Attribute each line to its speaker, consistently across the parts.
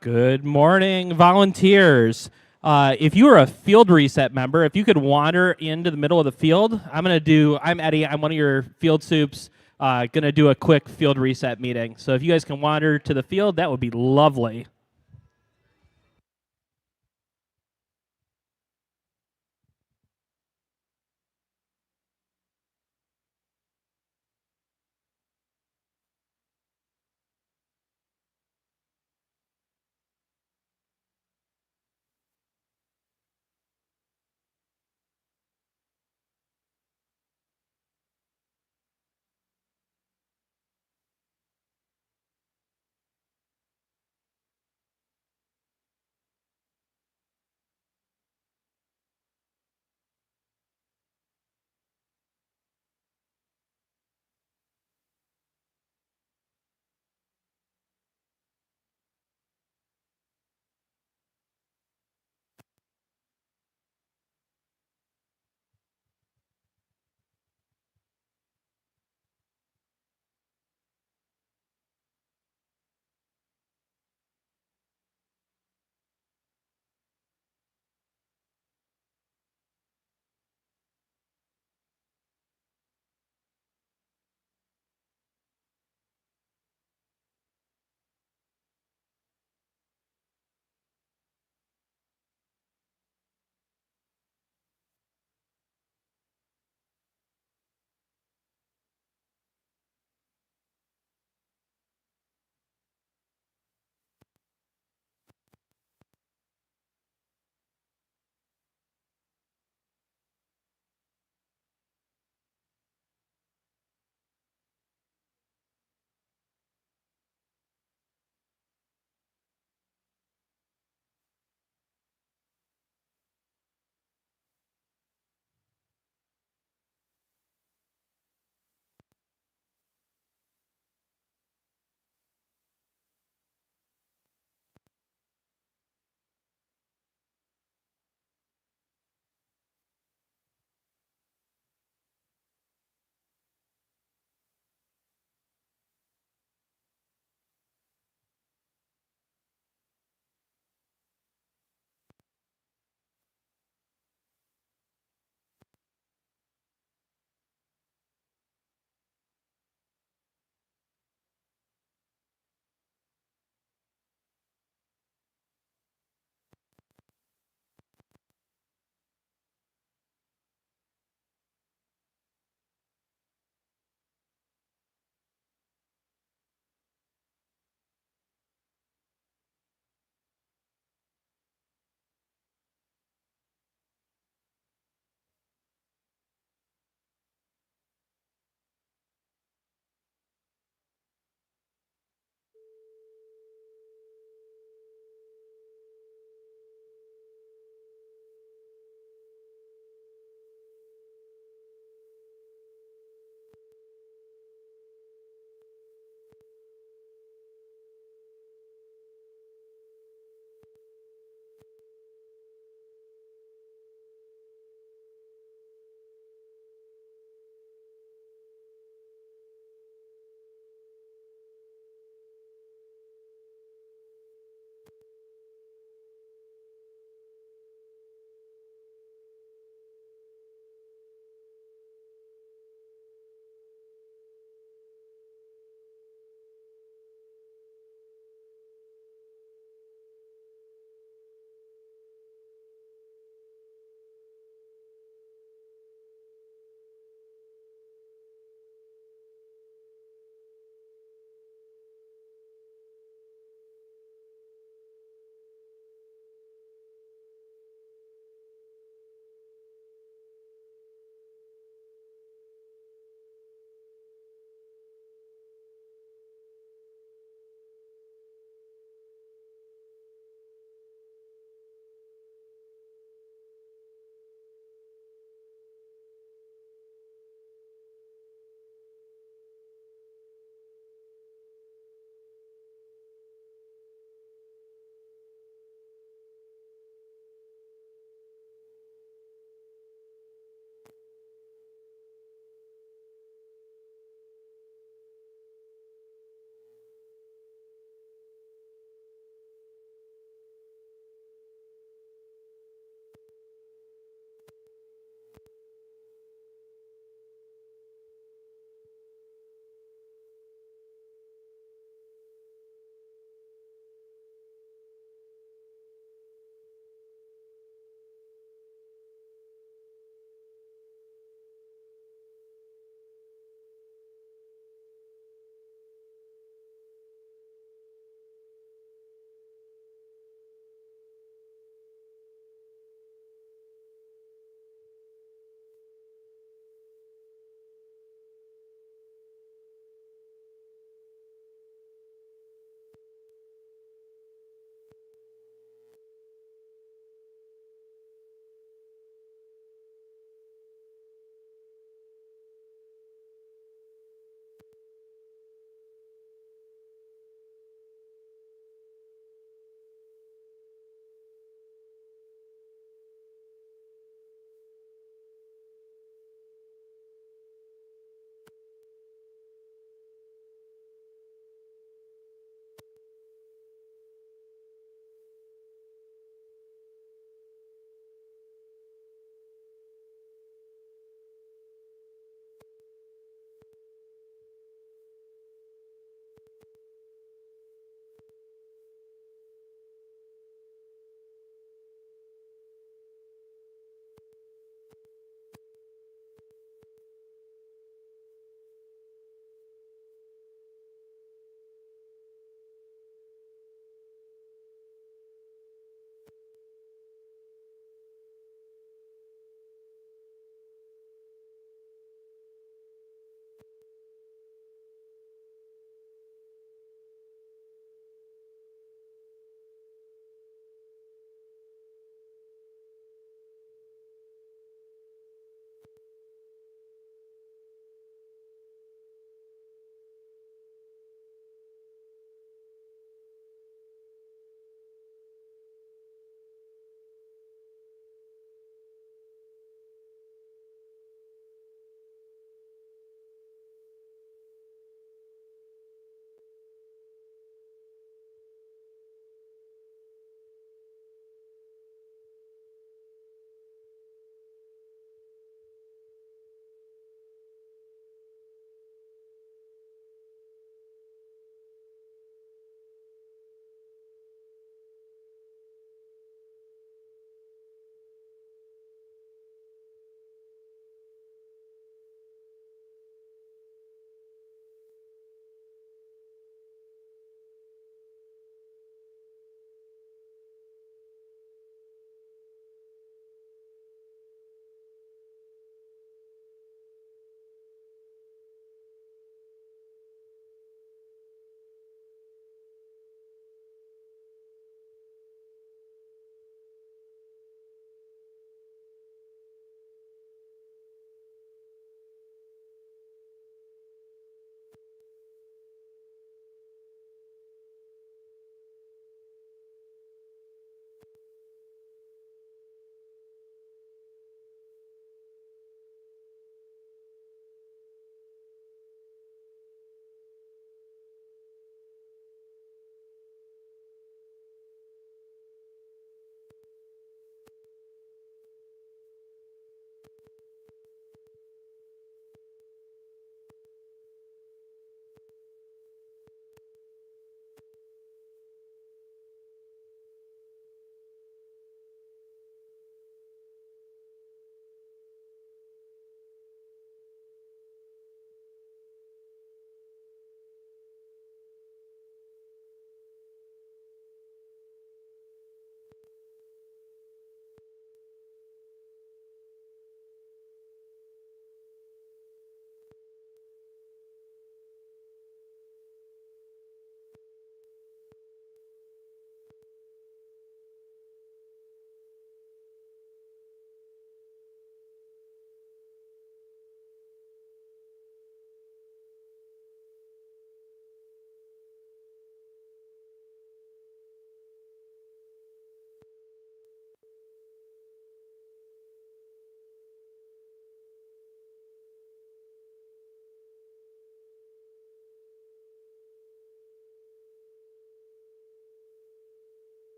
Speaker 1: Good morning, volunteers. If you are a field reset member, if you could wander into the middle of the field, I'm Eddie, I'm one of your field soups, gonna do a quick field reset meeting. So if you guys can wander to the field, that would be lovely.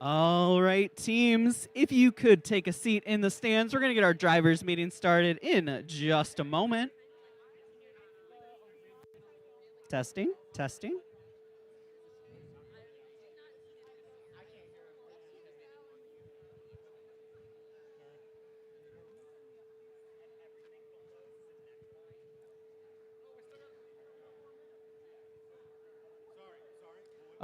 Speaker 2: All right, teams, if you could take a seat in the stands, we're going to get our drivers' meeting started in just a moment. Testing, testing.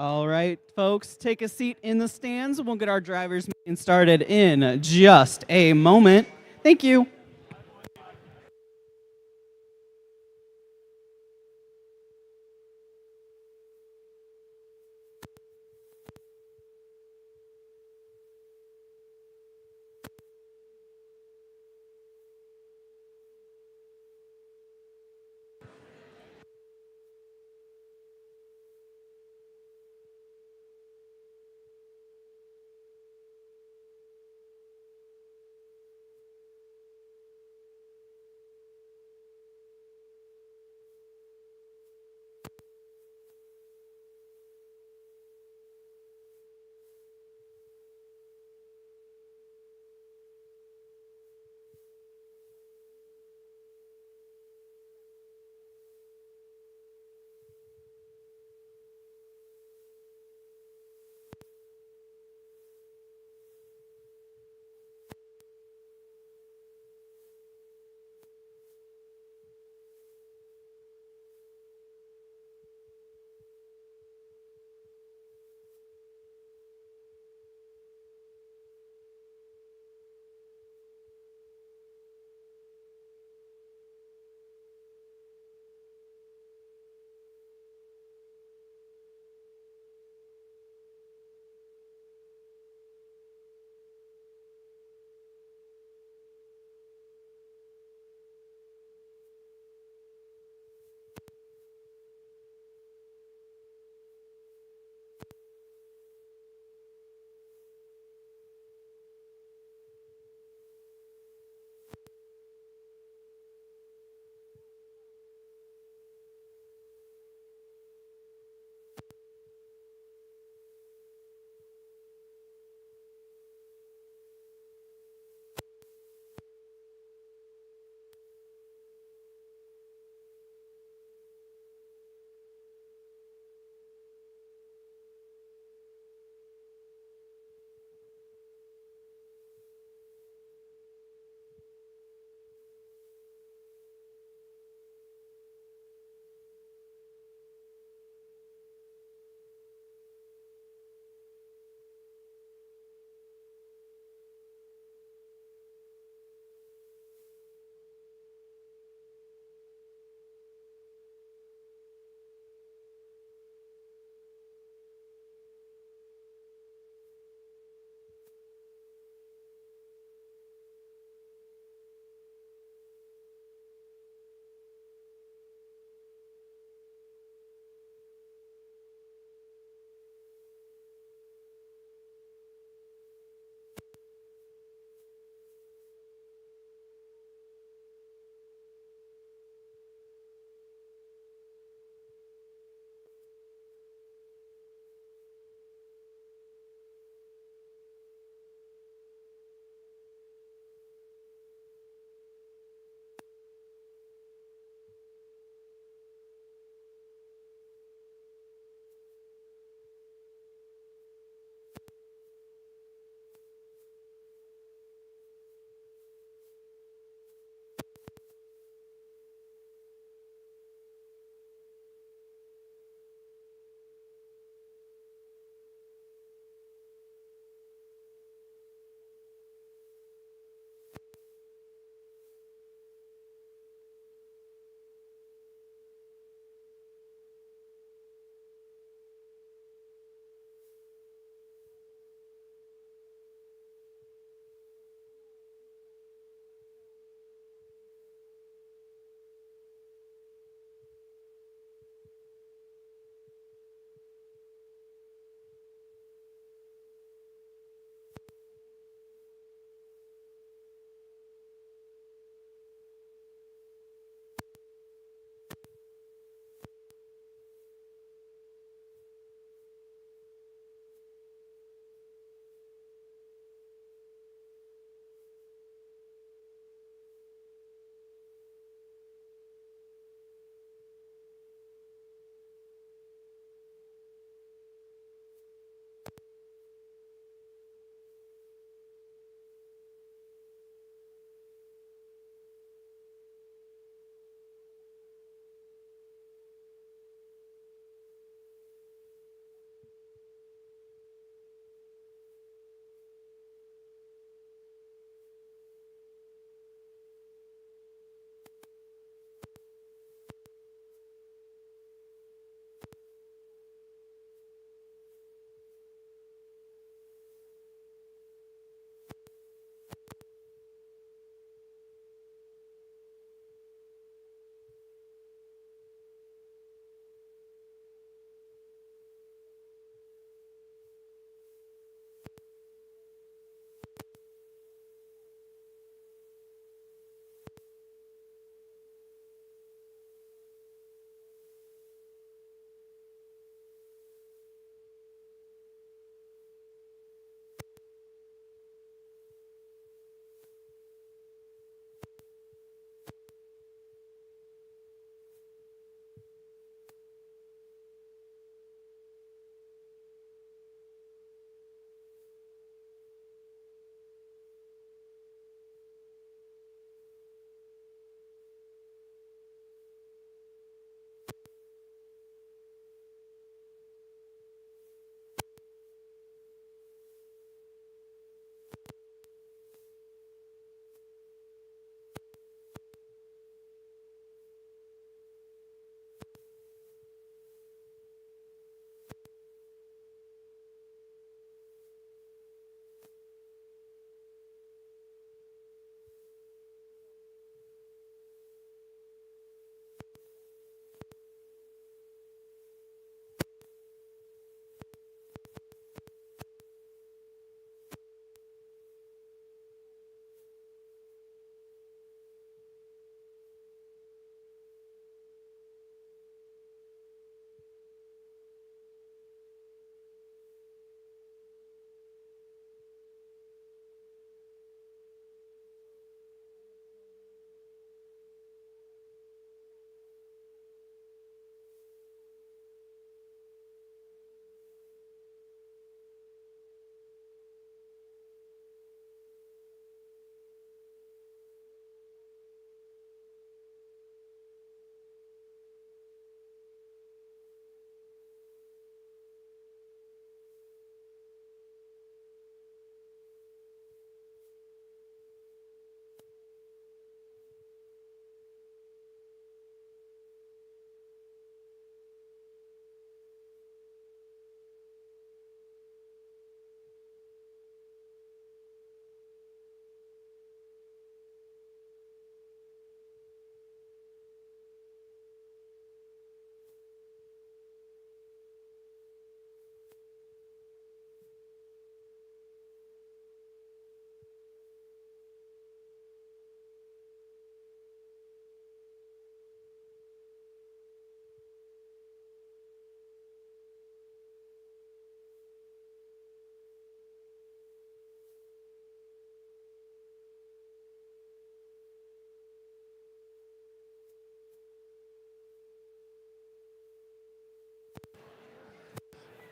Speaker 2: All right, folks, take a seat in the stands. We'll get our drivers' meeting started in just a moment. Thank you.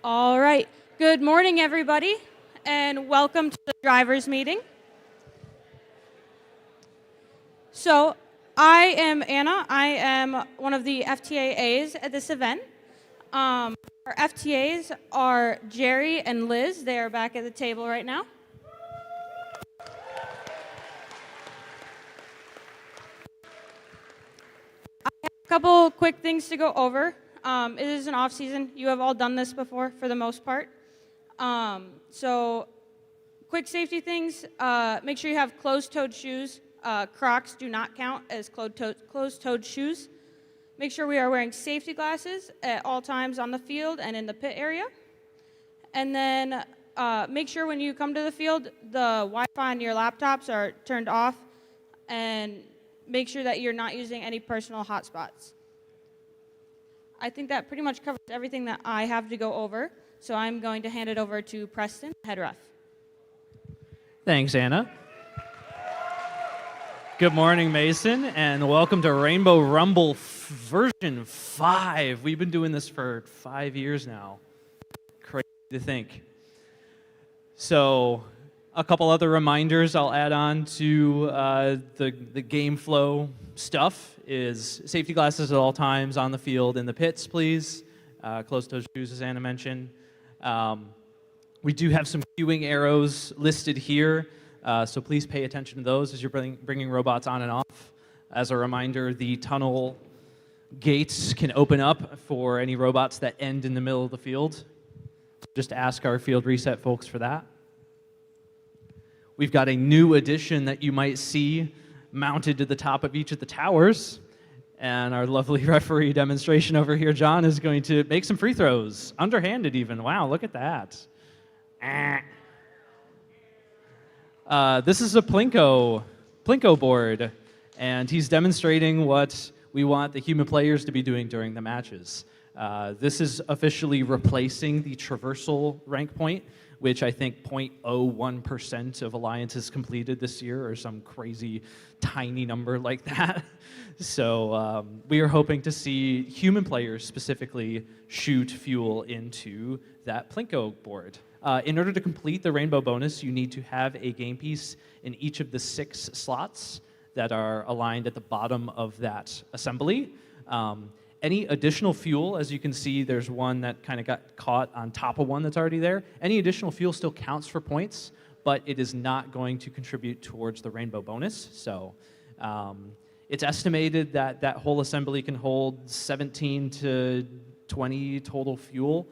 Speaker 3: All right. Good morning, everybody, and welcome to the drivers' meeting. So, I am Anna. I am one of the FTAs at this event. Our FTAs are Jerry and Liz. They are back at the table right now. I have a couple quick things to go over. It is an off season. You have all done this before for the most part. So quick safety things, make sure you have closed-toed shoes. Crocs do not count as closed-toed shoes. Make sure we are wearing safety glasses at all times on the field and in the pit area. And then make sure when you come to the field, the Wi-Fi on your laptops are turned off, and make sure that you're not using any personal hotspots. I think that pretty much covers everything that I have to go over. So I'm going to hand it over to Preston, head ref.
Speaker 4: Thanks, Anna. Good morning, Mason, and welcome to Rainbow Rumble version 5. We've been doing this for 5 years now. Crazy to think. So, a couple other reminders I'll add on to the game flow stuff is safety glasses at all times on the field in the pits, please. Closed-toed shoes, as Anna mentioned. We do have some queuing arrows listed here, so please pay attention to those as you're bringing robots on and off. As a reminder, the tunnel gates can open up for any robots that end in the middle of the field. Just ask our field reset folks for that. We've got a new addition that you might see mounted to the top of each of the towers. And our lovely referee demonstration over here, John, is going to make some free throws, underhanded even. Wow, look at that. This is a Plinko board, and he's demonstrating what we want the human players to be doing during the matches. This is officially replacing the traversal rank point, which I think 0.01% of alliances completed this year, or some crazy tiny number like that. So we are hoping to see human players specifically shoot fuel into that Plinko board. In order to complete the rainbow bonus, you need to have a game piece in each of the 6 slots that are aligned at the bottom of that assembly. Any additional fuel, as you can see, there's one that kind of got caught on top of one that's already there. Any additional fuel still counts for points, but it is not going to contribute towards the rainbow bonus. So it's estimated that that whole assembly can hold 17 to 20 total fuel.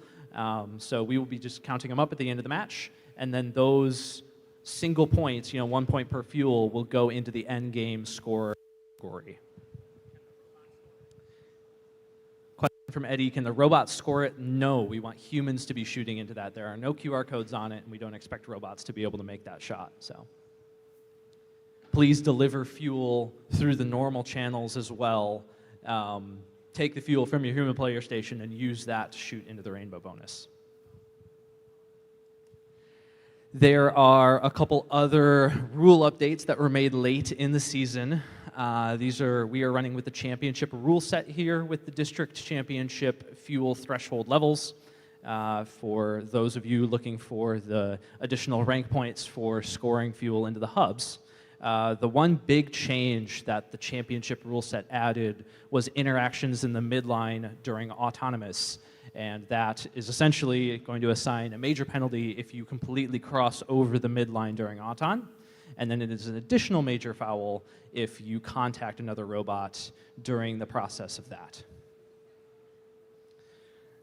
Speaker 4: So we will be just counting them up at the end of the match, and then those single points, 1 point per fuel, will go into the end game score category. Question from Eddie, can the robots score it? No, we want humans to be shooting into that. There are no QR codes on it, and we don't expect robots to be able to make that shot. So please deliver fuel through the normal channels as well. Take the fuel from your human player station and use that to shoot into the rainbow bonus. There are a couple other rule updates that were made late in the season. We are running with the championship rule set here with the district championship fuel threshold levels. For those of you looking for the additional rank points for scoring fuel into the hubs. The one big change that the championship rule set added was interactions in the midline during autonomous, and that is essentially going to assign a major penalty if you completely cross over the midline during auton, and then it is an additional major foul if you contact another robot during the process of that.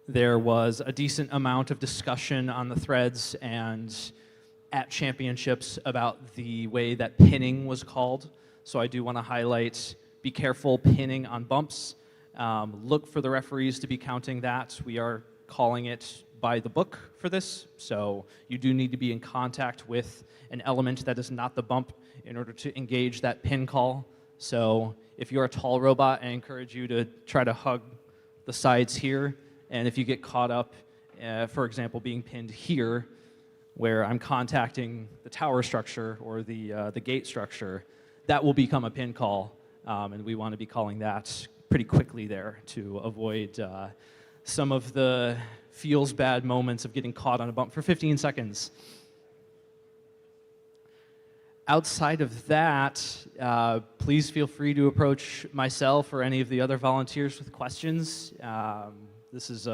Speaker 4: There was a decent amount of discussion on the threads and at championships about the way that pinning was called. So I do want to highlight, be careful pinning on bumps. Look for the referees to be counting that. We are calling it by the book for this. So you do need to be in contact with an element that is not the bump in order to engage that pin call. So if you're a tall robot, I encourage you to try to hug the sides here. And if you get caught up, for example, being pinned here, where I'm contacting the tower structure or the gate structure, that will become a pin call, and we want to be calling that pretty quickly there to avoid some of the feels bad moments of getting caught on a bump for 15 seconds. Outside of that, please feel free to approach myself or any of the other volunteers with questions. This is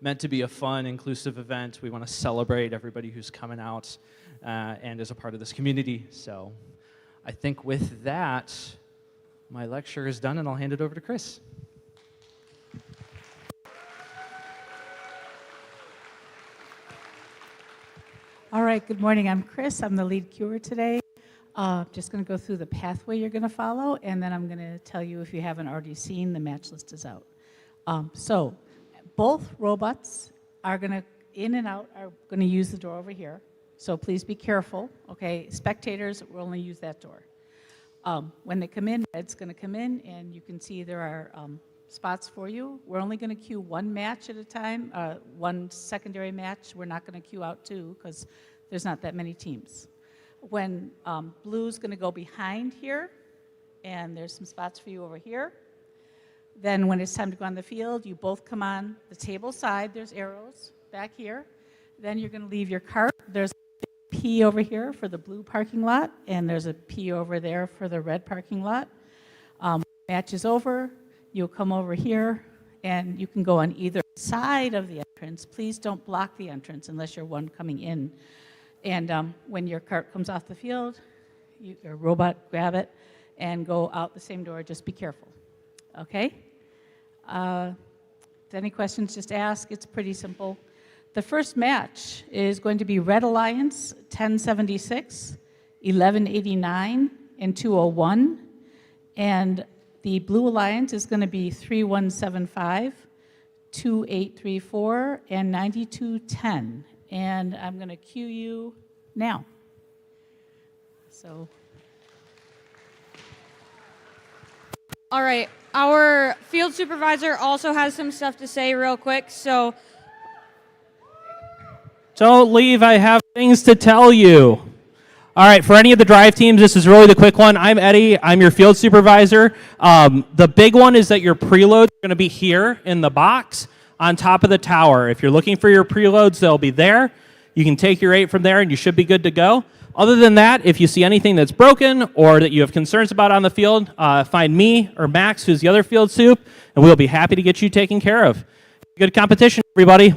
Speaker 4: meant to be a fun, inclusive event. We want to celebrate everybody who's coming out and is a part of this community. So I think with that, my lecture is done, and I'll hand it over to Chris.
Speaker 5: All right, good morning. I'm Chris. I'm the lead cure today. Just going to go through the pathway you're going to follow, and then I'm going to tell you, if you haven't already seen, the match list is out. So both robots are going to, in and out, are going to use the door over here. So please be careful, okay? Spectators will only use that door. When they come in, Ed's going to come in, and you can see there are spots for you. We're only going to queue one match at a time, one secondary match. We're not going to queue out two because there's not that many teams. When blue's going to go behind here, and there's some spots for you over here. Then when it's time to go on the field, you both come on the table side. There's arrows back here. Then you're going to leave your cart. There's a P over here for the blue parking lot, and there's a P over there for the red parking lot. Match is over. You'll come over here, and you can go on either side of the entrance. Please don't block the entrance unless you're one coming in. And when your cart comes off the field, your robot, grab it and go out the same door. Just be careful, okay? Any questions, just ask. It's pretty simple. The first match is going to be Red Alliance 1076, 1189, and 201. And the Blue Alliance is going to be 3175, 2834, and 9210. And I'm going to cue you now. So.
Speaker 3: All right, our field supervisor also has some stuff to say real quick, so.
Speaker 1: Don't leave, I have things to tell you. All right, for any of the drive teams, this is really the quick one. I'm Eddie, I'm your field supervisor. The big one is that your preloads are going to be here in the box on top of the tower. If you're looking for your preloads, they'll be there. You can take your 8 from there and you should be good to go. Other than that, if you see anything that's broken or that you have concerns about on the field, find me or Max, who's the other field soup, and we'll be happy to get you taken care of. Good competition, everybody.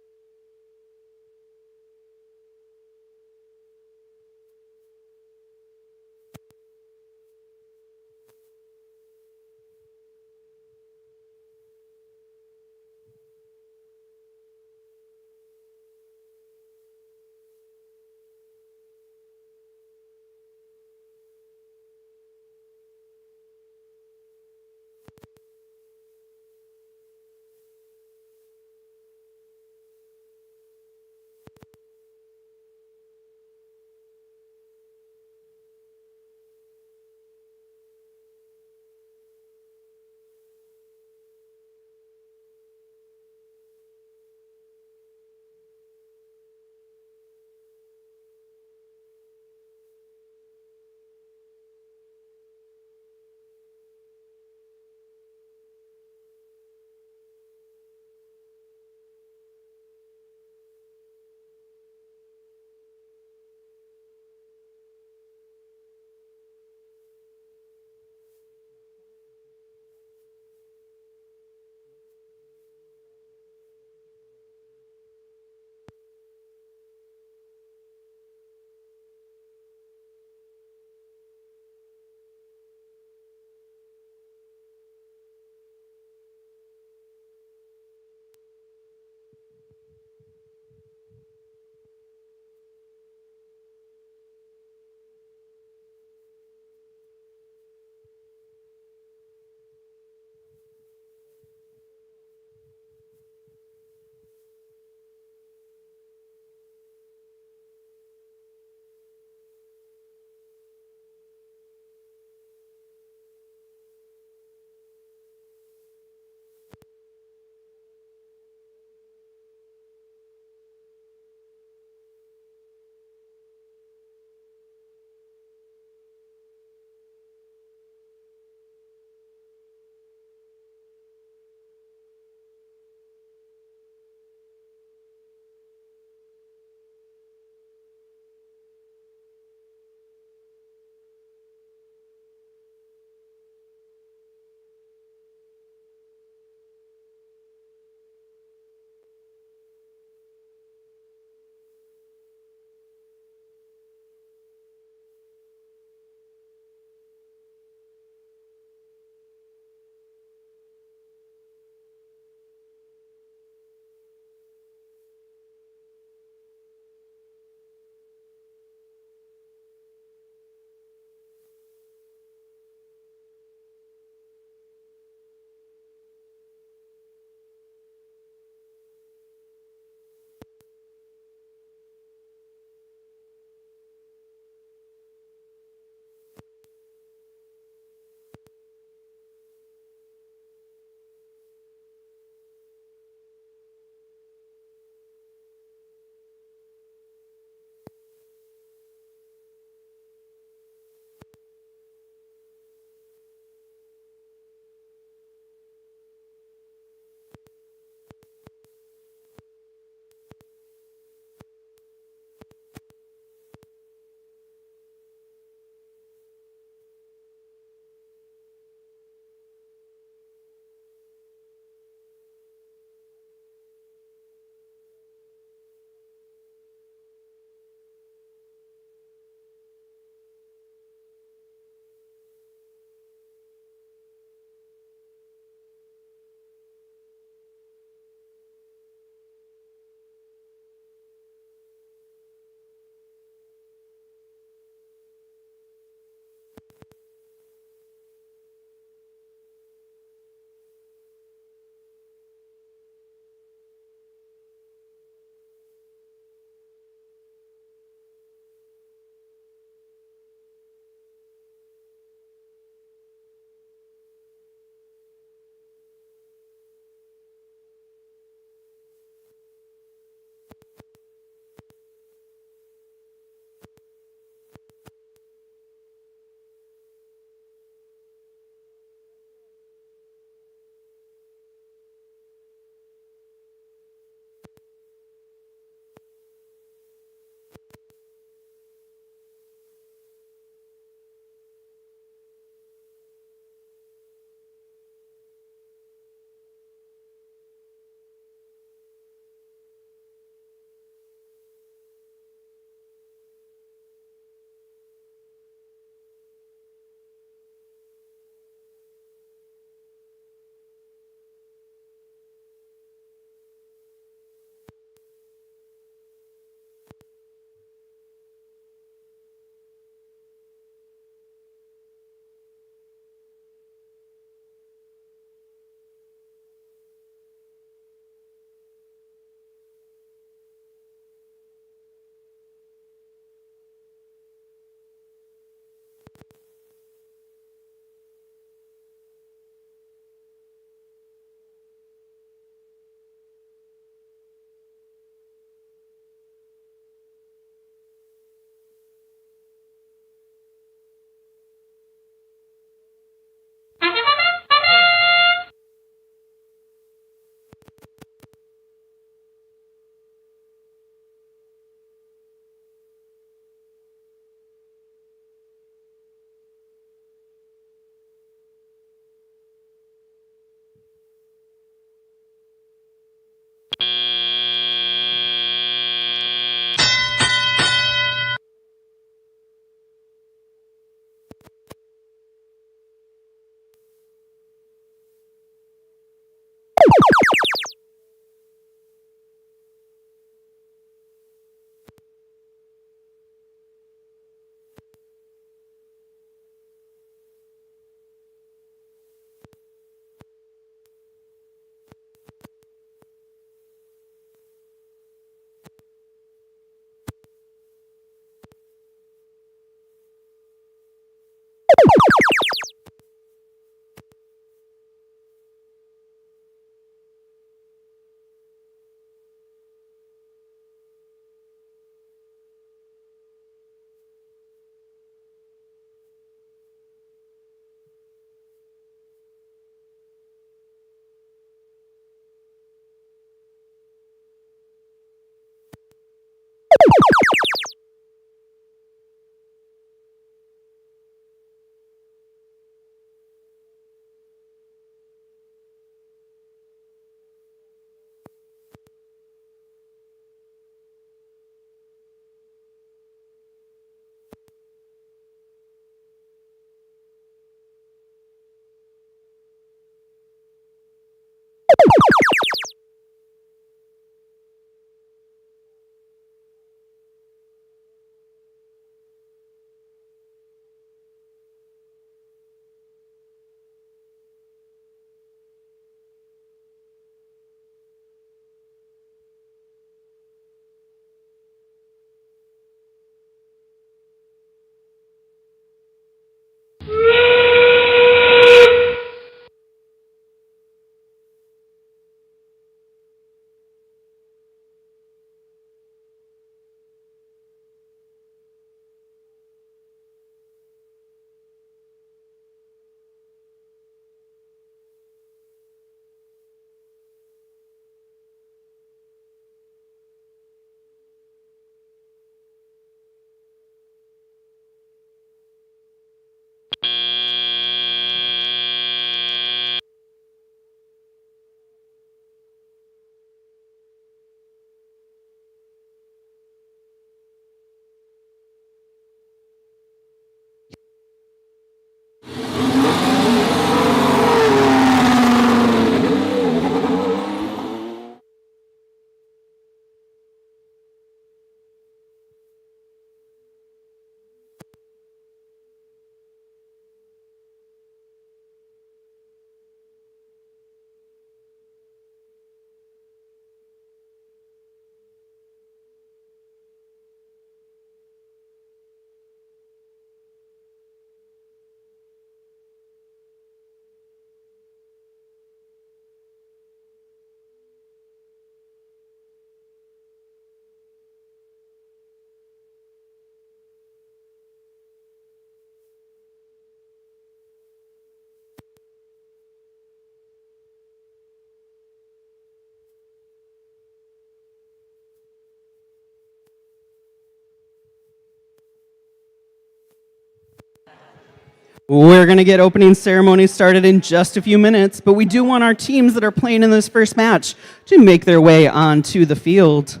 Speaker 2: We're going to get opening ceremony started in just a few minutes, but we do want our teams that are playing in this first match to make their way onto the field.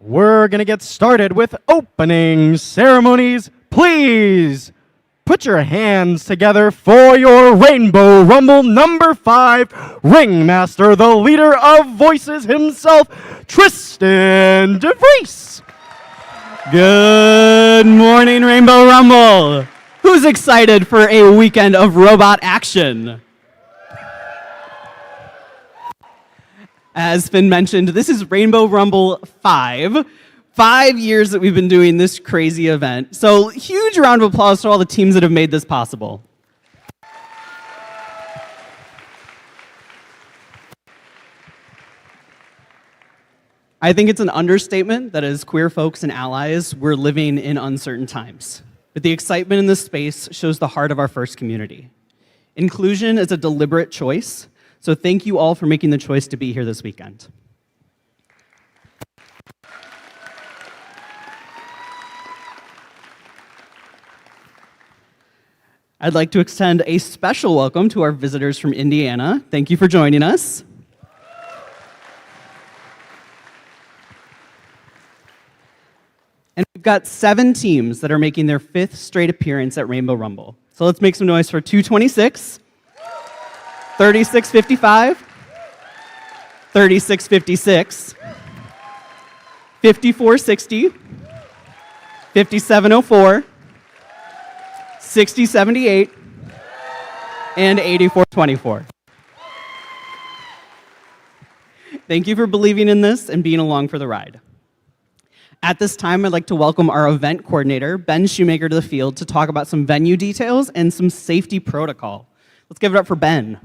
Speaker 6: We're going to get started with opening ceremonies. Please put your hands together for your Rainbow Rumble number 5 ringmaster, the leader of voices himself, Tristan DeVries.
Speaker 2: Good morning, Rainbow Rumble. Who's excited for a weekend of robot action? As Finn mentioned, this is Rainbow Rumble 5. 5 years that we've been doing this crazy event. So huge round of applause to all the teams that have made this possible. I think it's an understatement that as queer folks and allies, we're living in uncertain times. But the excitement in this space shows the heart of our FIRST community. Inclusion is a deliberate choice, so thank you all for making the choice to be here this weekend. I'd like to extend a special welcome to our visitors from Indiana. Thank you for joining us. And we've got 7 teams that are making their 5th straight appearance at Rainbow Rumble. So let's make some noise for 226, 3655, 3656, 5460, 5704, 6078, and 8424. Thank you for believing in this and being along for the ride. At this time, I'd like to welcome our event coordinator, Ben Shoemaker, to the field to talk about some venue details and some safety protocol. Let's give it up for Ben.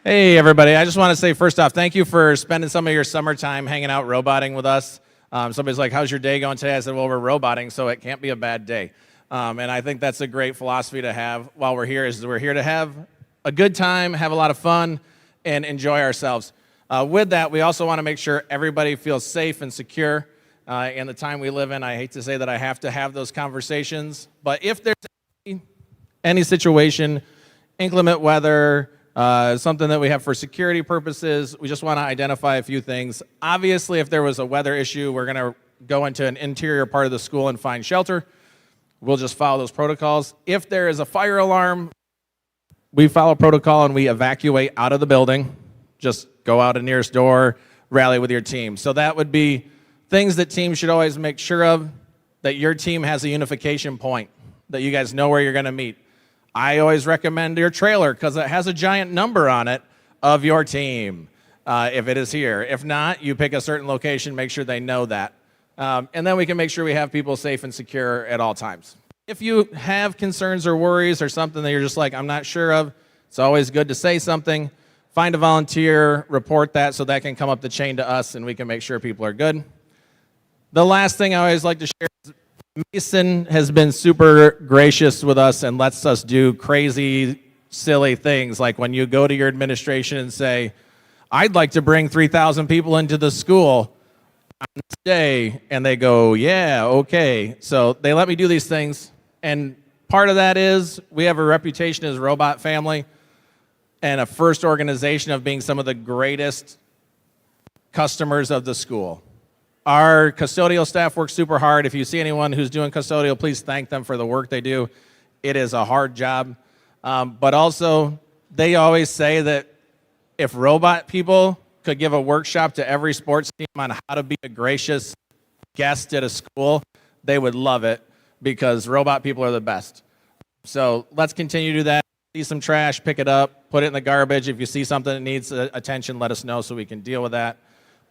Speaker 7: Hey, everybody. I just want to say, first off, thank you for spending some of your summertime hanging out roboting with us. Somebody's like, how's your day going today? I said, well, we're roboting, so it can't be a bad day. And I think that's a great philosophy to have while we're here, is we're here to have a good time, have a lot of fun, and enjoy ourselves. With that, we also want to make sure everybody feels safe and secure in the time we live in. I hate to say that I have to have those conversations, but if there's any situation, inclement weather, something that we have for security purposes, we just want to identify a few things. Obviously, if there was a weather issue, we're going to go into an interior part of the school and find shelter. We'll just follow those protocols. If there is a fire alarm, we follow protocol and we evacuate out of the building. Just go out a nearest door, rally with your team. So that would be things that teams should always make sure of, that your team has a unification point, that you guys know where you're going to meet. I always recommend your trailer because it has a giant number on it of your team, if it is here. If not, you pick a certain location, make sure they know that. And then we can make sure we have people safe and secure at all times. If you have concerns or worries or something that you're just like, I'm not sure of, it's always good to say something. Find a volunteer, report that so that can come up the chain to us and we can make sure people are good. The last thing I always like to share is Mason has been super gracious with us and lets us do crazy, silly things. Like when you go to your administration and say, I'd like to bring 3,000 people into the school on this day, and they go, yeah, okay. So they let me do these things, and part of that is we have a reputation as a robot family and a FIRST organization of being some of the greatest customers of the school. Our custodial staff works super hard. If you see anyone who's doing custodial, please thank them for the work they do. It is a hard job. But also, they always say that if robot people could give a workshop to every sports team on how to be a gracious guest at a school, they would love it because robot people are the best. So let's continue to do that. See some trash, pick it up, put it in the garbage. If you see something that needs attention, let us know so we can deal with that.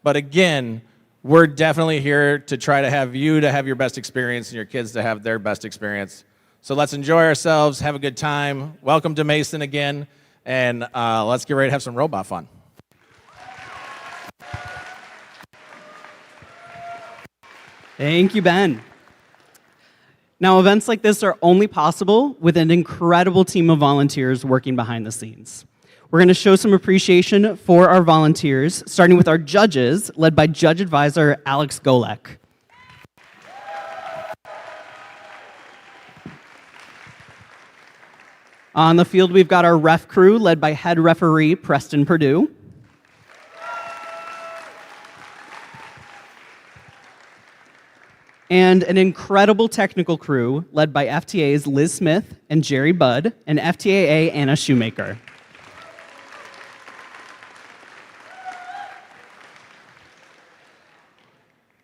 Speaker 7: But again, we're definitely here to try to have you to have your best experience and your kids to have their best experience. So let's enjoy ourselves, have a good time. Welcome to Mason again, and let's get ready to have some robot fun.
Speaker 2: Thank you, Ben. Now, events like this are only possible with an incredible team of volunteers working behind the scenes. We're going to show some appreciation for our volunteers, starting with our judges, led by Judge Advisor Alex Golek. On the field, we've got our ref crew, led by Head Referee Preston Purdue. and an incredible technical crew led by FTA's Liz Smith and Jerry Budd, and FTAA Anna Shoemaker.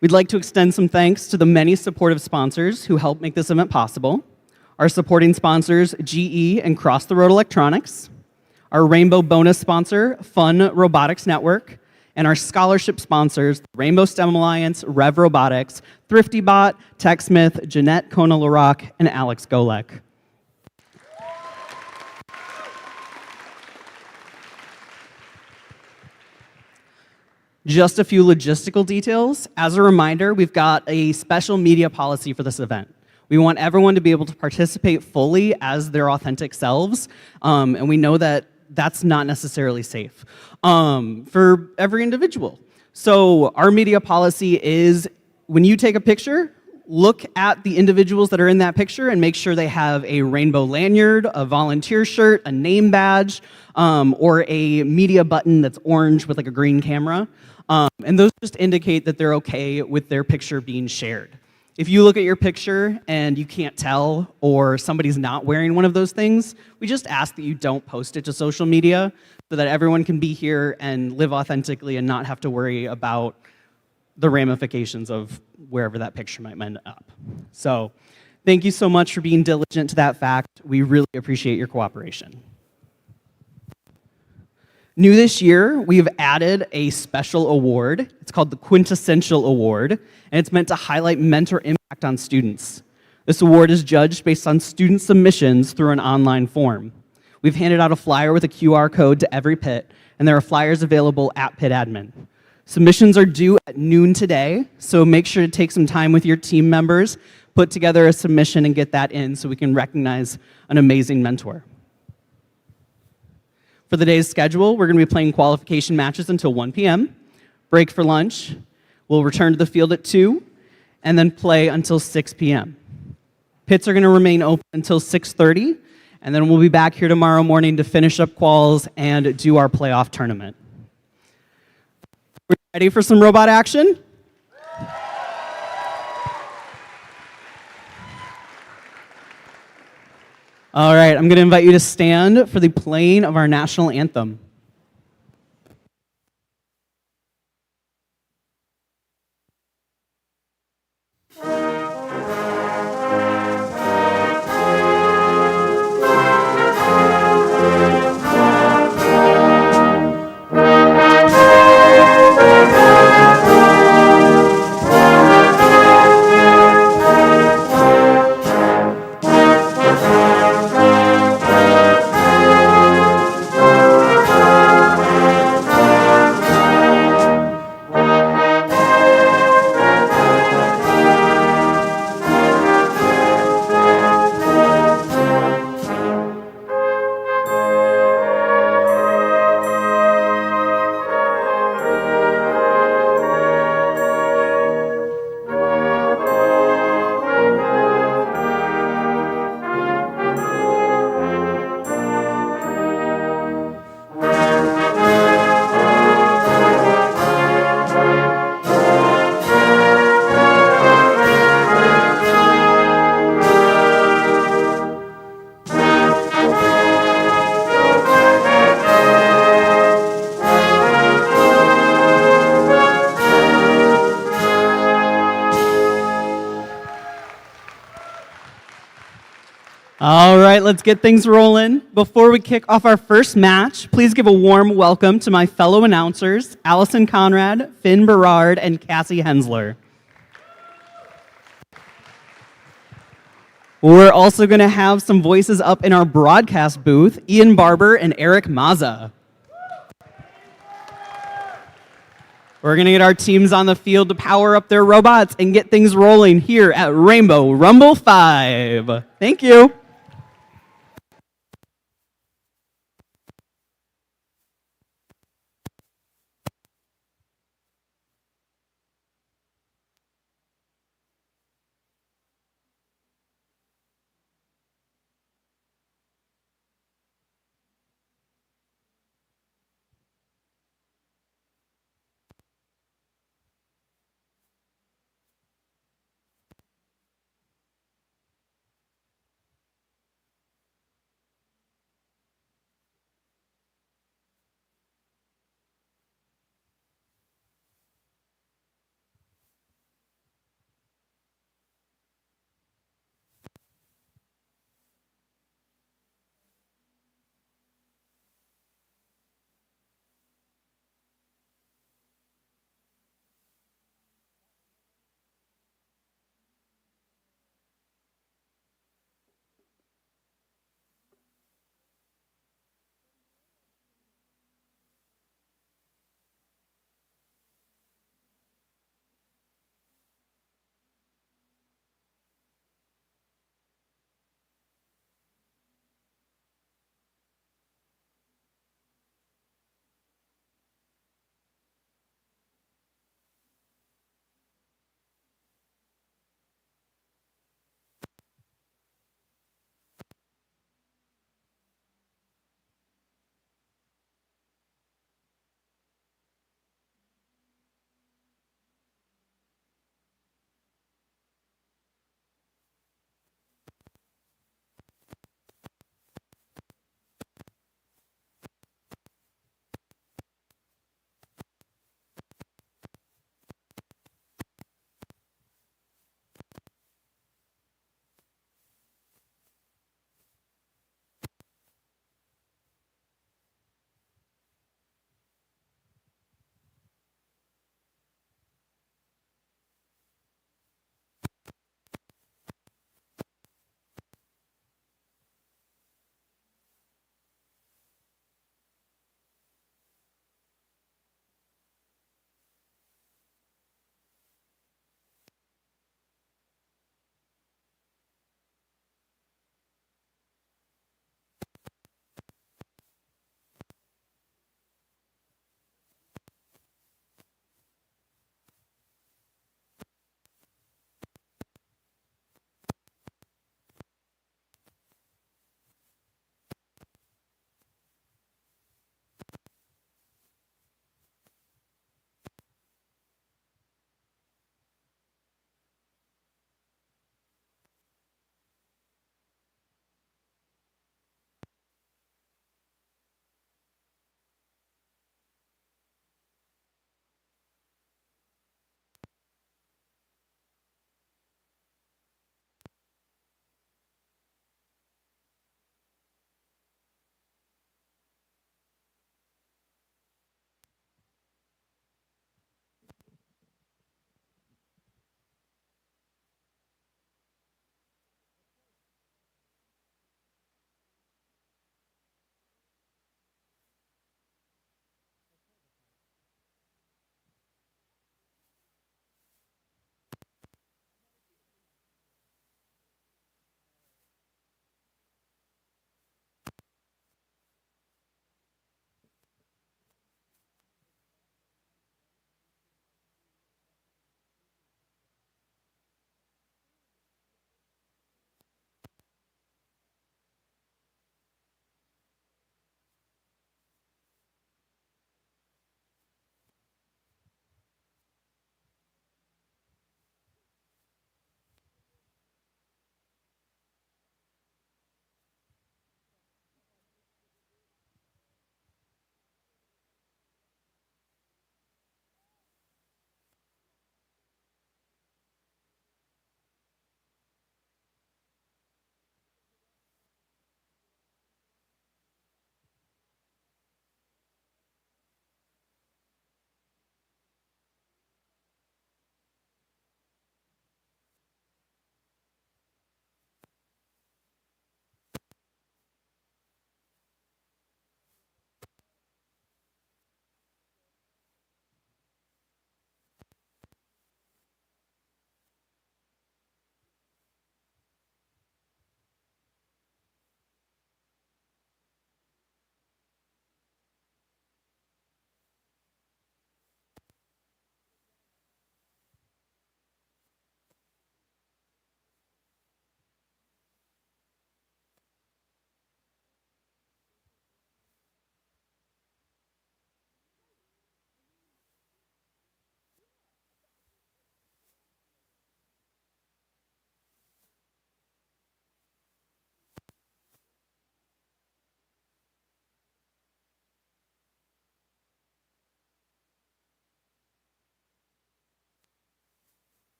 Speaker 2: We'd like to extend some thanks to the many supportive sponsors who helped make this event possible. Our supporting sponsors, GE and Cross the Road Electronics, our Rainbow bonus sponsor, Fun Robotics Network, and our scholarship sponsors, the Rainbow STEM Alliance, Rev Robotics, ThriftyBot, TechSmith, Jeanette Kona-LaRock, and Alex Golek. Just a few logistical details. As a reminder, we've got a special media policy for this event. We want everyone to be able to participate fully as their authentic selves, and we know that that's not necessarily safe for every individual. So our media policy is when you take a picture, look at the individuals that are in that picture and make sure they have a rainbow lanyard, a volunteer shirt, a name badge, or a media button that's orange with like a green camera. And those just indicate that they're okay with their picture being shared. If you look at your picture and you can't tell, or somebody's not wearing one of those things, we just ask that you don't post it to social media so that everyone can be here and live authentically and not have to worry about the ramifications of wherever that picture might end up. So thank you so much for being diligent to that fact. We really appreciate your cooperation. New this year, we've added a special award. It's called the Quintessential Award, and it's meant to highlight mentor impact on students. This award is judged based on student submissions through an online form. We've handed out a flyer with a QR code to every pit, and there are flyers available at Pit Admin. Submissions are due at noon today, so make sure to take some time with your team members, put together a submission, and get that in so we can recognize an amazing mentor. For the day's schedule, we're going to be playing qualification matches until 1 p.m., break for lunch, we'll return to the field at 2, and then play until 6 p.m. Pits are going to remain open until 6:30, and then we'll be back here tomorrow morning to finish up quals and do our playoff tournament. We're ready for some robot action? All right, I'm going to invite you to stand for the playing of our national anthem. All right, let's get things rolling. Before we kick off our first match, please give a warm welcome to my fellow announcers, Allison Conrad, Finn Berard, and Cassie Hensler. We're also going to have some voices up in our broadcast booth, Ian Barber and Eric Maza. We're going to get our teams on the field to power up their robots and get things rolling here at Rainbow Rumble 5. Thank you.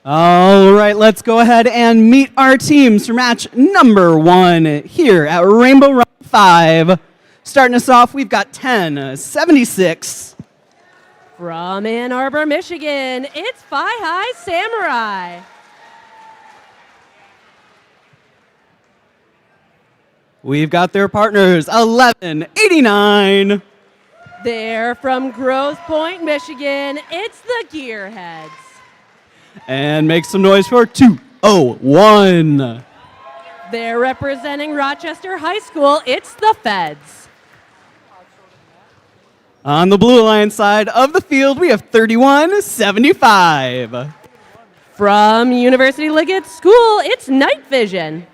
Speaker 2: All right, let's go ahead and meet our teams for match number 1 here at Rainbow Run 5. Starting us off, we've got 1076.
Speaker 8: From Ann Arbor, Michigan, it's Phi High Samurai.
Speaker 2: We've got their partners, 1189.
Speaker 8: They're from Grosse Pointe, Michigan, it's the Gearheads.
Speaker 2: And make some noise for 201.
Speaker 8: They're representing Rochester High School, it's the Feds.
Speaker 2: On the Blue Alliance side of the field, we have 3175.
Speaker 8: From University Liggett School, it's Night Vision.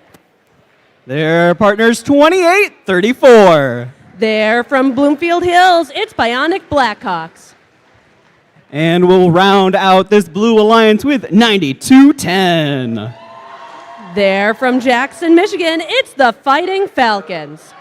Speaker 2: Their partners, 2834.
Speaker 8: They're from Bloomfield Hills, it's Bionic Blackhawks.
Speaker 2: And we'll round out this Blue Alliance with 9210.
Speaker 8: They're from Jackson, Michigan, it's the Fighting Falcons.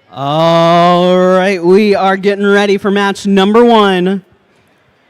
Speaker 2: All right, we are getting ready for match number 1.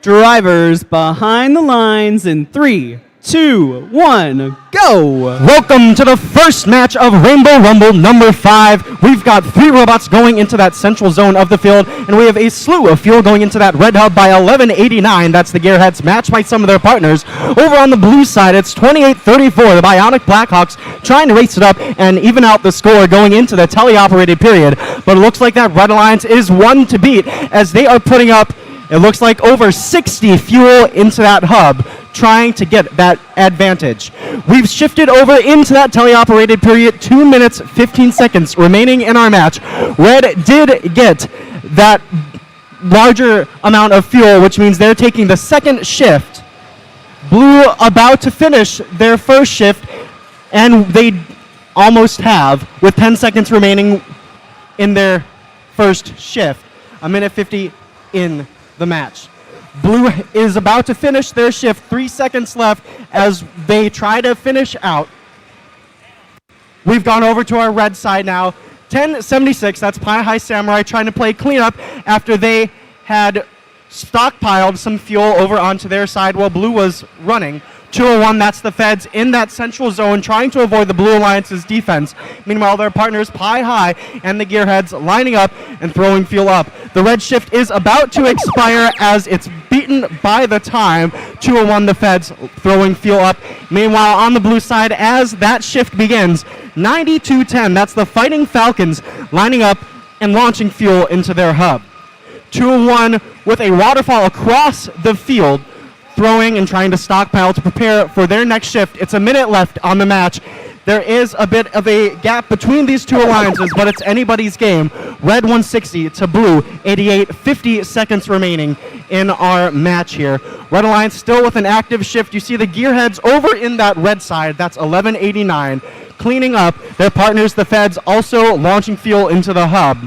Speaker 2: Drivers behind the lines in 3, 2, 1, go!
Speaker 6: Welcome to the first match of Rainbow Rumble number 5. We've got 3 robots going into that central zone of the field, and we have a slew of fuel going into that red hub by 1189. That's the Gearheads, matched by some of their partners. Over on the blue side, it's 2834. The Bionic Blackhawks trying to race it up and even out the score going into the teleoperated period. But it looks like that Red Alliance is one to beat as they are putting up, it looks like, over 60 fuel into that hub, trying to get that advantage. We've shifted over into that teleoperated period, 2 minutes, 15 seconds remaining in our match. Red did get that larger amount of fuel, which means they're taking the second shift. Blue about to finish their first shift, and they almost have, with 10 seconds remaining in their first shift. 1:50 in the match. Blue is about to finish their shift. 3 seconds left as they try to finish out. We've gone over to our red side now. 10:76, that's Pie High Samurai trying to play cleanup after they had stockpiled some fuel over onto their side while Blue was running. 201, that's the Feds in that central zone trying to avoid the Blue Alliance's defense. Meanwhile, their partners Pie High and the Gearheads lining up and throwing fuel up. The red shift is about to expire as it's beaten by the time. 201, the Feds throwing fuel up. Meanwhile, on the blue side, as that shift begins, 9210, that's the Fighting Falcons lining up and launching fuel into their hub. 201 with a waterfall across the field, throwing and trying to stockpile to prepare for their next shift. It's a minute left on the match. There is a bit of a gap between these two alliances, but it's anybody's game. Red 160 to Blue 88, 50 seconds remaining in our match here. Red Alliance still with an active shift. You see the Gearheads over in that red side. That's 1189, cleaning up. Their partners, the Feds, also launching fuel into the hub.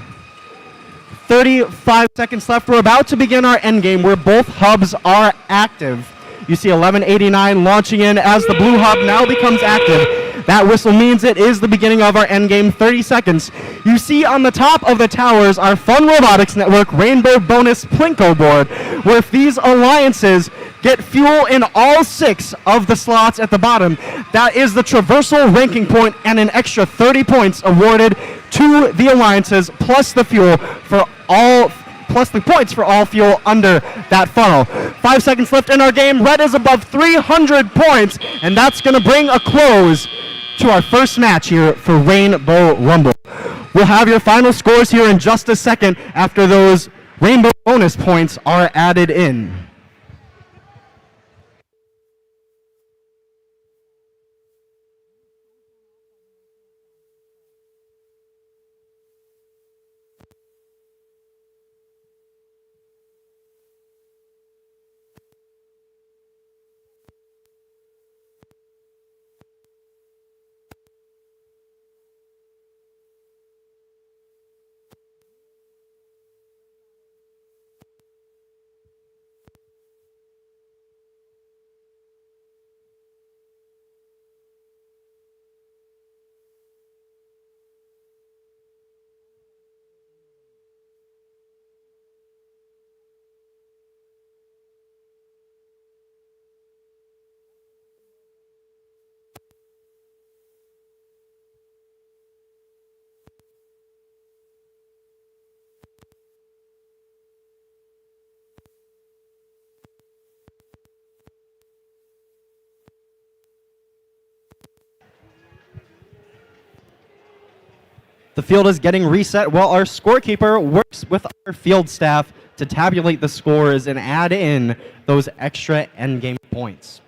Speaker 6: 35 seconds left. We're about to begin our endgame where both hubs are active. You see 1189 launching in as the blue hub now becomes active. That whistle means it is the beginning of our endgame. 30 seconds. You see on the top of the towers our Fun Robotics Network Rainbow Bonus Plinko board, where if these alliances get fuel in all 6 of the slots at the bottom, that is the traversal ranking point and an extra 30 points awarded to the alliances, plus the fuel for all, plus the points for all fuel under that funnel. 5 seconds left in our game. Red is above 300 points, and that's going to bring a close to our first match here for Rainbow Rumble. We'll have your final scores here in just a second after those Rainbow bonus points are added in. The field is getting reset while our scorekeeper works with our field staff to tabulate the scores and add in those extra endgame points.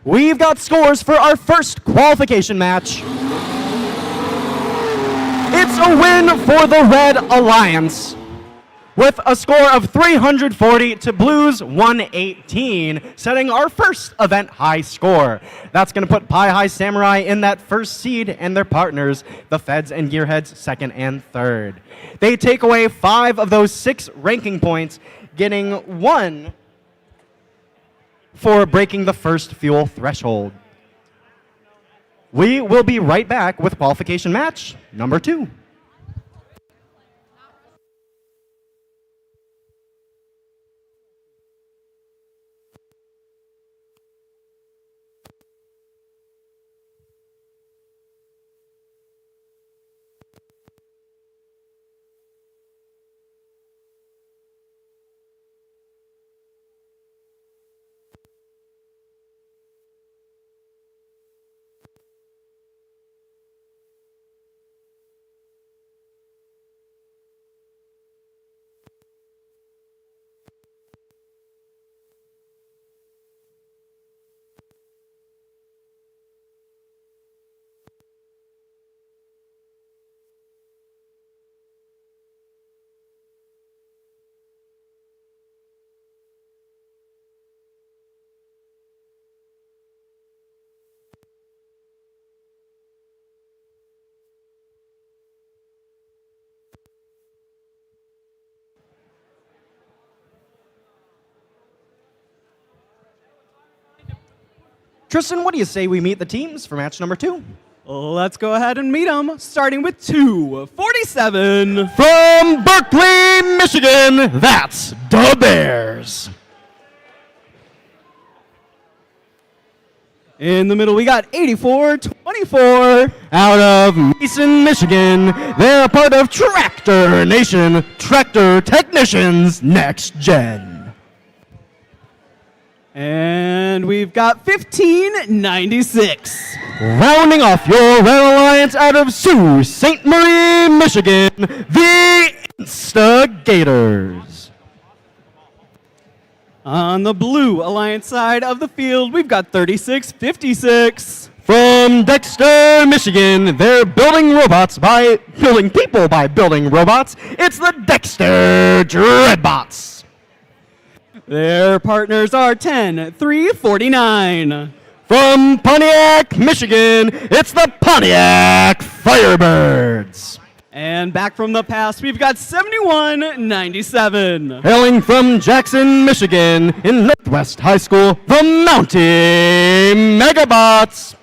Speaker 6: we've got scores for our first qualification match. It's a win for the Red Alliance with a score of 340 to Blue's 118, setting our first event high score. That's going to put Pi High Samurai in that first seed and their partners, the Feds and Gearheads, second and third. They take away 5 of those 6 ranking points, getting 1 for breaking the first fuel threshold. We will be right back with qualification match number 2. Tristan, what do you say we meet the teams for match number 2?
Speaker 2: Let's go ahead and meet them, starting with 247.
Speaker 6: From Berkeley, Michigan, that's the Bears.
Speaker 2: In the middle, we got 8424.
Speaker 6: Out of Mason, Michigan, they're a part of Tractor Nation, Tractor Technicians Next Gen.
Speaker 2: And we've got 1596.
Speaker 6: Rounding off your Red Alliance out of Sault Ste. Marie, Michigan, the Instigators.
Speaker 2: On the Blue Alliance side of the field, we've got 3656.
Speaker 6: From Dexter, Michigan, they're building robots by building people by building robots. It's the Dexter Dreadbots.
Speaker 2: Their partners are 10349.
Speaker 6: From Pontiac, Michigan, it's the Pontiac Firebirds.
Speaker 2: And back from the past, we've got 7197.
Speaker 6: Hailing from Jackson, Michigan, in Northwest High School, the Mountie Megabots.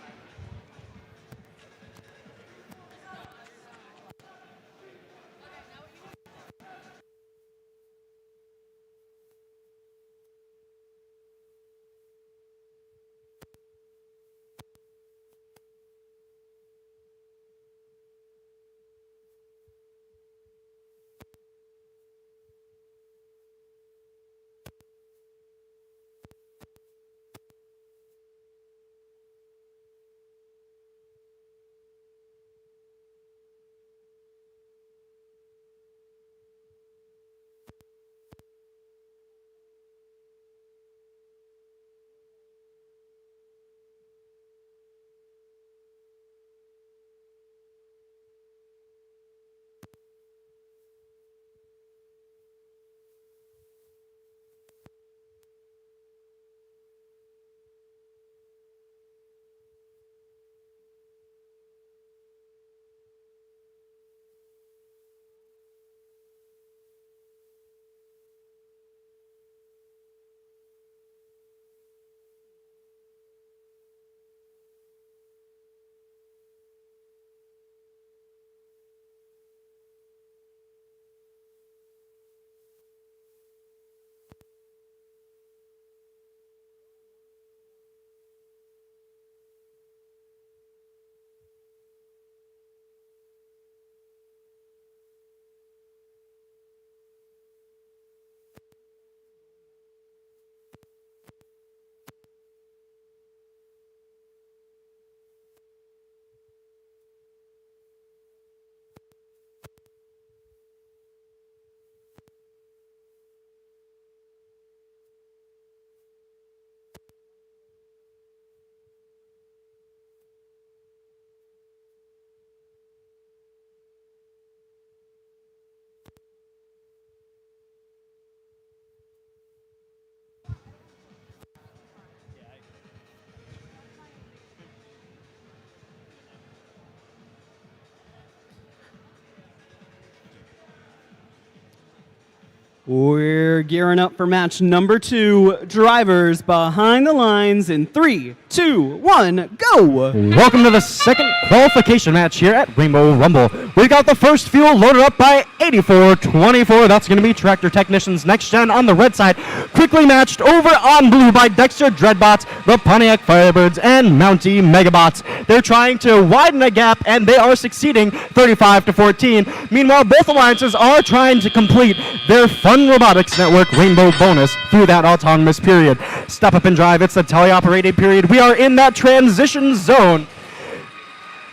Speaker 2: We're gearing up for match number 2. Drivers behind the lines in 3, 2, 1, go!
Speaker 6: Welcome to the second qualification match here at Rainbow Rumble. We got the first fuel loaded up by 84-24. That's going to be Tractor Technicians Next Gen on the red side. Quickly matched over on blue by Dexter Dreadbots, the Pontiac Firebirds, and Mountie Megabots. They're trying to widen a gap, and they are succeeding 35-14. Meanwhile, both alliances are trying to complete their Fun Robotics Network Rainbow bonus through that autonomous period. Step up and drive, it's the teleoperated period. We are in that transition zone.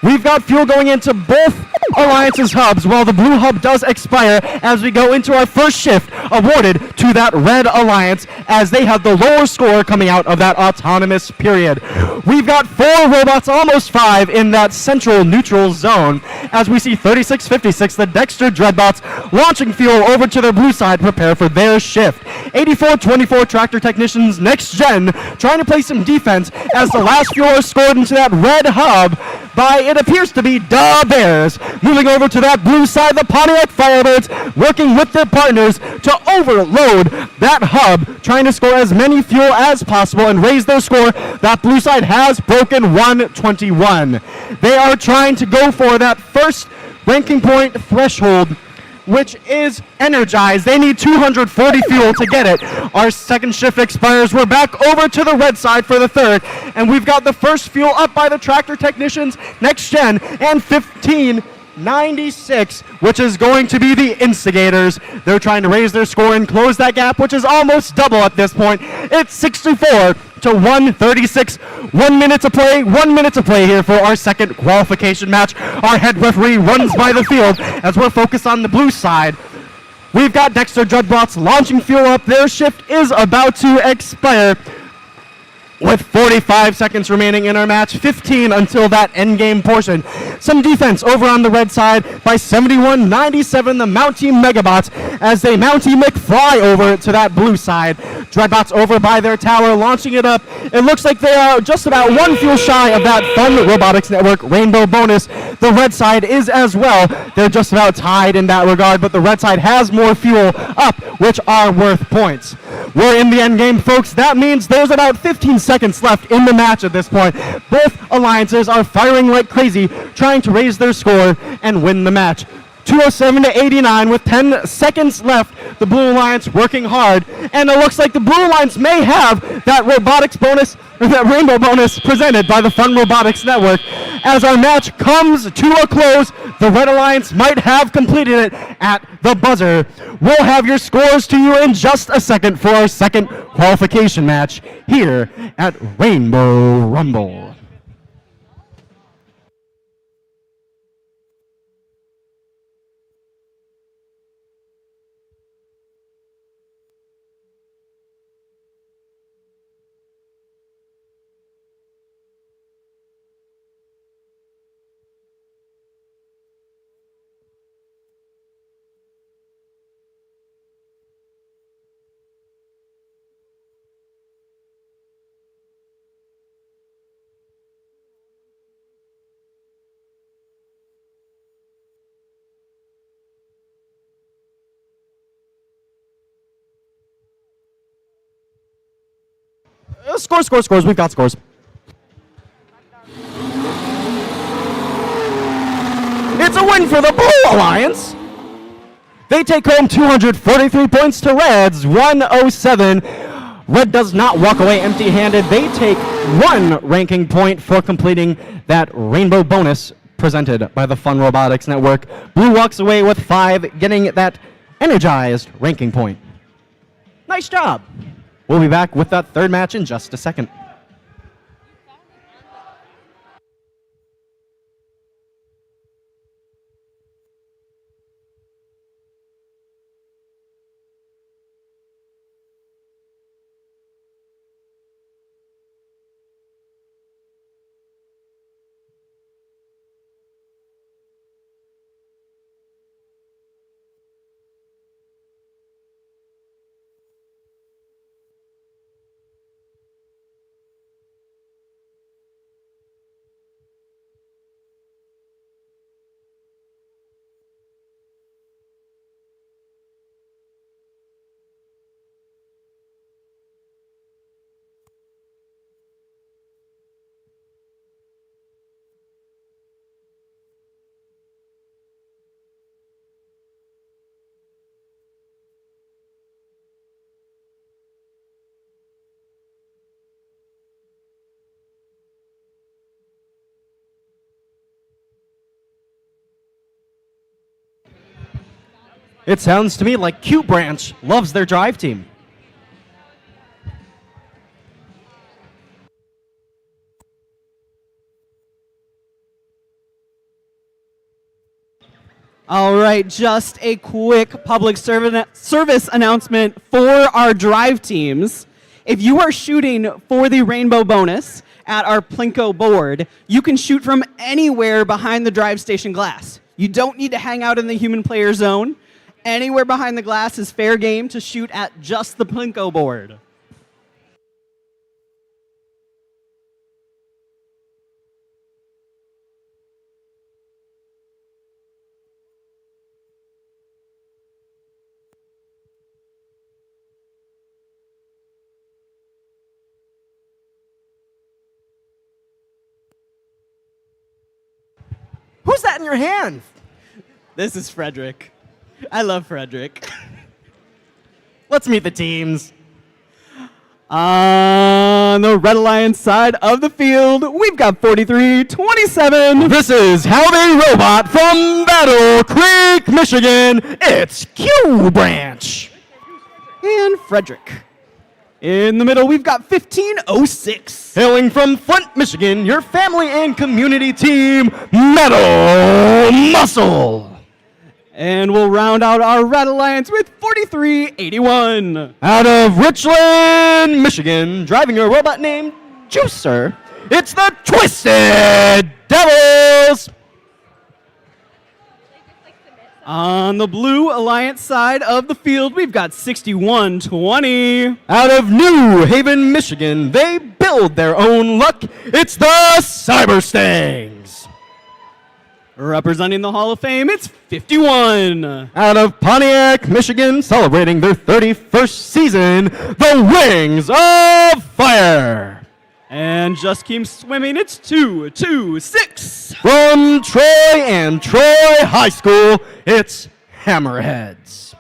Speaker 6: We've got fuel going into both alliances' hubs while the blue hub does expire as we go into our first shift awarded to that red alliance as they have the lower score coming out of that autonomous period. We've got 4 robots, almost 5, in that central neutral zone as we see 36-56, the Dexter Dreadbots launching fuel over to their blue side, prepare for their shift. 84-24 Tractor Technicians Next Gen trying to play some defense as the last fuel is scored into that red hub by, it appears to be, Da Bears. Moving over to that blue side, the Pontiac Firebirds working with their partners to overload that hub, trying to score as many fuel as possible and raise their score. That blue side has broken 121. They are trying to go for that first ranking point threshold, which is energized. They need 240 fuel to get it. Our second shift expires. We're back over to the red side for the third, and we've got the first fuel up by the Tractor Technicians Next Gen and 1596, which is going to be the Instigators. They're trying to raise their score and close that gap, which is almost double at this point. It's 64-136. 1 minute to play. 1 minute to play here for our second qualification match. Our head referee runs by the field as we're focused on the blue side. We've got Dexter Dreadbots launching fuel up. Their shift is about to expire with 45 seconds remaining in our match, 15 until that endgame portion. Some defense over on the red side by 71-97, the Mountie Megabots, as they Mountie McFly over to that blue side. Dreadbots over by their tower, launching it up. It looks like they are just about 1 fuel shy of that Fun Robotics Network Rainbow bonus. The red side is as well. They're just about tied in that regard, but the red side has more fuel up, which are worth points. We're in the end game, folks. That means there's about 15 seconds left in the match at this point. Both alliances are firing like crazy, trying to raise their score and win the match. 207-89 with 10 seconds left. The Blue Alliance working hard, and it looks like the Blue Alliance may have that robotics bonus, or that rainbow bonus presented by the Fun Robotics Network. As our match comes to a close, the Red Alliance might have completed it at the buzzer. We'll have your scores to you in just a second for our second qualification match here at Rainbow Rumble. Scores. We've got scores. It's a win for the Blue Alliance. They take home 243 points to Red's 107. Red does not walk away empty-handed. They take 1 ranking point for completing that rainbow bonus presented by the Fun Robotics Network. Blue walks away with 5, getting that energized ranking point. Nice job. We'll be back with that third match in just a second. It sounds to me like Q Branch loves their drive team.
Speaker 2: All right, just a quick public service announcement for our drive teams. If you are shooting for the rainbow bonus at our Plinko board, you can shoot from anywhere behind the drive station glass. You don't need to hang out in the human player zone. Anywhere behind the glass is fair game to shoot at just the Plinko board.
Speaker 6: Who's that in your hand?
Speaker 2: This is Frederick. I love Frederick.
Speaker 6: Let's meet the teams.
Speaker 2: On the Red Alliance side of the field, we've got 43-27.
Speaker 6: This is Howdy Robot from Battle Creek, Michigan. It's Q Branch.
Speaker 2: And Frederick. In the middle, we've got 15-06.
Speaker 6: Hailing from Flint, Michigan, your family and community team, Metal Muscle.
Speaker 2: And we'll round out our Red Alliance with 43-81.
Speaker 6: Out of Richland, Michigan, driving a robot named Juicer, it's the Twisted Devils.
Speaker 2: On the Blue Alliance side of the field, we've got 61-20.
Speaker 6: Out of New Haven, Michigan, they build their own luck. It's the Cyber Stings.
Speaker 2: Representing the Hall of Fame, it's 51.
Speaker 6: Out of Pontiac, Michigan, celebrating their 31st season, the Wings of Fire.
Speaker 2: And just keep swimming, it's 2-2-6.
Speaker 6: From Troy and Troy High School, it's Hammerheads.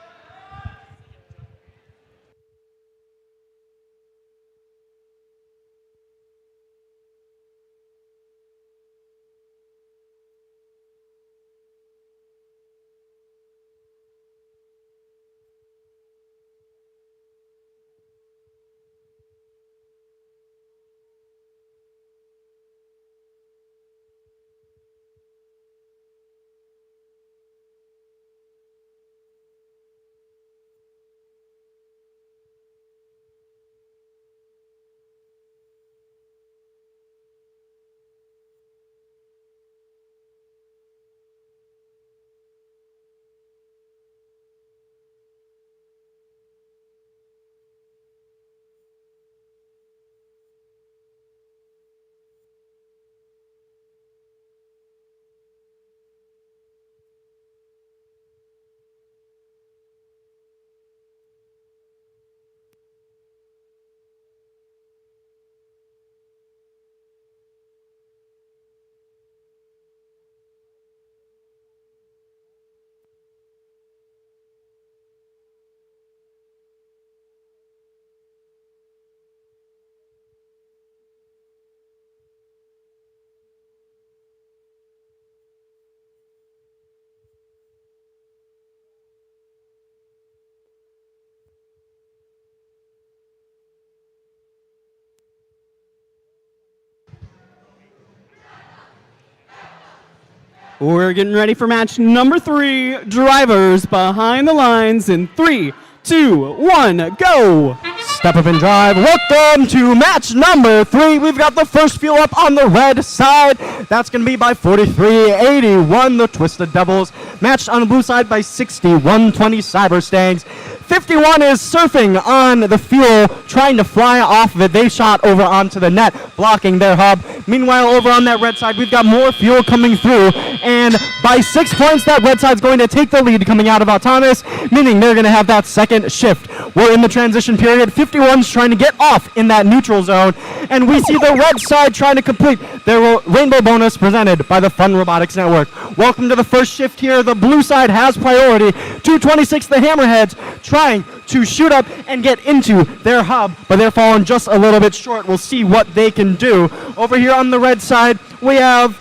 Speaker 2: We're getting ready for match number 3. Drivers behind the lines in 3, 2, 1, go.
Speaker 6: Step up and drive. Welcome to match number 3. We've got the first fuel up on the red side. That's going to be by 43-81, the Twisted Devils. Matched on the blue side by 61-20, Cyber Stangs. 51 is surfing on the fuel, trying to fly off of it. They shot over onto the net, blocking their hub. Meanwhile, over on that red side, we've got more fuel coming through. And by 6 points, that red side's going to take the lead coming out of Autonomous, meaning they're going to have that second shift. We're in the transition period. 51's trying to get off in that neutral zone. And we see the red side trying to complete their rainbow bonus presented by the Fun Robotics Network. Welcome to the first shift here. The blue side has priority. 226, the Hammerheads, trying to shoot up and get into their hub, but they're falling just a little bit short. We'll see what they can do. Over here on the red side, we have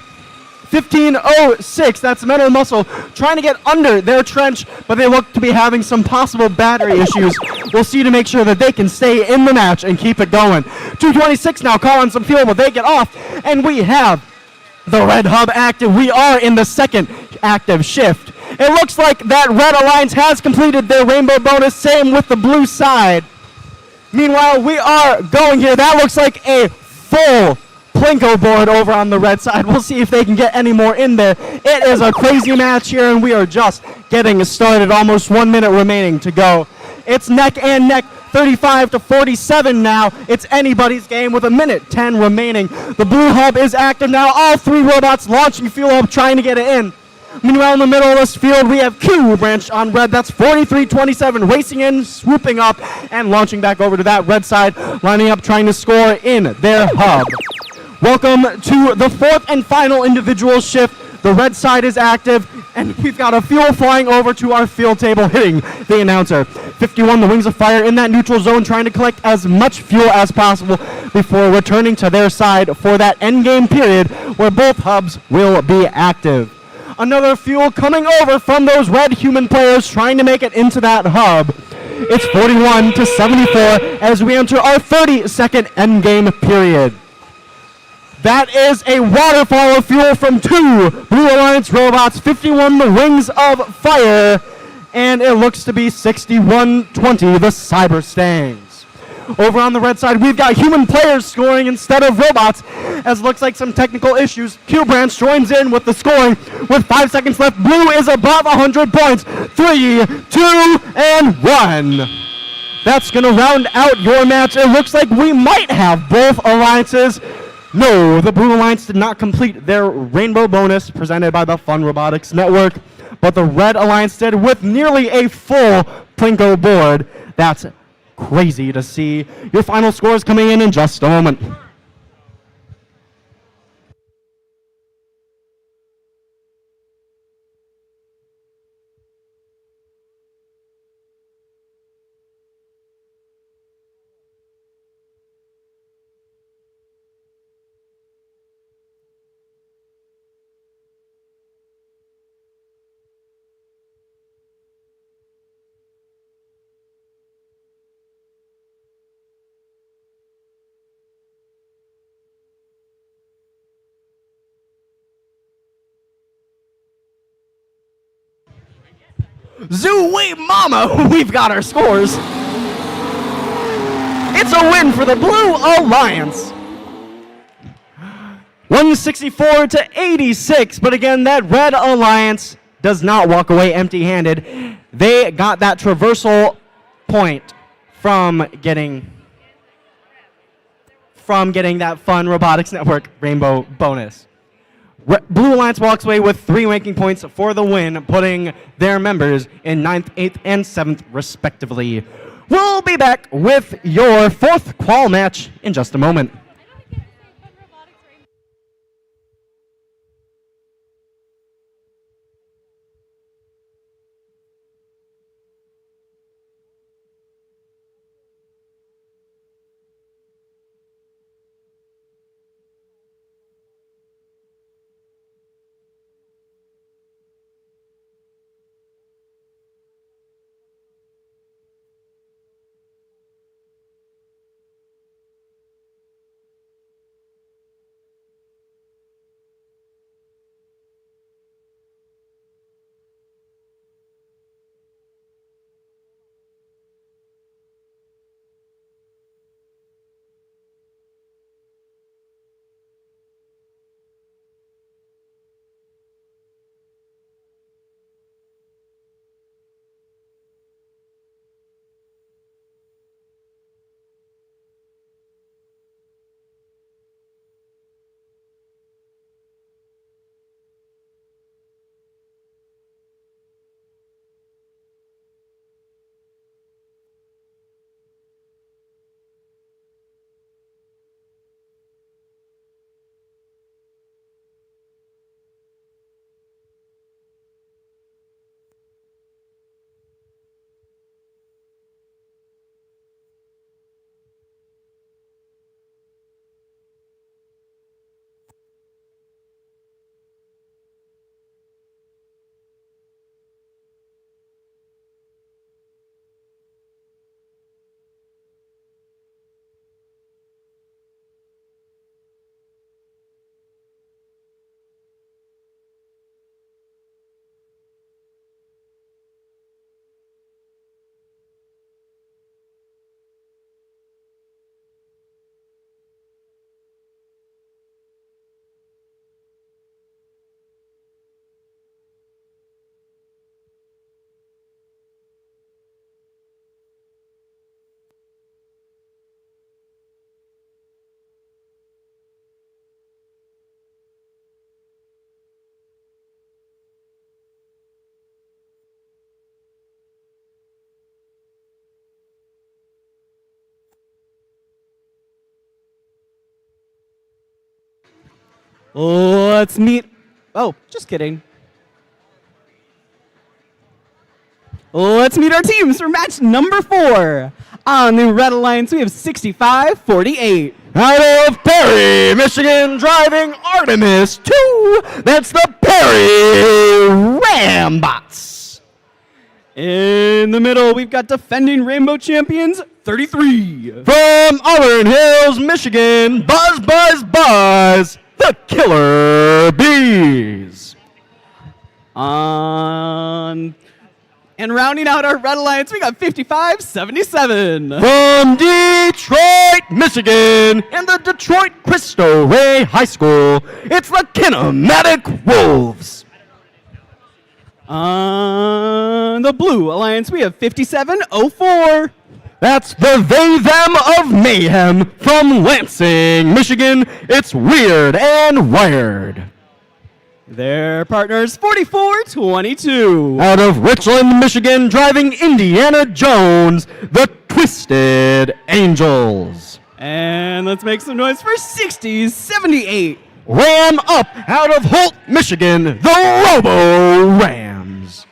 Speaker 6: 1506, that's Metal Muscle, trying to get under their trench, but they look to be having some possible battery issues. We'll see to make sure that they can stay in the match and keep it going. 226 now calling some fuel, but they get off, and we have the red hub active. We are in the second active shift. It looks like that red alliance has completed their rainbow bonus, same with the blue side. Meanwhile, we are going here. That looks like a full Plinko board over on the red side. We'll see if they can get any more in there. It is a crazy match here, and we are just getting started. Almost 1 minute remaining to go. It's neck and neck, 35 to 47 now. It's anybody's game with 1:10 remaining. The blue hub is active now. All three robots launching fuel hub, trying to get it in. Meanwhile, in the middle of this field, we have Q branch on red. That's 43-27, racing in, swooping up, and launching back over to that red side, lining up, trying to score in their hub. Welcome to the fourth and final individual shift. The red side is active, and we've got a fuel flying over to our field table, hitting the announcer. 51, the Wings of Fire in that neutral zone, trying to collect as much fuel as possible before returning to their side for that endgame period where both hubs will be active. Another fuel coming over from those red human players trying to make it into that hub. It's 41 to 74 as we enter our 30-second endgame period. That is a waterfall of fuel from two Blue Alliance robots, 51 the Wings of Fire, and it looks to be 61-20 the Cyber Stangs. Over on the red side, we've got human players scoring instead of robots, as it looks like some technical issues. Q Branch joins in with the scoring with 5 seconds left. Blue is above 100 points. 3, 2, and 1. That's going to round out your match. It looks like we might have both alliances. No, the Blue Alliance did not complete their rainbow bonus presented by the Fun Robotics Network, but the Red Alliance did with nearly a full Plinko board. That's crazy to see. Your final scores coming in just a moment. Zoo-wee mama, we've got our scores. It's a win for the Blue Alliance. 164 to 86, but again, that Red Alliance does not walk away empty-handed. They got that traversal point from getting that Fun Robotics Network Rainbow bonus. Blue Alliance walks away with 3 ranking points for the win, putting their members in 9th, 8th, and 7th, respectively. We'll be back with your 4th qual match in just a moment.
Speaker 2: Let's meet. Oh, just kidding. Let's meet our teams for match number 4. On the Red Alliance, we have 65-48.
Speaker 6: Out of Perry, Michigan, driving Artemis 2. That's the Perry Rambots.
Speaker 2: In the middle, we've got defending Rainbow Champions 33.
Speaker 6: From Auburn Hills, Michigan, Buzz, Buzz, Buzz, the Killer Bees.
Speaker 2: And rounding out our Red Alliance, we got 55-77.
Speaker 6: From Detroit, Michigan, and the Detroit Cristo Rey High School, it's the Kinematic Wolves.
Speaker 2: On the Blue Alliance, we have 57-04.
Speaker 6: That's the They Them of Mayhem from Lansing, Michigan. It's Weird and Wired.
Speaker 2: Their partners 44-22.
Speaker 6: Out of Richland, Michigan, driving Indiana Jones, the Twisted Angels.
Speaker 2: And let's make some noise for 60-78.
Speaker 6: Ram up out of Holt, Michigan, the Robo Rams.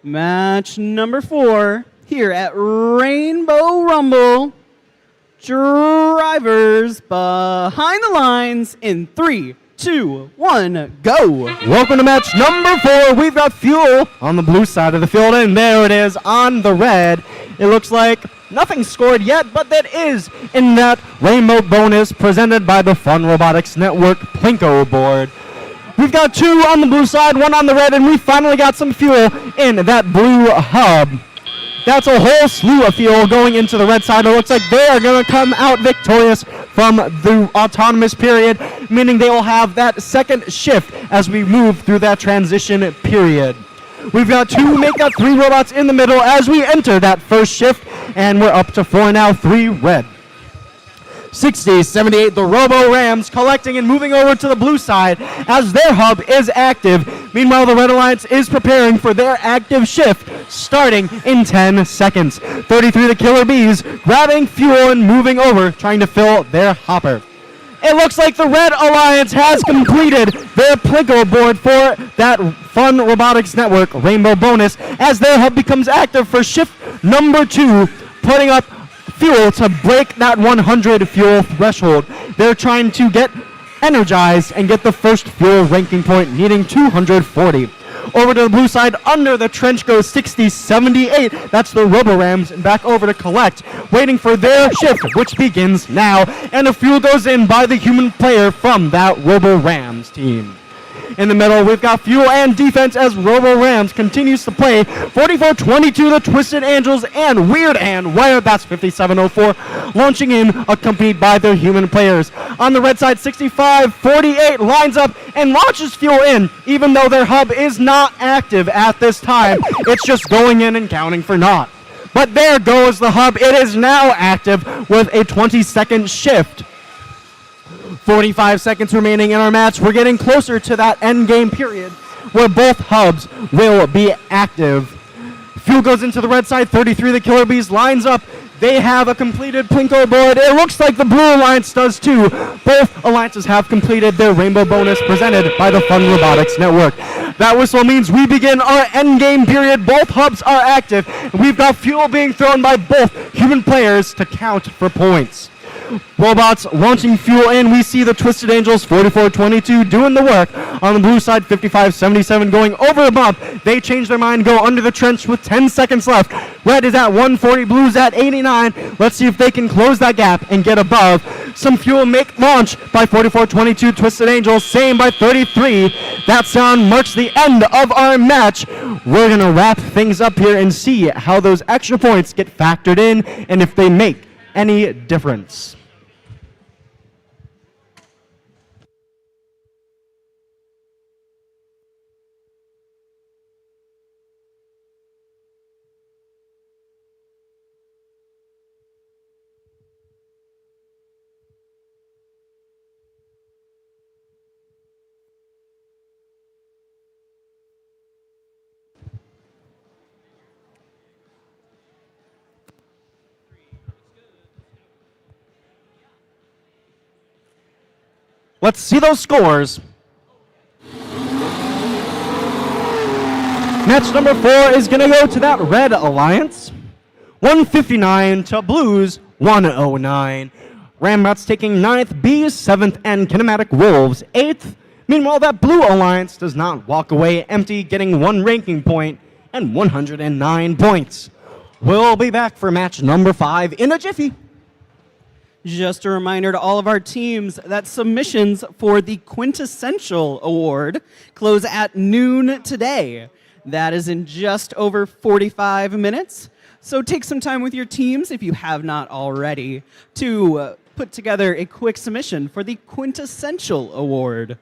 Speaker 2: Match number 4 here at Rainbow Rumble. Drivers behind the lines in 3, 2, 1, go.
Speaker 6: Welcome to match number 4. We've got Fuel on the blue side of the field, and there it is on the red. It looks like nothing scored yet, but that is in that rainbow bonus presented by the Fun Robotics Network Plinko board. We've got 2 on the blue side, 1 on the red, and we finally got some fuel in that blue hub. That's a whole slew of fuel going into the red side. It looks like they are going to come out victorious from the autonomous period, meaning they will have that second shift as we move through that transition period. We've got 2 make up 3 robots in the middle as we enter that first shift, and we're up to 4 now, 3 red. 60, 78, the Robo Rams collecting and moving over to the blue side as their hub is active. Meanwhile, the Red Alliance is preparing for their active shift starting in 10 seconds. 33, the Killer Bees grabbing fuel and moving over, trying to fill their hopper. It looks like the Red Alliance has completed their Plinko board for that Fun Robotics Network Rainbow bonus as their hub becomes active for shift number 2, putting up fuel to break that 100 fuel threshold. They're trying to get energized and get the first fuel ranking point, needing 240. Over to the blue side, under the trench goes 60, 78. That's the Robo Rams, and back over to collect, waiting for their shift, which begins now. And a fuel goes in by the human player from that Robo Rams team. In the middle, we've got fuel and defense as Robo Rams continues to play. 44-22, the Twisted Angels and Weird and Wired. That's 57-04, launching in, accompanied by their human players. On the red side, 65-48 lines up and launches fuel in, even though their hub is not active at this time. It's just going in and counting for naught. But there goes the hub. It is now active with a 20-second shift. 45 seconds remaining in our match. We're getting closer to that end game period where both hubs will be active. Fuel goes into the red side. 33, the Killer Bees lines up. They have a completed Plinko board. It looks like the Blue Alliance does too. Both alliances have completed their rainbow bonus presented by the Fun Robotics Network. That whistle means we begin our end game period. Both hubs are active. We've got fuel being thrown by both human players to count for points. Robots launching fuel in. We see the Twisted Angels 44-22 doing the work. On the blue side, 55-77 going over a bump. They change their mind, go under the trench with 10 seconds left. Red is at 140, blue's at 89. Let's see if they can close that gap and get above. Some fuel make launch by 44-22 Twisted Angels, same by 33. That sound marks the end of our match. We're going to wrap things up here and see how those extra points get factored in and if they make any difference. Let's see those scores. Match number 4 is going to go to that Red Alliance. 159 to Blues 109. Ramrots taking 9th, Bees 7th, and Kinematic Wolves 8th. Meanwhile, that Blue Alliance does not walk away empty, getting 1 ranking point and 109 points. We'll be back for match number 5 in a jiffy.
Speaker 2: Just a reminder to all of our teams that submissions for the Quintessential Award close at noon today. That is in just over 45 minutes. So take some time with your teams, if you have not already, to put together a quick submission for the Quintessential Award.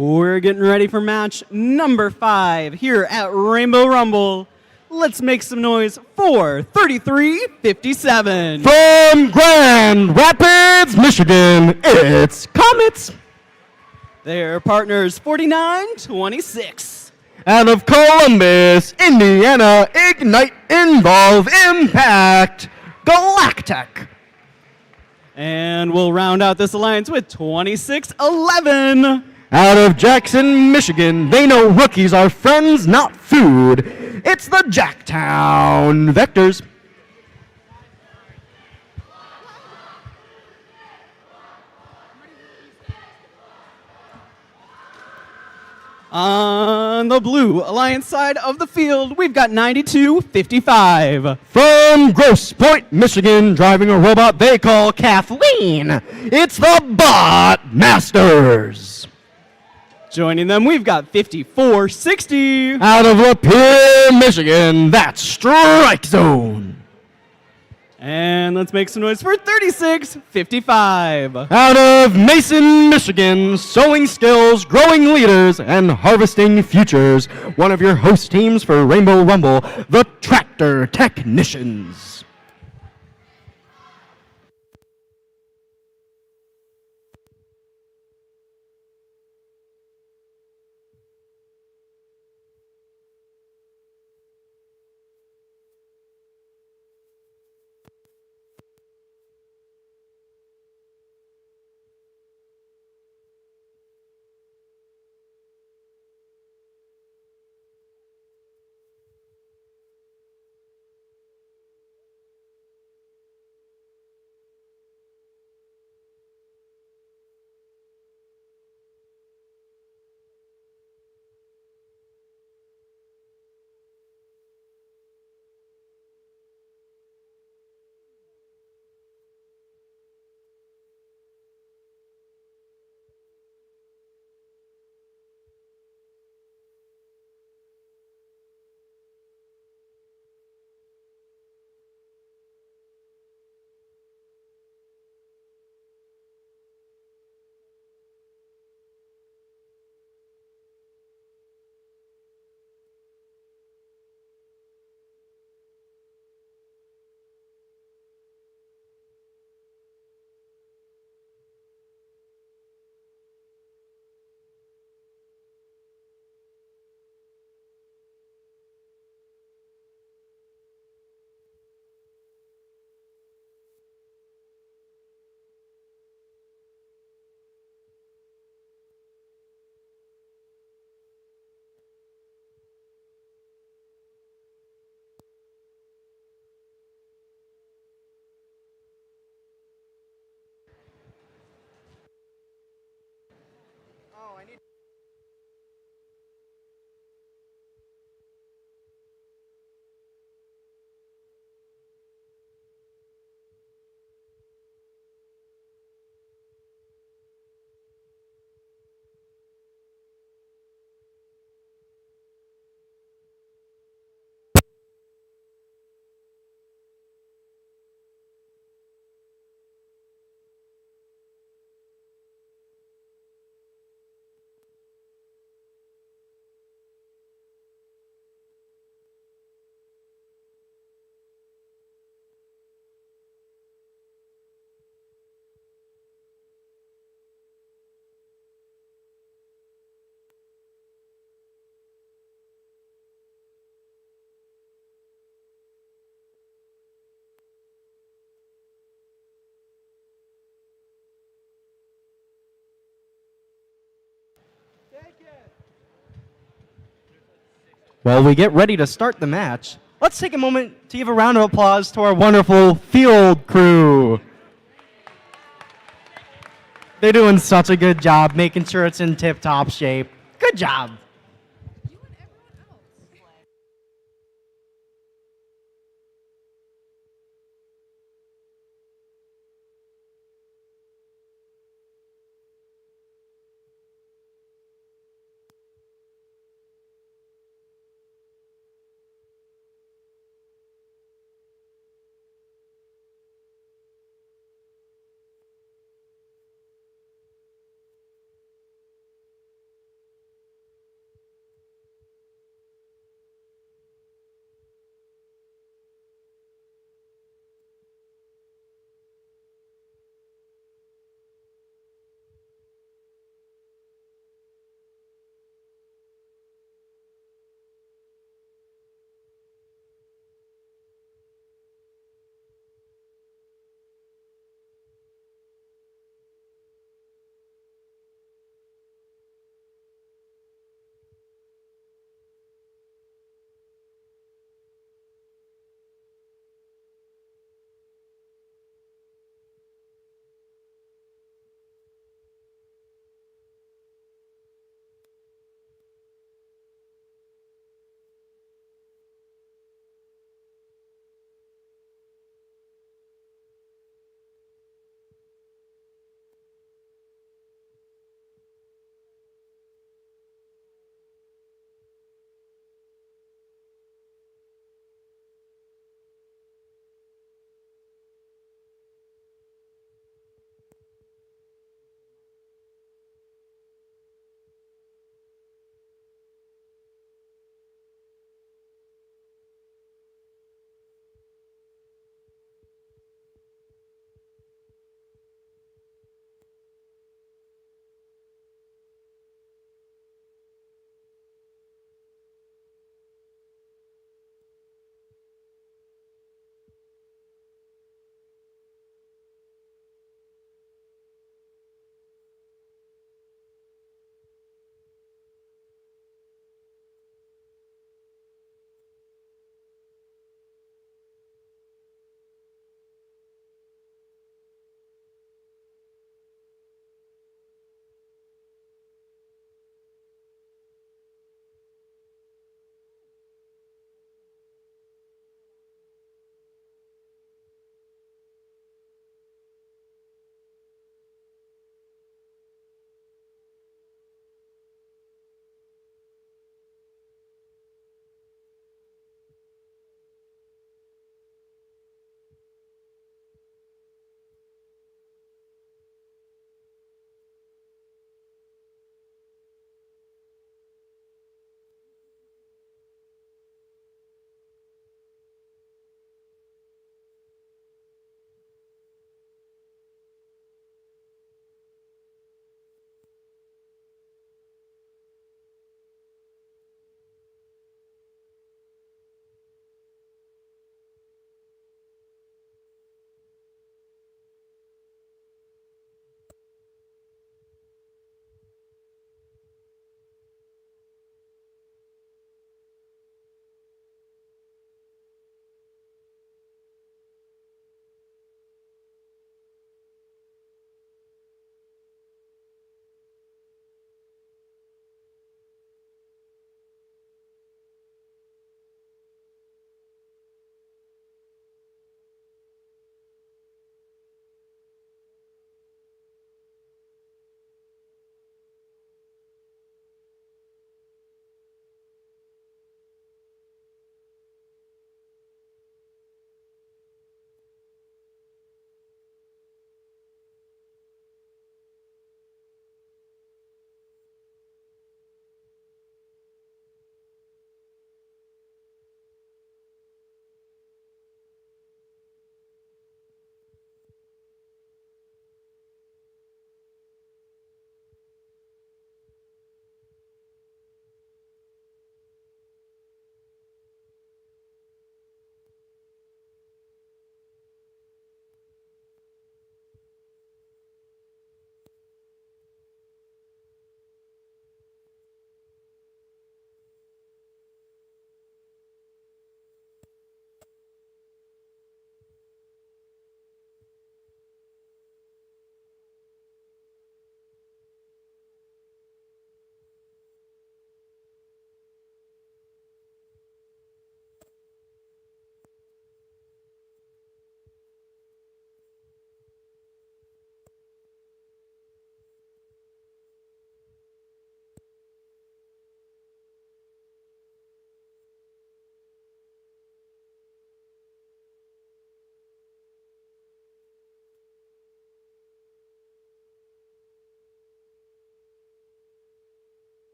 Speaker 2: We're getting ready for match number 5 here at Rainbow Rumble. Let's make some noise for 3357.
Speaker 6: From Grand Rapids, Michigan, it's Comets.
Speaker 2: Their partners 4926.
Speaker 6: Out of Columbus, Indiana, Ignite, Involve, Impact, Galactic.
Speaker 2: And we'll round out this alliance with 2611.
Speaker 6: Out of Jackson, Michigan, they know rookies are friends, not food. It's the Jacktown Vectors.
Speaker 2: On the blue alliance side of the field, we've got 9255.
Speaker 6: From Grosse Pointe, Michigan, driving a robot they call Kathleen. It's the Bot Masters.
Speaker 2: Joining them, we've got 5460.
Speaker 6: Out of Lapeer, Michigan, that's Strike Zone.
Speaker 2: And let's make some noise for 3655.
Speaker 6: Out of Mason, Michigan, sowing skills, growing leaders, and harvesting futures. One of your host teams for Rainbow Rumble, the Tractor Technicians. While we get ready to start the match, let's take a moment to give a round of applause to our wonderful field crew. They're doing such a good job making sure it's in tip-top shape. Good job.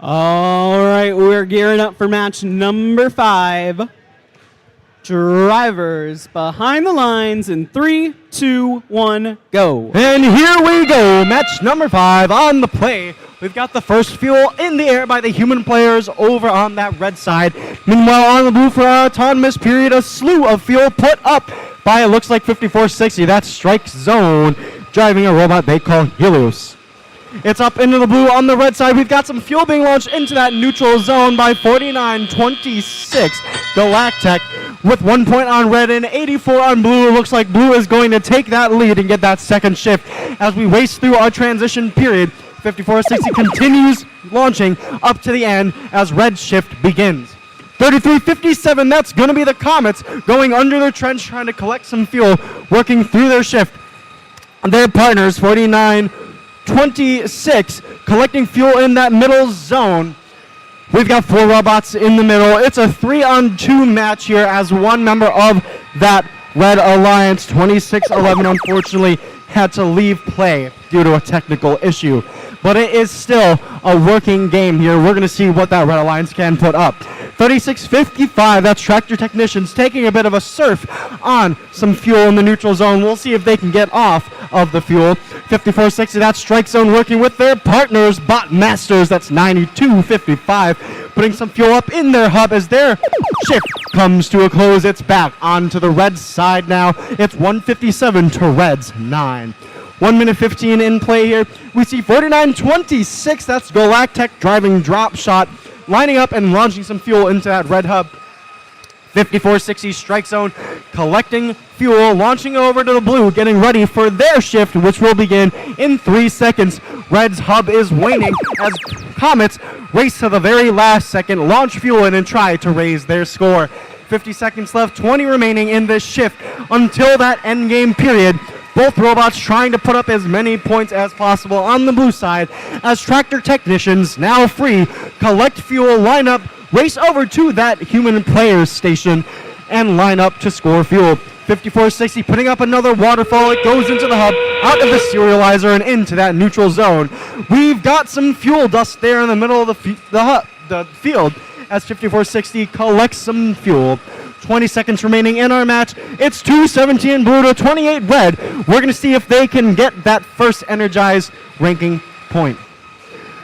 Speaker 2: All right, we're gearing up for match number 5. Drivers behind the lines in 3, 2, 1, go.
Speaker 6: And here we go, match number 5 on the play. We've got the first fuel in the air by the human players over on that red side. Meanwhile, on the blue for our autonomous period, a slew of fuel put up by, it looks like 5460. That's Strike Zone, driving a robot they call Helios. It's up into the blue on the red side. We've got some fuel being launched into that neutral zone by 4926 Galactech with 1 point on red and 84 on blue. It looks like blue is going to take that lead and get that second shift as we race through our transition period. 5460 continues launching up to the end as red shift begins. 3357, that's going to be the Comets going under their trench trying to collect some fuel, working through their shift. Their partners, 4926, collecting fuel in that middle zone. We've got 4 robots in the middle. It's a 3-on-2 match here as one member of that Red Alliance, 2611, unfortunately had to leave play due to a technical issue. But it is still a working game here. We're going to see what that Red Alliance can put up. 3655, that's Tractor Technicians taking a bit of a surf on some fuel in the neutral zone. We'll see if they can get off of the fuel. 5460, that's Strike Zone working with their partners, Bot Masters, that's 9255, putting some fuel up in their hub as their shift comes to a close. It's back onto the red side now. It's 157 to Red's 9. 1 minute 15 in play here. We see 4926, that's Galactech driving drop shot, lining up and launching some fuel into that red hub. 5460 Strike Zone collecting fuel, launching over to the blue, getting ready for their shift, which will begin in 3 seconds. Red's hub is waning as Comets race to the very last second, launch fuel in and try to raise their score. 50 seconds left, 20 remaining in this shift until that endgame period. Both robots trying to put up as many points as possible on the blue side as Tractor Technicians, now free, collect fuel, line up, race over to that human players station, and line up to score fuel. 5460 putting up another waterfall. It goes into the hub, out of the serializer, and into that neutral zone. We've got some fuel dust there in the middle of the field as 5460 collects some fuel. 20 seconds remaining in our match. It's 217 blue to 28 red. We're going to see if they can get that first energized ranking point.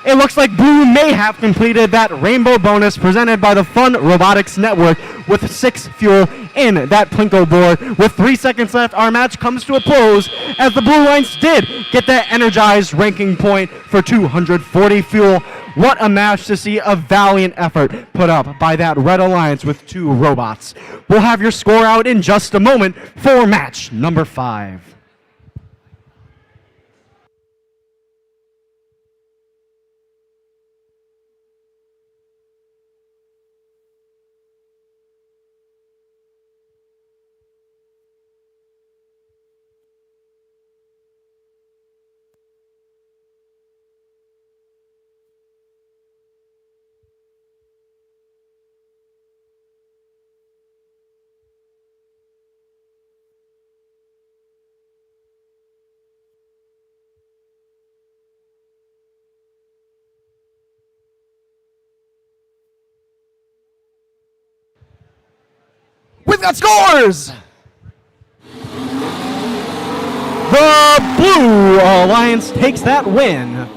Speaker 6: It looks like blue may have completed that rainbow bonus presented by the Fun Robotics Network with 6 fuel in that Plinko board. With 3 seconds left, our match comes to a close as the Blue Lions did get that energized ranking point for 240 fuel. What a match to see, a valiant effort put up by that Red Alliance with 2 robots. We'll have your score out in just a moment for match number 5. We've got scores! The Blue Alliance takes that win.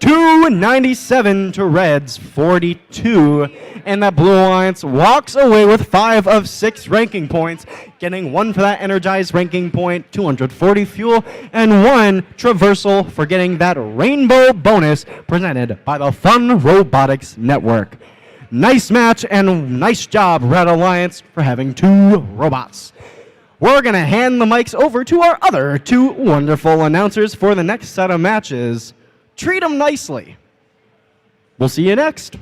Speaker 6: 297 to Red's 42. And that Blue Alliance walks away with 5 of 6 ranking points, getting 1 for that energized ranking point, 240 fuel, and 1 traversal for getting that rainbow bonus presented by the Fun Robotics Network. Nice match and nice job, Red Alliance, for having 2 robots. We're going to hand the mics over to our other 2 wonderful announcers for the next set of matches. Treat them nicely. We'll see you next.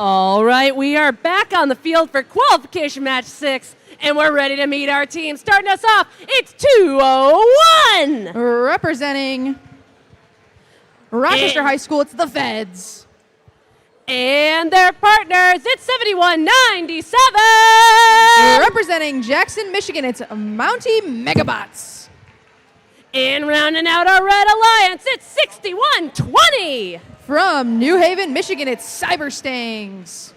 Speaker 8: All right, we are back on the field for qualification match 6, and we're ready to meet our team. Starting us off, it's 201.
Speaker 9: Representing Rochester High School, it's the Feds.
Speaker 8: And their partners, it's 7197.
Speaker 9: Representing Jackson, Michigan, it's Mountie Megabots.
Speaker 8: And rounding out our Red Alliance, it's 6120.
Speaker 9: From New Haven, Michigan, it's Cyberstangs.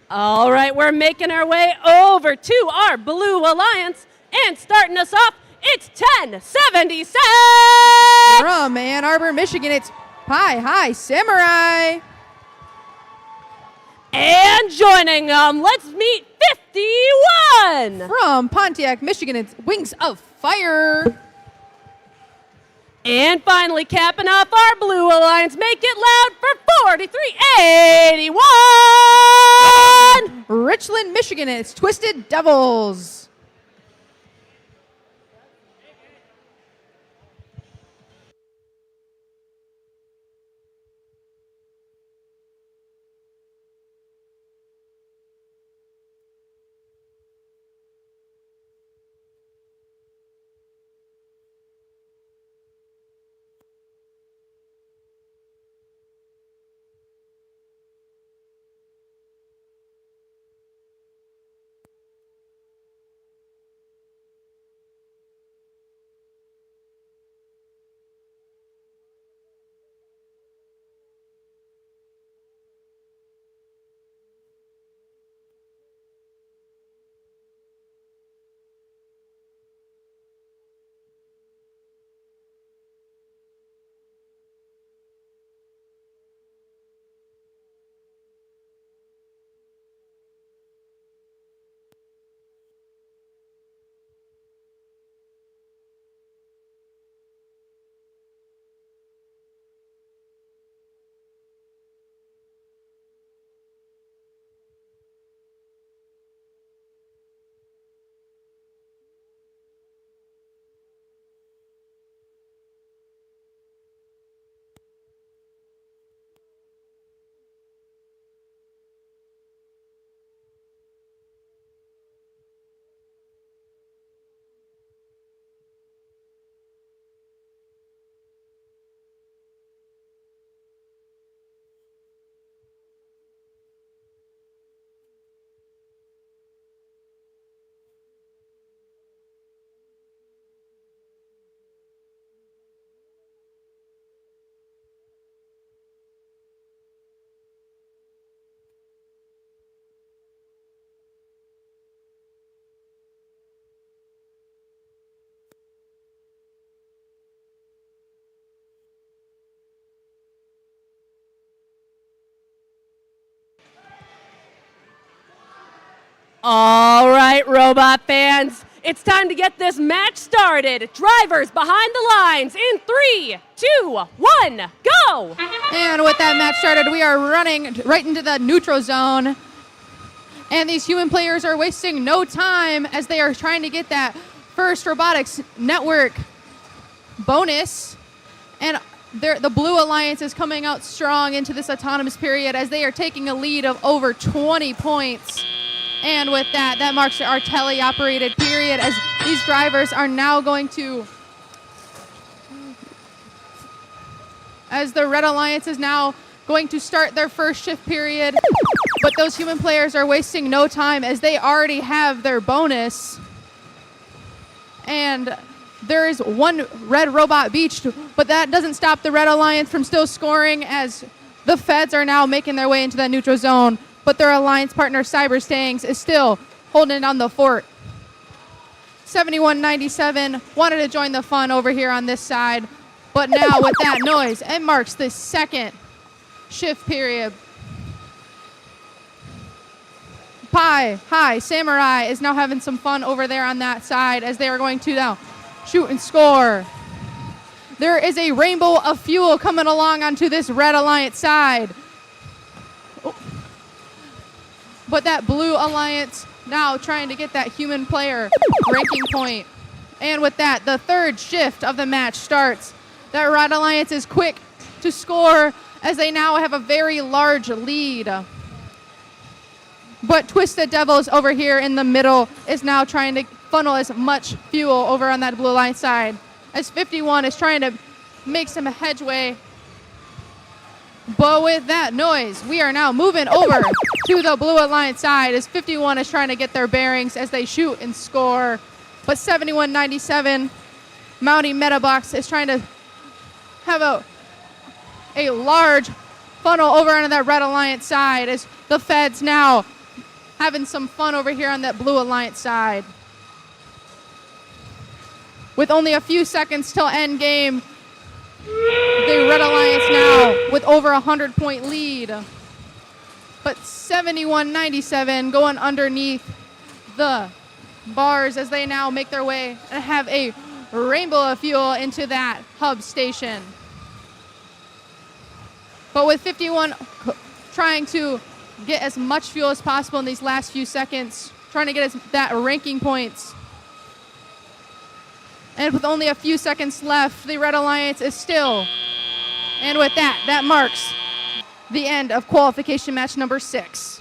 Speaker 8: All right, we're making our way over to our Blue Alliance, and starting us off, it's 1076.
Speaker 9: From Ann Arbor, Michigan, it's Pie High Samurai.
Speaker 8: And joining them, let's meet 51.
Speaker 9: From Pontiac, Michigan, it's Wings of Fire.
Speaker 8: And finally, capping off our Blue Alliance, make it loud for 4381.
Speaker 9: Richland, Michigan, it's Twisted Devils.
Speaker 8: All right, robot fans, it's time to get this match started. Drivers behind the lines in 3, 2, 1, go!
Speaker 9: And with that match started, we are running right into the neutral zone. And these human players are wasting no time as they are trying to get that first Robotics Network bonus. And the Blue Alliance is coming out strong into this autonomous period as they are taking a lead of over 20 points. And with that, that marks our tele-operated period as these drivers are now going to, as the Red Alliance is now going to start their first shift period, but those human players are wasting no time as they already have their bonus. And there is one red robot beached, but that doesn't stop the Red Alliance from still scoring as the Feds are now making their way into that neutral zone. But their alliance partner, Cyberstangs, is still holding down the fort. 7197 wanted to join the fun over here on this side. But now with that noise, it marks the second shift period. Pie High Samurai is now having some fun over there on that side as they are going to now shoot and score. There is a rainbow of fuel coming along onto this Red Alliance side. But that Blue Alliance now trying to get that human player ranking point. And with that, the third shift of the match starts. That Red Alliance is quick to score as they now have a very large lead. But Twisted Devils over here in the middle is now trying to funnel as much fuel over on that Blue Alliance side, as 51 is trying to make some headway. But with that noise, we are now moving over to the Blue Alliance side as 51 is trying to get their bearings as they shoot and score. But 7197, Mountie Metabox is trying to have a large funnel over onto that Red Alliance side as the Feds now having some fun over here on that Blue Alliance side. With only a few seconds till end game, the Red Alliance now with over a 100-point lead. But 7197 going underneath the bars as they now make their way and have a rainbow of fuel into that hub station. But with 51 trying to get as much fuel as possible in these last few seconds, trying to get that ranking points. And with only a few seconds left, the Red Alliance is still. And with that, that marks the end of qualification match number 6.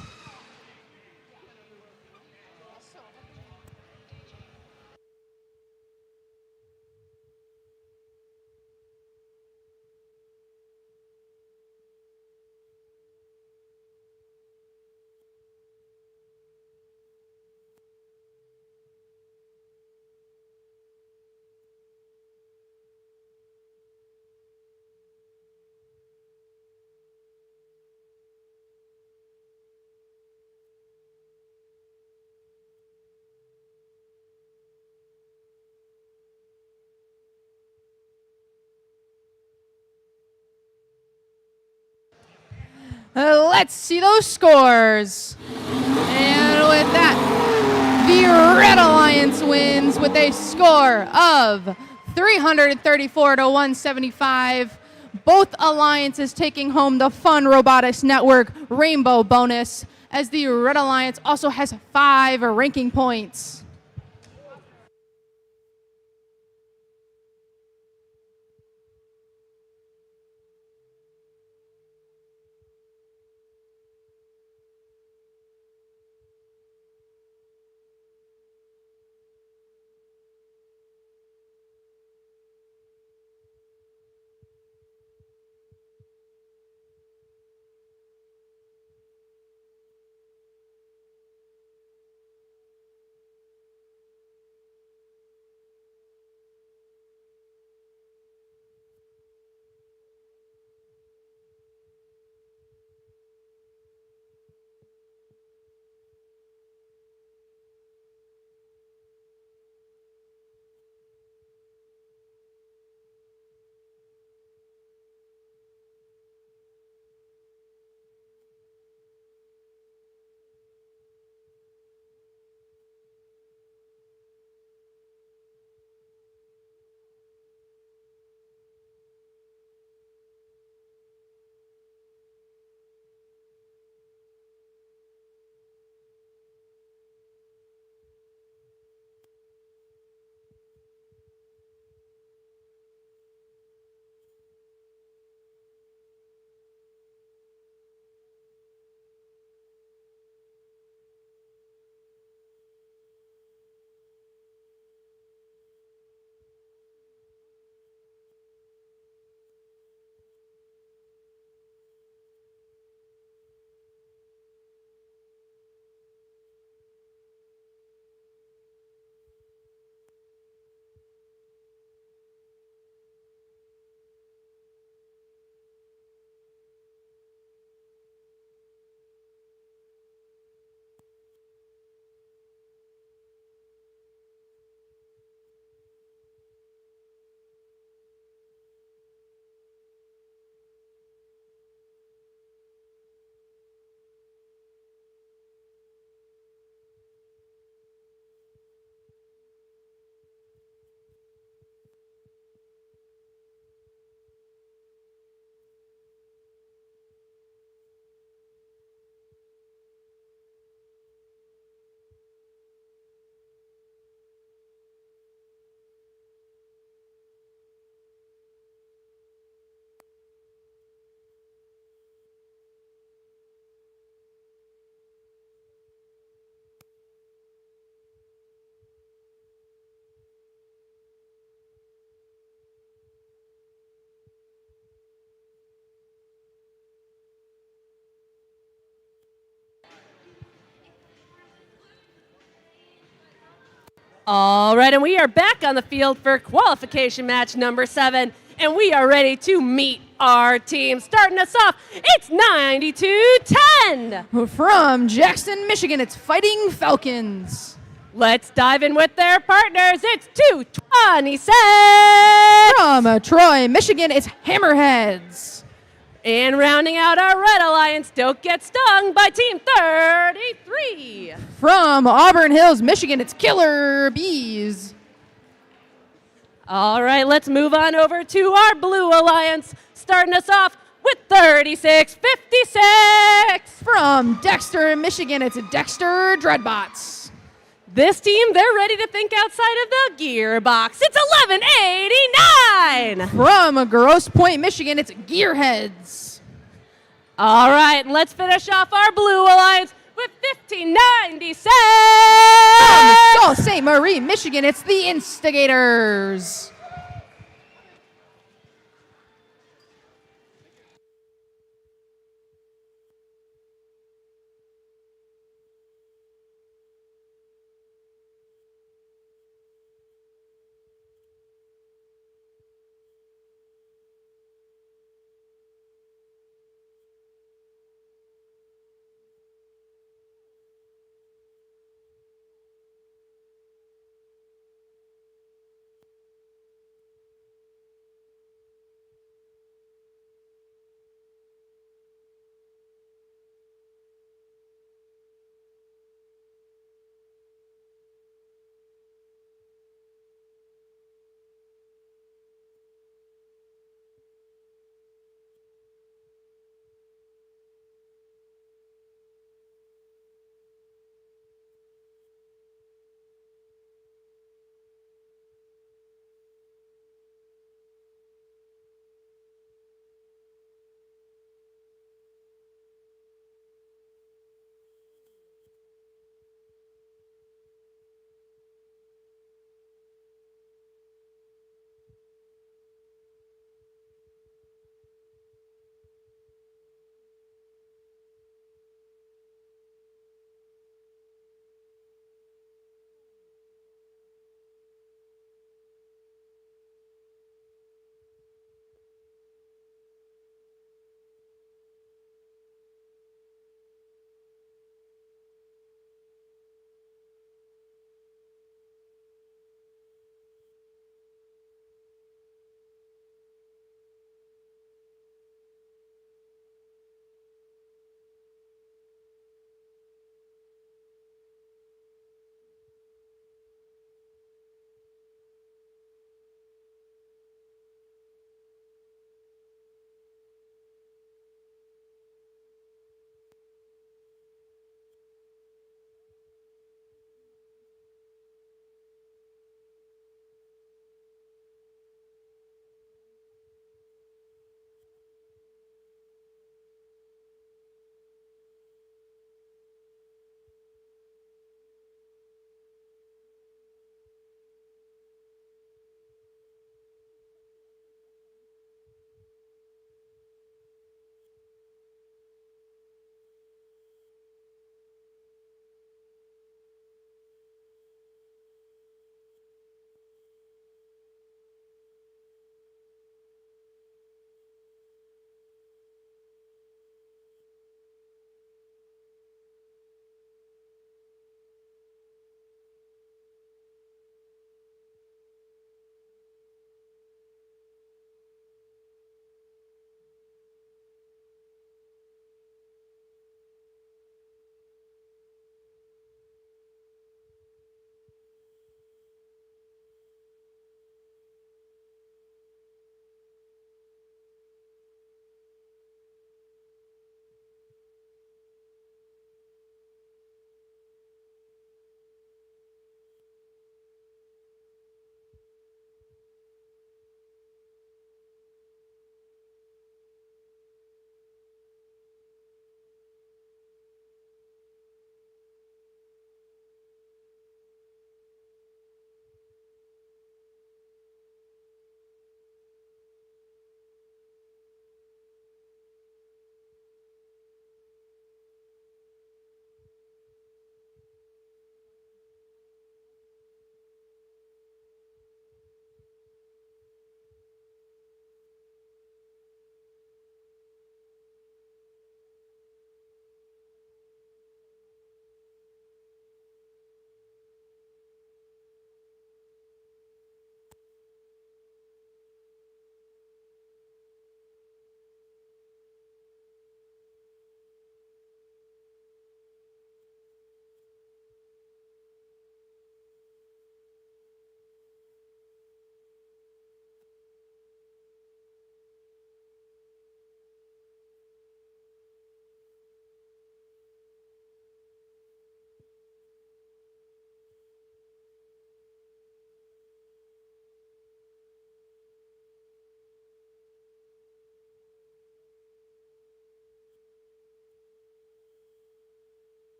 Speaker 9: Let's see those scores. And with that, the Red Alliance wins with a score of 334 to 175. Both alliances taking home the Fun Robotics Network Rainbow bonus, as the Red Alliance also has 5 ranking points.
Speaker 8: All right, and we are back on the field for qualification match number 7, and we are ready to meet our team. Starting us off, it's 92-10.
Speaker 9: From Jackson, Michigan, it's Fighting Falcons.
Speaker 8: Let's dive in with their partners. It's 226.
Speaker 9: From Troy, Michigan, it's Hammerheads.
Speaker 8: And rounding out our Red Alliance, don't get stung by Team 33.
Speaker 9: From Auburn Hills, Michigan, it's Killer Bees.
Speaker 8: All right, let's move on over to our Blue Alliance, starting us off with 36-56.
Speaker 9: From Dexter, Michigan, it's Dexter Dreadbots.
Speaker 8: This team, they're ready to think outside of the gearbox. It's 1189.
Speaker 9: From Grosse Pointe, Michigan, it's Gearheads.
Speaker 8: All right, and let's finish off our Blue Alliance with 1596.
Speaker 9: From Sault Ste. Marie, Michigan, it's the Instigators.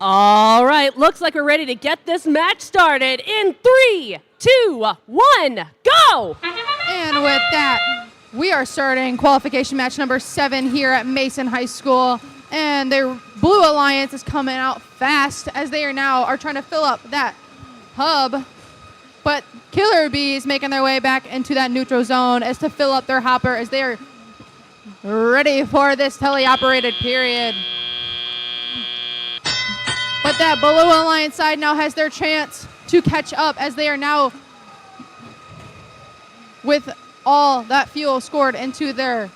Speaker 8: All right, looks like we're ready to get this match started in 3, 2, 1, go!
Speaker 9: And with that, we are starting qualification match number 7 here at Mason High School. And their Blue Alliance is coming out fast as they are trying to fill up that hub. But Killer Bees making their way back into that neutral zone as to fill up their hopper as they are ready for this teleoperated period. But that Blue Alliance side now has their chance to catch up as they are now with all that fuel scored into their.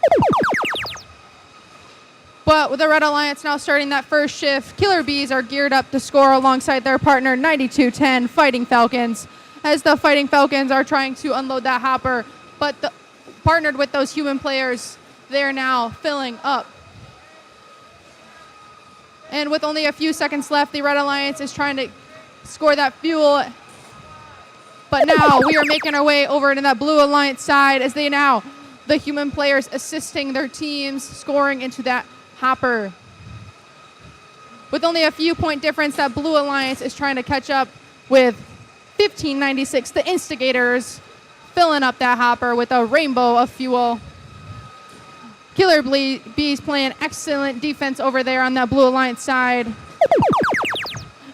Speaker 9: But with the Red Alliance now starting that first shift, Killer Bees are geared up to score alongside their partner 9210 Fighting Falcons as the Fighting Falcons are trying to unload that hopper. But partnered with those human players, they are now filling up. And with only a few seconds left, the Red Alliance is trying to score that fuel. But now we are making our way over to that Blue Alliance side as the human players assisting their teams, scoring into that hopper. With only a few point difference, that Blue Alliance is trying to catch up with 1596, the Instigators, filling up that hopper with a rainbow of fuel. Killer Bees playing excellent defense over there on that Blue Alliance side.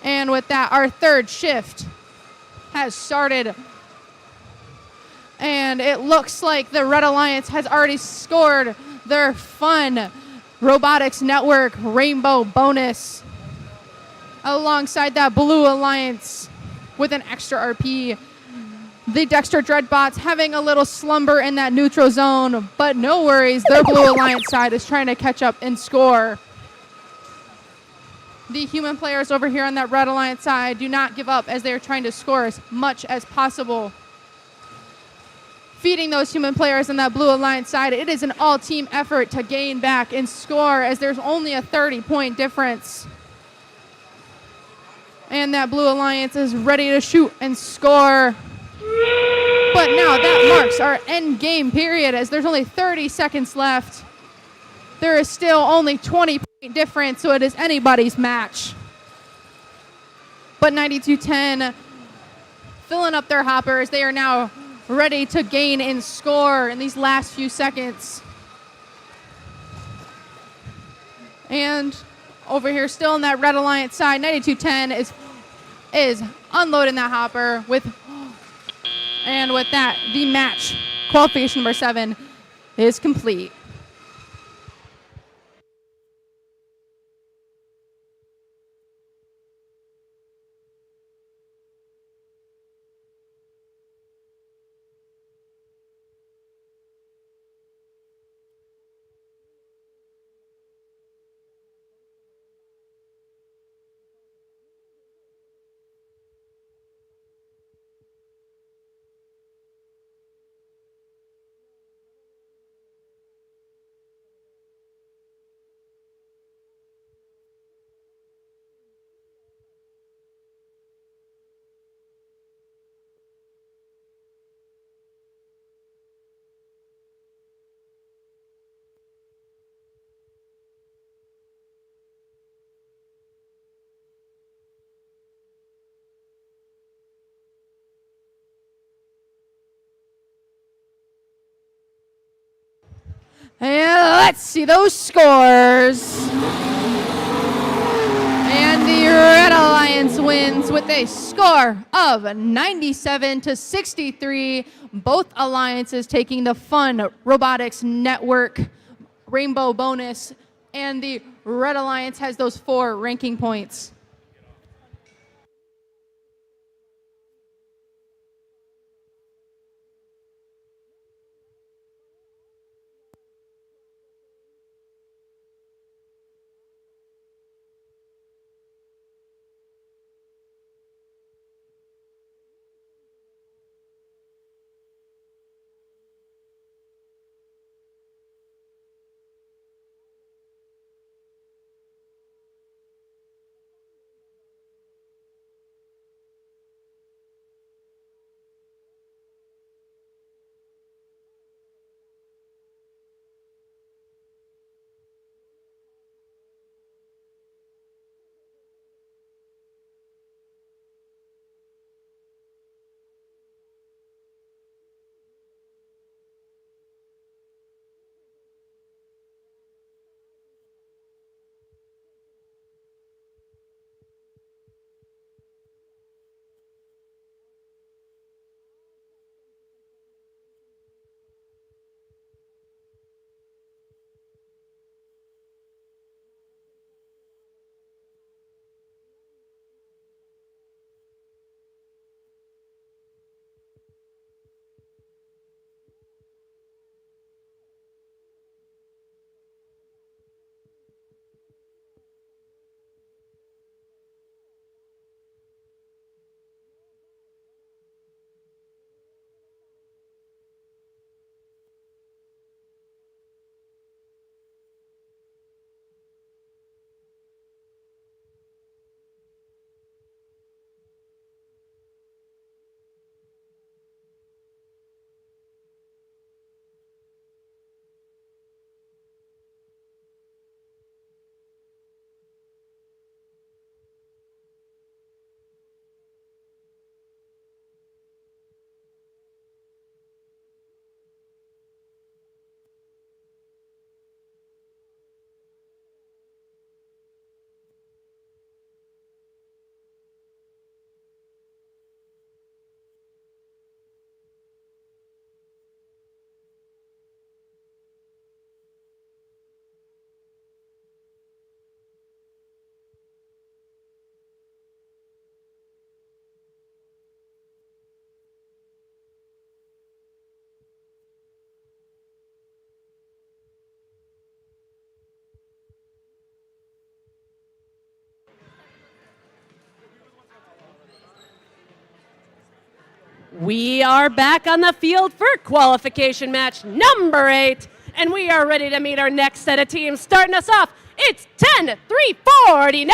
Speaker 9: And with that, our third shift has started. And it looks like the Red Alliance has already scored their fun Robotics Network rainbow bonus alongside that Blue Alliance with an extra RP. The Dexter Dreadbots having a little slumber in that neutral zone, but no worries, their Blue Alliance side is trying to catch up and score. The human players over here on that Red Alliance side do not give up as they are trying to score as much as possible. Feeding those human players on that Blue Alliance side, it is an all-team effort to gain back and score as there's only a 30-point difference. And that Blue Alliance is ready to shoot and score. But now that marks our end game period as there's only 30 seconds left. There is still only 20-point difference, so it is anybody's match. But 9210 filling up their hoppers. They are now ready to gain and score in these last few seconds. And over here still on that Red Alliance side, 9210 is unloading that hopper and with that, the match, qualification number 7, is complete. And let's see those scores. And the Red Alliance wins with a score of 97-63. Both alliances taking the fun Robotics Network rainbow bonus, and the Red Alliance has those 4 ranking points.
Speaker 8: We are back on the field for qualification match number 8, and we are ready to meet our next set of teams. Starting us off, it's 10-3-49.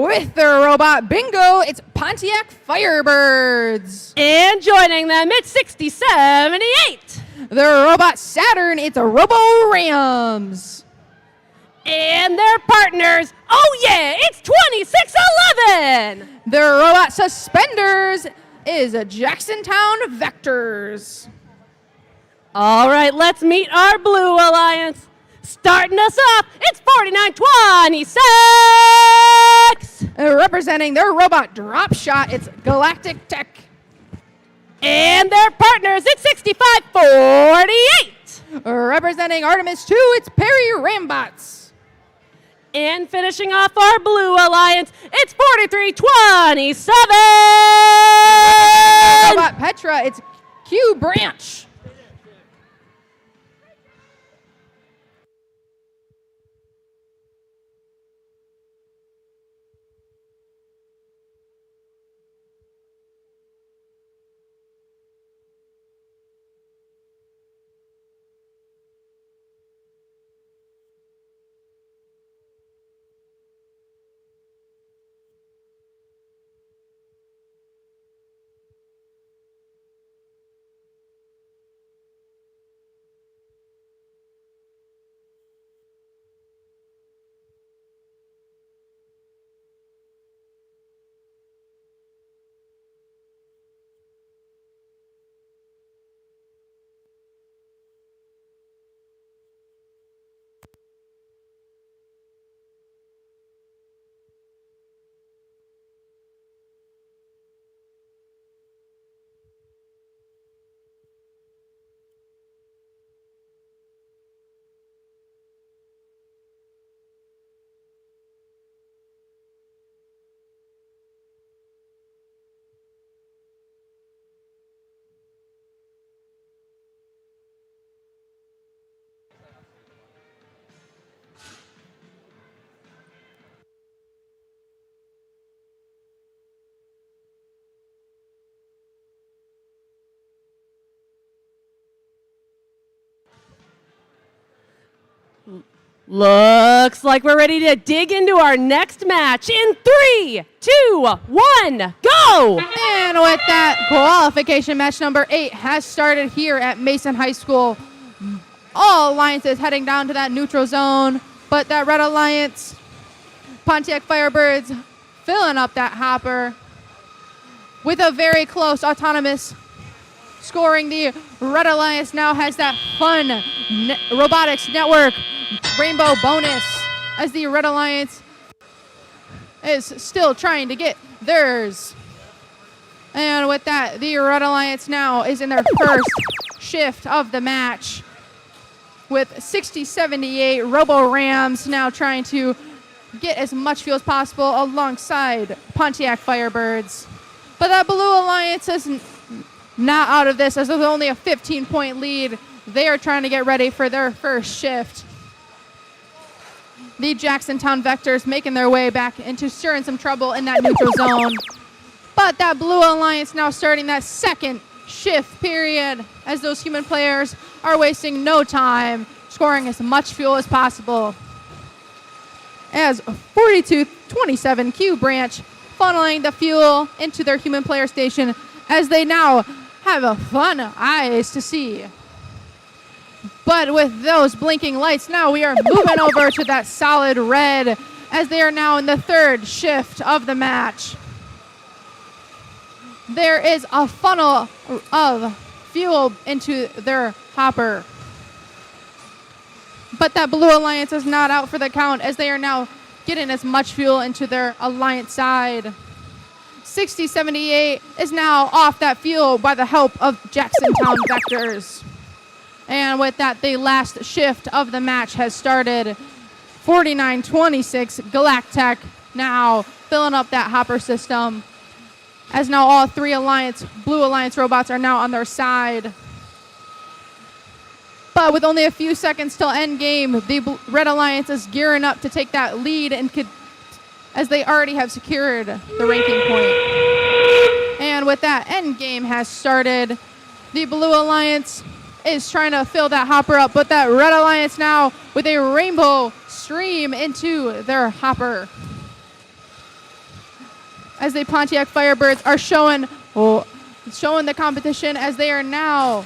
Speaker 9: With the robot bingo, it's Pontiac Firebirds.
Speaker 8: And joining them, it's 6078.
Speaker 9: The robot Saturn, it's a Robo Rams.
Speaker 8: And their partners, oh yeah, it's 2611.
Speaker 9: The robot Suspenders is a Jacksontown Vectors.
Speaker 8: All right, let's meet our Blue Alliance. Starting us off, it's 4926.
Speaker 9: Representing their robot Drop Shot, it's Galactic Tech.
Speaker 8: And their partners, it's 6548.
Speaker 9: Representing Artemis 2, it's Perry Rambots.
Speaker 8: And finishing off our Blue Alliance, it's 4327.
Speaker 9: Robot Petra, it's Q Branch.
Speaker 8: Looks like we're ready to dig into our next match in 3, 2, 1, go!
Speaker 9: And with that, qualification match number 8 has started here at Mason High School. All alliances heading down to that neutral zone, but that Red Alliance, Pontiac Firebirds, filling up that hopper with a very close autonomous scoring. The Red Alliance now has that fun Robotics Network rainbow bonus as the Red Alliance is still trying to get theirs. And with that, the Red Alliance now is in their first shift of the match with 6078 Robo Rams now trying to get as much fuel as possible alongside Pontiac Firebirds. But that Blue Alliance is not out of this as there's only a 15-point lead. They are trying to get ready for their first shift. The Jacksontown Vectors making their way back into stirring some trouble in that neutral zone. But that Blue Alliance now starting that second shift period as those human players are wasting no time, scoring as much fuel as possible. As 4227 Q Branch funneling the fuel into their human player station as they now have a fun eyes to see. But with those blinking lights, now we are moving over to that solid red as they are now in the third shift of the match. There is a funnel of fuel into their hopper. But that Blue Alliance is not out for the count as they are now getting as much fuel into their Alliance side. 6078 is now off that fuel by the help of Jacksontown Vectors. And with that, the last shift of the match has started. 4926 Galactech now filling up that hopper system. As now all three Blue Alliance robots are now on their side. But with only a few seconds till end game, the Red Alliance is gearing up to take that lead and as they already have secured the ranking point. And And with that, end game has started. The Blue Alliance is trying to fill that hopper up, but that Red Alliance now with a rainbow stream into their hopper. As the Pontiac Firebirds are showing the competition, as they are now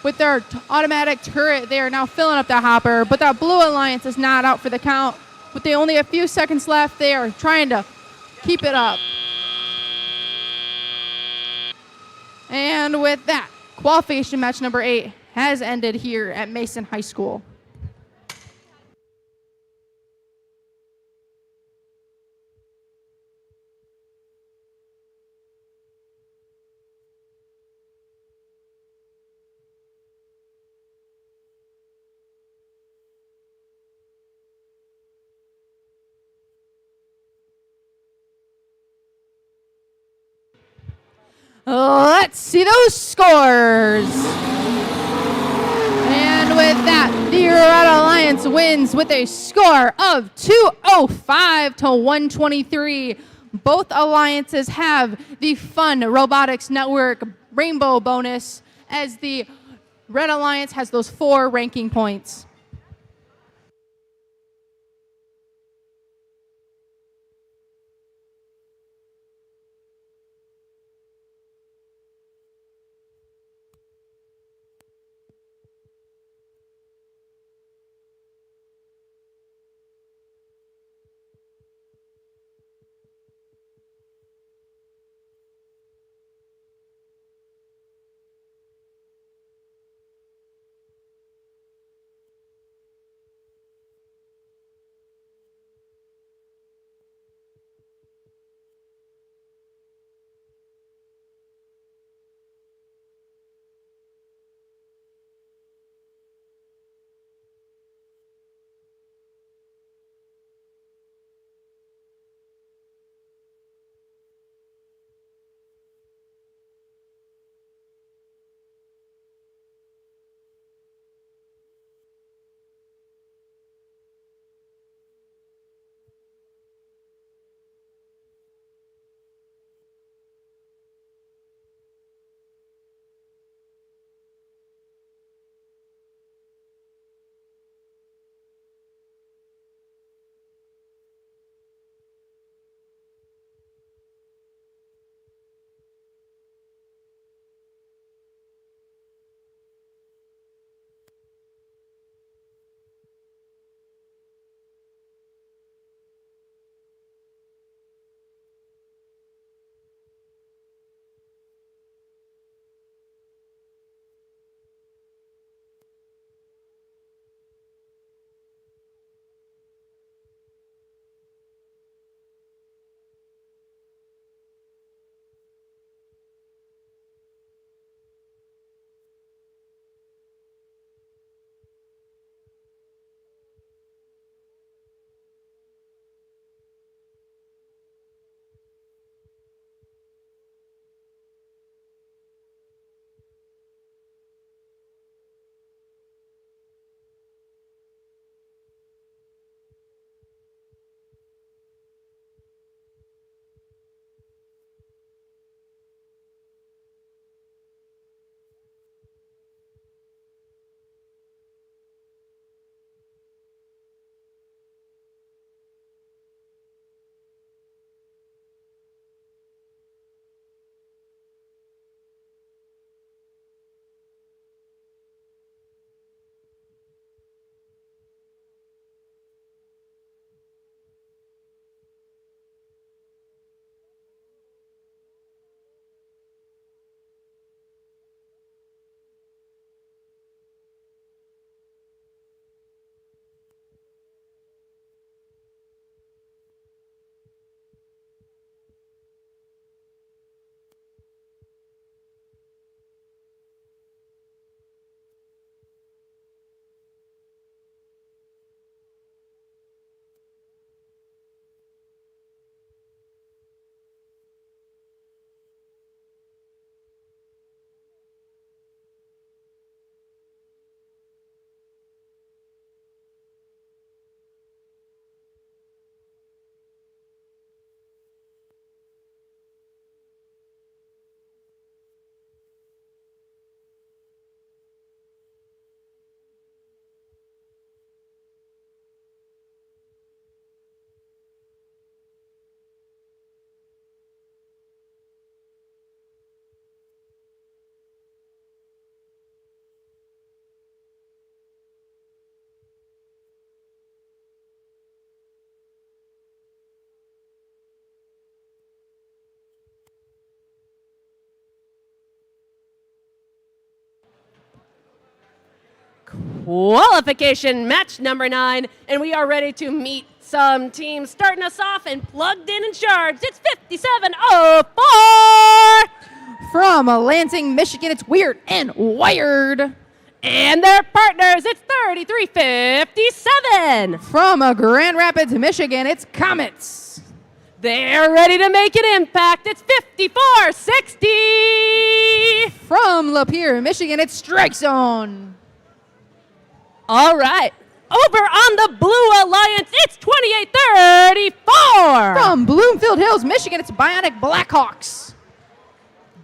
Speaker 9: with their automatic turret, they are now filling up that hopper, but that Blue Alliance is not out for the count. With only a few seconds left, they are trying to keep it up. And with that, qualification match number 8 has ended here at Mason High School. Let's see those scores. And with that, the Red Alliance wins with a score of 205 to 123. Both alliances have the Fun Robotics Network Rainbow bonus, as the Red Alliance has those 4 ranking points.
Speaker 8: qualification match number 9, and we are ready to meet some teams. Starting us off and plugged in and charged, it's 5704!
Speaker 9: From Lansing, Michigan, it's Weird and Wired.
Speaker 8: And their partners, it's 3357!
Speaker 9: From Grand Rapids, Michigan, it's Comets.
Speaker 8: They're ready to make an impact, it's 5460!
Speaker 9: From Lapeer, Michigan, it's Strike Zone.
Speaker 8: All right. Over on the Blue Alliance, it's 2834.
Speaker 9: From Bloomfield Hills, Michigan, it's Bionic Blackhawks.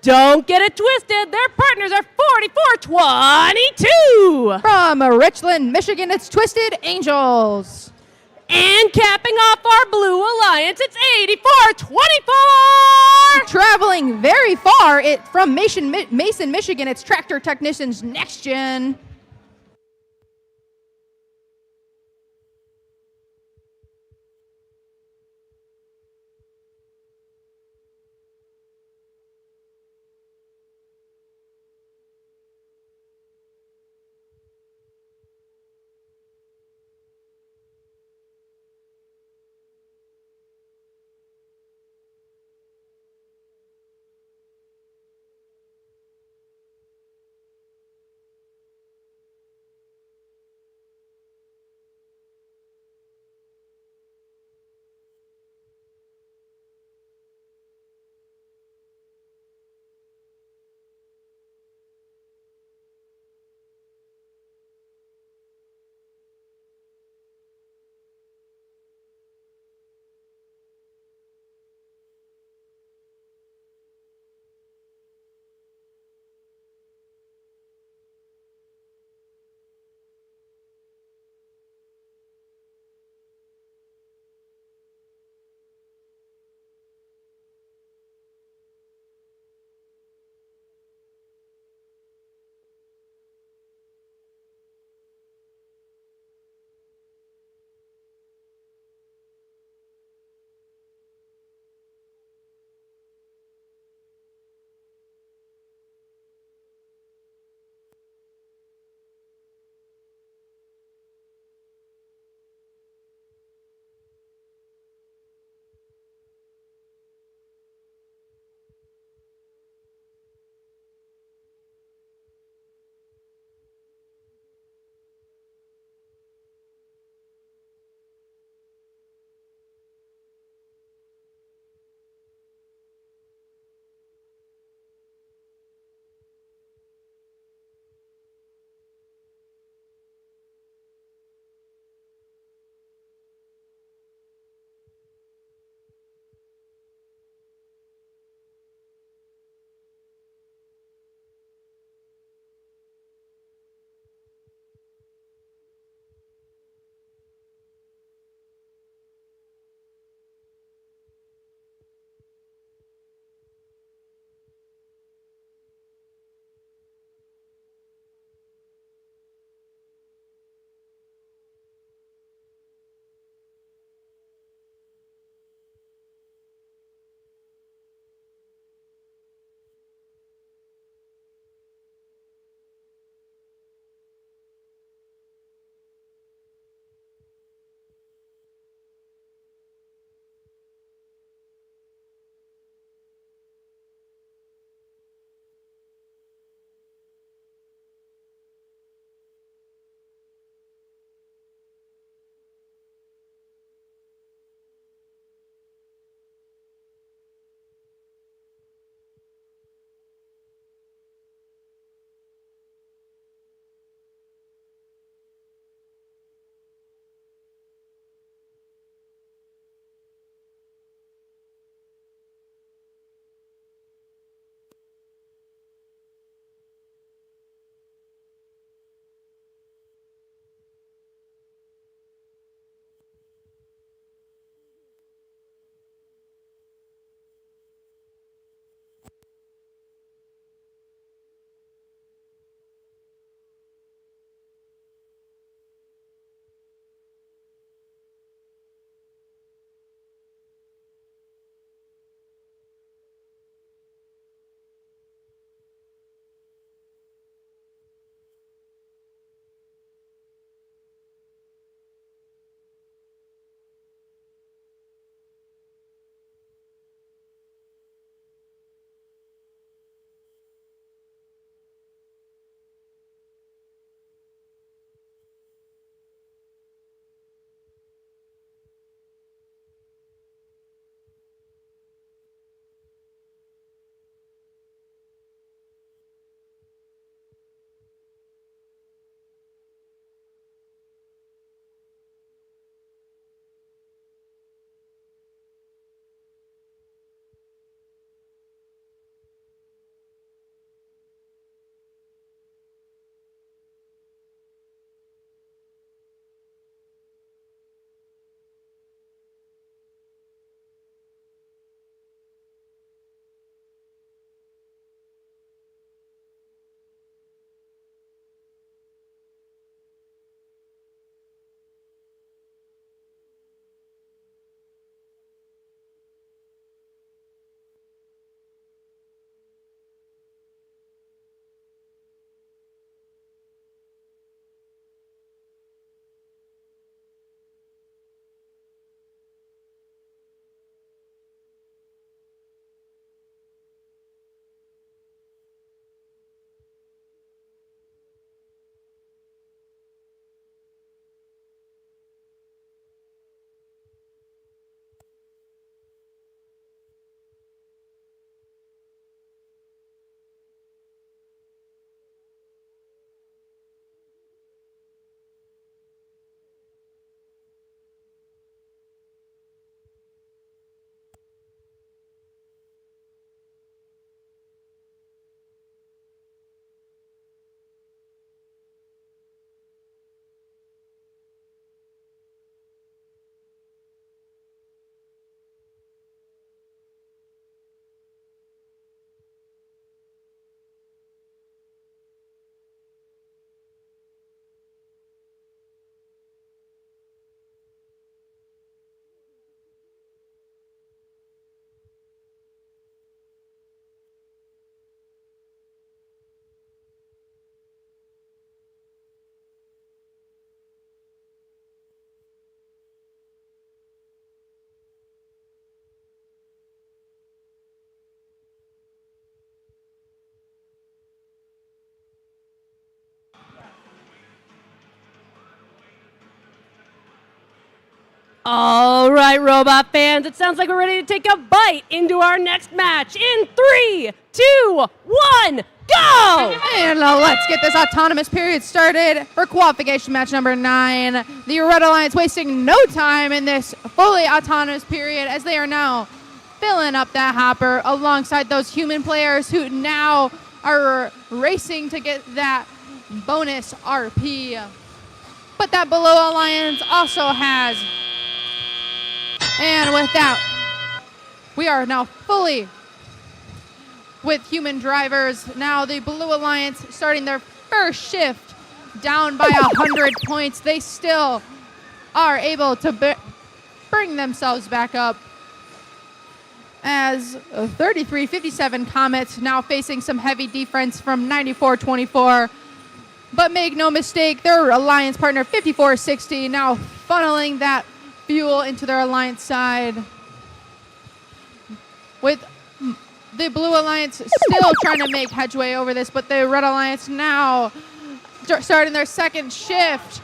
Speaker 8: Don't get it twisted. Their partners are 4422.
Speaker 9: From Richland, Michigan, it's Twisted Angels.
Speaker 8: And capping off our Blue Alliance, it's 8424.
Speaker 9: Traveling very far, from Mason, Michigan, it's Tractor Technicians Next Gen.
Speaker 8: All right, Robot fans, it sounds like we're ready to take a bite into our next match in 3, 2, 1, go!
Speaker 9: And let's get this autonomous period started for qualification match number 9. The Red Alliance wasting no time in this fully autonomous period as they are now filling up that hopper alongside those human players who now are racing to get that bonus RP. But that Below Alliance also has. And with that, we are now fully with human drivers. Now the Blue Alliance starting their first shift down by 100 points. They still are able to bring themselves back up as 33-57 Comets now facing some heavy defense from 94-24. But make no mistake, their alliance partner 54-60 now funneling that fuel into their alliance side. With the Blue Alliance still trying to make headway over this, but the Red Alliance now starting their second shift.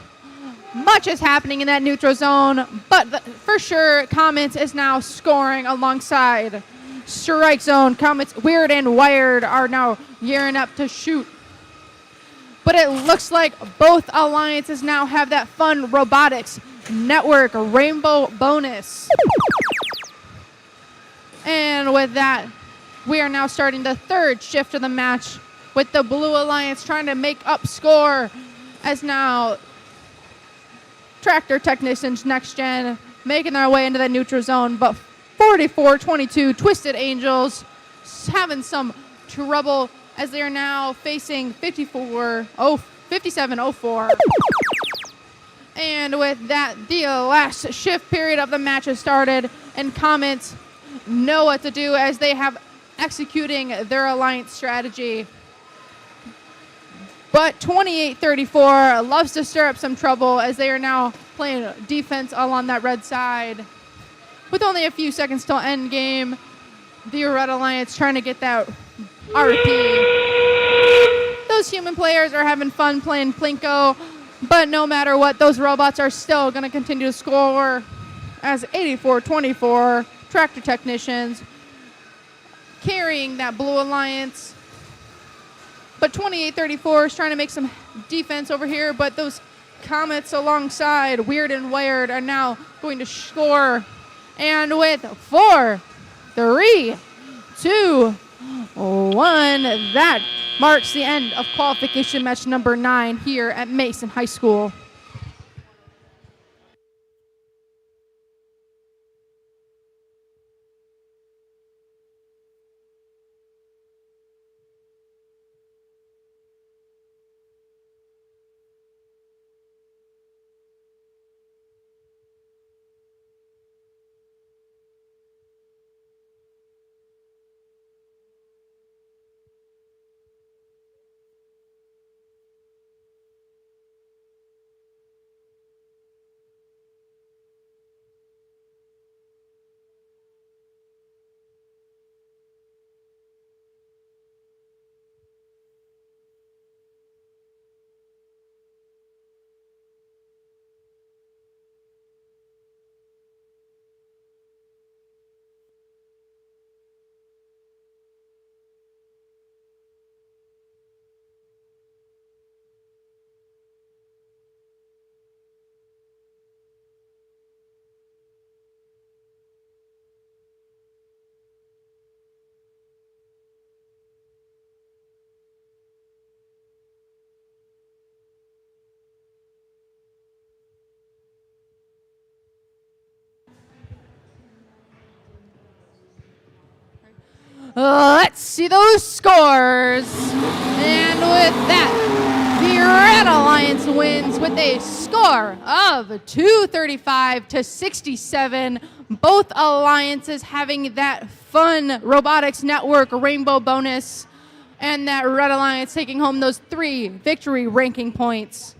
Speaker 9: Much is happening in that neutral zone, but for sure, Comets is now scoring alongside Strike Zone. Comets Weird and Wired are now gearing up to shoot. But it looks like both alliances now have that fun Robotics Network Rainbow bonus. And with that, we are now starting the third shift of the match with the Blue Alliance trying to make up score as now Tractor Technicians Next Gen making their way into the neutral zone, but 44-22 Twisted Angels having some trouble as they are now facing 57-04. And with that, the last shift period of the match has started, and Comets know what to do as they have executing their alliance strategy. But 28-34 loves to stir up some trouble as they are now playing defense along that red side. With only a few seconds till end game, the Red Alliance trying to get that RP. Those human players are having fun playing Plinko, but no matter what, those robots are still going to continue to score as 84-24 Tractor Technicians carrying that Blue Alliance. But 28-34 is trying to make some defense over here, but those Comets alongside Weird and Wired are now going to score. And with 4, 3, 2, 1, that marks the end of qualification match number 9 here at Mason High School. Let's see those scores. And with that, the Red Alliance wins with a score of 235-67. Both alliances having that fun Robotics Network Rainbow bonus, and that Red Alliance taking home those 3 victory ranking points.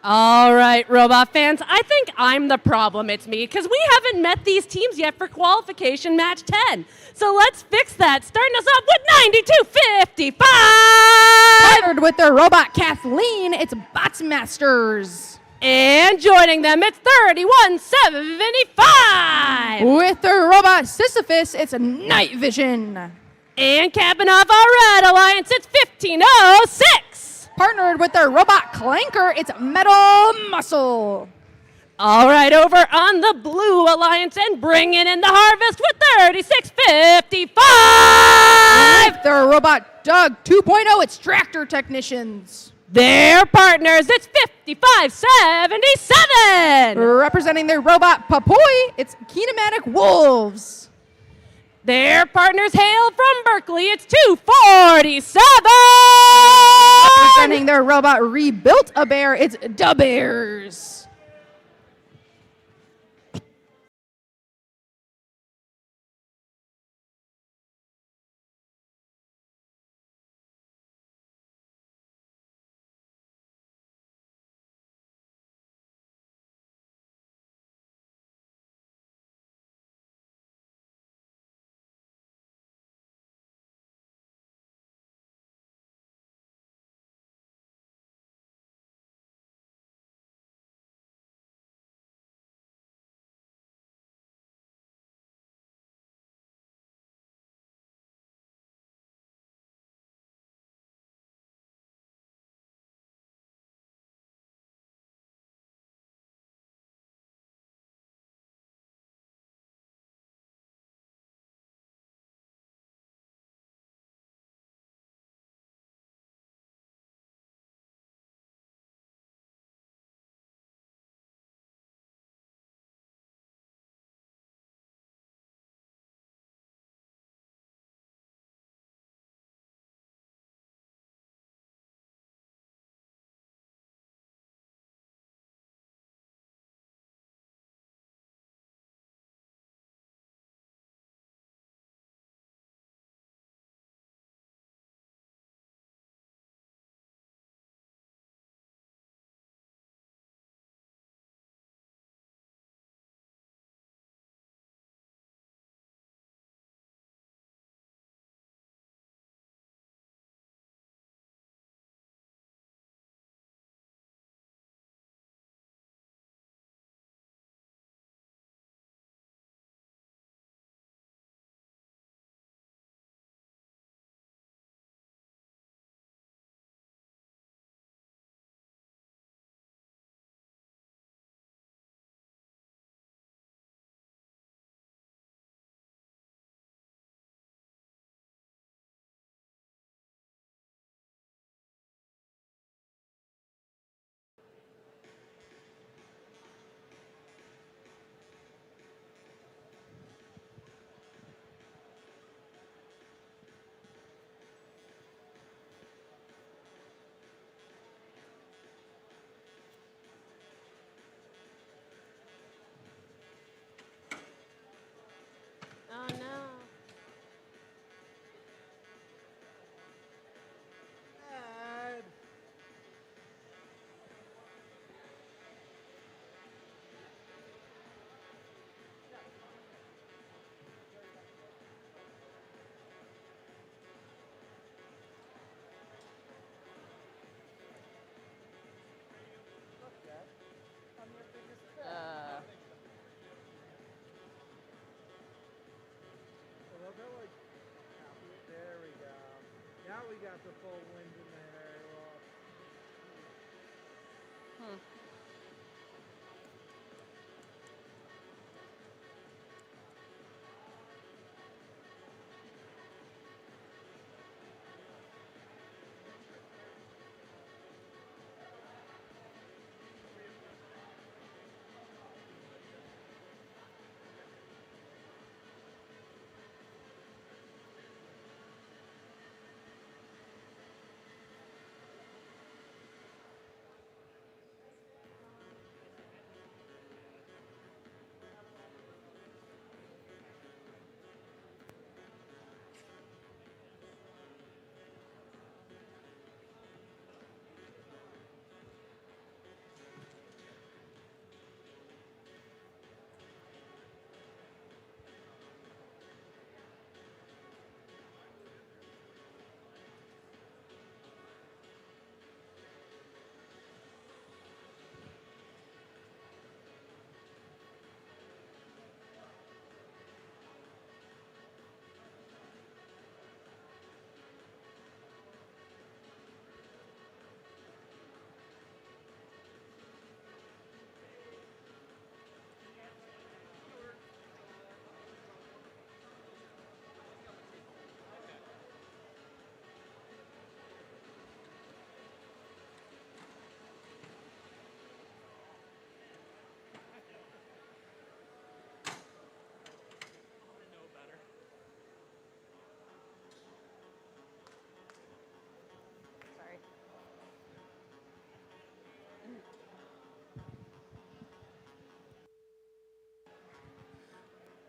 Speaker 8: All right, robot fans, I think I'm the problem. It's me, because we haven't met these teams yet for qualification match 10. So let's fix that, starting us off with 92.55!
Speaker 9: Partnered with their robot Kathleen, it's Botsmasters.
Speaker 8: And joining them, it's 31.75!
Speaker 9: With their robot Sisyphus, it's Night Vision.
Speaker 8: And capping off our Red Alliance, it's 15.06!
Speaker 9: Partnered with their robot Clanker, it's Metal Muscle.
Speaker 8: All right, over on the Blue Alliance and bringing in the Harvest with 36.55!
Speaker 9: With their robot Doug 2.0, it's Tractor Technicians.
Speaker 8: Their partners, it's 55.77!
Speaker 9: Representing their robot Papoy, it's Kinematic Wolves.
Speaker 8: Their partners hail from Berkeley, it's 247!
Speaker 9: Representing their robot Rebuilt a Bear, it's Da Bears.
Speaker 8: Oh no.
Speaker 10: There we go. Now we got the full wind in there.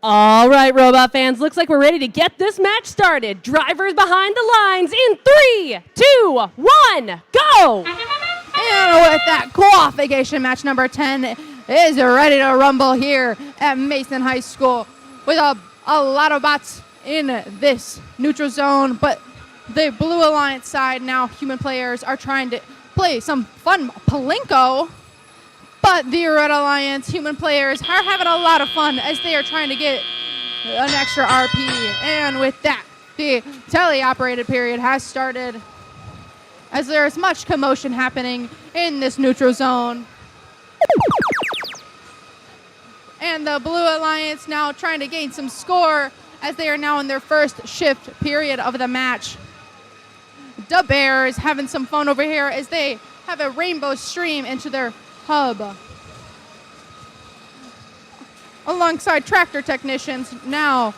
Speaker 8: All right, Robot fans, looks like we're ready to get this match started. Drivers behind the lines in 3, 2, 1, go!
Speaker 9: And with that qualification, match number 10 is ready to rumble here at Mason High School with a lot of bots in this neutral zone, but the Blue Alliance side now, human players are trying to play some fun Palinko, but the Red Alliance human players are having a lot of fun as they are trying to get an extra RP. And with that, the teleoperated period has started as there is much commotion happening in this neutral zone. And the Blue Alliance now trying to gain some score as they are now in their first shift period of the match. The Bears having some fun over here as they have a rainbow stream into their hub. Alongside tractor technicians now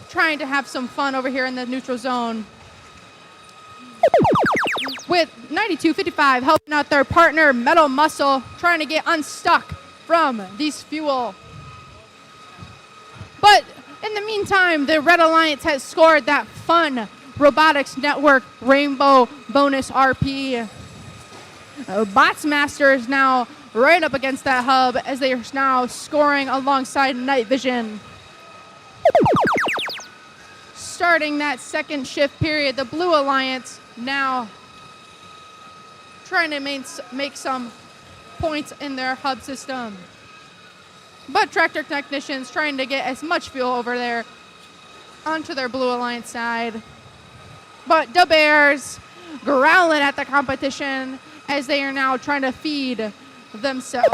Speaker 9: trying to have some fun over here in the neutral zone. With 9255 helping out their partner Metal Muscle trying to get unstuck from these fuel. But in the meantime, the Red Alliance has scored that fun Robotics Network Rainbow bonus RP. Bots Master is now right up against that hub as they are now scoring alongside Night Vision. Starting that second shift period, the Blue Alliance now trying to make some points in their hub system. But tractor technicians trying to get as much fuel over there onto their Blue Alliance side. But the Bears growling at the competition as they are now trying to feed themselves.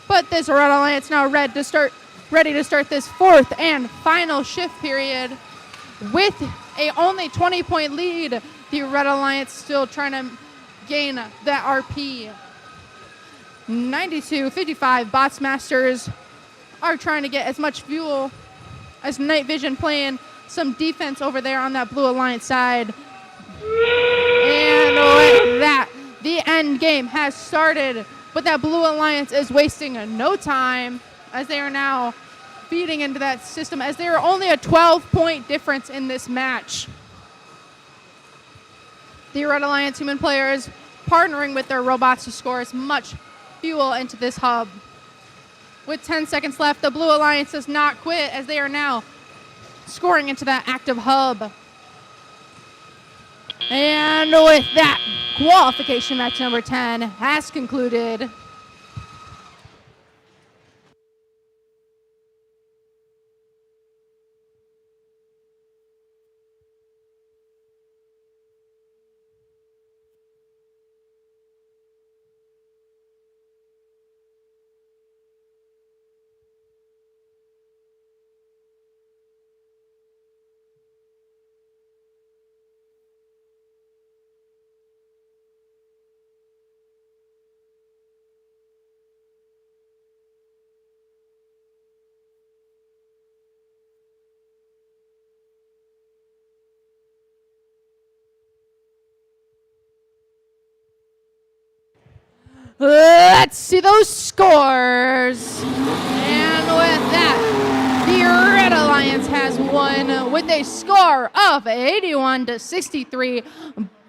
Speaker 9: But this Red Alliance now ready to start this fourth and final shift period with a only 20-point lead. The Red Alliance still trying to gain that RP. 92-55 Bots Masters are trying to get as much fuel as Night Vision playing some defense over there on that Blue Alliance side. And with that, the end game has started, but that Blue Alliance is wasting no time as they are now feeding into that system as they are only a 12-point difference in this match. The Red Alliance human players partnering with their robots to score as much fuel into this hub. With 10 seconds left, the Blue Alliance does not quit as they are now scoring into that active hub. And with that, qualification match number 10 has concluded. Let's see those scores. And with that, the Red Alliance has won with a score of 81-63.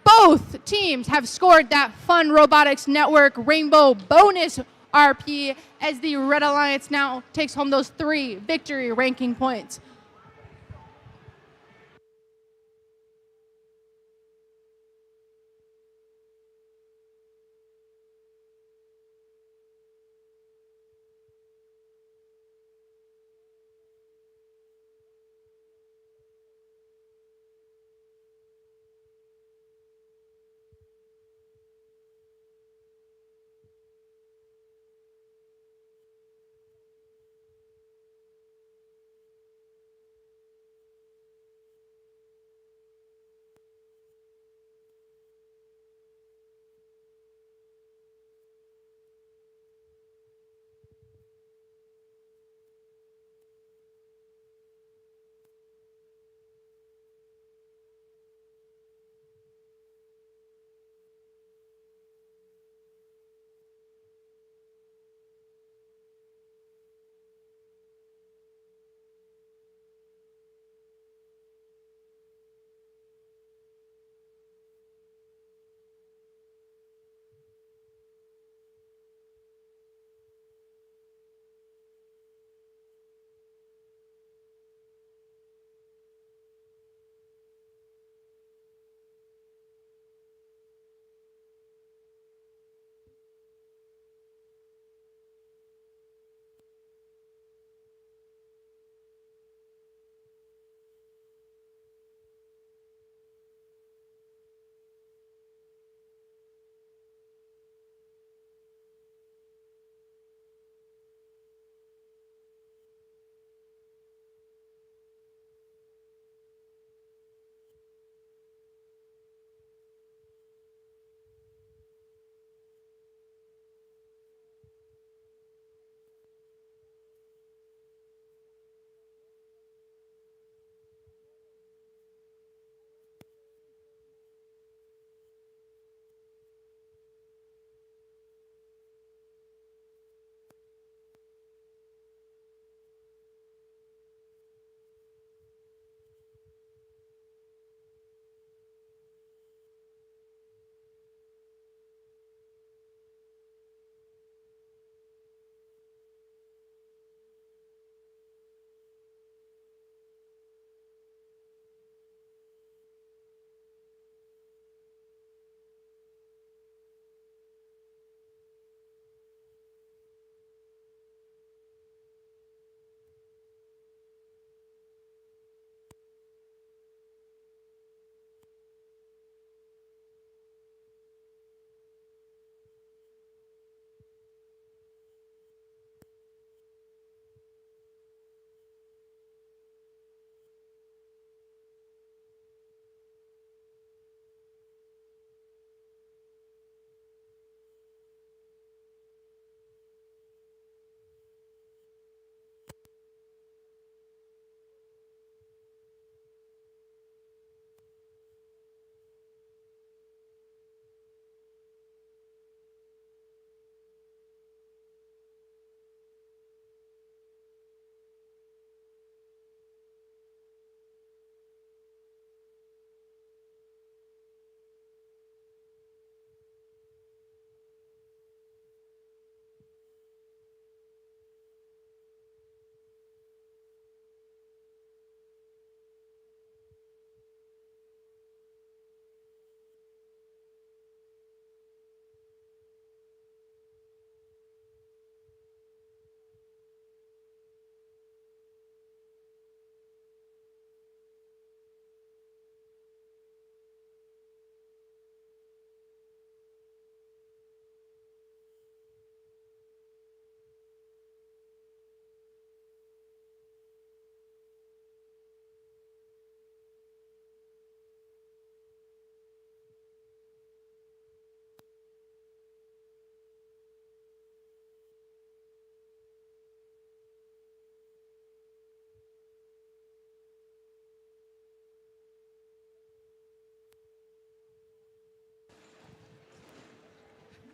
Speaker 9: Both teams have scored that Fun Robotics Network Rainbow bonus RP as the Red Alliance now takes home those 3 victory ranking points.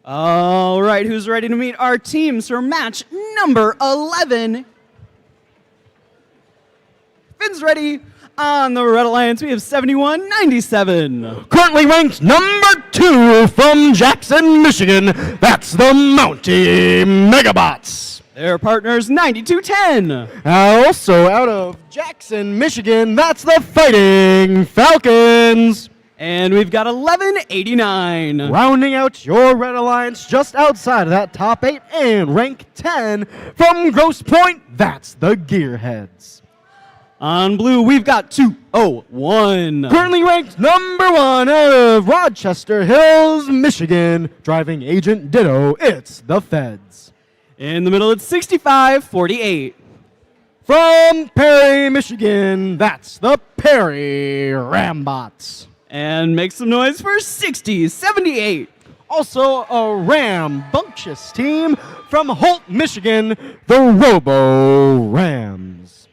Speaker 2: All right, who's ready to meet our teams for match number 11? Finn's ready. On the Red Alliance, we have 7197.
Speaker 6: Currently ranked number 2 from Jackson, Michigan. That's the Mountie Megabots.
Speaker 2: Their partners, 9210.
Speaker 6: Also out of Jackson, Michigan, that's the Fighting Falcons.
Speaker 2: And we've got 1189.
Speaker 6: Rounding out your Red Alliance just outside of that top 8 and rank 10 from Grosse Pointe, that's the Gearheads.
Speaker 2: On blue, we've got 201.
Speaker 6: Currently ranked number 1 out of Rochester Hills, Michigan, driving Agent Ditto, it's the Feds.
Speaker 2: In the middle, it's 6548.
Speaker 6: From Perry, Michigan, that's the Perry Rambots.
Speaker 2: And make some noise for 6078.
Speaker 6: Also a rambunctious team from Holt, Michigan, the Robo Rams.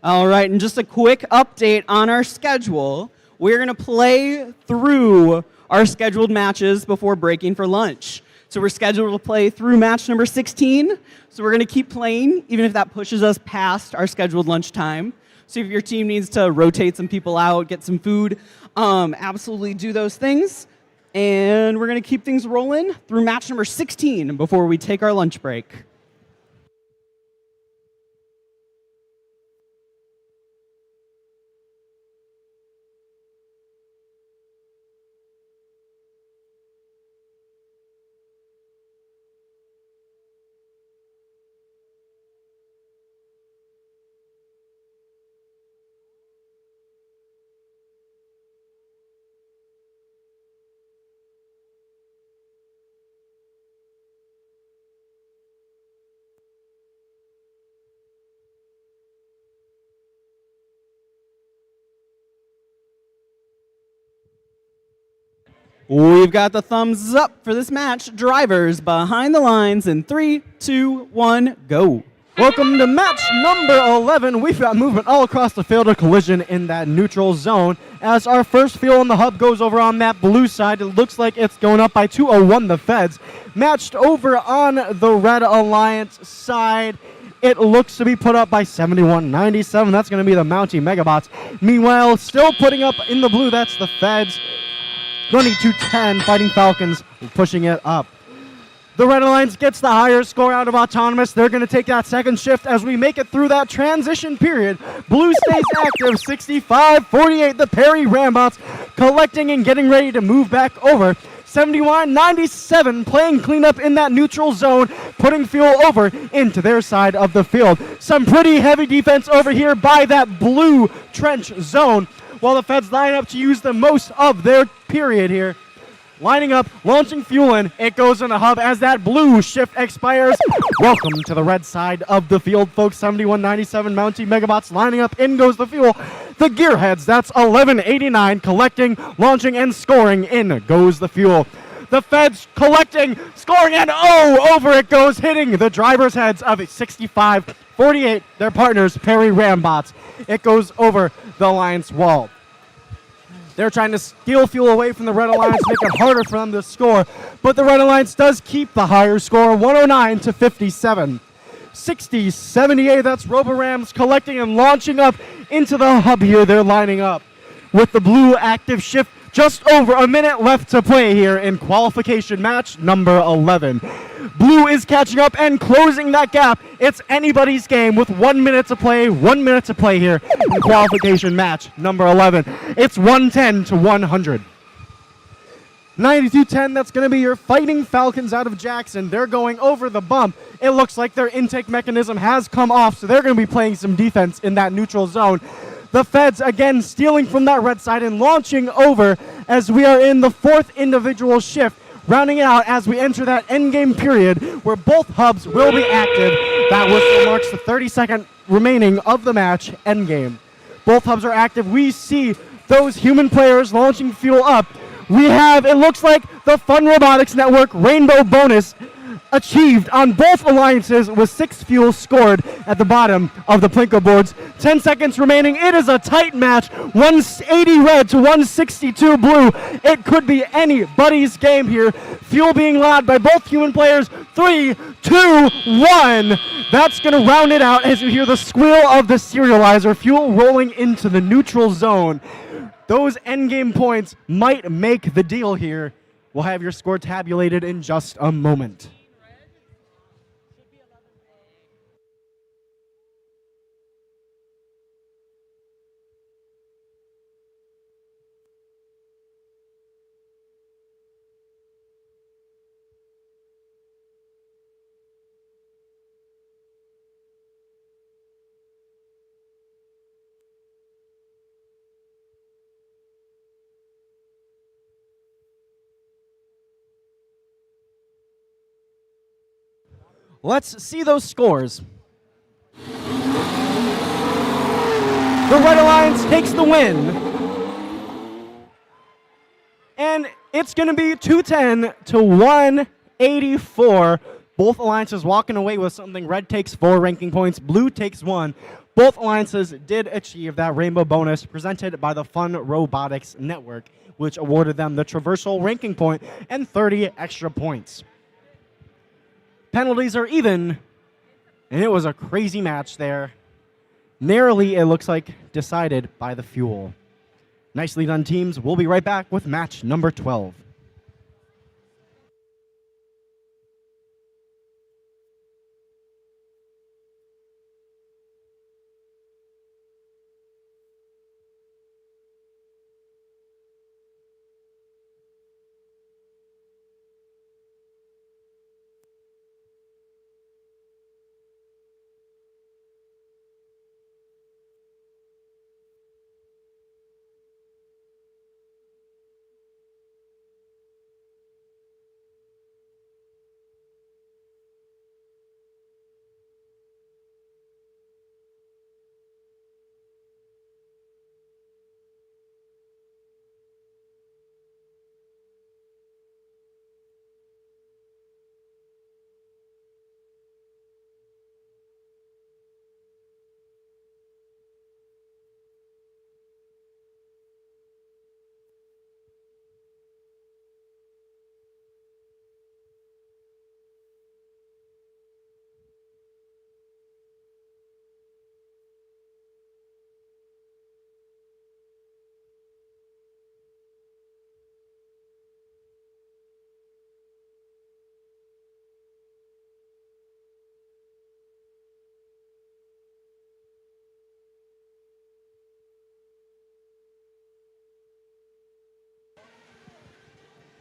Speaker 2: All right, and just a quick update on our schedule. We're going to play through our scheduled matches before breaking for lunch. So we're scheduled to play through match number 16. So we're going to keep playing, even if that pushes us past our scheduled lunch time. So if your team needs to rotate some people out, get some food, absolutely do those things. And we're going to keep things rolling through match number 16 before we take our lunch break. We've got the thumbs up for this match. Drivers behind the lines in 3, 2, 1, go.
Speaker 6: Welcome to match number 11. We've got movement all across the field of collision in that neutral zone. As our first fuel on the hub goes over on that blue side, it looks like it's going up by 201, the Feds. Matched over on the Red Alliance side, it looks to be put up by 7197. That's going to be the Mountie Megabots. Meanwhile, still putting up in the blue, that's the Feds. 2210, Fighting Falcons pushing it up. The Red Alliance gets the higher score out of Autonomous. They're going to take that second shift as we make it through that transition period. Blue stays active, 65-48. The Perry Rambots collecting and getting ready to move back over. 71-97 playing cleanup in that neutral zone, putting fuel over into their side of the field. Some pretty heavy defense over here by that blue trench zone, while the Feds line up to use the most of their period here. Lining up, launching fuel in, it goes in the hub as that blue shift expires. Welcome to the red side of the field, folks. 7197 Mountie Megabots lining up, in goes the fuel. The Gearheads, that's 1189, collecting, launching, and scoring, in goes the fuel. The Feds collecting, scoring, and over it goes, hitting the drivers' heads of 65-48, their partners, Perry Rambots. It goes over the Alliance wall. They're trying to steal fuel away from the Red Alliance, make it harder for them to score. But the Red Alliance does keep the higher score, 109-57. 60-78, that's Roborams collecting and launching up into the hub here. They're lining up with the blue active shift. Just over a minute left to play here in qualification match number 11. Blue is catching up and closing that gap. It's anybody's game with 1 minute to play. 1 minute to play here in qualification match number 11. It's 110-100. 92-10, that's going to be your Fighting Falcons out of Jackson. They're going over the bump. It looks like their intake mechanism has come off, so they're going to be playing some defense in that neutral zone. The Feds, again, stealing from that red side and launching over as we are in the fourth individual shift, rounding it out as we enter that endgame period where both hubs will be active. That whistle marks the 30-second remaining of the match, endgame. Both hubs are active. We see those human players launching fuel up. We have, it looks like, the Fun Robotics Network Rainbow Bonus achieved on both alliances with 6 fuel scored at the bottom of the Plinko boards. 10 seconds remaining. It is a tight match. 180 red to 162 blue. It could be anybody's game here. Fuel being lobbed by both human players. 3, 2, 1. That's going to round it out as you hear the squeal of the serializer. Fuel rolling into the neutral zone. Those endgame points might make the deal here. We'll have your score tabulated in just a moment. Let's see those scores. The Red Alliance takes the win. And it's going to be 210 to 184. Both alliances walking away with something. Red takes 4 ranking points. Blue takes 1. Both alliances did achieve that rainbow bonus presented by the Fun Robotics Network, which awarded them the traversal ranking point and 30 extra points. Penalties are even, and it was a crazy match there. Narrowly, it looks like, decided by the fuel. Nicely done, teams. We'll be right back with match number 12.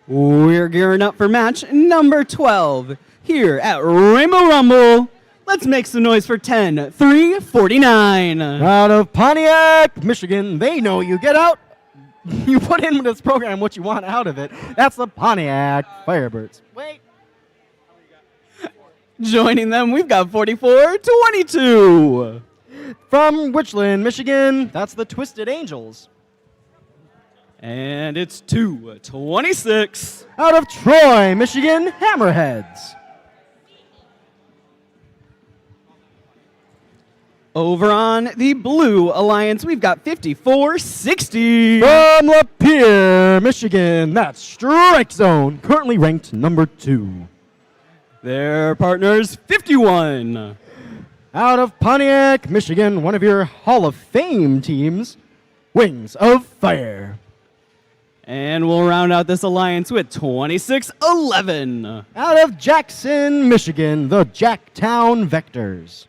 Speaker 6: We're gearing up for match number 12 here at Rainbow Rumble. Let's make some noise for 10-3-49. Out of Pontiac, Michigan, they know you get out. You put in this program what you want out of it. That's the Pontiac Firebirds. Wait. Joining them, we've got 44-22. From Richland, Michigan, that's the Twisted Angels. And it's 2-26. Out of Troy, Michigan, Hammerheads. Over on the Blue Alliance, we've got 54-60. From Lapeer, Michigan, that's Strike Zone, currently ranked number 2. Their partners, 51. Out of Pontiac, Michigan, one of your Hall of Fame teams, Wings of Fire. And we'll round out this alliance with 26-11. Out of Jackson, Michigan, the Jacktown Vectors.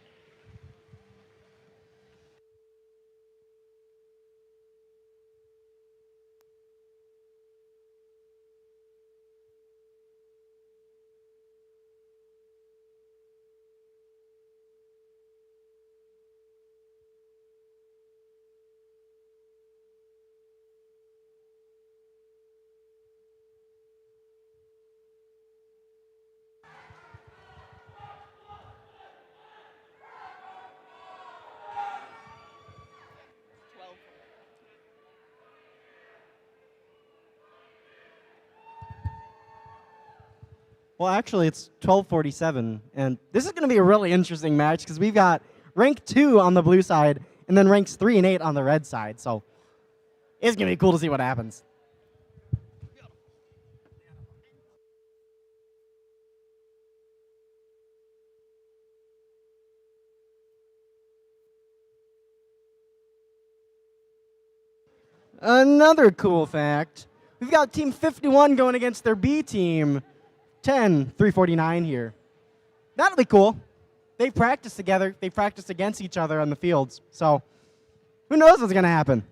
Speaker 6: Well, actually, it's 12:47, and this is going to be a really interesting match because we've got rank 2 on the blue side and then ranks 3 and 8 on the red side. So it's going to be cool to see what happens. Another cool fact, we've got Team 51 going against their B team, 10-349 here. That'll be cool. They practice together. They practice against each other on the fields. So who knows what's going to happen?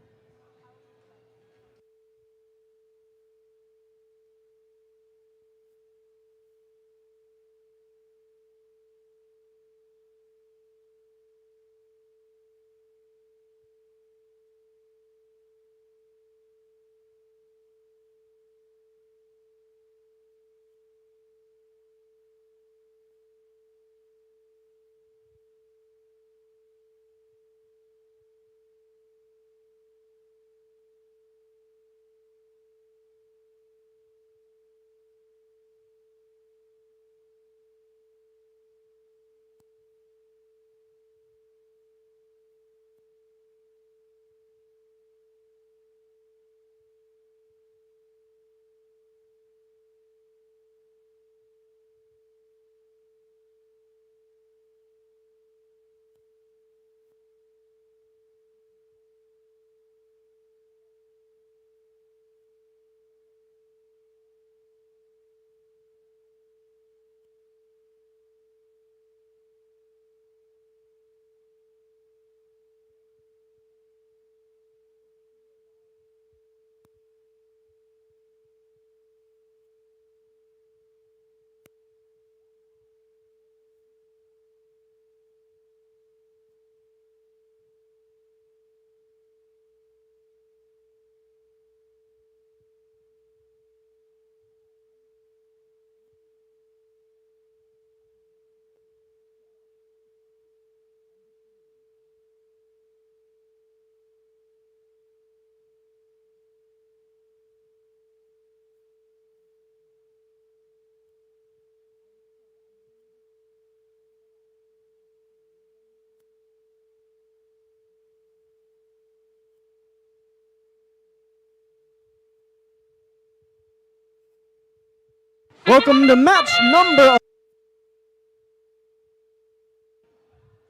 Speaker 6: Welcome to match number.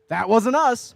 Speaker 6: That wasn't us.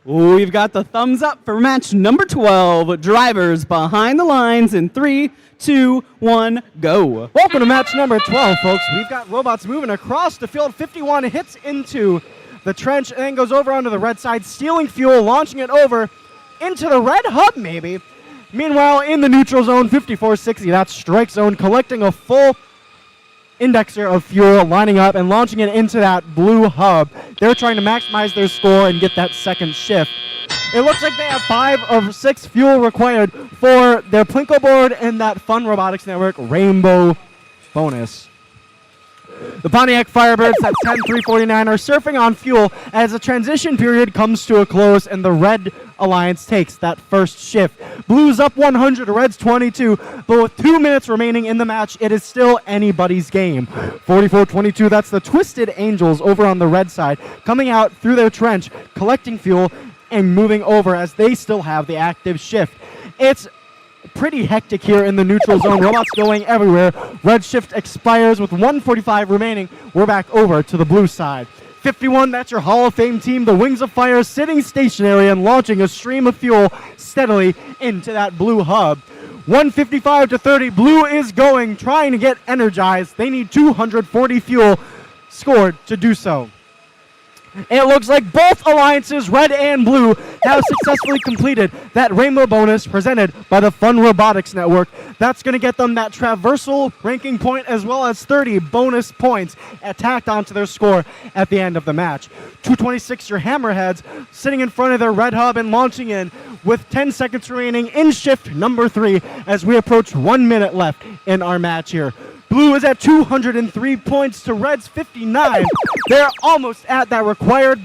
Speaker 2: We've got the thumbs up for match number 12. Drivers behind the lines in 3, 2, 1, go.
Speaker 6: Welcome to match number 12, folks. We've got robots moving across the field. 51 hits into the trench and then goes over onto the red side, stealing fuel, launching it over into the red hub, maybe. Meanwhile, in the neutral zone, 5460, that's strike zone, collecting a full indexer of fuel, lining up and launching it into that blue hub. They're trying to maximize their score and get that second shift. It looks like they have 5 of 6 fuel required for their Plinko board and that Fun Robotics Network Rainbow bonus. The Pontiac Firebirds at 10-349 are surfing on fuel as the transition period comes to a close and the Red Alliance takes that first shift. Blues up 100, Reds 22, but with 2 minutes remaining in the match, it is still anybody's game. 44-22, that's the Twisted Angels over on the red side, coming out through their trench, collecting fuel, and moving over as they still have the active shift. It's pretty hectic here in the neutral zone. Robots going everywhere. Red shift expires with 1:45 remaining. We're back over to the blue side. 51, that's your Hall of Fame team, the Wings of Fire, sitting stationary and launching a stream of fuel steadily into that blue hub. 155 to 30, blue is going, trying to get energized. They need 240 fuel scored to do so. It looks like both alliances, red and blue, have successfully completed that rainbow bonus presented by the Fun Robotics Network. That's going to get them that traversal ranking point as well as 30 bonus points tacked onto their score at the end of the match. 226, your Hammerheads, sitting in front of their red hub and launching in with 10 seconds remaining in shift number 3 as we approach 1 minute left in our match here. Blue is at 203 points to Red's 59. They're almost at that required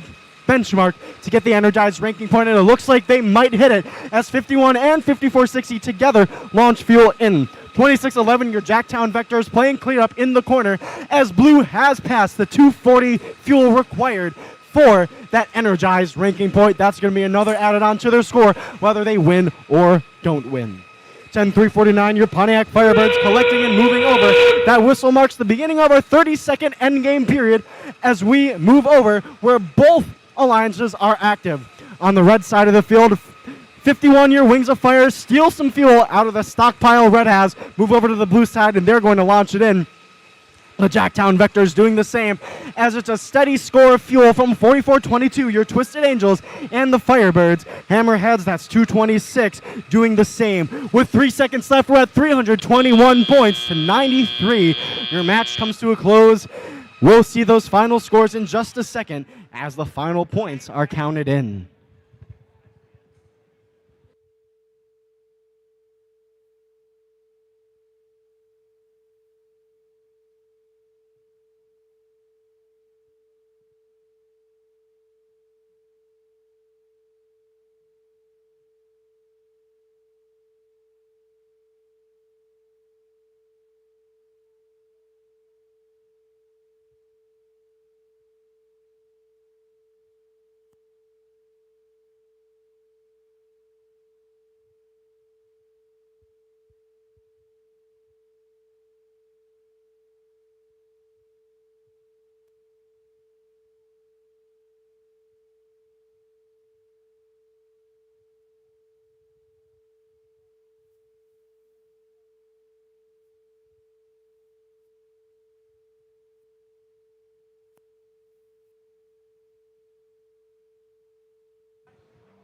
Speaker 6: benchmark to get the energized ranking point, and it looks like they might hit it as 51 and 5460 together launch fuel in. 2611, your Jacktown Vectors playing clean up in the corner as Blue has passed the 240 fuel required for that energized ranking point. That's going to be another added on to their score, whether they win or don't win. 10-349, your Pontiac Firebirds collecting and moving over. That whistle marks the beginning of our 30-second endgame period as we move over where both alliances are active. On the red side of the field, 51, your Wings of Fire steal some fuel out of the stockpile Red has, move over to the blue side, and they're going to launch it in. The Jacktown Vectors doing the same as it's a steady score of fuel from 4422, your Twisted Angels and the Firebirds. Hammerheads, that's 226, doing the same. With 3 seconds left, we're at 321 points to 93. Your match comes to a close. We'll see those final scores in just a second as the final points are counted in.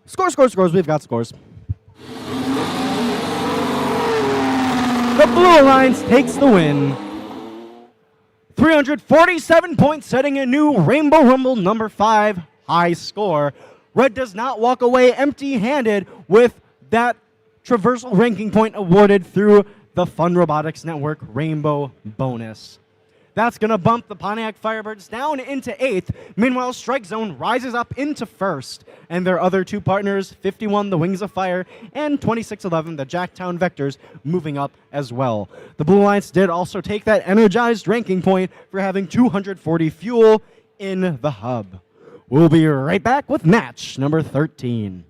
Speaker 6: Scores. We've got scores. The Blue Alliance takes the win. 347 points, setting a new Rainbow Rumble number 5 high score. Red does not walk away empty-handed with that traversal ranking point awarded through the Fun Robotics Network Rainbow bonus. That's going to bump the Pontiac Firebirds down into 8th. Meanwhile, Strike Zone rises up into 1st. And their other two partners, 51, the Wings of Fire, and 2611, the Jacktown Vectors, moving up as well. The Blue Alliance did also take that energized ranking point for having 240 fuel in the hub. We'll be right back with match number 13.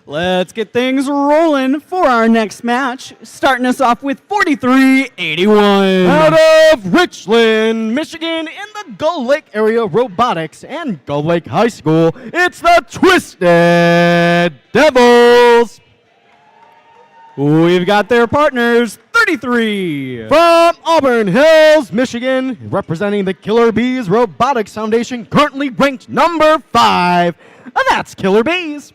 Speaker 2: Let's get things rolling for our next match, starting us off with 43-81.
Speaker 6: Out of Richland, Michigan, in the Gull Lake area Robotics and Gull Lake High School, it's the Twisted Devils.
Speaker 2: We've got their partners, 33.
Speaker 6: From Auburn Hills, Michigan, representing the Killer Bees Robotics Foundation, currently ranked number 5. That's Killer Bees.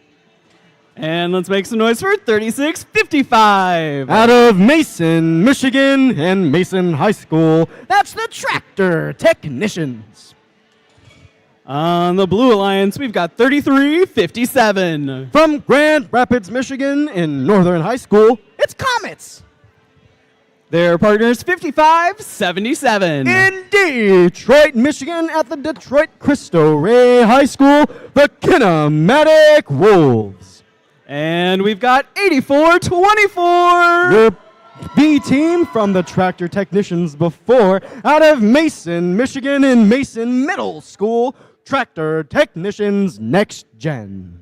Speaker 2: And let's make some noise for 36-55.
Speaker 6: Out of Mason, Michigan, and Mason High School, that's the Tractor Technicians.
Speaker 2: On the Blue Alliance, we've got 33-57.
Speaker 6: From Grand Rapids, Michigan, in Northern High School, it's Comets.
Speaker 2: Their partners, 55-77.
Speaker 6: In Detroit, Michigan, at the Detroit Cristo Rey High School, the Kinematic Wolves.
Speaker 2: And we've got 84-24.
Speaker 6: Your B team from the Tractor Technicians before, out of Mason, Michigan, in Mason Middle School, Tractor Technicians Next Gen.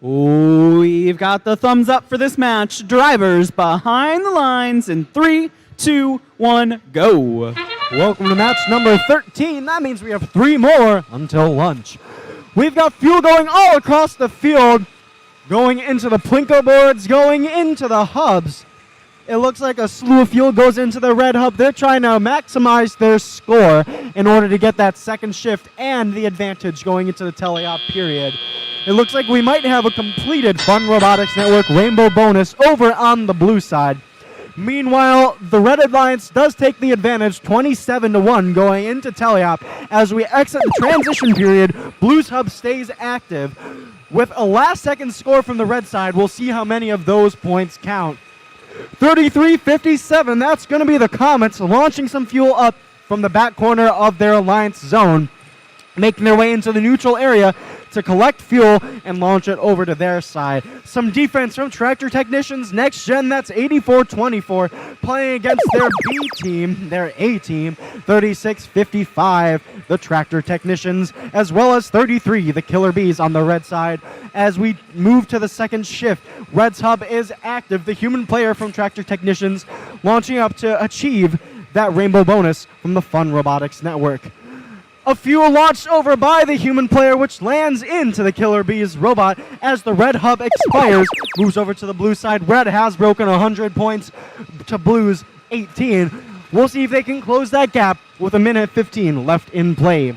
Speaker 2: We've got the thumbs up for this match. Drivers behind the lines in 3, 2, 1, go.
Speaker 6: Welcome to match number 13. That means we have 3 more until lunch. We've got fuel going all across the field, going into the Plinko boards, going into the hubs. It looks like a slew of fuel goes into the red hub. They're trying to maximize their score in order to get that second shift and the advantage going into the teleop period. It looks like we might have a completed Fun Robotics Network Rainbow bonus over on the blue side. Meanwhile, the Red Alliance does take the advantage 27-1 going into teleop. As we exit the transition period, Blue's hub stays active. With a last-second score from the red side, we'll see how many of those points count. 33-57, that's going to be the Comets launching some fuel up from the back corner of their Alliance zone, making their way into the neutral area to collect fuel and launch it over to their side. Some defense from Tractor Technicians Next Gen, that's 84-24, playing against their B team, their A team, 36-55, the Tractor Technicians, as well as 33, the Killer Bees on the red side. As we move to the second shift, Red's hub is active, the human player from Tractor Technicians launching up to achieve that rainbow bonus from the Fun Robotics Network. A fuel launched over by the human player, which lands into the Killer Bees robot as the red hub expires, moves over to the blue side. Red has broken 100 points to Blue's 18. We'll see if they can close that gap with 1:15 left in play.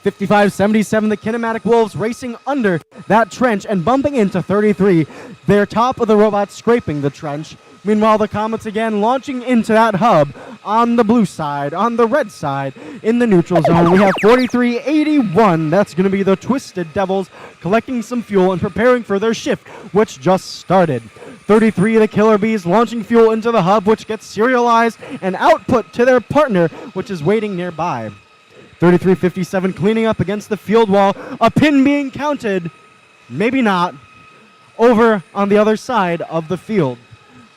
Speaker 6: 55-77, the Kinematic Wolves racing under that trench and bumping into 33. They're top of the robots scraping the trench. Meanwhile, the Comets again launching into that hub on the blue side, on the red side, in the neutral zone. We have 43-81. That's going to be the Twisted Devils collecting some fuel and preparing for their shift, which just started. 33, the Killer Bees launching fuel into the hub, which gets serialized and output to their partner, which is waiting nearby. 33-57 cleaning up against the field wall. A pin being counted, maybe not, over on the other side of the field.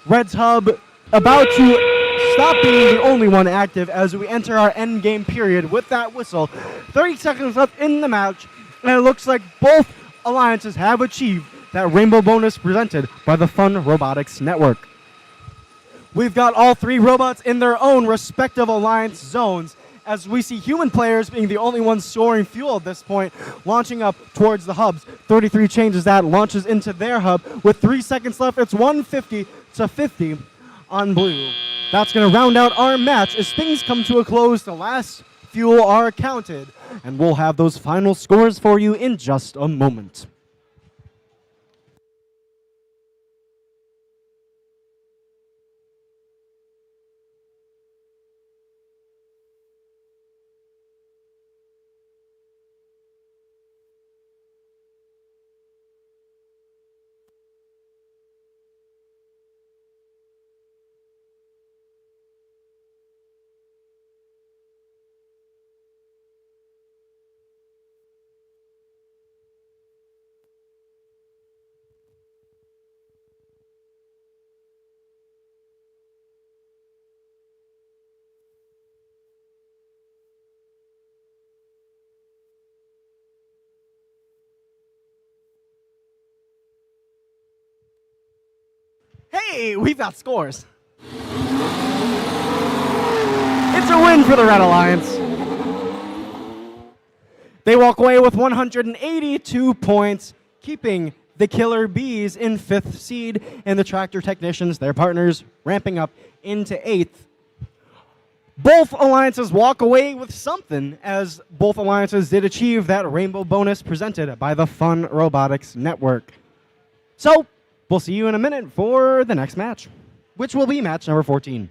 Speaker 6: Red's hub about to stop being the only one active as we enter our end game period with that whistle. 30 seconds left in the match, and it looks like both alliances have achieved that rainbow bonus presented by the Fun Robotics Network. We've got all 3 robots in their own respective alliance zones, as we see human players being the only ones storing fuel at this point, launching up towards the hubs. 33 changes that, launches into their hub. With 3 seconds left, it's 150-50 on blue. That's going to round out our match. As things come to a close, the last fuel are counted, and we'll have those final scores for you in just a moment. Hey, we've got scores. It's a win for the Red Alliance. They walk away with 182 points, keeping the Killer Bees in 5th seed, and the Tractor Technicians, their partners, ramping up into 8th. Both alliances walk away with something, as both alliances did achieve that rainbow bonus presented by the Fun Robotics Network. So, we'll see you in a minute for the next match, which will be match number 14.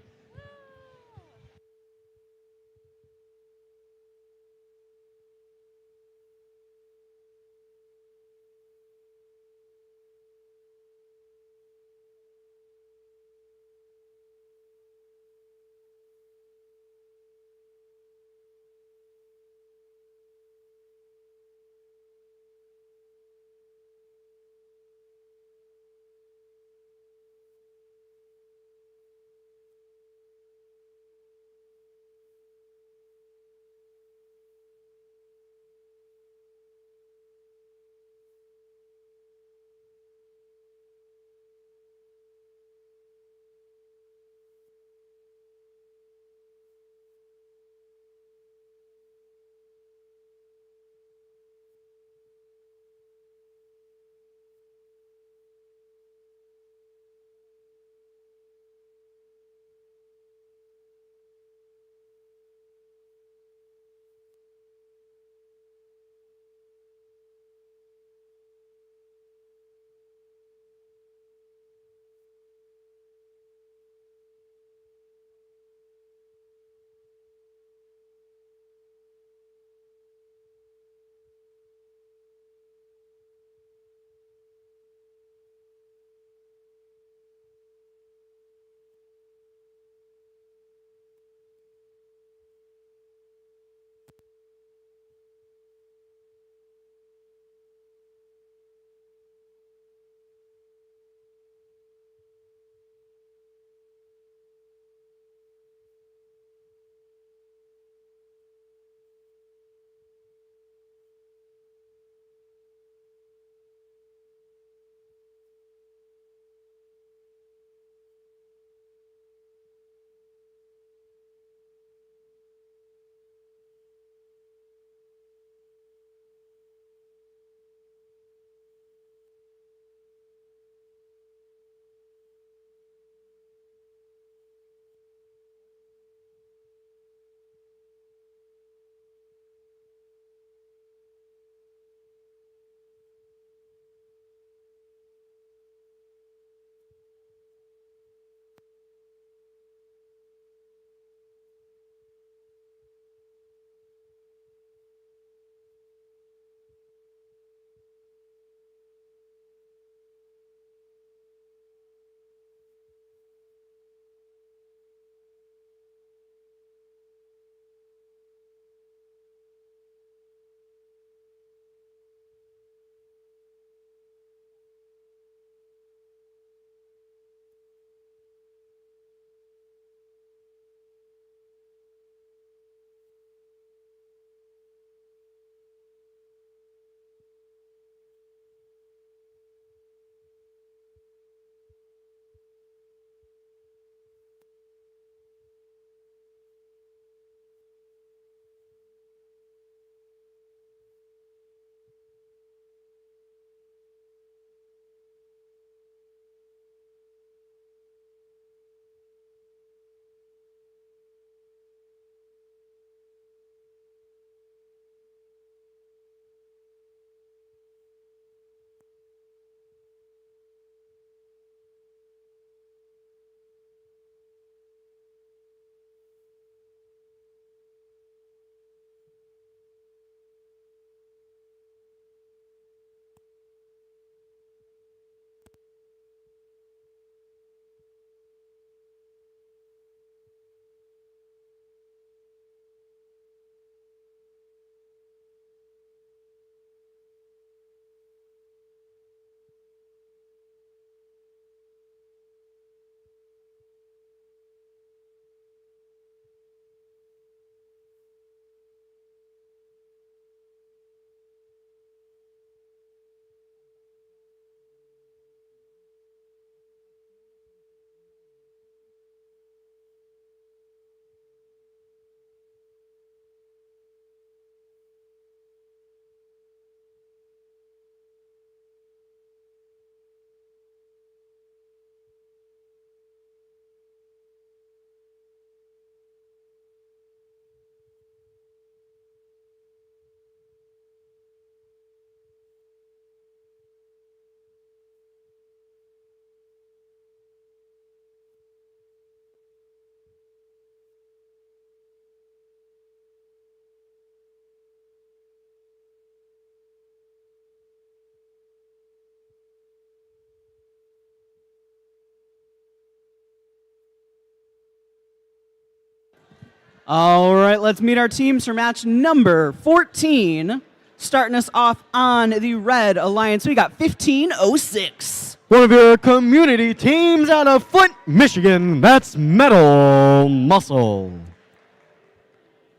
Speaker 2: All right, let's meet our teams for match number 14. Starting us off on the Red Alliance, we got 1506.
Speaker 6: One of your community teams out of Flint, Michigan. That's Metal Muscle.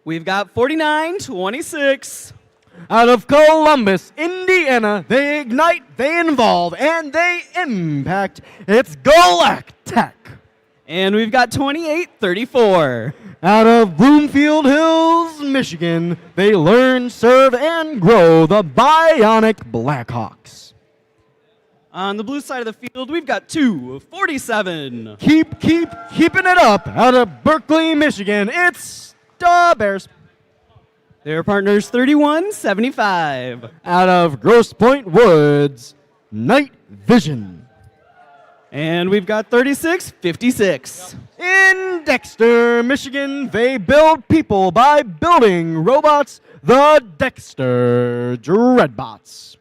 Speaker 2: We've got 4926.
Speaker 6: Out of Columbus, Indiana, they ignite, they involve, and they impact. It's Galactech.
Speaker 2: And we've got 2834.
Speaker 6: Out of Bloomfield Hills, Michigan, they learn, serve, and grow the Bionic Blackhawks.
Speaker 2: On the blue side of the field, we've got 247.
Speaker 6: Keeping it up. Out of Berkeley, Michigan, it's the Bears.
Speaker 2: Their partners 3175.
Speaker 6: Out of Grosse Pointe Woods, Night Vision.
Speaker 2: And we've got 3656.
Speaker 6: In Dexter, Michigan, they build people by building robots, the Dexter Dreadbots.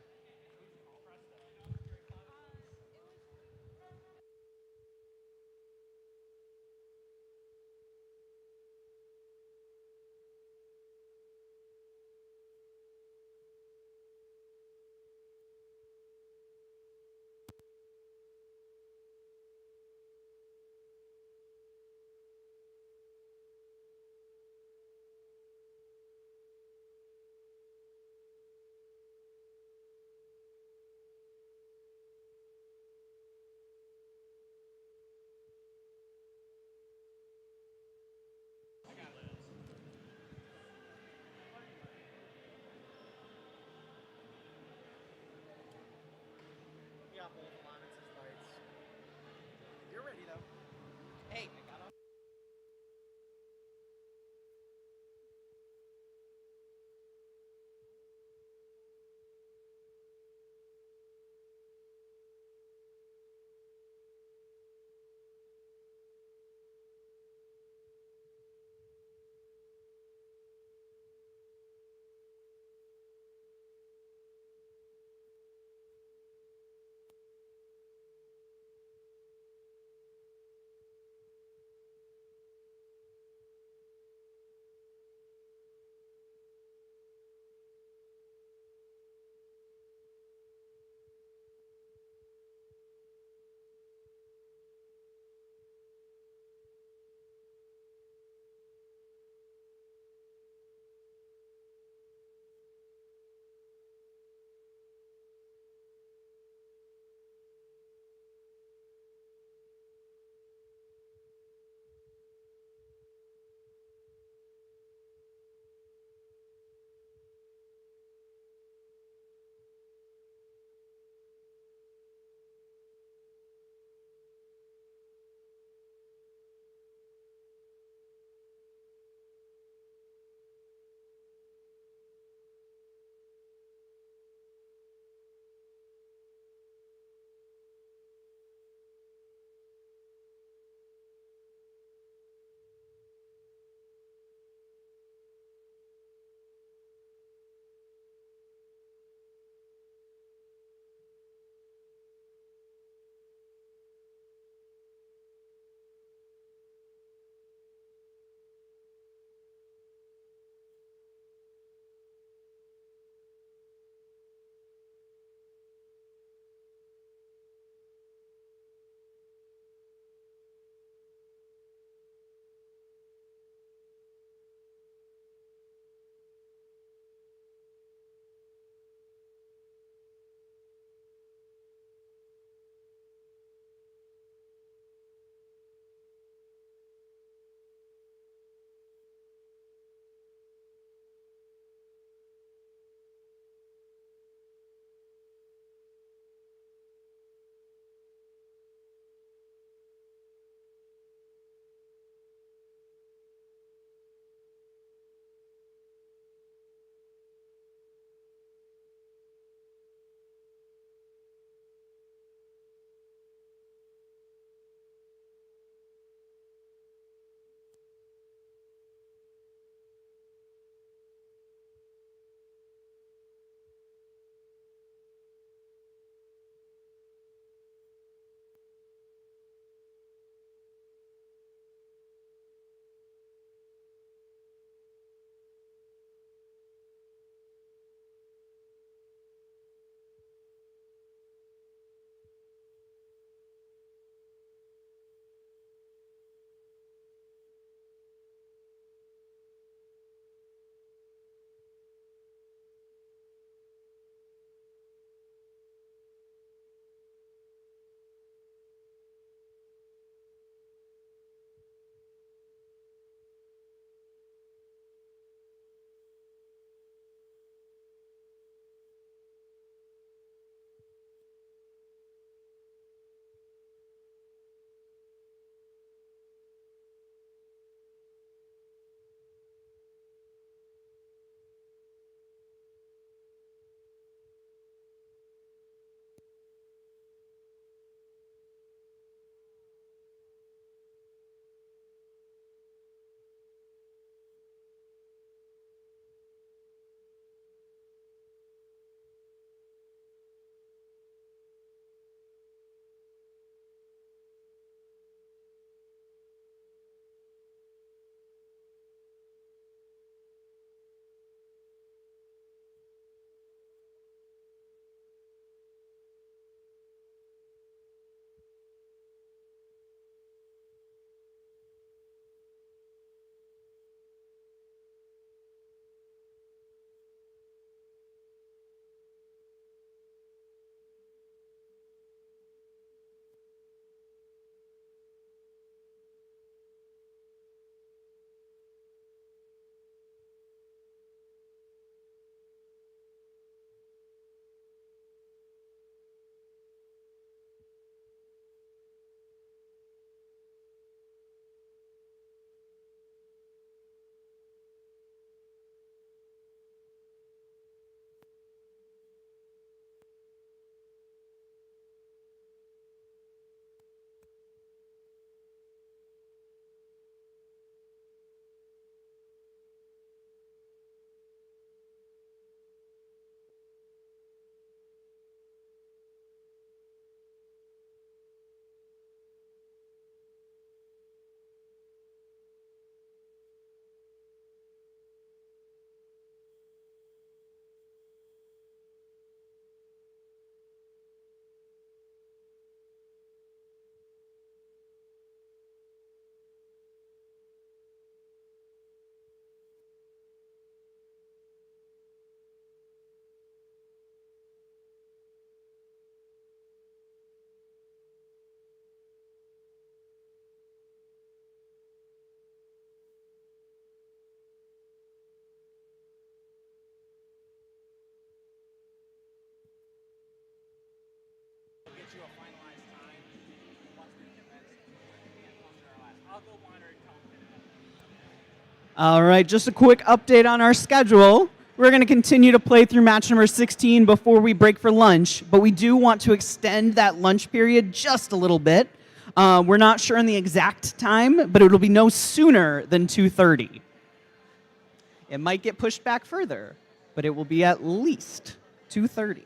Speaker 7: you a finalized time once we convince closer to our last. I'll go wander and tell them.
Speaker 2: All right, just a quick update on our schedule. We're going to continue to play through match number 16 before we break for lunch, but we do want to extend that lunch period just a little bit. We're not sure on the exact time, but it'll be no sooner than 2:30. It might get pushed back further, but it will be at least 2:30.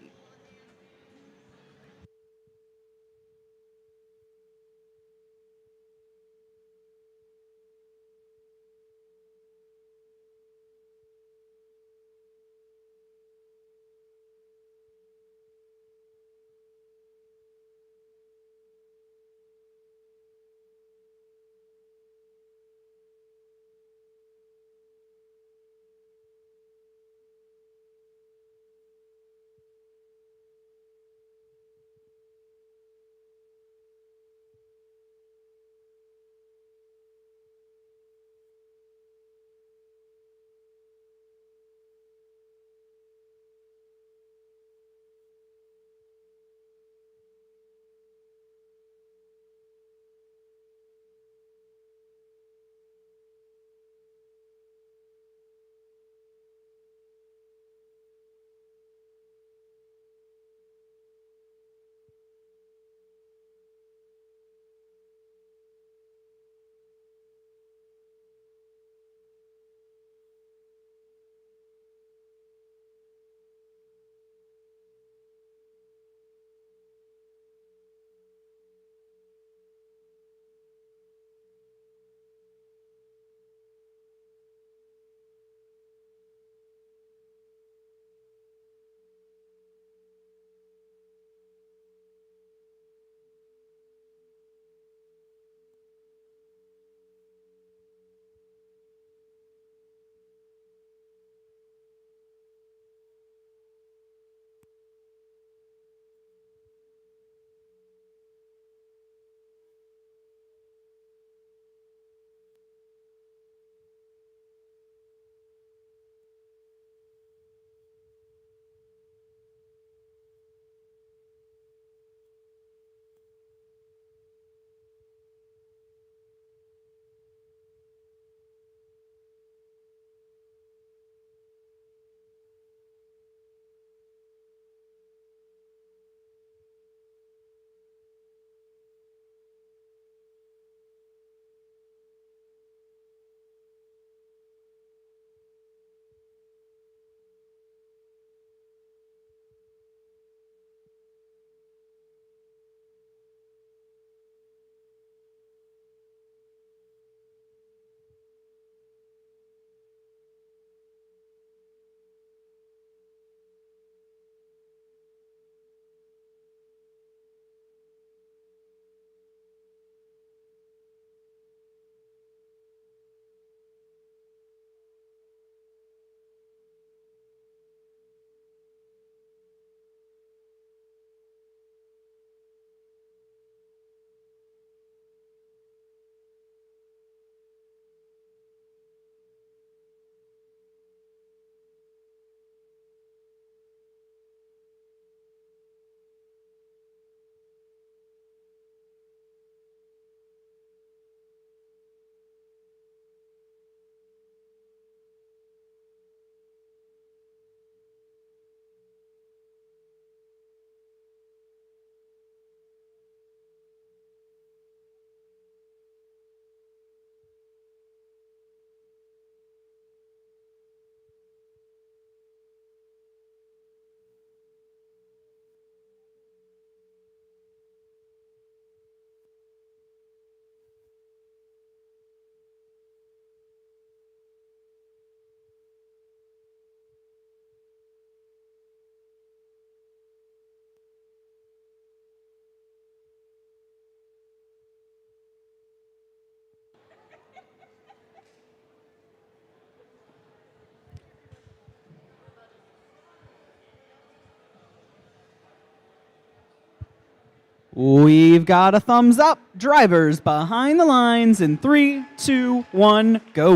Speaker 2: We've got a thumbs up. Drivers behind the lines in 3, 2, 1, go.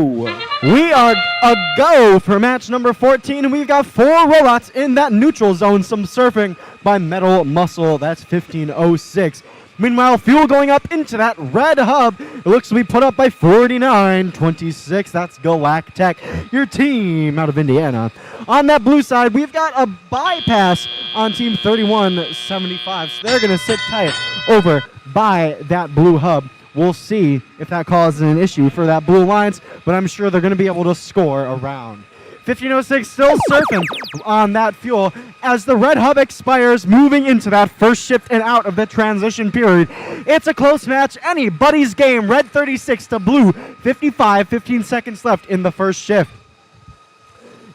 Speaker 6: We are a go for match number 14, and we've got 4 robots in that neutral zone. Some surfing by Metal Muscle. That's 1506. Meanwhile, fuel going up into that red hub. It looks to be put up by 4926. That's Galactech, your team out of Indiana. On that blue side, we've got a bypass on team 3175. So they're going to sit tight over by that blue hub. We'll see if that causes an issue for that blue alliance, but I'm sure they're going to be able to score a round. 1506 still surfing on that fuel as the red hub expires, moving into that first shift and out of the transition period. It's a close match, anybody's game. Red 36 to blue 55, 15 seconds left in the first shift.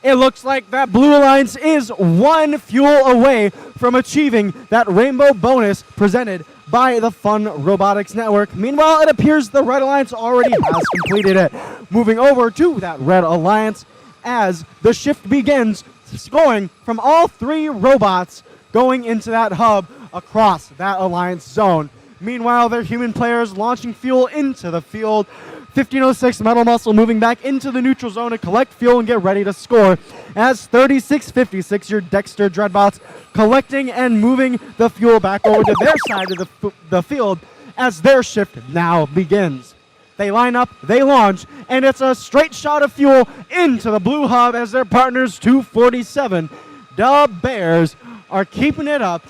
Speaker 6: It looks like that blue alliance is 1 fuel away from achieving that rainbow bonus presented by the Fun Robotics Network. Meanwhile, it appears the red alliance already has completed it. Moving over to that red alliance as the shift begins, going from all 3 robots going into that hub across that alliance zone. Meanwhile, their human players launching fuel into the field. 1506 Metal Muscle moving back into the neutral zone to collect fuel and get ready to score. As 3656, your Dexter Dreadbots collecting and moving the fuel back over to their side of the field as their shift now begins. They line up, they launch, and it's a straight shot of fuel into the blue hub as their partners 247. The Bears are keeping it up,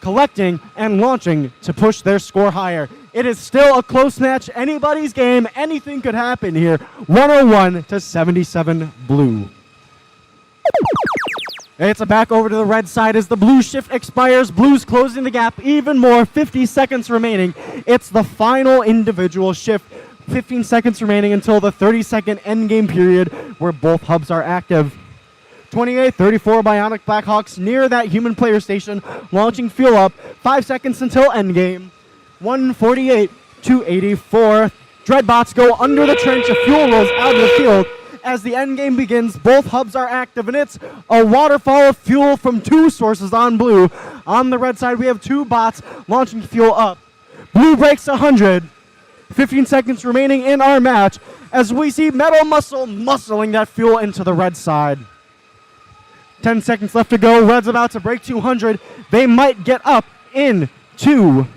Speaker 6: collecting and launching to push their score higher. It is still a close match, anybody's game, anything could happen here. 101 to 77 blue. It's a back over to the red side as the blue shift expires. Blue's closing the gap even more, 50 seconds remaining. It's the final individual shift. 15 seconds remaining until the 30-second endgame period where both hubs are active. 28-34 Bionic Blackhawks near that human player station, launching fuel up. 5 seconds until endgame. 148 to 84. Dreadbots go under the trench. A fuel rolls out of the field. As the endgame begins, both hubs are active, and it's a waterfall of fuel from 2 sources on blue. On the red side, we have 2 bots launching fuel up. Blue breaks 100. 15 seconds remaining in our match as we see Metal Muscle muscling that fuel into the red side. 10 seconds left to go. Red's about to break 200. They might get up into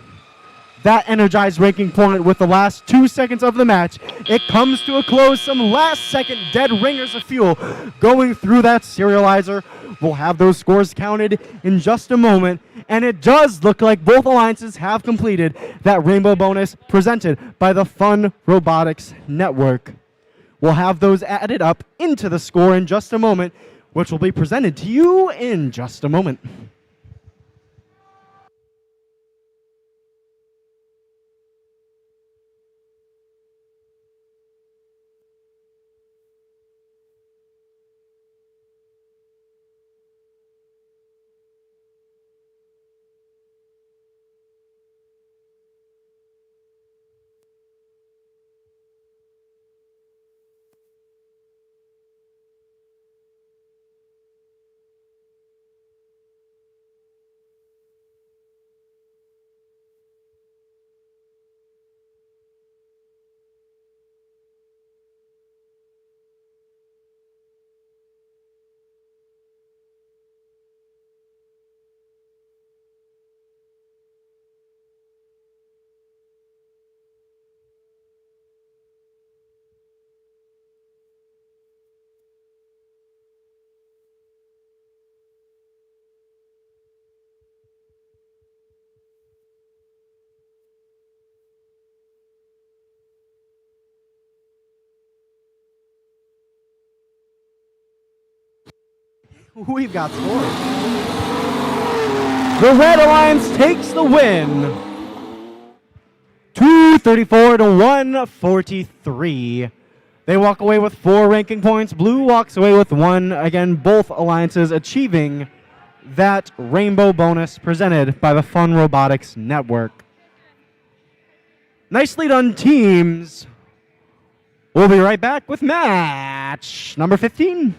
Speaker 6: that energized ranking point with the last 2 seconds of the match. It comes to a close. Some last second dead ringers of fuel going through that serializer. We'll have those scores counted in just a moment. And it does look like both alliances have completed that rainbow bonus presented by the Fun Robotics Network. We'll have those added up into the score in just a moment, which will be presented to you in just a moment. We've got scores. The Red Alliance takes the win. 234 to 143. They walk away with 4 ranking points. Blue walks away with 1. Again, both alliances achieving that rainbow bonus presented by the Fun Robotics Network. Nicely done, teams. We'll be right back with match number 15.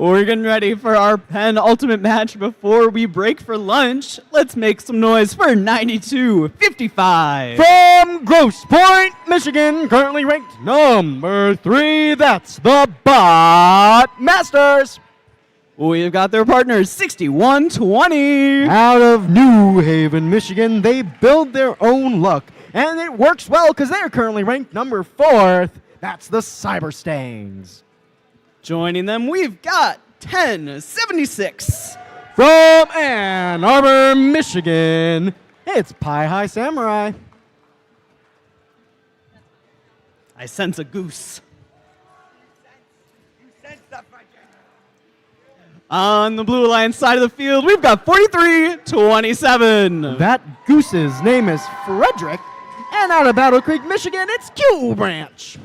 Speaker 2: We're getting ready for our penultimate match before we break for lunch. Let's make some noise for 92-55.
Speaker 6: From Grosse Pointe, Michigan, currently ranked number 3, that's the Bot Masters.
Speaker 2: We've got their partners 61-20.
Speaker 6: Out of New Haven, Michigan, they build their own luck. And it works well because they're currently ranked number 4th. That's the Cyber Stangs.
Speaker 2: Joining them, we've got 1076.
Speaker 6: From Ann Arbor, Michigan, it's Pie High Samurai.
Speaker 2: I sense a goose. On the Blue Alliance side of the field, we've got 43-27.
Speaker 6: That goose's name is Frederick. And out of Battle Creek, Michigan, it's Q Branch.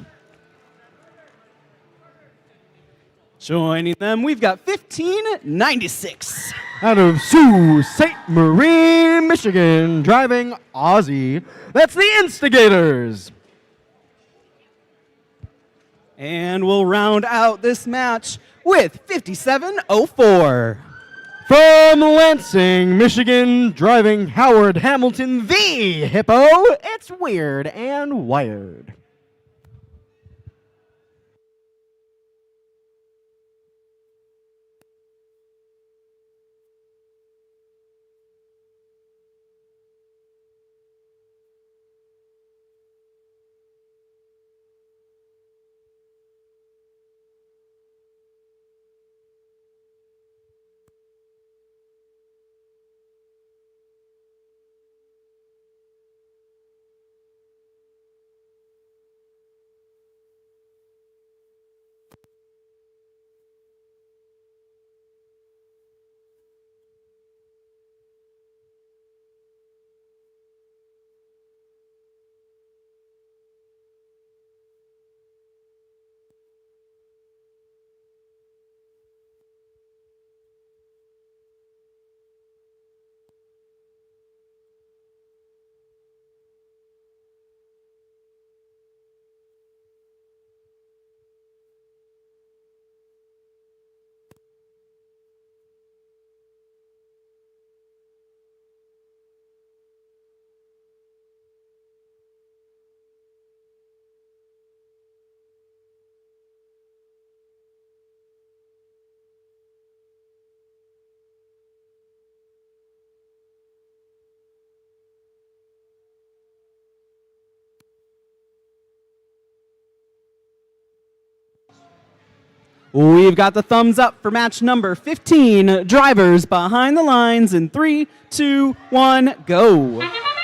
Speaker 2: Joining them, we've got 1596.
Speaker 6: Out of Sault Ste. Marie, Michigan, driving Aussie, that's the Instigators.
Speaker 2: And we'll round out this match with 5704.
Speaker 6: From Lansing, Michigan, driving Howard Hamilton, the Hippo, it's Weird and Wired.
Speaker 2: We've got the thumbs up for match number 15. Drivers behind the lines in 3, 2, 1, go.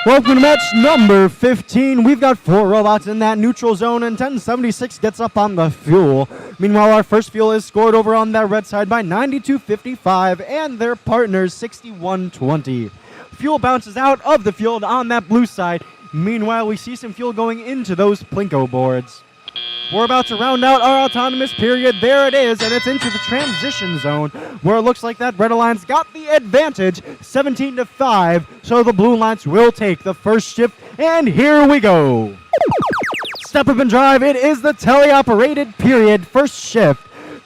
Speaker 6: Welcome to match number 15. We've got 4 robots in that neutral zone, and 1076 gets up on the fuel. Meanwhile, our first fuel is scored over on that red side by 92-55, and their partners 61-20. Fuel bounces out of the field on that blue side. Meanwhile, we see some fuel going into those Plinko boards. We're about to round out our autonomous period. There it is, and it's into the transition zone, where it looks like that Red Alliance got the advantage, 17-5, so the Blue Alliance will take the first shift, and here we go. Step up and drive, it is the teleoperated period, first shift.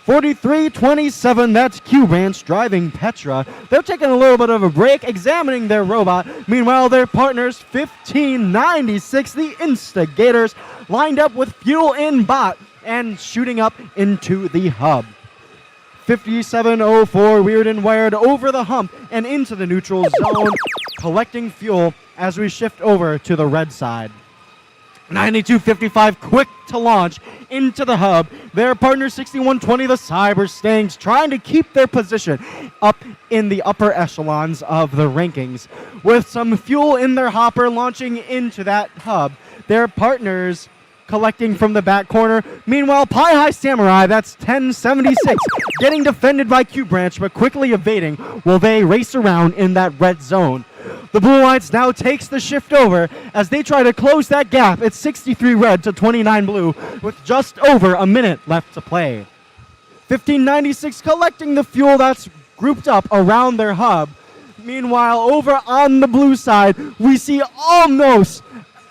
Speaker 6: 43-27, that's Q Branch driving Petra. They're taking a little bit of a break, examining their robot. Meanwhile, their partners, 15-96, the Instigators, lined up with fuel in bot and shooting up into the hub. 57-04, Weird and Wired over the hump and into the neutral zone, collecting fuel as we shift over to the red side. 92-55, quick to launch into the hub. Their partner 61-20, the Cyber Stangs, trying to keep their position up in the upper echelons of the rankings. With some fuel in their hopper launching into that hub, their partners collecting from the back corner. Meanwhile, Pie High Samurai, that's 1076, getting defended by Q Branch, but quickly evading while they race around in that red zone. The Blue Alliance now takes the shift over as they try to close that gap. It's 63 red to 29 blue with just over a minute left to play. 1596 collecting the fuel that's grouped up around their hub. Meanwhile, over on the blue side, we see almost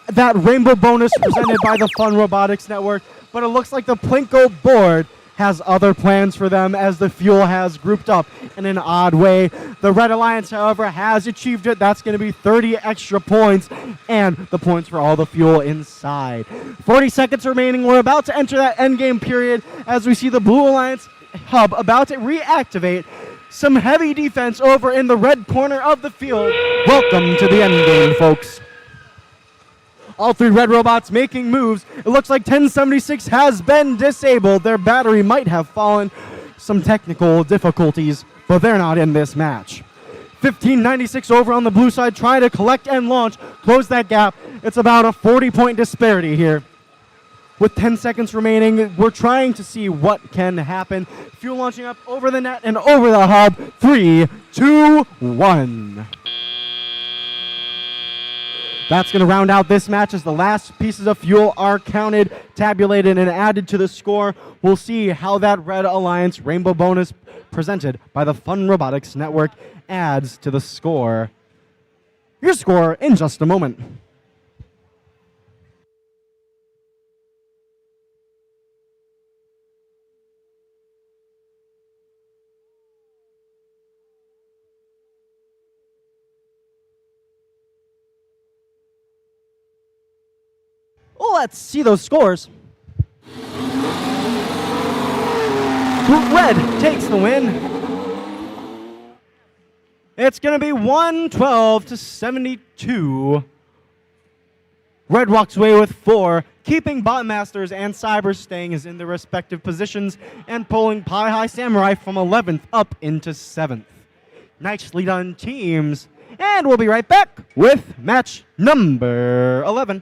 Speaker 6: that rainbow bonus presented by the Fun Robotics Network, but it looks like the Plinko board has other plans for them as the fuel has grouped up in an odd way. The Red Alliance, however, has achieved it. That's going to be 30 extra points and the points for all the fuel inside. 40 seconds remaining. We're about to enter that endgame period as we see the Blue Alliance hub about to reactivate. Some heavy defense over in the red corner of the field. Welcome to the endgame, folks. All three red robots making moves. It looks like 1076 has been disabled. Their battery might have fallen. Some technical difficulties, but they're not in this match. 1596 over on the blue side trying to collect and launch. Close that gap. It's about a 40-point disparity here. With 10 seconds remaining, we're trying to see what can happen. Fuel launching up over the net and over the hub. 3, 2, 1. That's going to round out this match as the last pieces of fuel are counted, tabulated, and added to the score. We'll see how that Red Alliance Rainbow bonus presented by the Fun Robotics Network adds to the score. Your score in just a moment. Let's see those scores. Red takes the win. It's going to be 112 to 72. Red walks away with 4, keeping Botmasters and Cyber staying as in their respective positions and pulling Pie High Samurai from 11th up into 7th. Nicely done, teams. And we'll be right back with match number 11.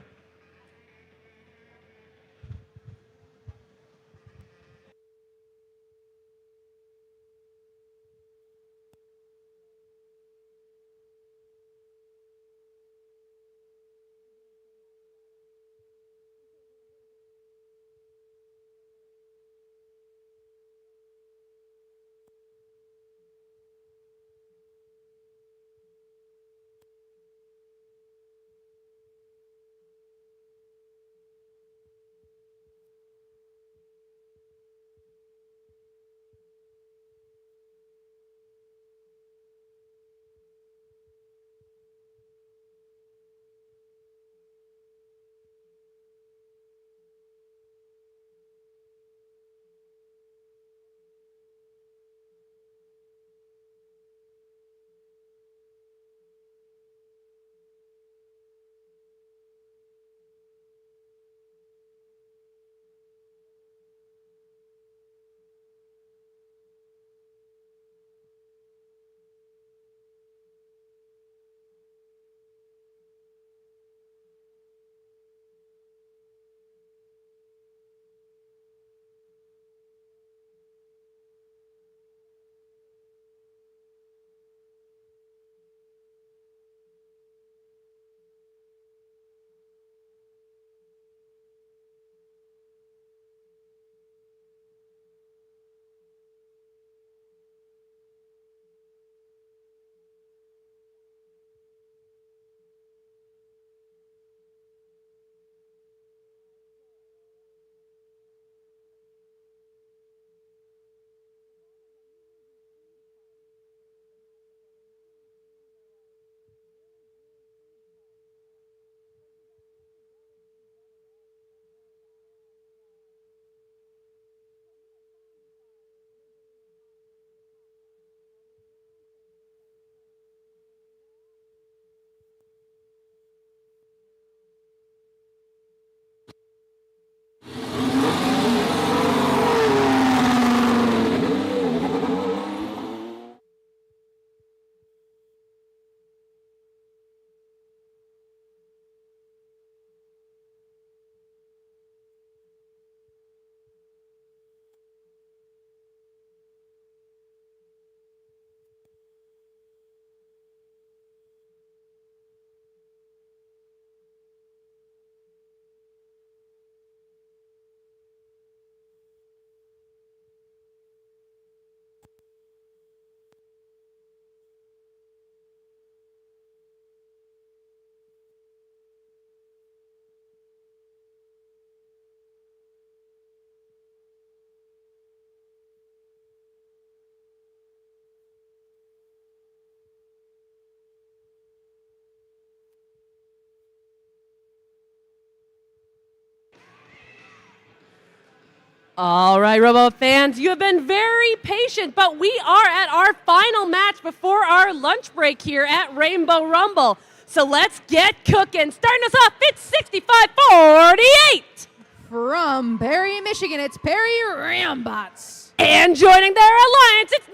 Speaker 8: All right, Robo fans, you have been very patient, but we are at our final match before our lunch break here at Rainbow Rumble. So let's get cooking. Starting us off, it's 65-48.
Speaker 9: From Perry, Michigan, it's Perry Rambots.
Speaker 8: And joining their alliance, it's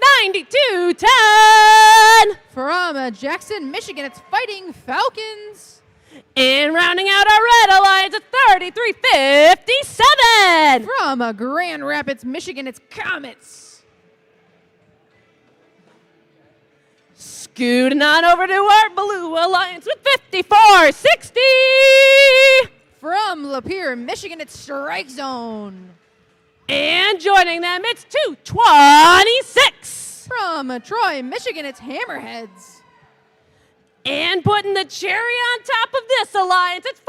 Speaker 8: 92-10.
Speaker 9: From Jackson, Michigan, it's Fighting Falcons.
Speaker 8: And rounding out our red alliance, it's 33-57.
Speaker 9: From Grand Rapids, Michigan, it's Comets.
Speaker 8: Scooting on over to our blue alliance with 54-60.
Speaker 9: From Lapeer, Michigan, it's Strike Zone.
Speaker 8: And joining them, it's 226.
Speaker 9: From Troy, Michigan, it's Hammerheads.
Speaker 8: And putting the cherry on top of this alliance, it's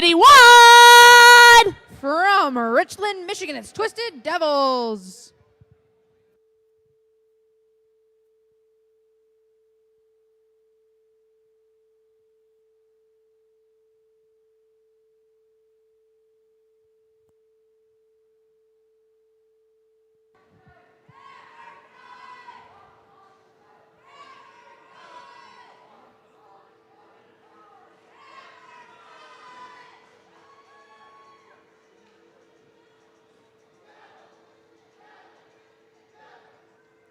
Speaker 8: 43-81.
Speaker 9: From Richland, Michigan, it's Twisted Devils.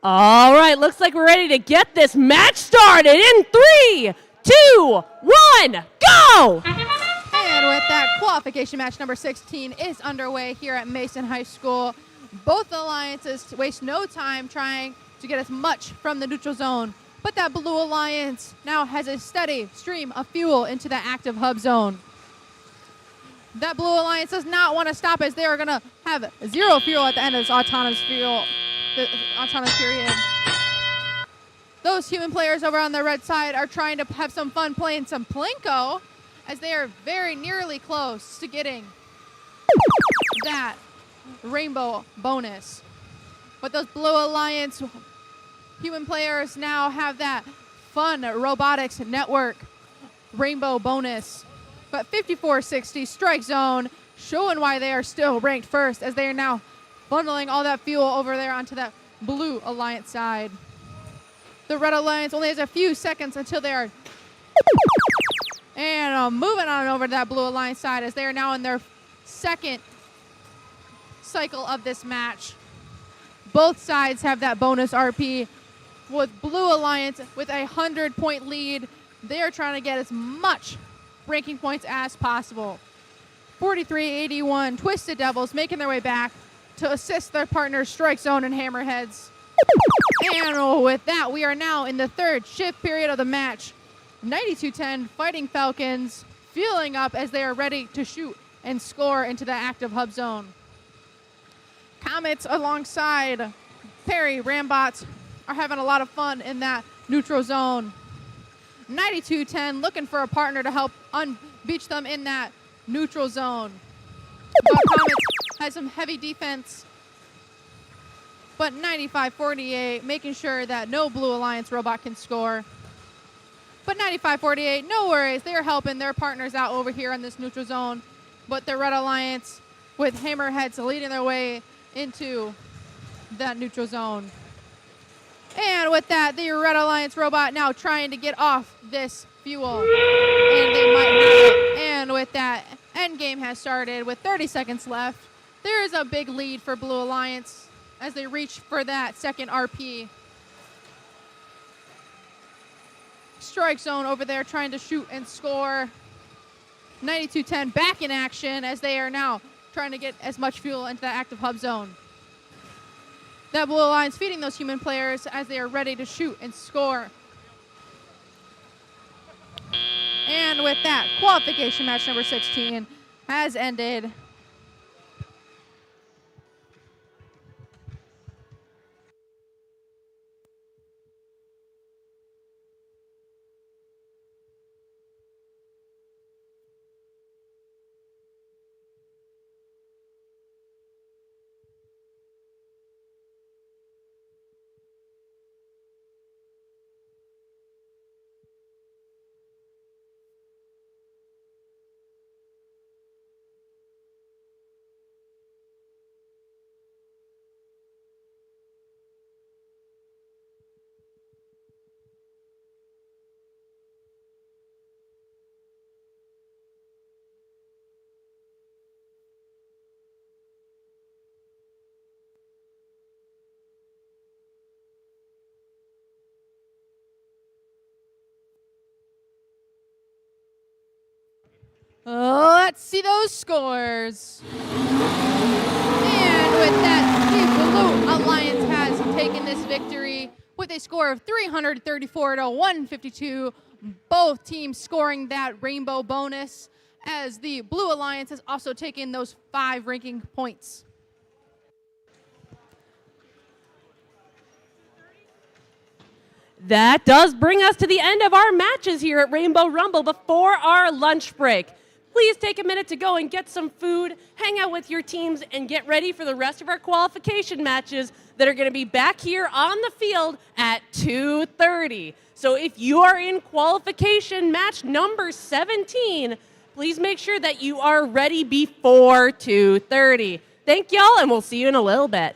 Speaker 8: All right, looks like we're ready to get this match started in 3, 2, 1, go!
Speaker 9: And with that, qualification match number 16 is underway here at Mason High School. Both alliances waste no time trying to get as much from the neutral zone, but that blue alliance now has a steady stream of fuel into the active hub zone. That blue alliance does not want to stop as they are going to have zero fuel at the end of this autonomous period. Those human players over on the red side are trying to have some fun playing some Plinko as they are very nearly close to getting that rainbow bonus. But those blue alliance human players now have that fun robotics network rainbow bonus. But 54-60 Strike Zone showing why they are still ranked first as they are now bundling all that fuel over there onto that blue alliance side. The red alliance only has a few seconds until they are moving on over to that blue alliance side as they are now in their second cycle of this match. Both sides have that bonus RP. With blue alliance with a 100-point lead, they are trying to get as much ranking points as possible. 43-81 Twisted Devils making their way back to assist their partners Strike Zone and Hammerheads. And with that, we are now in the third shift period of the match. 92-10 Fighting Falcons fueling up as they are ready to shoot and score into the active hub zone. Comets alongside Perry Rambots are having a lot of fun in that neutral zone. 92-10 looking for a partner to help unbeach them in that neutral zone. But Comets has some heavy defense, but 95-48 making sure that no blue alliance robot can score. But 95-48, no worries, they are helping their partners out over here in this neutral zone. But the red alliance with Hammerheads leading their way into that neutral zone. And with that, the red alliance robot now trying to get off this fuel. And they might have it. And with that, endgame has started with 30 seconds left. There is a big lead for Blue Alliance as they reach for that second RP. Strike Zone over there trying to shoot and score. 92-10 back in action as they are now trying to get as much fuel into that active hub zone. That Blue Alliance feeding those human players as they are ready to shoot and score. And with that, qualification match number 16 has ended. Let's see those scores. And with that, the Blue Alliance has taken this victory with a score of 334 to 152. Both teams scoring that rainbow bonus, as the Blue Alliance has also taken those 5 ranking points.
Speaker 8: That does bring us to the end of our matches here at Rainbow Rumble before our lunch break. Please take a minute to go and get some food, hang out with your teams, and get ready for the rest of our qualification matches that are going to be back here on the field at 2:30. So if you are in qualification match number 17, please make sure that you are ready before 2:30. Thank y'all, and we'll see you in a little bit.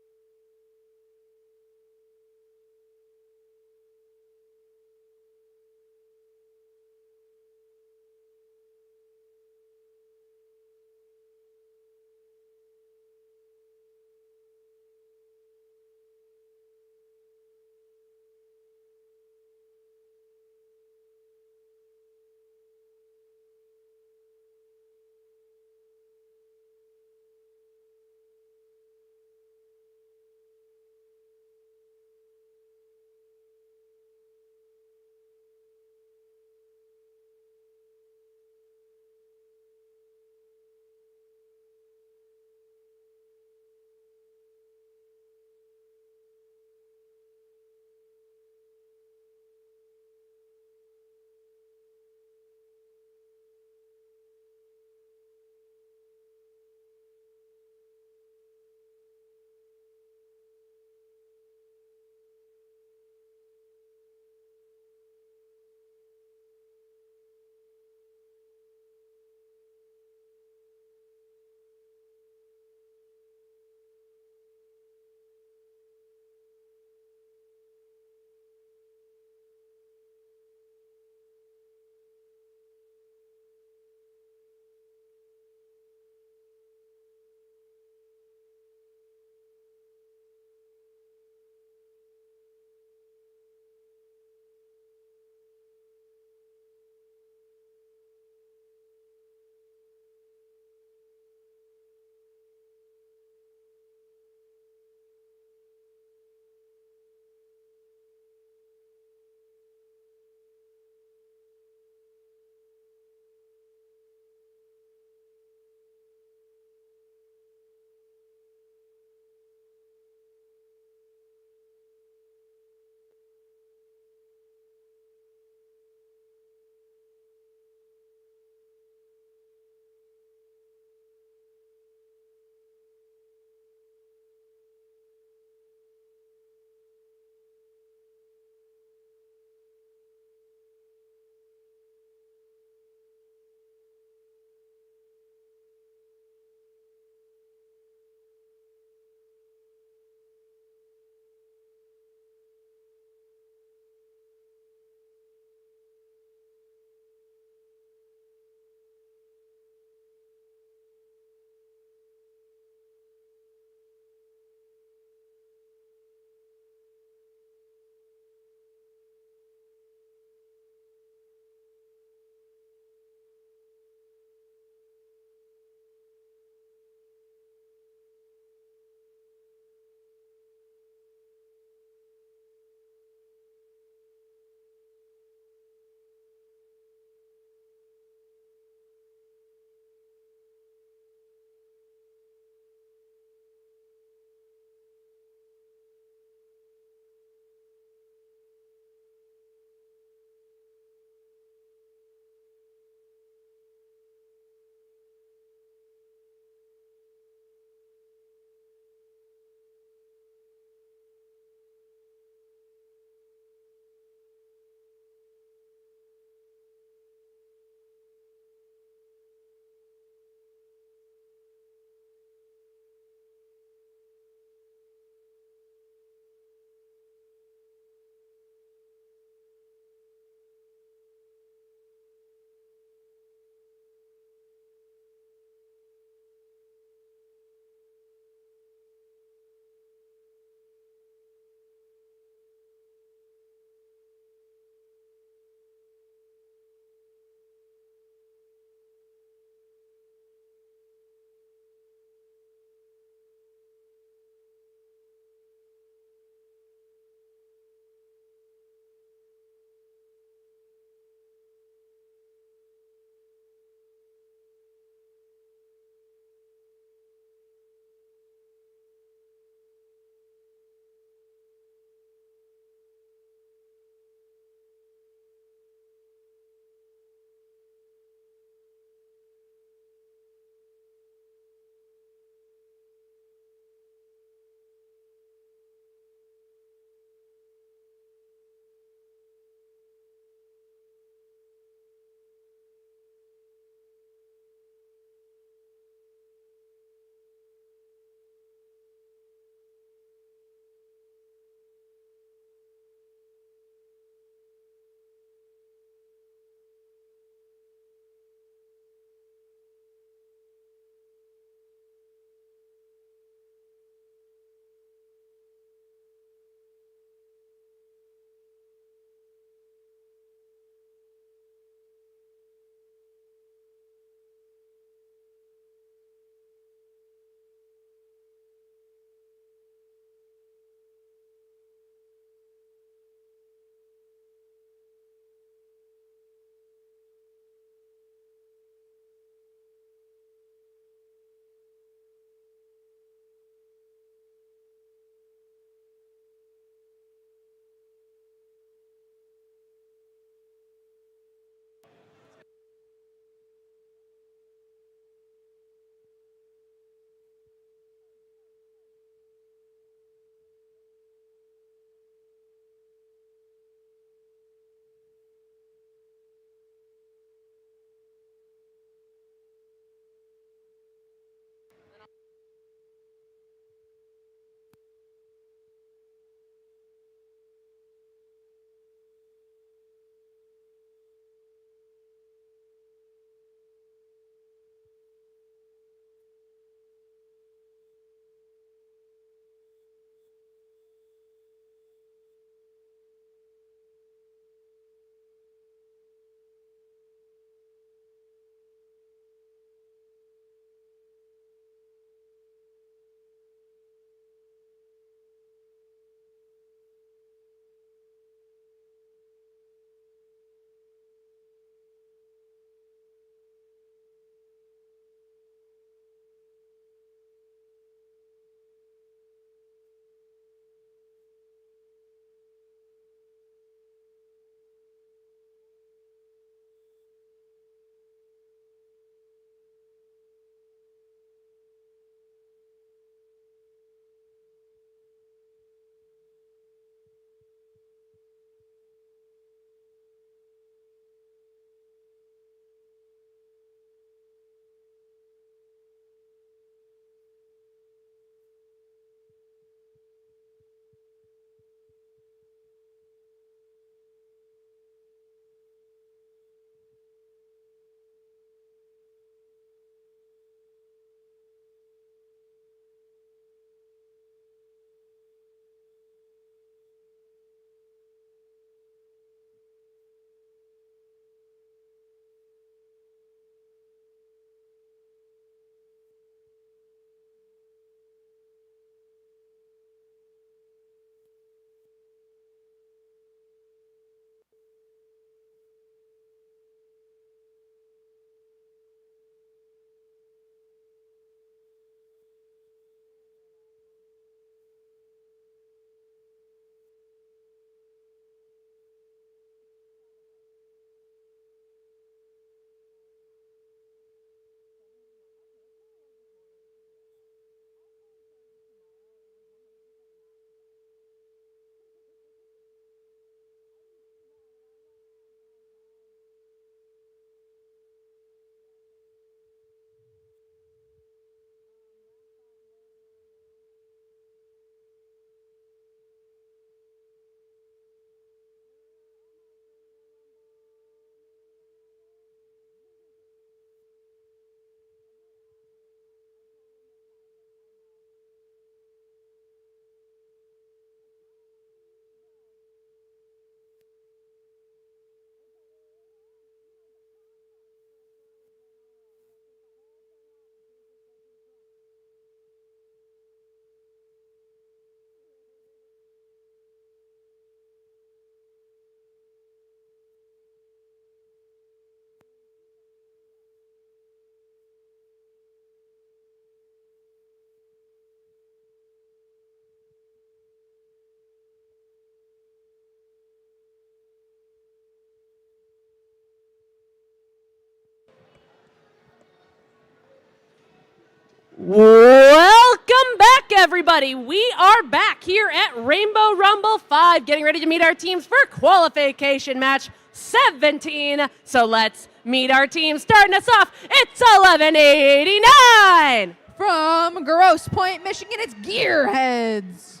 Speaker 8: Welcome back, everybody. We are back here at Rainbow Rumble 5, getting ready to meet our teams for qualification match 17. So let's meet our team. Starting us off, it's 1189.
Speaker 9: From Grosse Pointe, Michigan, it's Gearheads.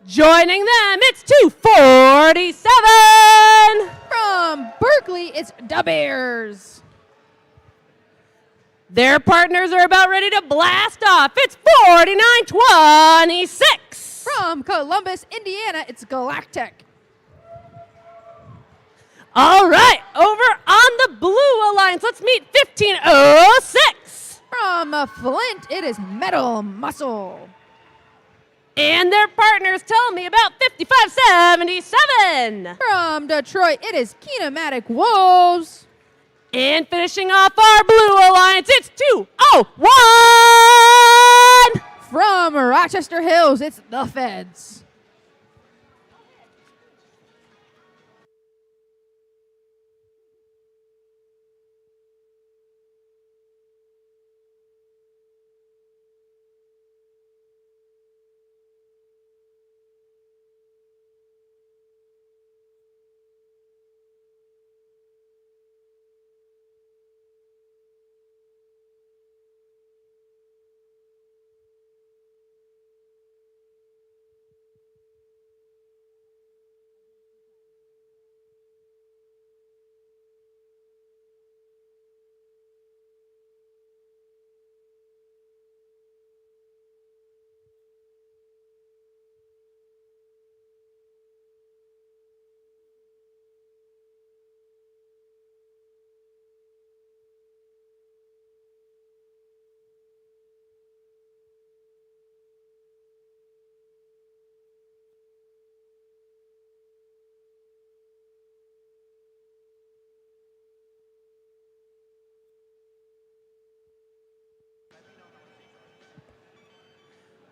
Speaker 8: Joining them, it's 247.
Speaker 9: From Berkeley, it's Da Bears.
Speaker 8: Their partners are about ready to blast off. It's 4926.
Speaker 9: From Columbus, Indiana, it's Galactic.
Speaker 8: All right, over on the Blue Alliance, let's meet 1506.
Speaker 9: From Flint, it is Metal Muscle.
Speaker 8: And their partners tell me about 5577.
Speaker 9: From Detroit, it is Kinematic Wolves.
Speaker 8: And finishing off our Blue Alliance, it's 201.
Speaker 9: From Rochester Hills, it's the Feds.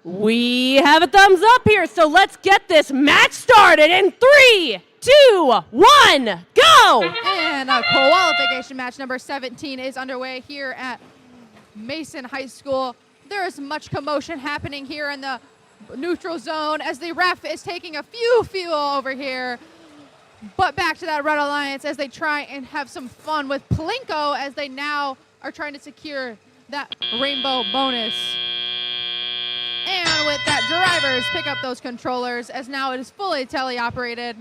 Speaker 8: We have a thumbs up here, so let's get this match started in 3, 2, 1, go!
Speaker 9: And qualification match number 17 is underway here at Mason High School. There is much commotion happening here in the neutral zone as the ref is taking a few fuel over here. But back to that Red Alliance as they try and have some fun with Plinko as they now are trying to secure that rainbow bonus. And with that, drivers pick up those controllers as now it is fully teleoperated.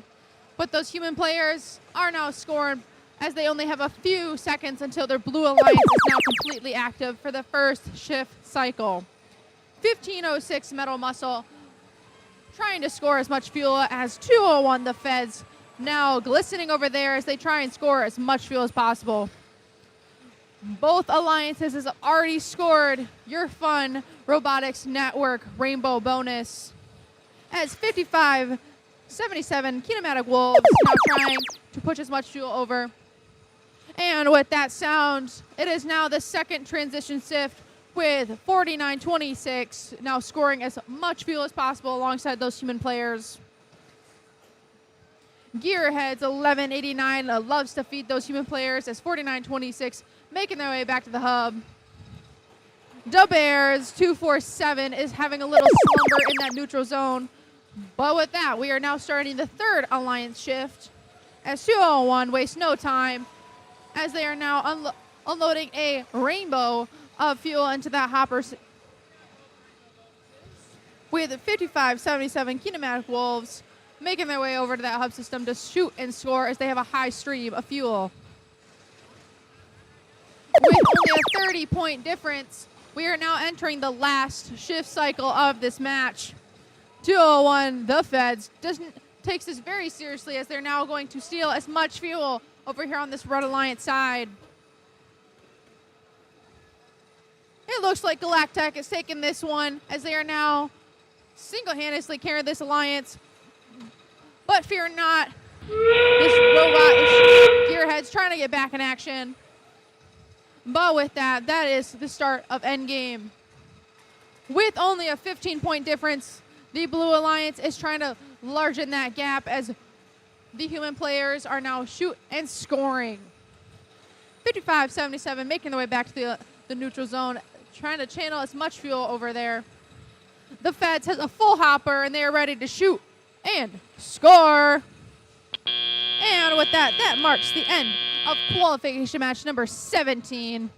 Speaker 9: But those human players are now scoring as they only have a few seconds until their Blue Alliance is now completely active for the first shift cycle. 1506 Metal Muscle trying to score as much fuel as 201 the Feds, now glistening over there as they try and score as much fuel as possible. Both alliances have already scored your fun Robotics Network Rainbow bonus as 5577 Kinematic Wolves now trying to push as much fuel over. And with that sound, it is now the second transition shift with 4926 now scoring as much fuel as possible alongside those human players. Gearheads 1189 loves to feed those human players as 4926 making their way back to the hub. Da Bears 247 is having a little slumber in that neutral zone. But with that, we are now starting the third alliance shift as 201 wastes no time as they are now unloading a rainbow of fuel into that hopper with 5577 Kinematic Wolves making their way over to that hub system to shoot and score as they have a high stream of fuel. With only a 30-point difference, we are now entering the last shift cycle of this match. 201, the Feds, takes this very seriously as they're now going to steal as much fuel over here on this Red Alliance side. It looks like Galactic is taking this one as they are now single-handedly carrying this alliance. But fear not, this robot Gearhead's trying to get back in action. But with that, that is the start of Endgame. With only a 15-point difference, the Blue Alliance is trying to largen that gap as the human players are now shoot and scoring. 5577 making their way back to the neutral zone. trying to channel as much fuel over there. The Feds has a full hopper, and they are ready to shoot and score. And with that, that marks the end of qualification match number 17.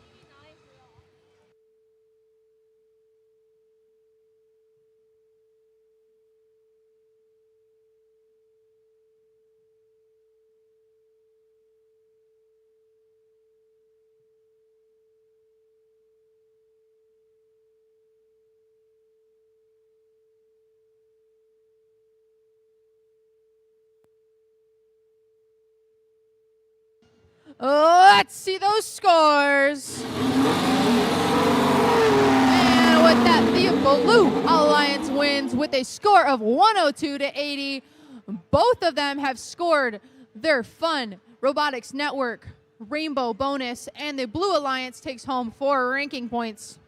Speaker 9: Let's see those scores. And with that, the Blue Alliance wins with a score of 102 to 80. Both of them have scored their fun Robotics Network Rainbow bonus, and the Blue Alliance takes home 4 ranking points.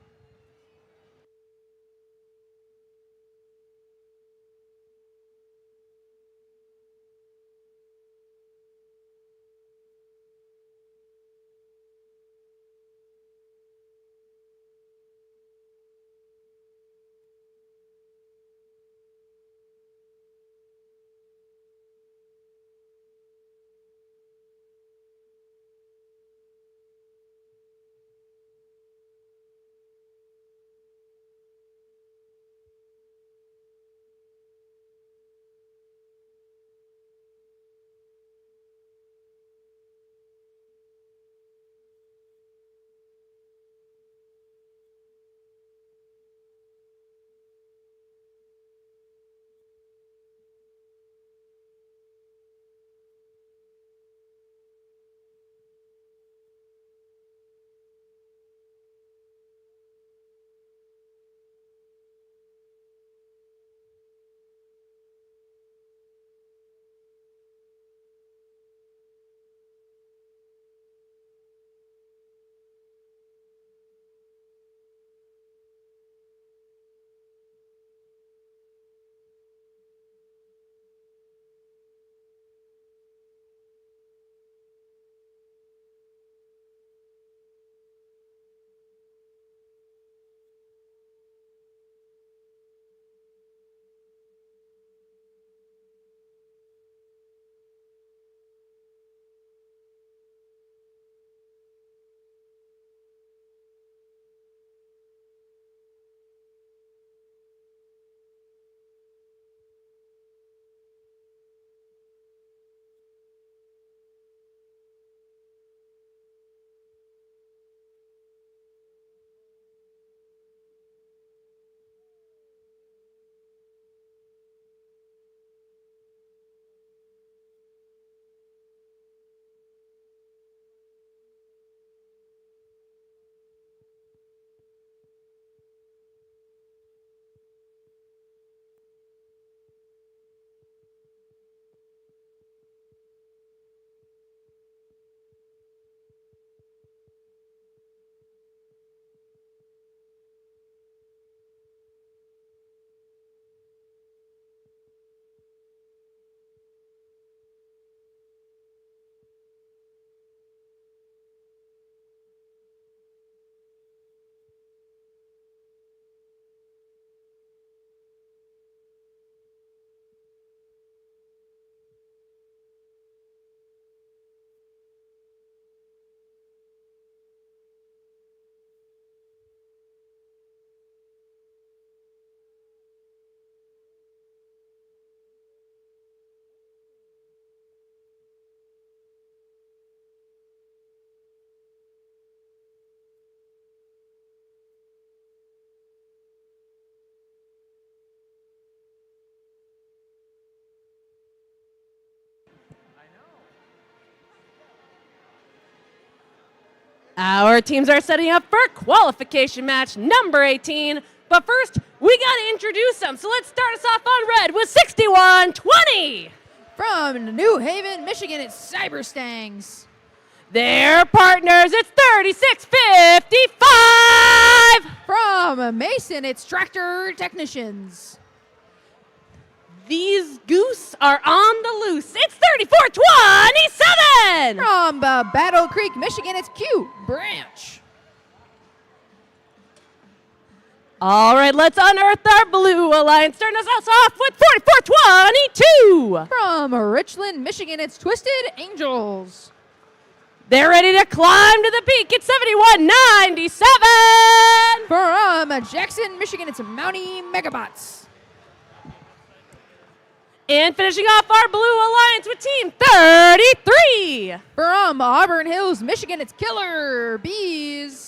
Speaker 8: Our teams are setting up for qualification match number 18. But first, we got to introduce them. So let's start us off on red with 6120.
Speaker 9: From New Haven, Michigan, it's Cyberstangs.
Speaker 8: Their partners, it's 3655.
Speaker 9: From Mason, it's Tractor Technicians.
Speaker 8: These goose are on the loose. It's 3427.
Speaker 9: From Battle Creek, Michigan, it's Q Branch.
Speaker 8: All right, let's unearth our blue alliance. Starting us off with 4422.
Speaker 9: From Richland, Michigan, it's Twisted Angels.
Speaker 8: They're ready to climb to the peak at 7197.
Speaker 9: From Jackson, Michigan, it's Mountie Megabots.
Speaker 8: And finishing off our blue alliance with Team 33.
Speaker 9: From Auburn Hills, Michigan, it's Killer Bees.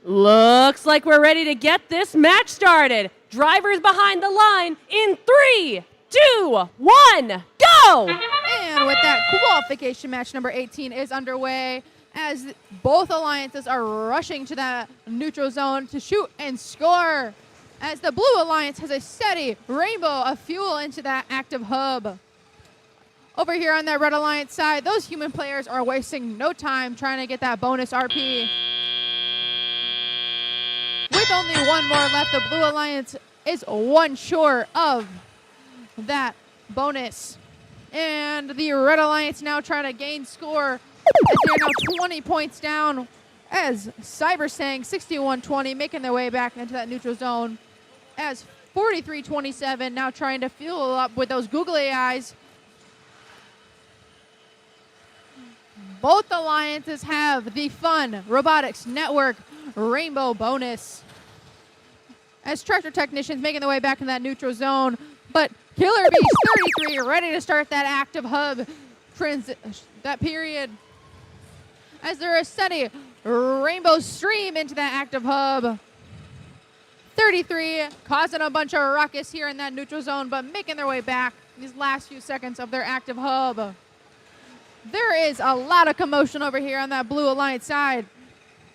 Speaker 8: Looks like we're ready to get this match started. Drivers behind the line in 3, 2, 1, go!
Speaker 9: And with that, qualification match number 18 is underway as both alliances are rushing to that neutral zone to shoot and score. As the blue alliance has a steady rainbow of fuel into that active hub. Over here on that red alliance side, those human players are wasting no time trying to get that bonus RP. With only one more left, the blue alliance is one short of that bonus. And the red alliance now trying to gain score as they're now 20 points down as Cybersang 61-20 making their way back into that neutral zone as 43-27 now trying to fuel up with those googly eyes. Both alliances have the fun Robotics Network Rainbow bonus. As tractor technicians making their way back in that neutral zone, but Killer Beast 33 ready to start that active hub that period. As they're a steady Rainbow stream into that active hub. 33 causing a bunch of ruckus here in that neutral zone, but making their way back these last few seconds of their active hub. There is a lot of commotion over here on that Blue Alliance side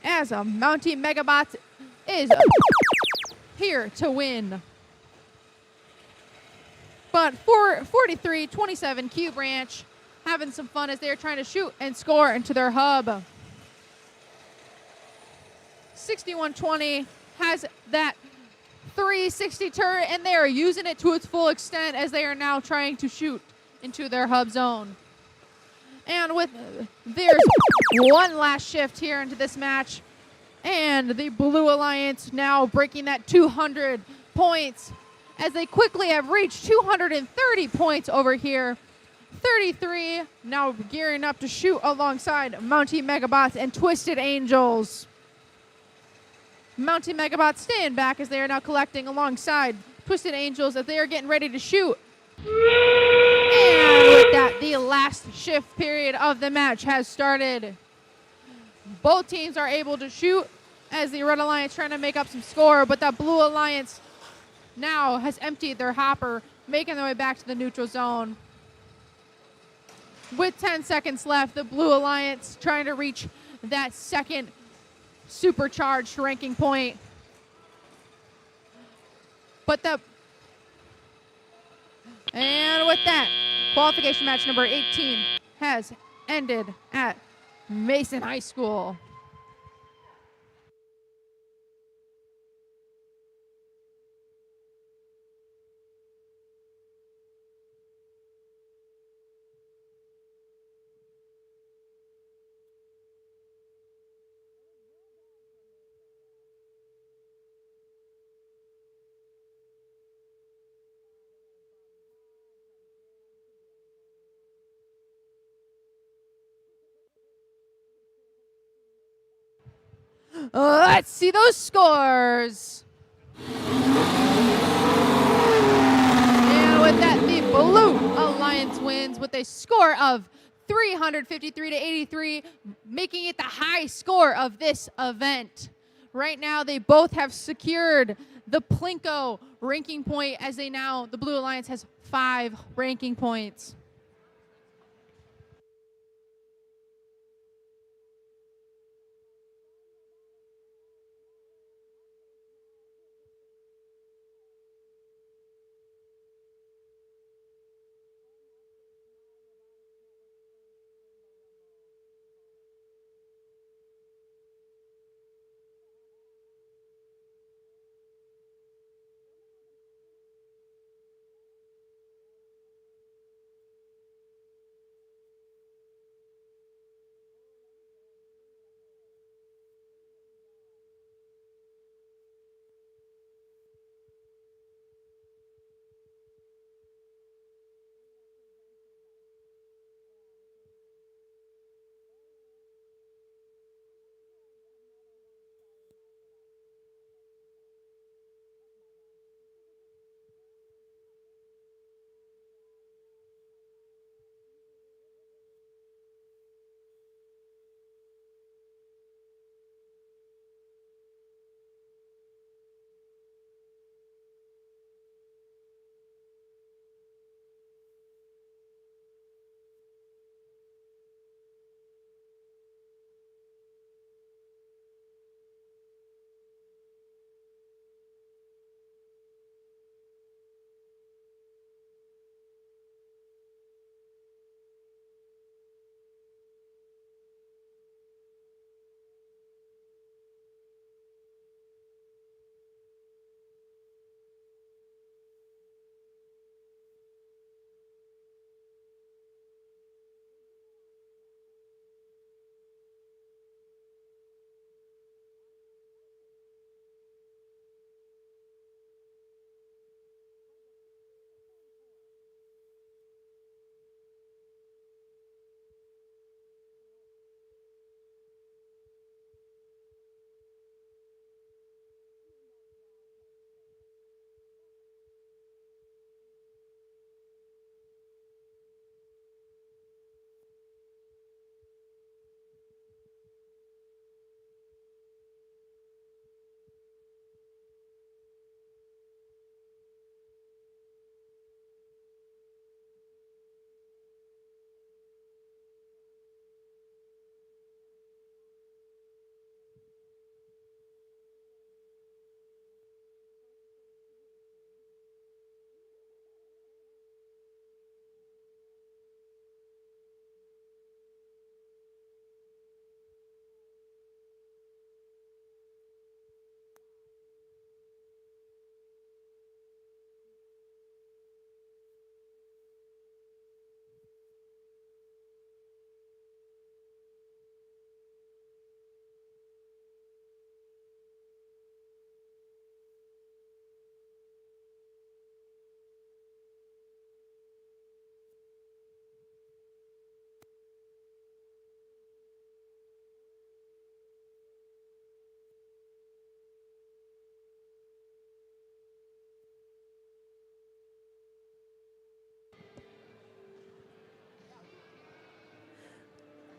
Speaker 9: as a Mountie Megabot is here to win. But for 43-27 Q Branch having some fun as they're trying to shoot and score into their hub. 6120 has that 360 turret, and they are using it to its full extent as they are now trying to shoot into their hub zone. And with there's one last shift here into this match, and the Blue Alliance now breaking that 200 points as they quickly have reached 230 points over here. 33 now gearing up to shoot alongside Mountie Megabots and Twisted Angels. Mountie Megabots staying back as they are now collecting alongside Twisted Angels as they are getting ready to shoot. And with that, the last shift period of the match has started. Both teams are able to shoot as the Red Alliance trying to make up some score, but that Blue Alliance now has emptied their hopper, making their way back to the neutral zone. With 10 seconds left, the Blue Alliance trying to reach that second supercharged ranking point. And with that, qualification match number 18 has ended at Mason High School. Let's see those scores. And with that, the Blue Alliance wins with a score of 353 to 83, making it the high score of this event. Right now, they both have secured the Plinko ranking point as the Blue Alliance has 5 ranking points.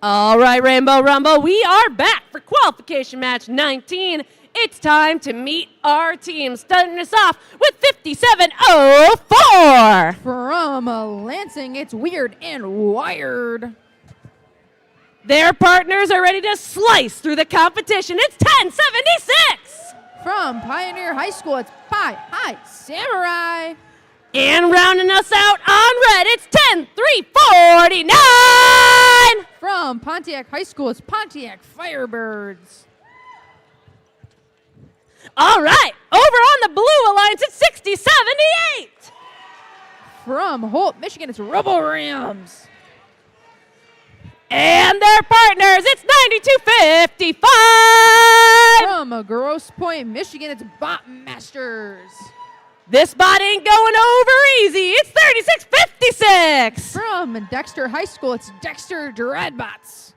Speaker 8: All right, Rainbow Rumble, we are back for qualification match 19. It's time to meet our team. Starting us off with 5704.
Speaker 9: From Lansing, it's Weird and Wired.
Speaker 8: Their partners are ready to slice through the competition. It's 1076.
Speaker 9: From Pioneer High School, it's Pi High Samurai.
Speaker 8: And rounding us out on red, it's 10349.
Speaker 9: From Pontiac High School, it's Pontiac Firebirds.
Speaker 8: All right, over on the blue alliance, it's 6078.
Speaker 9: From Holt, Michigan, it's Robo Rams.
Speaker 8: And their partners, it's 9255.
Speaker 9: From Grosse Pointe, Michigan, it's Bot Masters.
Speaker 8: This bot ain't going over easy. It's 3656.
Speaker 9: From Dexter High School, it's Dexter Dreadbots.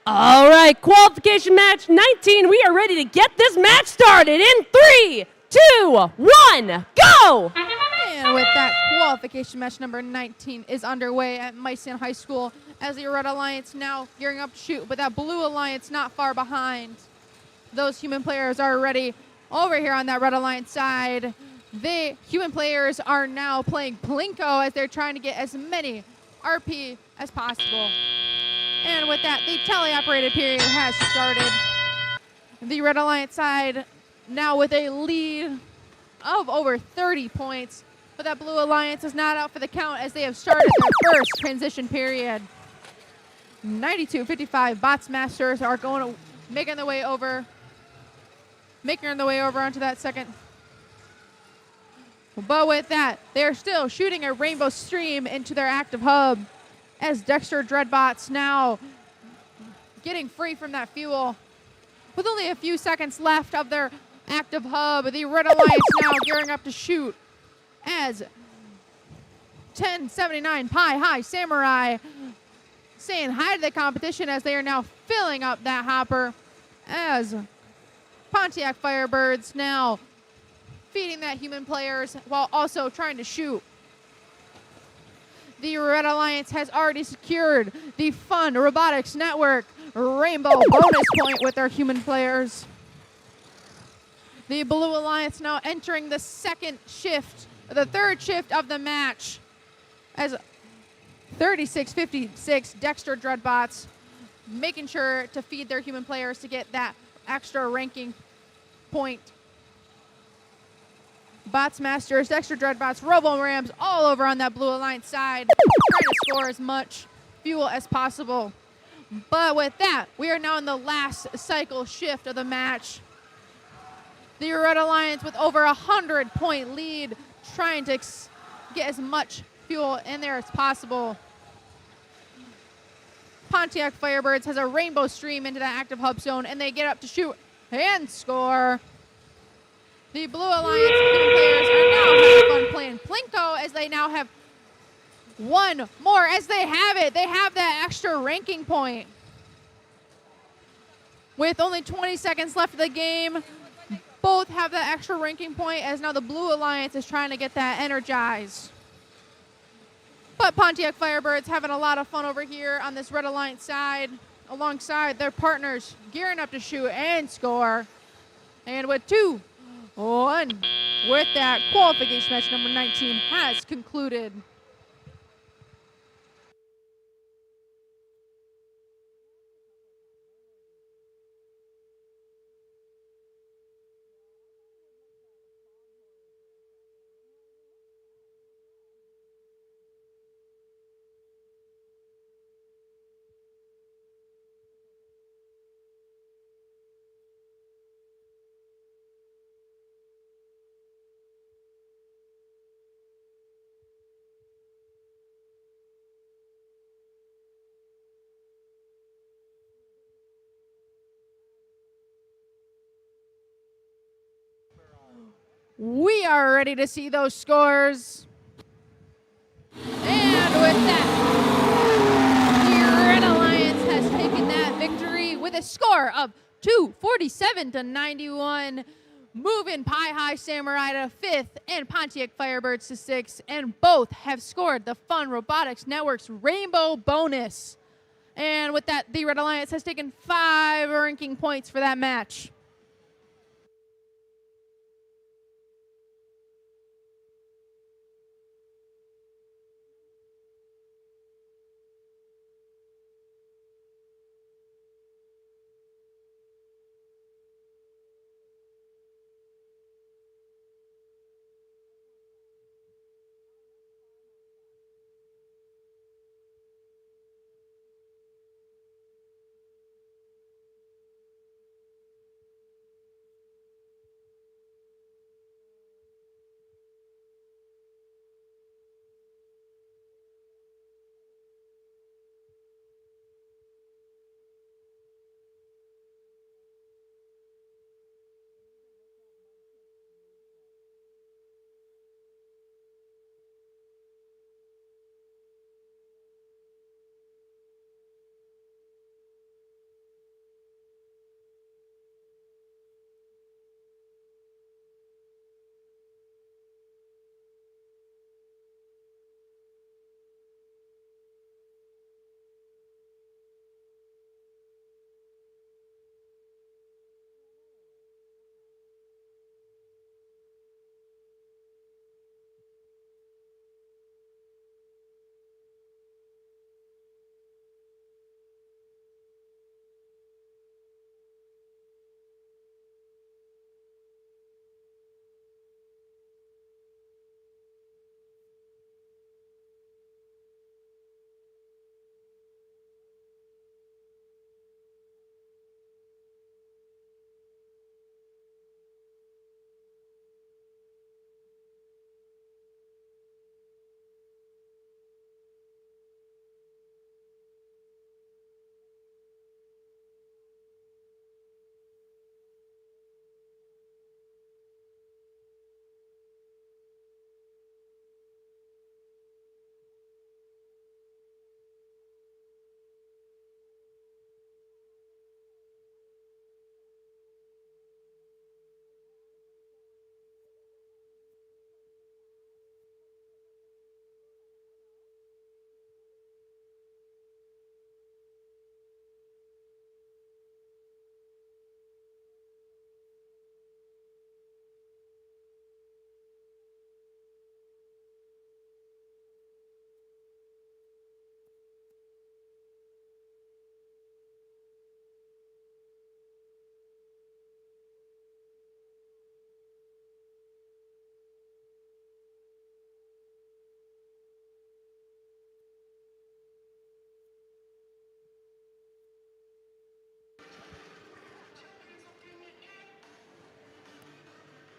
Speaker 8: All right, qualification match 19. We are ready to get this match started in 3, 2, 1, go!
Speaker 9: And with that, qualification match number 19 is underway at Meissen High School as the Red Alliance now gearing up to shoot, but that Blue Alliance not far behind. Those human players are ready over here on that Red Alliance side. The human players are now playing Plinko as they're trying to get as many RP as possible. And with that, the teleoperated period has started. The Red Alliance side now with a lead of over 30 points. But that Blue Alliance is not out for the count as they have started their first transition period. 92-55 Bots Masters are making their way over onto that second. But with that, they're still shooting a rainbow stream into their active hub as Dexter Dreadbots now getting free from that fuel. With only a few seconds left of their active hub, the Red Alliance now gearing up to shoot as 1079 Pi High Samurai saying hi to the competition as they are now filling up that hopper as Pontiac Firebirds now feeding that human players while also trying to shoot. The Red Alliance has already secured the Fun Robotics Network Rainbow bonus point with their human players. The Blue Alliance now entering the third shift of the match as 36-56 Dexter Dreadbots making sure to feed their human players to get that extra ranking point. Bots Masters, Dexter Dreadbots, Robo Rams all over on that Blue Alliance side, trying to score as much fuel as possible. But with that, we are now in the last cycle shift of the match. The Red Alliance with over 100-point lead, trying to get as much fuel in there as possible. Pontiac Firebirds has a rainbow stream into that active hub zone, and they get up to shoot and score. The Blue Alliance human players are now having fun playing Plinko as they now have one more as they have it. They have that extra ranking point. With only 20 seconds left of the game, both have that extra ranking point, as now the Blue Alliance is trying to get that energized. But Pontiac Firebirds having a lot of fun over here on this Red Alliance side, alongside their partners gearing up to shoot and score. And with 2-1, with that, qualification match number 19 has concluded. We are ready to see those scores. And with that, the Red Alliance has taken that victory with a score of 247-91, moving Pie High Samurai to 5th and Pontiac Firebirds to 6th, and both have scored the Fun Robotics Network's Rainbow Bonus. And with that, the Red Alliance has taken 5 ranking points for that match.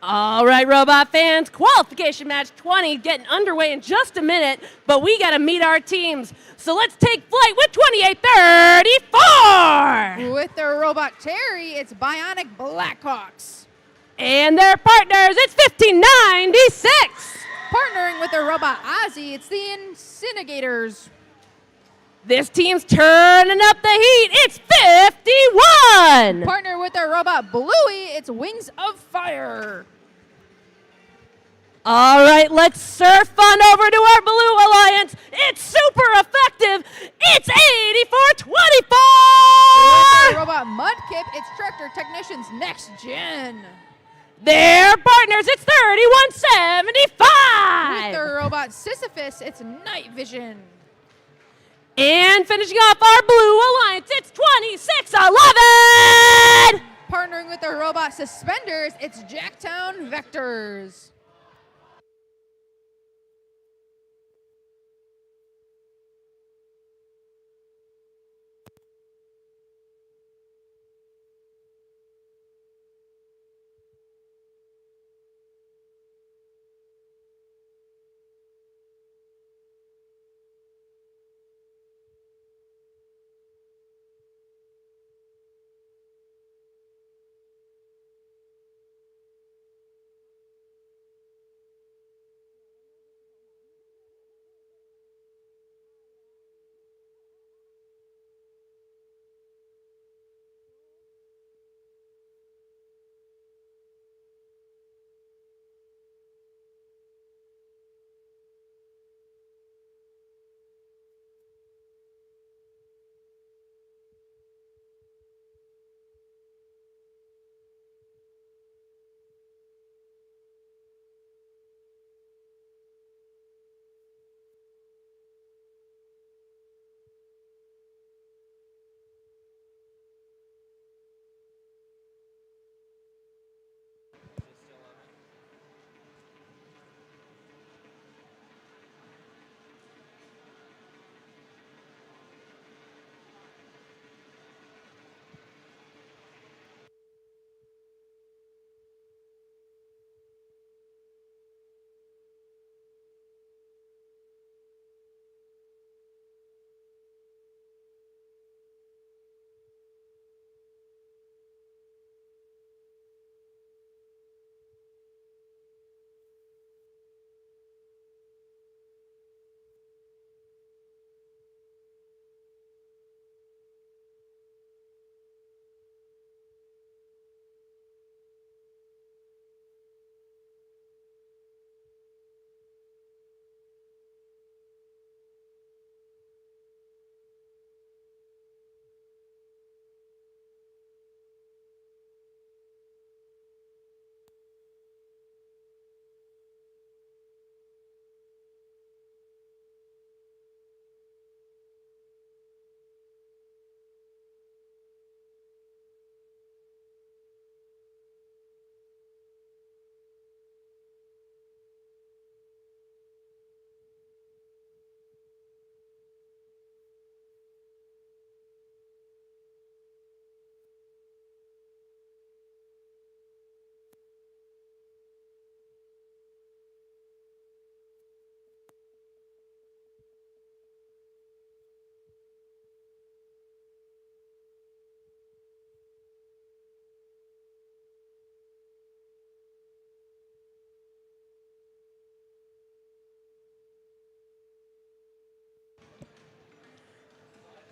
Speaker 8: All right, robot fans, qualification match 20 getting underway in just a minute, but we got to meet our teams. So let's take flight with 2834.
Speaker 9: With their robot Terry, it's Bionic Blackhawks.
Speaker 8: And their partners, it's 1596.
Speaker 9: Partnering with their robot Ozzy, it's the Incinegators.
Speaker 8: This team's turning up the heat. It's 51.
Speaker 9: Partner with their robot Bluey, it's Wings of Fire.
Speaker 8: All right, let's surf on over to our Blue Alliance. It's super effective. It's 84-24.
Speaker 9: With their robot Mudkip, it's Tractor Technicians Next Gen.
Speaker 8: Their partners, it's 31-75.
Speaker 9: With their robot Sisyphus, it's Night Vision.
Speaker 8: And finishing off our Blue Alliance, it's 26-11.
Speaker 9: Partnering with their robot Suspenders, it's Jacktown Vectors.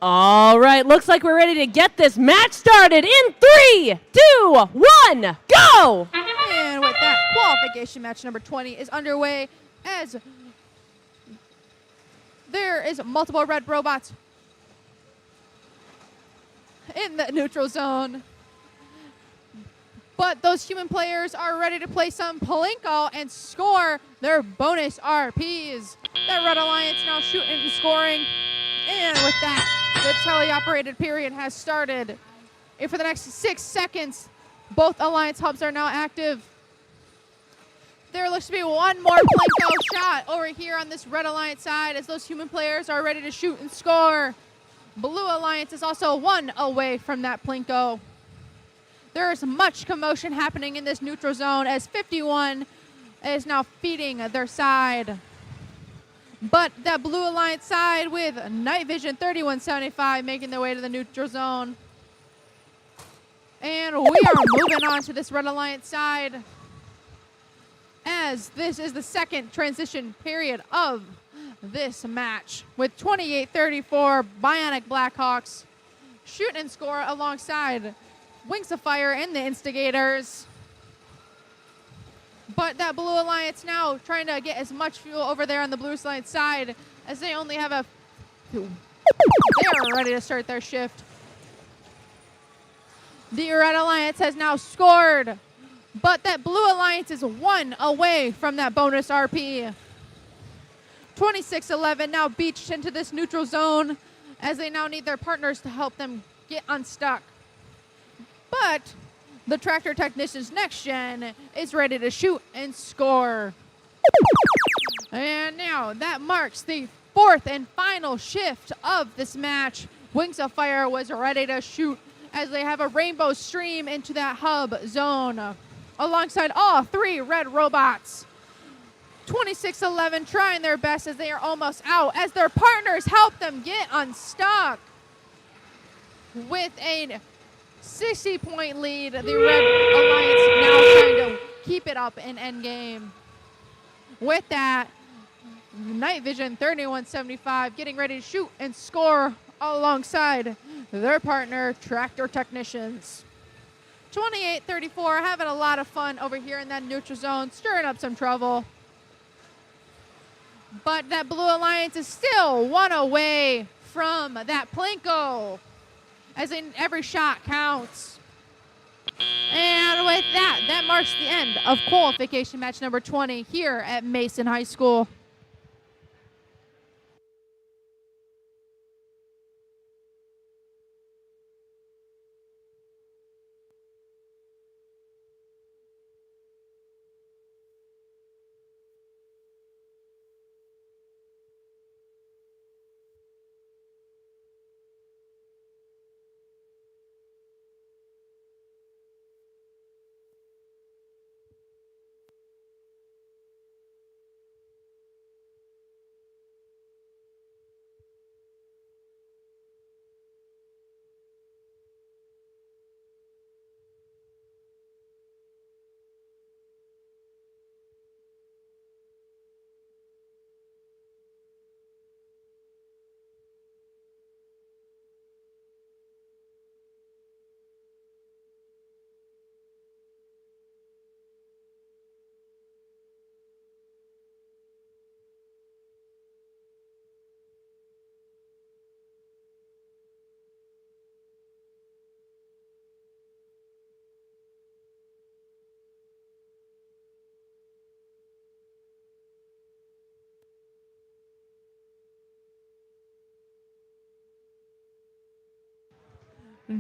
Speaker 8: All right, looks like we're ready to get this match started in 3, 2, 1, go!
Speaker 9: And with that, qualification match number 20 is underway as there is multiple red robots in the neutral zone. But those human players are ready to play some Plinko and score their bonus RPs. The Red Alliance now shooting and scoring. And with that, the teleoperated period has started. And for the next 6 seconds, both Alliance hubs are now active. There looks to be one more Plinko shot over here on this Red Alliance side as those human players are ready to shoot and score. Blue Alliance is also one away from that Plinko. There is much commotion happening in this neutral zone as 51 is now feeding their side. But that Blue Alliance side with Night Vision 3175 making their way to the neutral zone. And we are moving on to this Red Alliance side as this is the second transition period of this match with 28-34 Bionic Blackhawks shoot and score alongside Wings of Fire and the Instigators. But that Blue Alliance now trying to get as much fuel over there on the Blue Alliance side as they only have a... They're ready to start their shift. The Red Alliance has now scored, but that Blue Alliance is 1 away from that bonus RP. 26-11 now beached into this neutral zone as they now need their partners to help them get unstuck. But the Tractor Technicians Next Gen is ready to shoot and score. And now that marks the 4th and final shift of this match. Wings of Fire was ready to shoot as they have a rainbow stream into that hub zone alongside all 3 red robots. 26-11 trying their best as they are almost out as their partners help them get unstuck. With a 60-point lead, the Red Alliance now trying to keep it up in endgame. With that, Night Vision 3175 getting ready to shoot and score alongside their partner, Tractor Technicians. 28-34, having a lot of fun over here in that neutral zone, stirring up some trouble. But that Blue Alliance is still 1 away from that Plinko, as in every shot counts. And with that, that marks the end of qualification match number 20 here at Mason High School.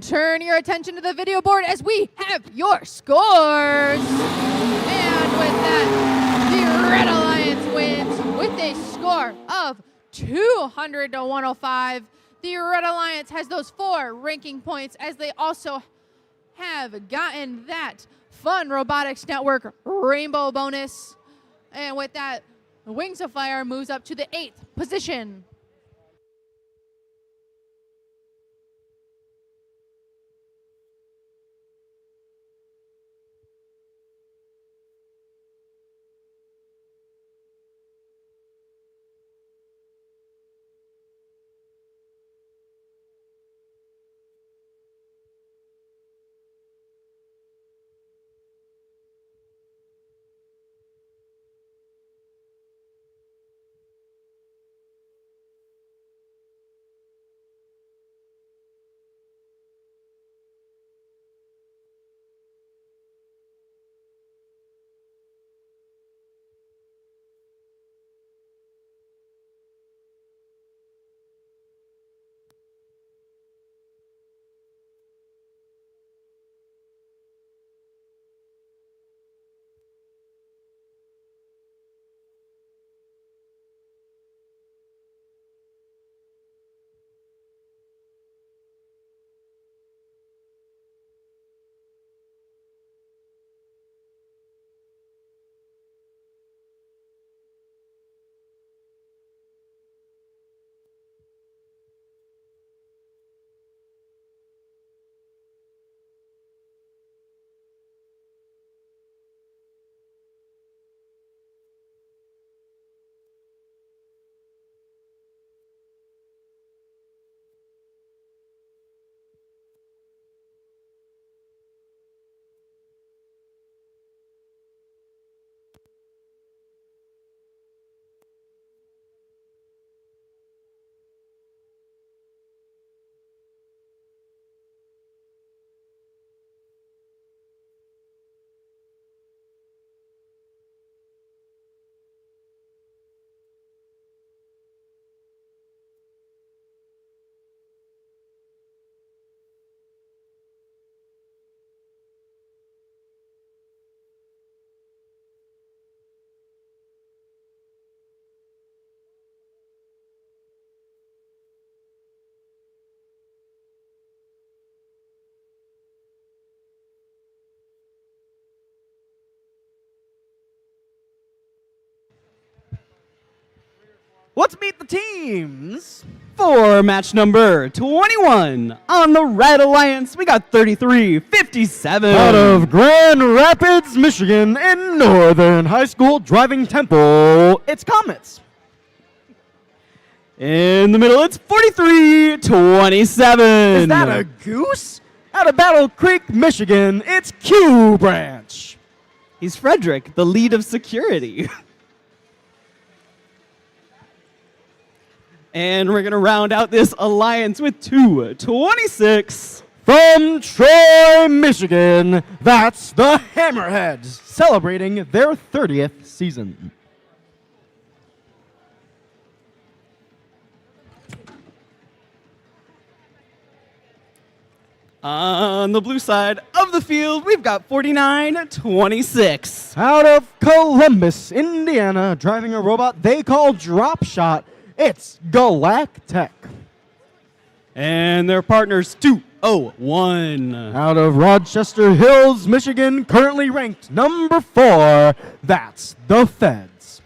Speaker 9: Turn your attention to the video board as we have your scores. And with that, the Red Alliance wins with a score of 200-105. The Red Alliance has those 4 ranking points as they also have gotten that Fun Robotics Network Rainbow bonus. And with that, Wings of Fire moves up to the 8th position.
Speaker 6: let's meet the teams.
Speaker 2: For match number 21 on the Red Alliance, we got 33-57.
Speaker 6: Out of Grand Rapids, Michigan, in Northern High School Driving Temple, it's Comets.
Speaker 2: In the middle, it's 43-27.
Speaker 6: Is that a goose? Out of Battle Creek, Michigan, it's Q Branch.
Speaker 2: He's Frederick, the lead of security. And we're going to round out this alliance with 2-26.
Speaker 6: From Troy, Michigan, that's the Hammerheads, celebrating their 30th season.
Speaker 2: On the blue side of the field, we've got 49-26.
Speaker 6: Out of Columbus, Indiana, driving a robot they call Drop Shot, it's Galactech.
Speaker 2: And their partners 201.
Speaker 6: Out of Rochester Hills, Michigan, currently ranked number 4, that's the Feds.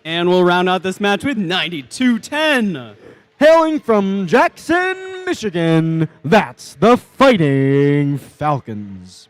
Speaker 2: And we'll round out this match with 92-10.
Speaker 6: Hailing from Jackson, Michigan, that's the Fighting Falcons.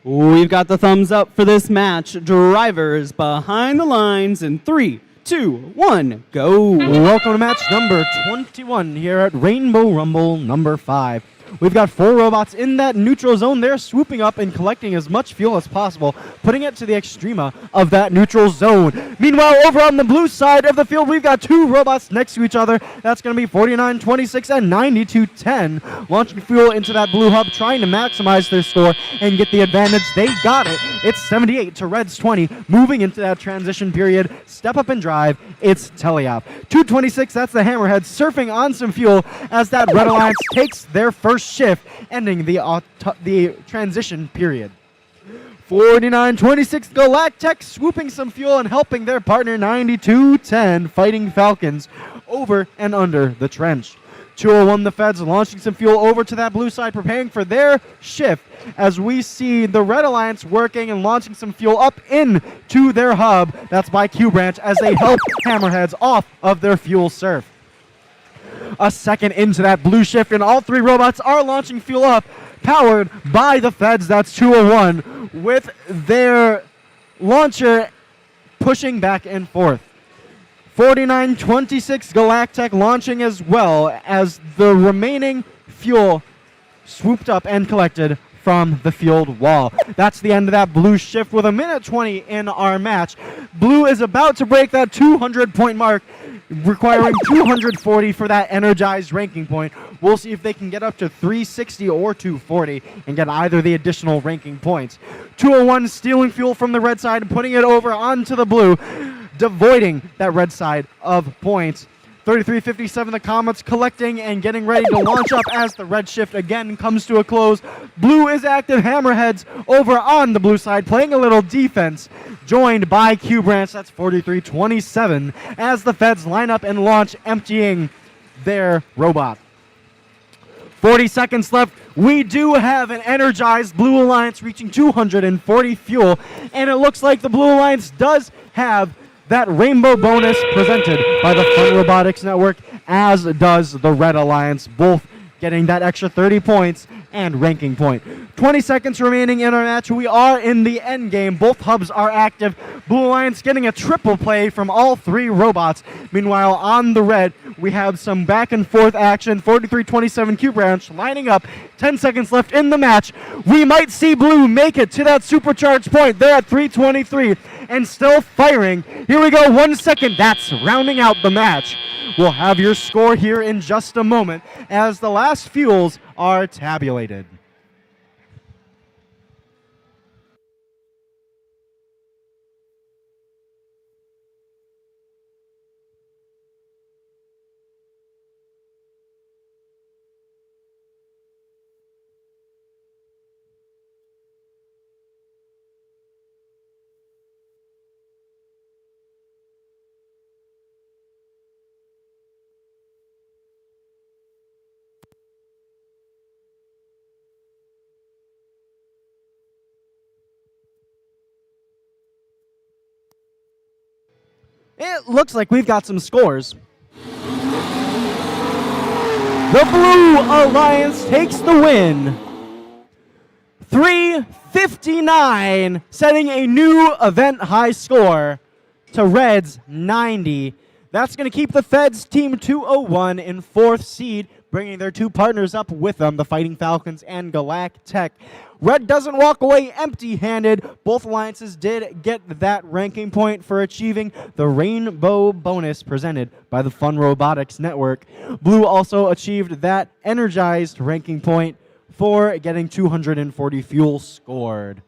Speaker 2: We've got the thumbs up for this match. Drivers behind the lines in 3, 2, 1, go.
Speaker 6: Welcome to match number 21 here at Rainbow Rumble number 5. We've got 4 robots in that neutral zone. They're swooping up and collecting as much fuel as possible, putting it to the extrema of that neutral zone. Meanwhile, over on the blue side of the field, we've got 2 robots next to each other. That's going to be 49-26 and 92-10. Launching fuel into that blue hub, trying to maximize their score and get the advantage. They got it. It's 78 to Reds 20. Moving into that transition period. Step up and drive. It's Teleop. 226, that's the Hammerhead, surfing on some fuel as that Red Alliance takes their first shift, ending the transition period. 49-26, Galactech swooping some fuel and helping their partner 92-10, Fighting Falcons, over and under the trench. 201, the Feds launching some fuel over to that blue side, preparing for their shift as we see the Red Alliance working and launching some fuel up into their hub. That's by Q Branch as they help Hammerheads off of their fuel surf. A second into that blue shift, and all 3 robots are launching fuel up, powered by the Feds. That's 201, with their launcher pushing back and forth. 49-26, Galactech launching as well as the remaining fuel swooped up and collected from the field wall. That's the end of that blue shift with 1:20 in our match. Blue is about to break that 200-point mark, requiring 240 for that energized ranking point. We'll see if they can get up to 360 or 240 and get either the additional ranking points. 201 stealing fuel from the red side and putting it over onto the blue, devoiding that red side of points. 33:57, the Comets collecting and getting ready to launch up as the red shift again comes to a close. Blue is active. Hammerheads over on the blue side playing a little defense, joined by Q Branch. That's 43:27 as the Feds line up and launch, emptying their robot. 40 seconds left. We do have an energized Blue Alliance reaching 240 fuel, and it looks like the Blue Alliance does have that rainbow bonus presented by the Fun Robotics Network, as does the Red Alliance, both getting that extra 30 points and ranking point. 20 seconds remaining in our match. We are in the end game. Both hubs are active. Blue Alliance getting a triple play from all three robots. Meanwhile, on the red, we have some back and forth action. 43:27 Q Branch lining up. 10 seconds left in the match. We might see Blue make it to that supercharged point. They're at 323 and still firing. Here we go, 1 second. That's rounding out the match. We'll have your score here in just a moment as the last fuels are tabulated. It looks like we've got some scores. The Blue Alliance takes the win. 359, setting a new event high score to Red's 90. That's going to keep the Feds Team 201 in 4th seed, bringing their two partners up with them, the Fighting Falcons and Galactech. Red doesn't walk away empty-handed. Both alliances did get that ranking point for achieving the rainbow bonus presented by the Fun Robotics Network. Blue also achieved that energized ranking point for getting 240 fuel scored.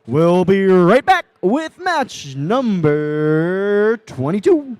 Speaker 6: We'll be right back with match number 22.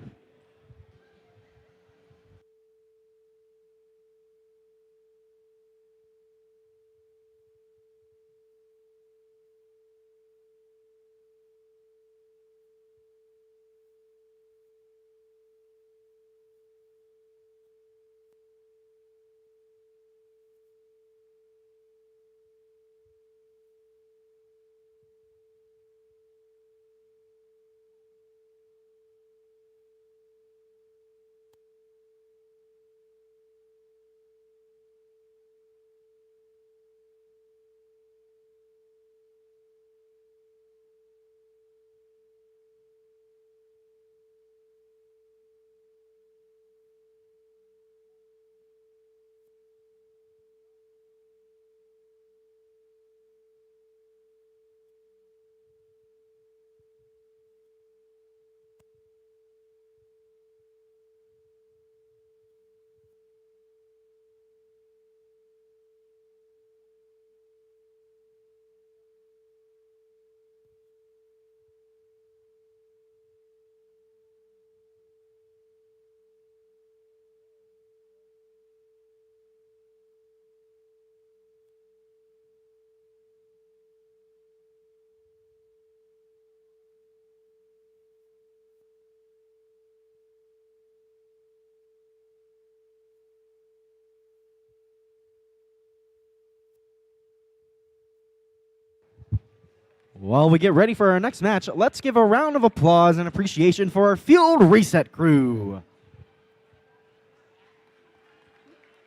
Speaker 6: While we get ready for our next match, let's give a round of applause and appreciation for our field reset crew.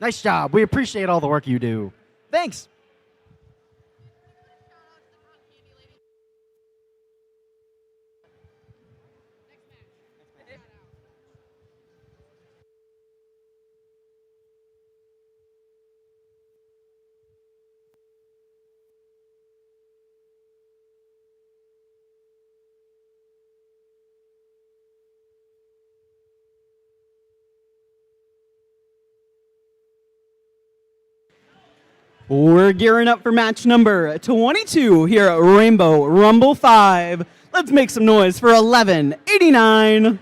Speaker 6: Nice job. We appreciate all the work you do. Thanks.
Speaker 2: We're gearing up for match number 22 here at Rainbow Rumble 5. Let's make some noise for 1189.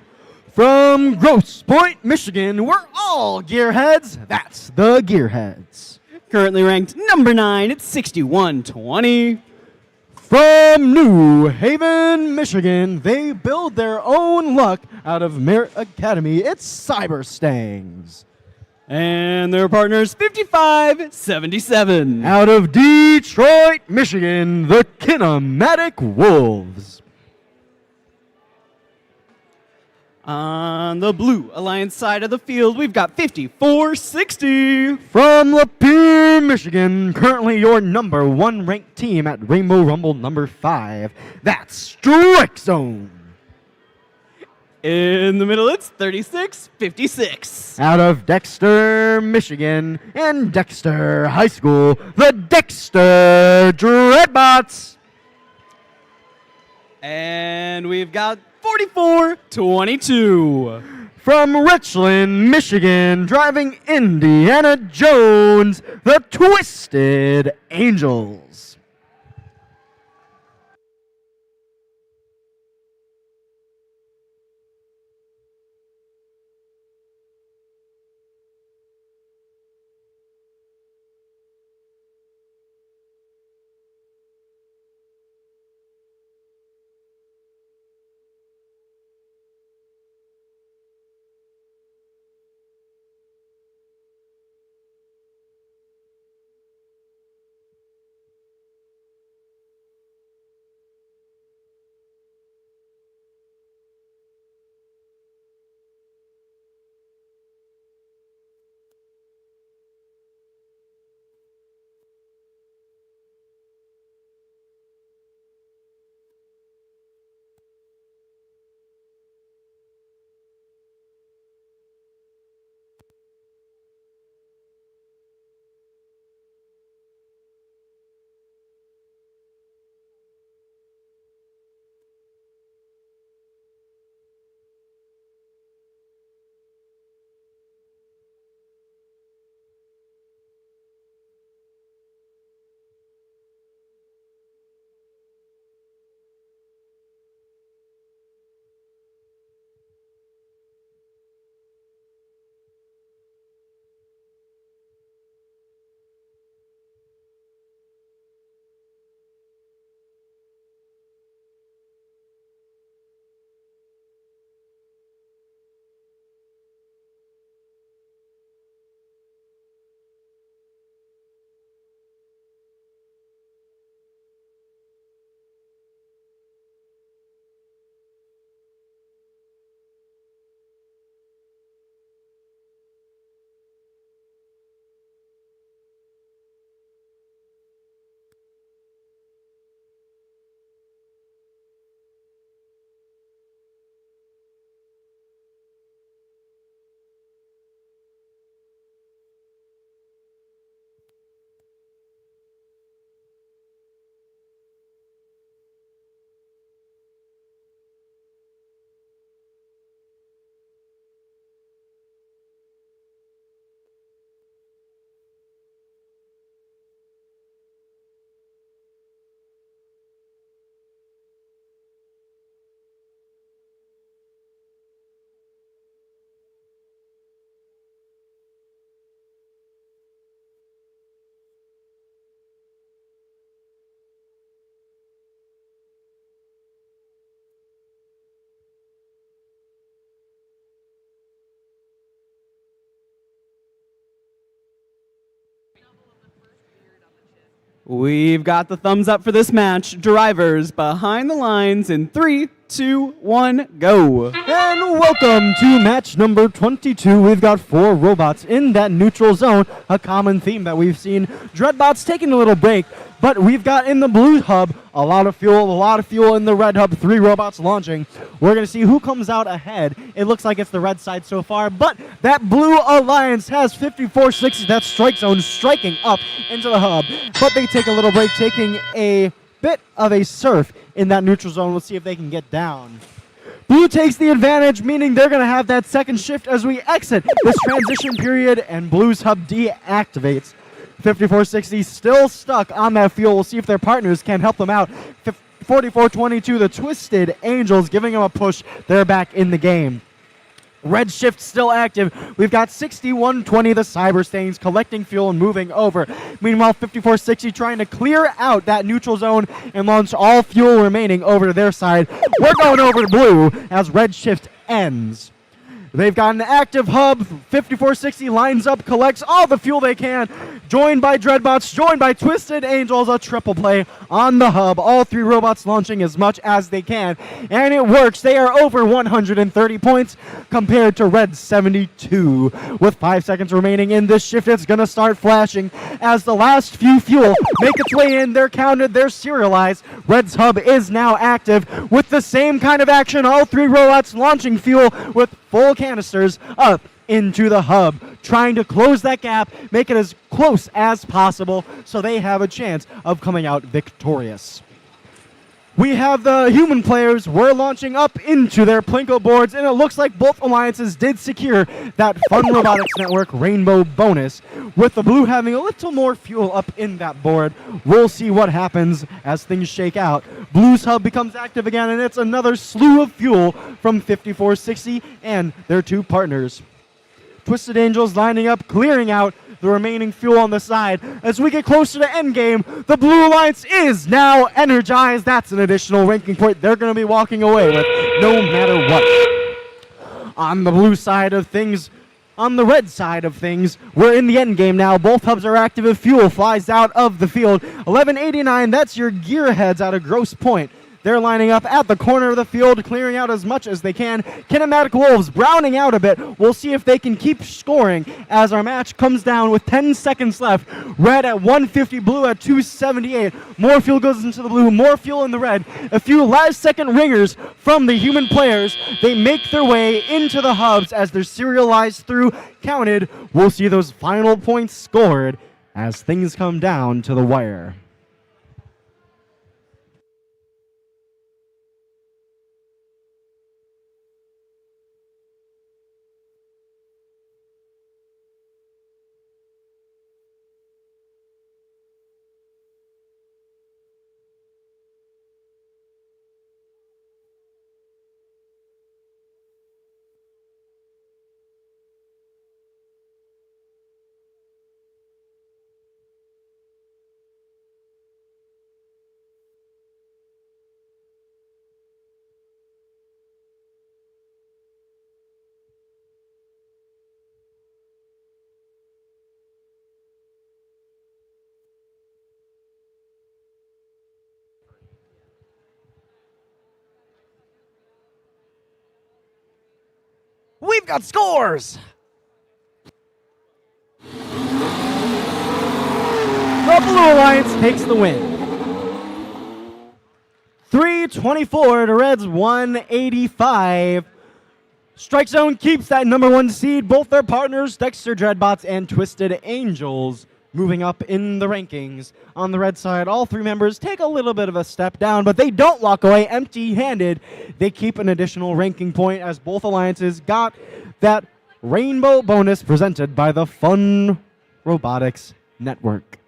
Speaker 6: From Grosse Pointe, Michigan, we're all gearheads. That's the Gearheads.
Speaker 2: Currently ranked number 9 at 6120.
Speaker 6: From New Haven, Michigan, they build their own luck out of Merit Academy. It's Cyber Stangs.
Speaker 2: And their partners 5577.
Speaker 6: Out of Detroit, Michigan, the Kinematic Wolves.
Speaker 2: On the Blue Alliance side of the field, we've got 5460.
Speaker 6: From Lapeer, Michigan, currently your number 1 ranked team at Rainbow Rumble number 5. That's Strike Zone.
Speaker 2: In the middle, it's 3656.
Speaker 6: Out of Dexter, Michigan, and Dexter High School, the Dexter Dreadbots.
Speaker 2: And we've got 4422.
Speaker 6: From Richland, Michigan, driving Indiana Jones, the Twisted Angels.
Speaker 2: We've got the thumbs up for this match. Drivers behind the lines in 3, 2, 1, go.
Speaker 6: And welcome to match number 22. We've got 4 robots in that neutral zone, a common theme that we've seen. Dreadbots taking a little break, but we've got in the blue hub a lot of fuel in the red hub, 3 robots launching. We're going to see who comes out ahead. It looks like it's the red side so far, but that blue alliance has 5460, that strike zone striking up into the hub. But they take a little break, taking a bit of a surf in that neutral zone. We'll see if they can get down. Blue takes the advantage, meaning they're going to have that second shift as we exit this transition period, and Blue's hub deactivates. 5460 still stuck on that field. We'll see if their partners can help them out. 4422, the Twisted Angels, giving them a push. They're back in the game. Red Shift still active. We've got 6120, the Cyber Stains, collecting fuel and moving over. Meanwhile, 5460 trying to clear out that neutral zone and launch all fuel remaining over to their side. We're going over to blue as Red Shift ends. They've got an active hub. 5460 lines up, collects all the fuel they can. Joined by Dreadbots, joined by Twisted Angels, a triple play on the hub. All three robots launching as much as they can. And it works. They are over 130 points compared to Red's 72. With 5 seconds remaining in this shift, it's going to start flashing as the last few fuel make its way in. They're counted, they're serialized. Red's hub is now active with the same kind of action. All three robots launching fuel with full canisters up into the hub, trying to close that gap, make it as close as possible so they have a chance of coming out victorious. We have the human players. We're launching up into their Plinko boards, and it looks like both alliances did secure that Fun Robotics Network Rainbow bonus, with the blue having a little more fuel up in that board. We'll see what happens as things shake out. Blue's hub becomes active again, and it's another slew of fuel from 5460 and their two partners. Twisted Angels lining up, clearing out the remaining fuel on the side. As we get closer to endgame, the Blue Alliance is now energized. That's an additional ranking point they're going to be walking away with no matter what. On the blue side of things, on the red side of things, we're in the endgame now. Both hubs are active as fuel flies out of the field. 1189, that's your Gearheads out of Grosse Pointe. They're lining up at the corner of the field, clearing out as much as they can. Kinematic Wolves browning out a bit. We'll see if they can keep scoring as our match comes down with 10 seconds left. Red at 150, blue at 278. More fuel goes into the blue, more fuel in the red. A few last-second ringers from the human players. They make their way into the hubs as they're serialized through, counted. We'll see those final points scored as things come down to the wire. We've got scores! The Blue Alliance takes the win. 324 to Reds 185. Strike Zone keeps that #1 seed. Both their partners, Dexter Dreadbots and Twisted Angels, moving up in the rankings. On the red side, all three members take a little bit of a step down, but they don't walk away empty-handed. They keep an additional ranking point as both alliances got that rainbow bonus presented by the Fun Robotics Network.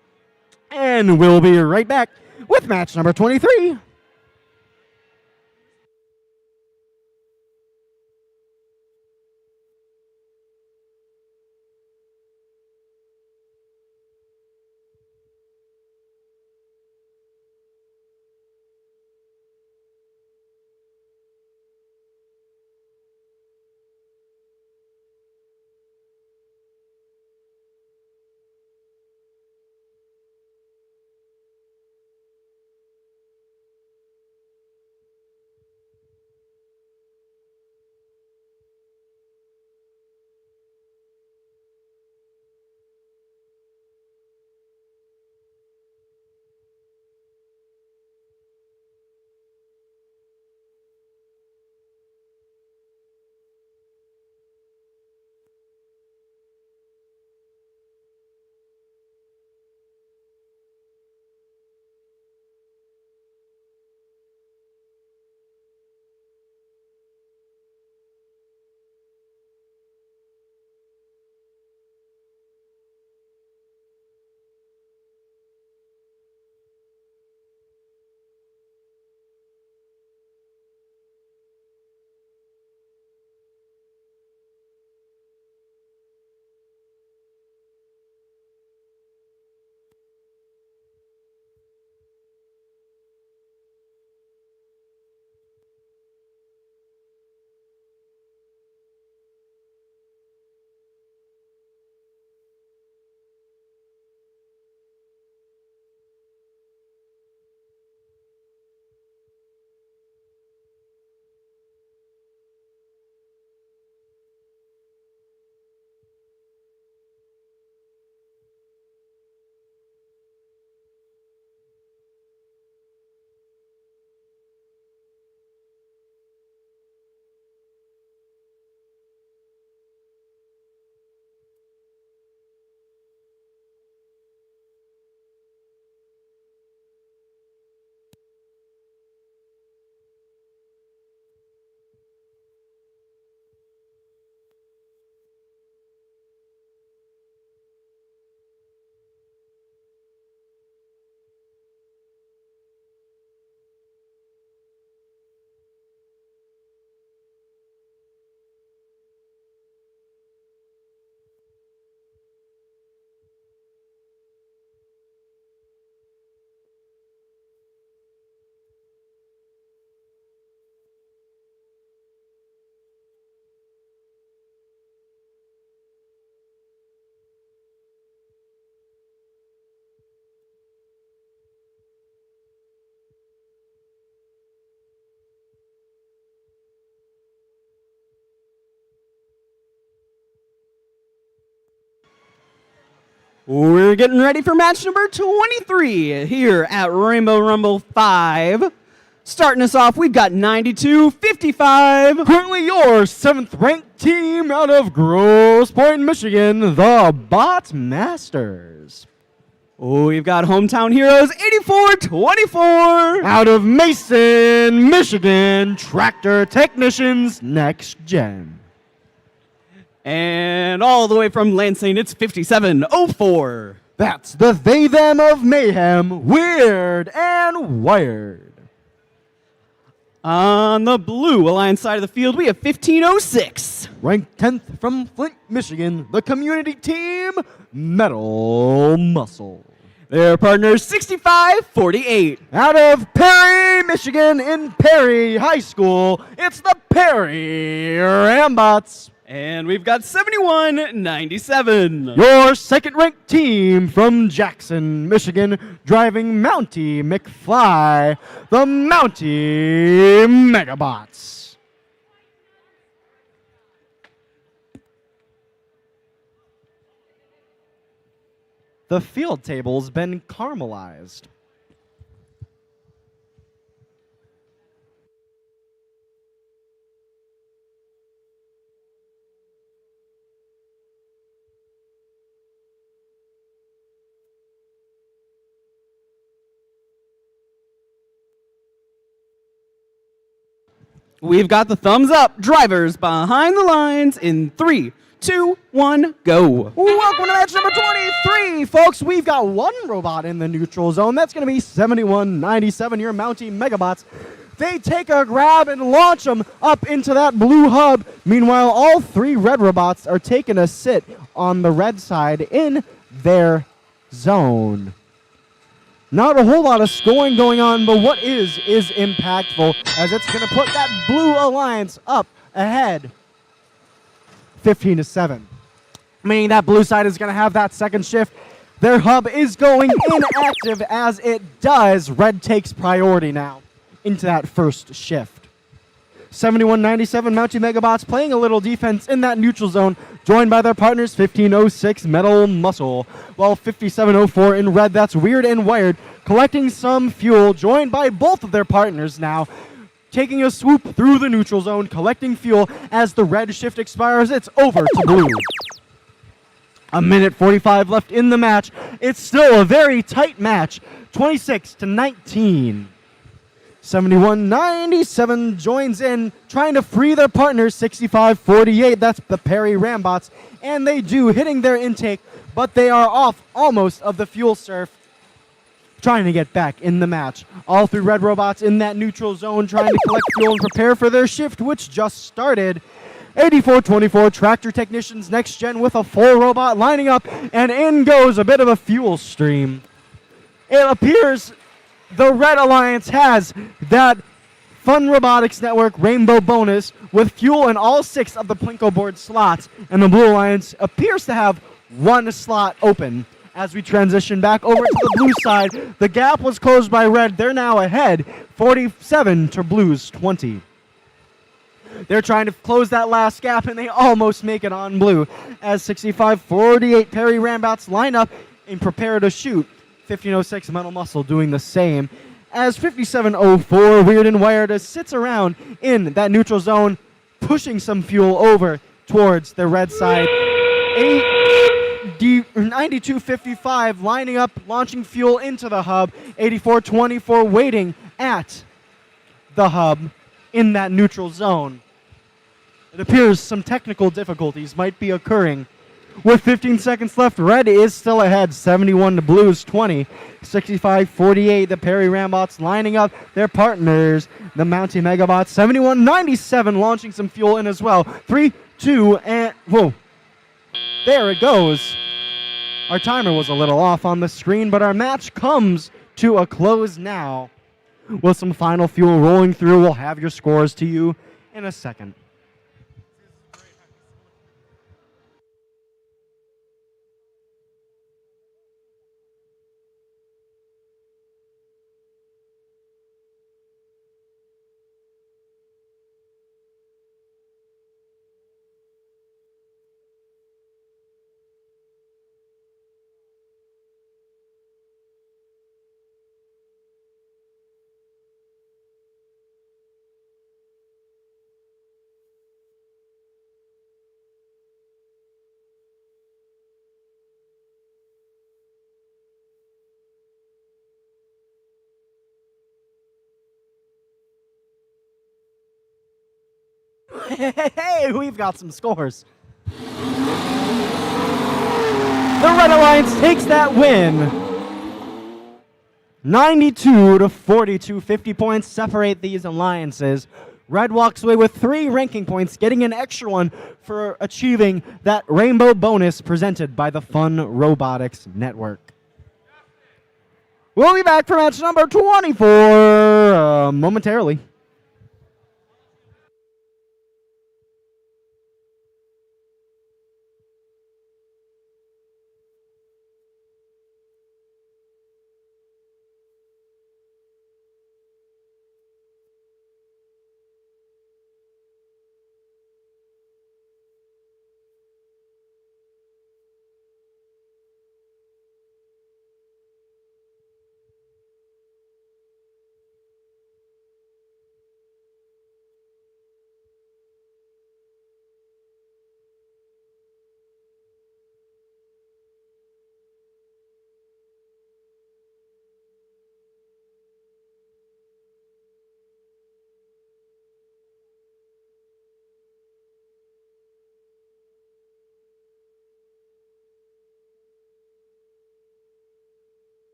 Speaker 6: And we'll be right back with match number 23.
Speaker 2: We're getting ready for match number 23 here at Rainbow Rumble 5. Starting us off, we've got 92-55.
Speaker 6: Currently your 7th ranked team out of Grosse Pointe, Michigan, the Bot Masters.
Speaker 2: We've got hometown heroes 84-24.
Speaker 6: Out of Mason, Michigan, Tractor Technicians Next Gen.
Speaker 2: And all the way from Lansing, it's 57-04.
Speaker 6: That's the They Them of Mayhem, Weird and Wired.
Speaker 2: On the Blue Alliance side of the field, we have 15-06.
Speaker 6: Ranked 10th from Flint, Michigan, the community team, Metal Muscle.
Speaker 2: Their partners 65-48.
Speaker 6: Out of Perry, Michigan, in Perry High School, it's the Perry Rambots.
Speaker 2: And we've got 71-97.
Speaker 6: Your second-ranked team from Jackson, Michigan, driving Mountie McFly, the Mountie Megabots. The field table's been caramelized.
Speaker 2: We've got the thumbs up. Drivers behind the lines in 3, 2, 1, go.
Speaker 6: Welcome to match number 23, folks. We've got one robot in the neutral zone. That's going to be 7197, your Mountie Megabots. They take a grab and launch them up into that blue hub. Meanwhile, all 3 red robots are taking a sit on the red side in their zone. Not a whole lot of scoring going on, but what is impactful, as it's going to put that Blue Alliance up ahead 15-7. Meaning that blue side is going to have that second shift. Their hub is going inactive as it does. Red takes priority now into that first shift. 7197 Mountie Megabots playing a little defense in that neutral zone, joined by their partners 1506 Metal Muscle, while 5704 in red, that's Weird and Wired, collecting some fuel, joined by both of their partners now, taking a swoop through the neutral zone, collecting fuel. As the red shift expires, it's over to blue. A minute 45 left in the match. It's still a very tight match, 26-19. 7197 joins in, trying to free their partners, 6548. That's the Perry Rambots. And they do, hitting their intake, but they are off almost of the fuel surf, trying to get back in the match. All 3 red robots in that neutral zone, trying to collect fuel and prepare for their shift, which just started. 8424 Tractor Technicians Next Gen with a full robot lining up, and in goes a bit of a fuel stream. It appears the Red Alliance has that Fun Robotics Network Rainbow bonus with fuel in all 6 of the Plinko board slots, and the Blue Alliance appears to have 1 slot open. As we transition back over to the blue side, the gap was closed by red. They're now ahead, 47 to blue's 20. They're trying to close that last gap, and they almost make it on blue, as 6548 Perry Rambots line up and prepare to shoot. 1506 Metal Muscle doing the same, as 5704 Weird and Wired sits around in that neutral zone, pushing some fuel over towards the red side. 9255 lining up, launching fuel into the hub. 8424 waiting at the hub in that neutral zone. It appears some technical difficulties might be occurring. With 15 seconds left, red is still ahead, 71 to blues 20. 65-48, the Perry Rambots lining up their partners, the Mountie Megabots. 71-97 launching some fuel in as well. 3, 2, and whoa. There it goes. Our timer was a little off on the screen, but our match comes to a close now. With some final fuel rolling through, we'll have your scores to you in a second. Hey, we've got some scores. The Red Alliance takes that win. 92 to 42, 50 points separate these alliances. Red walks away with 3 ranking points, getting an extra one for achieving that rainbow bonus presented by the Fun Robotics Network. We'll be back for match number 24 momentarily.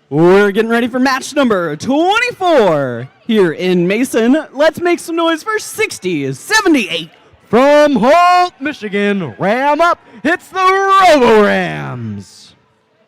Speaker 2: We're getting ready for match number 24 here in Mason. Let's make some noise for 60-78.
Speaker 6: From Holt, Michigan, Ram Up hits the Robo Rams.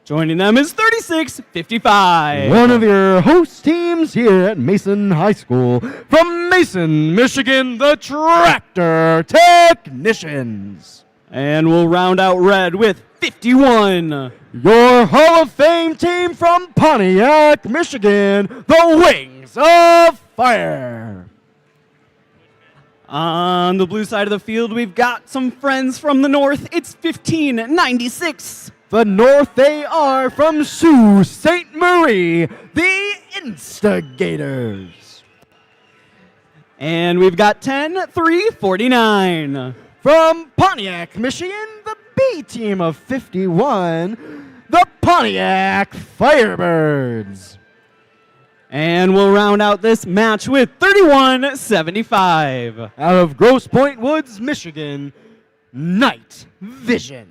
Speaker 2: Joining them is 36-55.
Speaker 6: One of your host teams here at Mason High School. From Mason, Michigan, the Tractor Technicians.
Speaker 2: And we'll round out red with 51.
Speaker 6: Your Hall of Fame team from Pontiac, Michigan, the Wings of Fire.
Speaker 2: On the blue side of the field, we've got some friends from the north. It's 1596.
Speaker 6: The north they are from Sault Ste. Marie, the Instigators.
Speaker 2: And we've got 10-3-49.
Speaker 6: From Pontiac, Michigan, the B team of 51, the Pontiac Firebirds.
Speaker 2: And we'll round out this match with 31-75.
Speaker 6: Out of Grosse Pointe Woods, Michigan, Night Vision.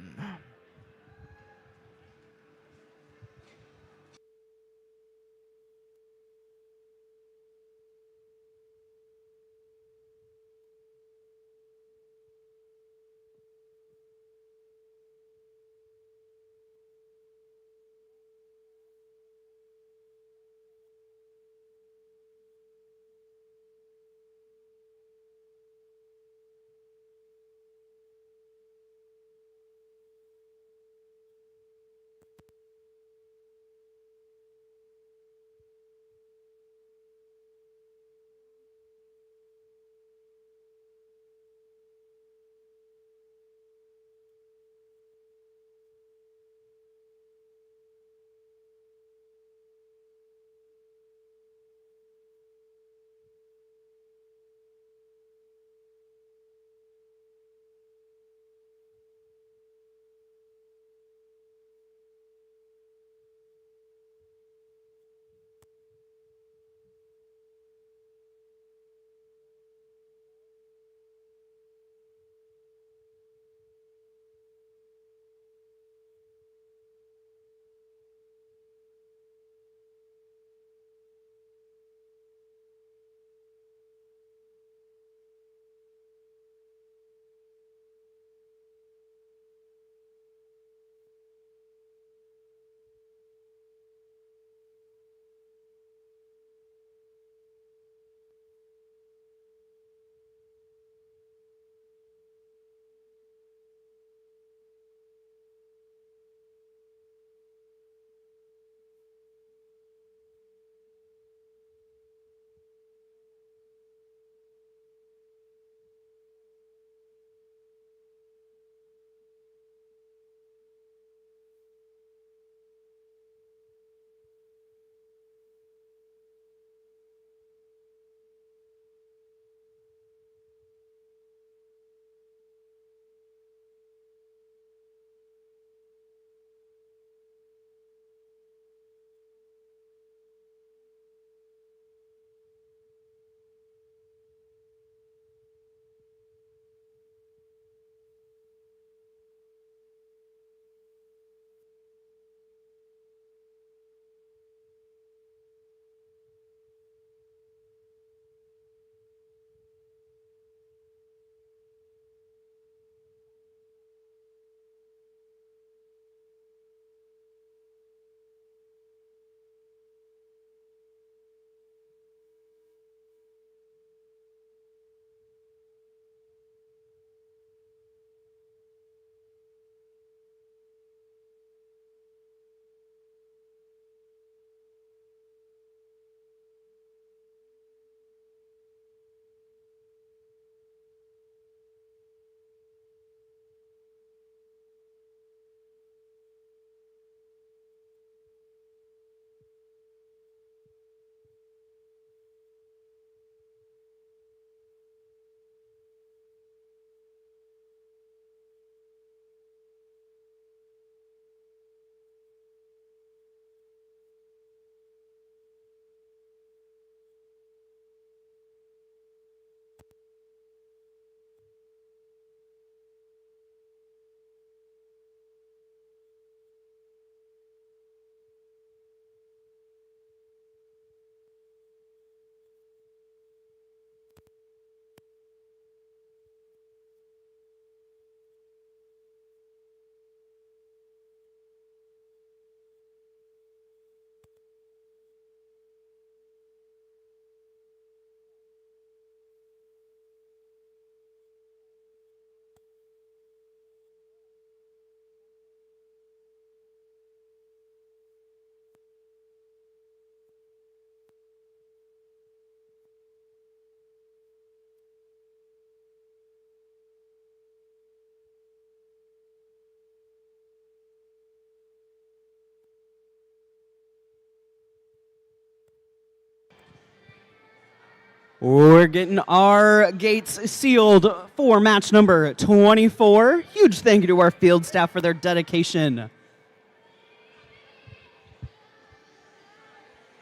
Speaker 2: We're getting our gates sealed for match number 24. Huge thank you to our field staff for their dedication.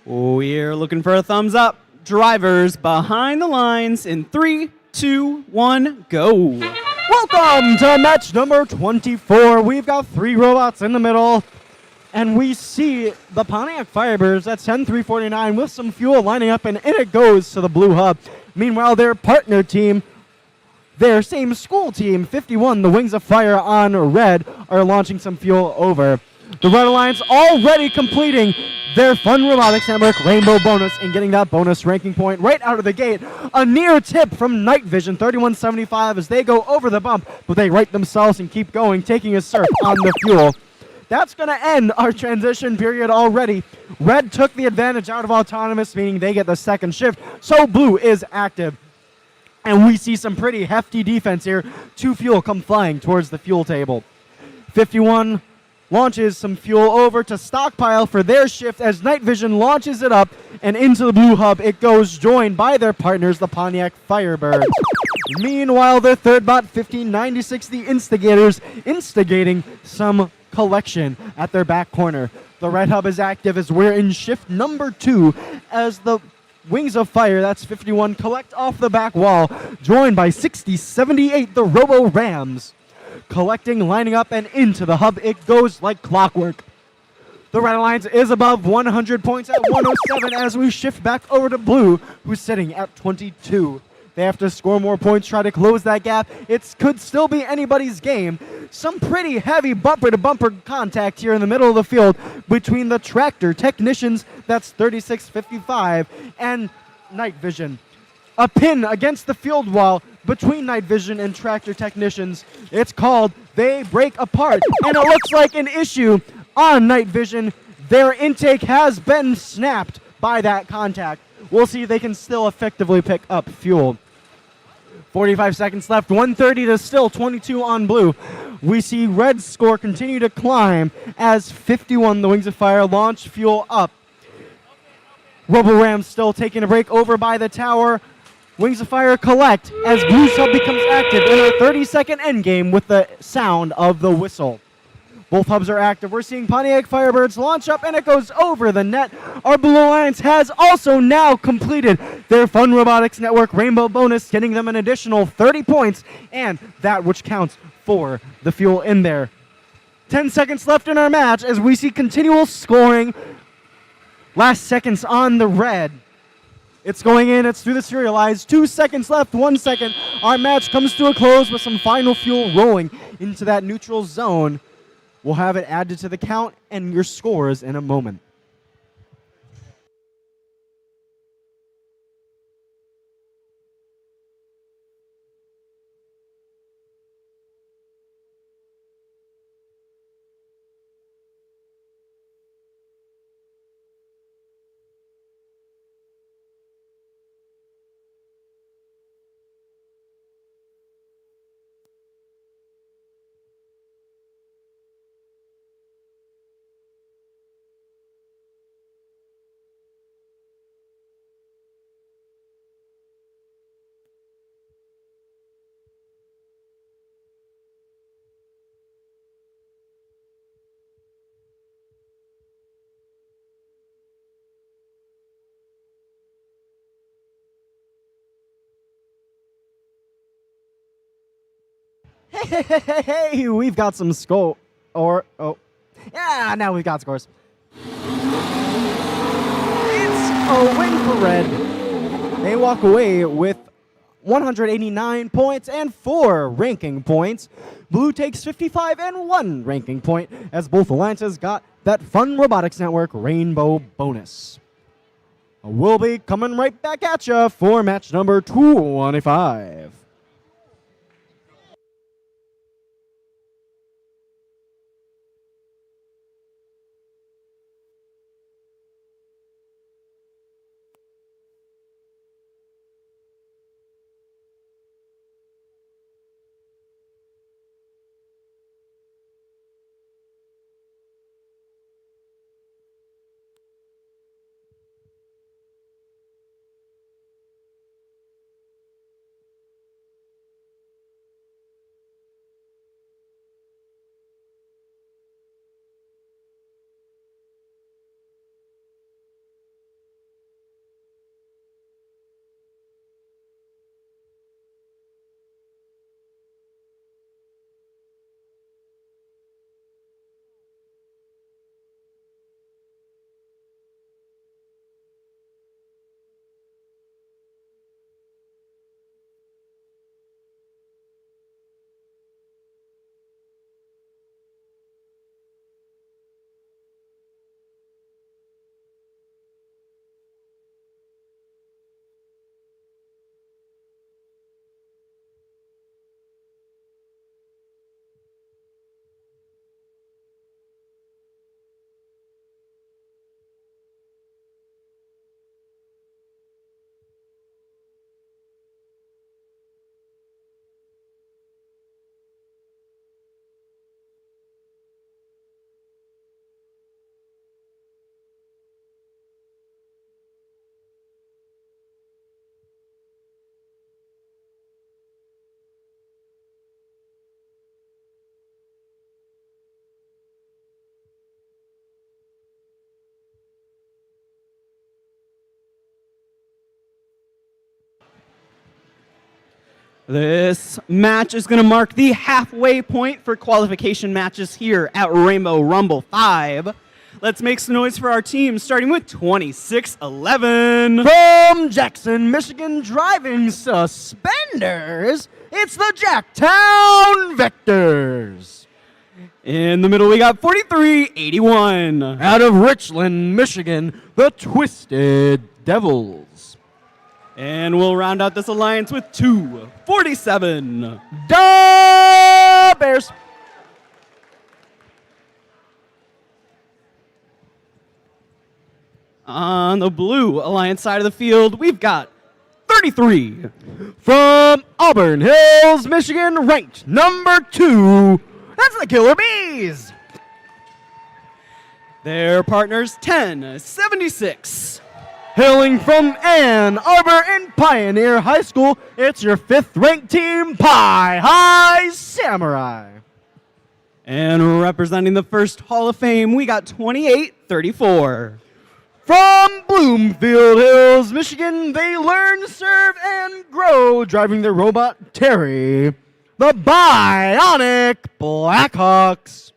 Speaker 2: We're looking for a thumbs up. Drivers behind the lines in 3, 2, 1, go.
Speaker 6: Welcome to match number 24. We've got 3 robots in the middle. And we see the Pontiac Firebirds at 10-349 with some fuel lining up, and in it goes to the blue hub. Meanwhile, their partner team, their same school team, 51, the Wings of Fire on red, are launching some fuel over. The Red Alliance already completing their Fun Robotics Network Rainbow bonus and getting that bonus ranking point right out of the gate. A near tip from Night Vision, 3175, as they go over the bump, but they right themselves and keep going, taking a surf on the fuel. That's going to end our transition period already. Red took the advantage out of autonomous, meaning they get the second shift, so blue is active. And we see some pretty hefty defense here. 2 fuel come flying towards the fuel table. 51 launches some fuel over to stockpile for their shift as Night Vision launches it up, and into the blue hub it goes, joined by their partners, the Pontiac Firebirds. Meanwhile, their third bot, 1596, the Instigators, instigating some collection at their back corner. The red hub is active as we're in shift number 2 as the Wings of Fire, that's 51, collect off the back wall, joined by 6078, the Robo Rams. Collecting, lining up, and into the hub it goes like clockwork. The Red Alliance is above 100 points at 107 as we shift back over to blue, who's sitting at 22. They have to score more points, try to close that gap. It could still be anybody's game. Some pretty heavy bumper-to-bumper contact here in the middle of the field between the Tractor Technicians, that's 3655, and Night Vision. A pin against the field wall between Night Vision and Tractor Technicians. It's called They Break Apart, and it looks like an issue on Night Vision. Their intake has been snapped by that contact. We'll see if they can still effectively pick up fuel. 45 seconds left, 130 to still 22 on blue. We see Red's score continue to climb as 51, the Wings of Fire, launch fuel up. Robo Ram still taking a break over by the tower. Wings of Fire collect as blue sub becomes active in our 30-second endgame with the sound of the whistle. Both hubs are active. We're seeing Pontiac Firebirds launch up, and it goes over the net. Our Blue Alliance has also now completed their Fun Robotics Network Rainbow bonus, getting them an additional 30 points, and that which counts for the fuel in there. 10 seconds left in our match as we see continual scoring. Last seconds on the red. It's going in, it's through the serialized. 2 seconds left, 1 second. Our match comes to a close with some final fuel rolling into that neutral zone. We'll have it added to the count and your scores in a moment. Hey, we've got some score. Now we've got scores. It's a win for Red. They walk away with 189 points and 4 ranking points. Blue takes 55 and 1 ranking point as both alliances got that Fun Robotics Network Rainbow bonus. We'll be coming right back at you for match number 25.
Speaker 2: This match is going to mark the halfway point for qualification matches here at Rainbow Rumble 5. Let's make some noise for our team, starting with 2611.
Speaker 6: From Jackson, Michigan, driving suspenders, it's the Jacktown Vectors.
Speaker 2: In the middle, we got 4381.
Speaker 6: Out of Richland, Michigan, the Twisted Devils.
Speaker 2: And we'll round out this alliance with 247.
Speaker 6: Da Bears.
Speaker 2: On the blue alliance side of the field, we've got 33.
Speaker 6: From Auburn Hills, Michigan, ranked number 2. That's the Killer Bees.
Speaker 2: Their partners 1076.
Speaker 6: Hailing from Ann Arbor and Pioneer High School, it's your 5th-ranked team, Pie High Samurai.
Speaker 2: And representing the first Hall of Fame, we got 2834.
Speaker 6: From Bloomfield Hills, Michigan, they learn, serve, and grow, driving their robot Terry, the Bionic Blackhawks.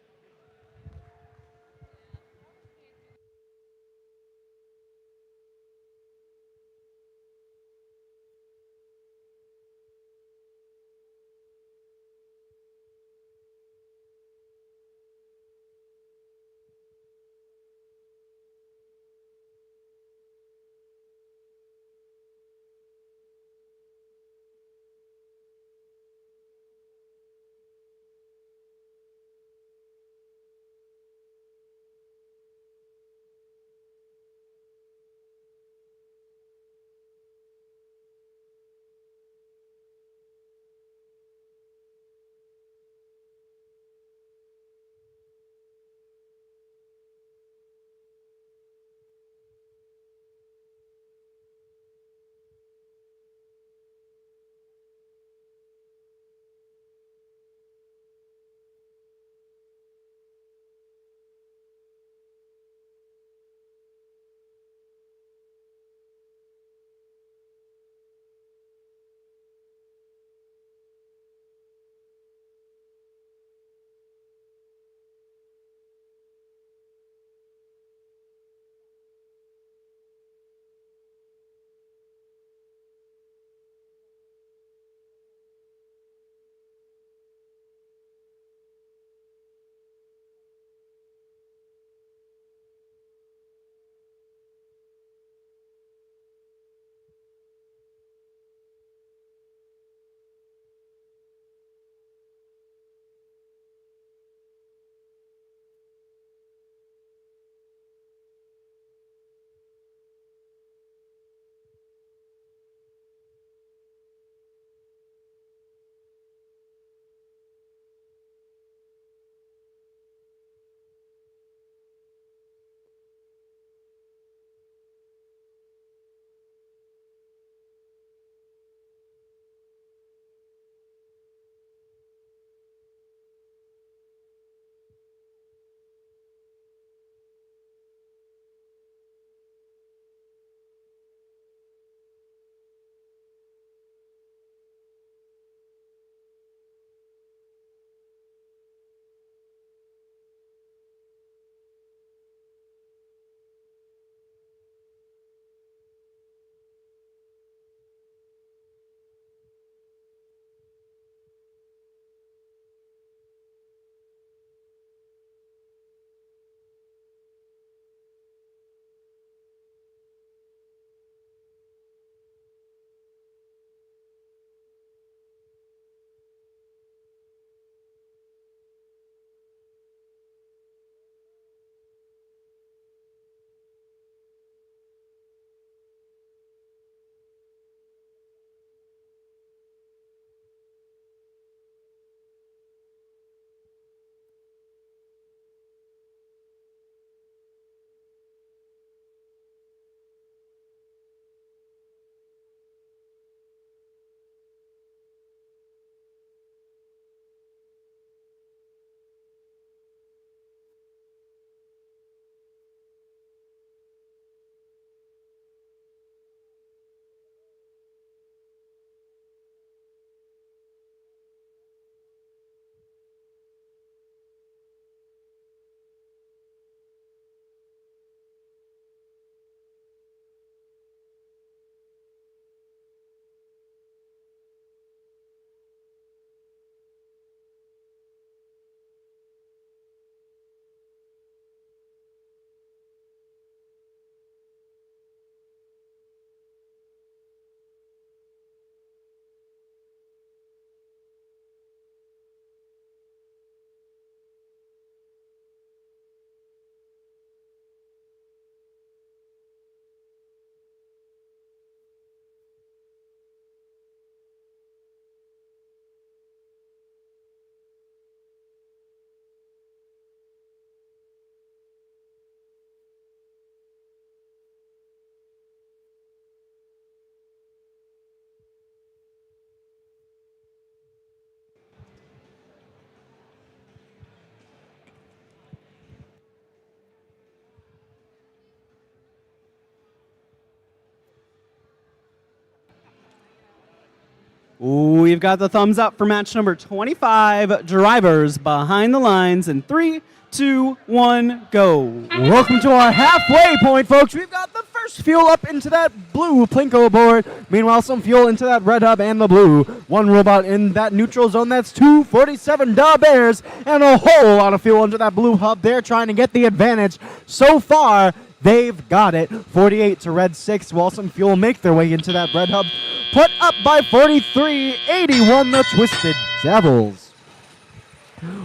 Speaker 2: We've got the thumbs up for match number 25, Drivers Behind the Lines in 3, 2, 1, go.
Speaker 6: Welcome to our halfway point, folks. We've got the first fuel up into that blue Plinko board. Meanwhile, some fuel into that red hub and the blue. One robot in that neutral zone. That's 247 Bears, and a whole lot of fuel into that blue hub. They're trying to get the advantage. So far, they've got it. 48 to red 6, while some fuel make their way into that red hub. Put up by 43, 81 the Twisted Devils.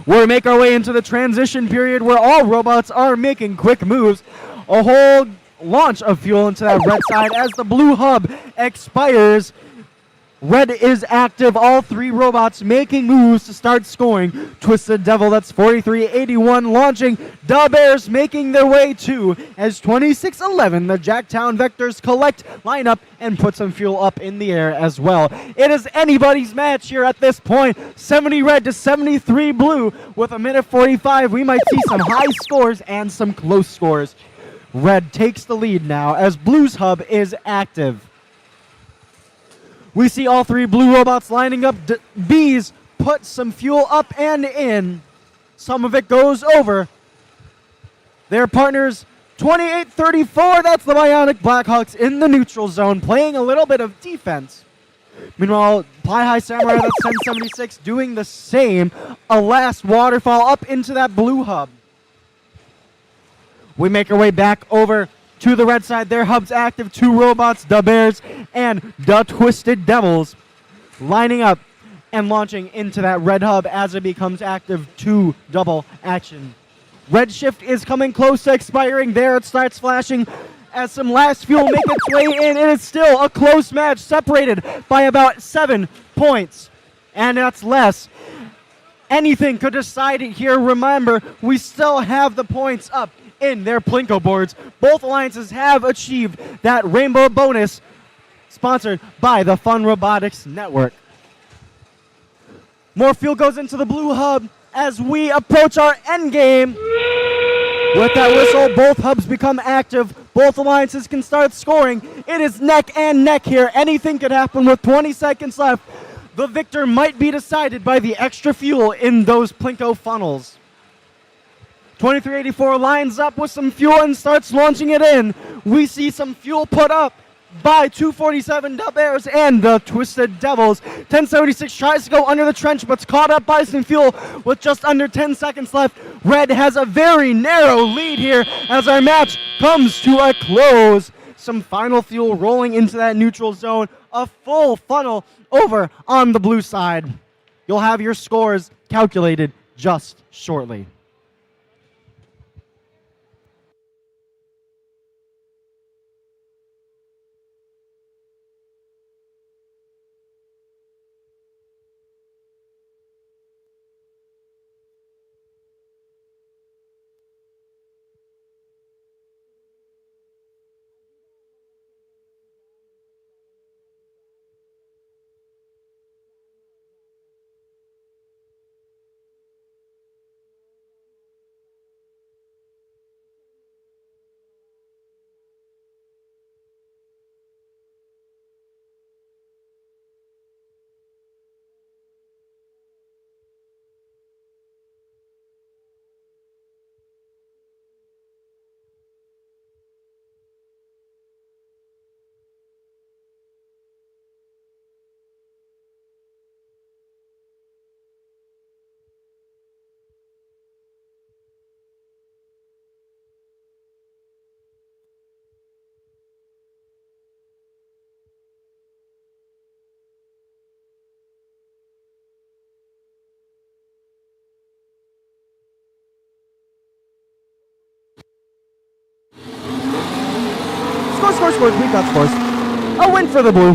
Speaker 6: We'll make our way into the transition period where all robots are making quick moves. A whole launch of fuel into that red side as the blue hub expires. Red is active, all three robots making moves to start scoring. Twisted Devil, that's 43-81 launching. Da Bears making their way too as 26-11. The Jacktown Vectors collect, line up, and put some fuel up in the air as well. It is anybody's match here at this point. 70 red to 73 blue. With a minute 45, we might see some high scores and some close scores. Red takes the lead now as Blue's hub is active. We see all three blue robots lining up. Bees put some fuel up and in. Some of it goes over. Their partners, 28-34. That's the Bionic Blackhawks in the neutral zone, playing a little bit of defense. Meanwhile, Pie High Samurai, that's 1076, doing the same. A last waterfall up into that blue hub. We make our way back over to the red side. Their hub's active. Two robots, the Bears and the Twisted Devils, lining up and launching into that red hub as it becomes active. Two double action. Red shift is coming close to expiring. There it starts flashing as some last fuel make its way in. It is still a close match, separated by about 7 points. And that's less. Anything could decide it here. Remember, we still have the points up in their Plinko boards. Both alliances have achieved that rainbow bonus, sponsored by the Fun Robotics Network. More fuel goes into the blue hub as we approach our end game. With that whistle, both hubs become active. Both alliances can start scoring. It is neck and neck here. Anything could happen with 20 seconds left. The victor might be decided by the extra fuel in those Plinko funnels. 2384 lines up with some fuel and starts launching it in. We see some fuel put up by 247 Dub Bears and the Twisted Devils. 1076 tries to go under the trench, but's caught up by some fuel with just under 10 seconds left. Red has a very narrow lead here as our match comes to a close. Some final fuel rolling into that neutral zone. A full funnel over on the blue side. You'll have your scores calculated just shortly. Scores. We got scores. A win for the blue.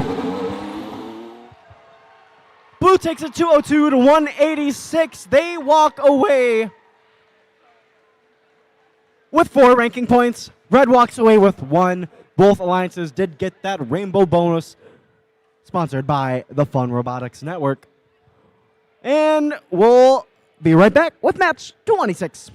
Speaker 6: Blue takes it 202 to 186. They walk away with 4 ranking points. Red walks away with 1. Both alliances did get that rainbow bonus, sponsored by the Fun Robotics Network. And we'll be right back with match 26.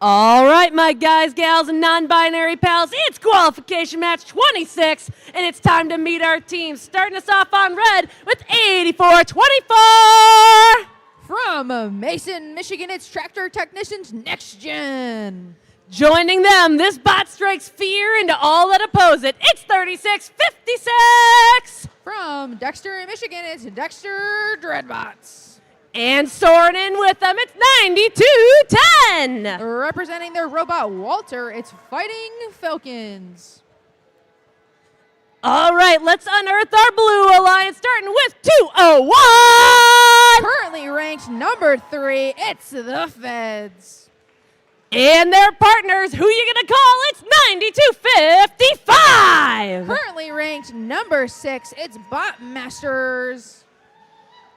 Speaker 8: All right, my guys, gals, and non-binary pals, it's qualification match 26, and it's time to meet our teams. Starting us off on red with 84-24.
Speaker 9: From Mason, Michigan, it's Tractor Technicians Next Gen.
Speaker 8: Joining them, this bot strikes fear into all that oppose it. It's 36-56.
Speaker 9: From Dexter, Michigan, it's Dexter Dreadbots.
Speaker 8: And soaring in with them, it's 92-10.
Speaker 9: Representing their robot Walter, it's Fighting Falcons.
Speaker 8: All right, let's unearth our blue alliance, starting with 201.
Speaker 9: Currently ranked number 3, it's the Feds.
Speaker 8: And their partners, who you gonna call? It's 92-55.
Speaker 9: Currently ranked number 6, it's Bot Masters.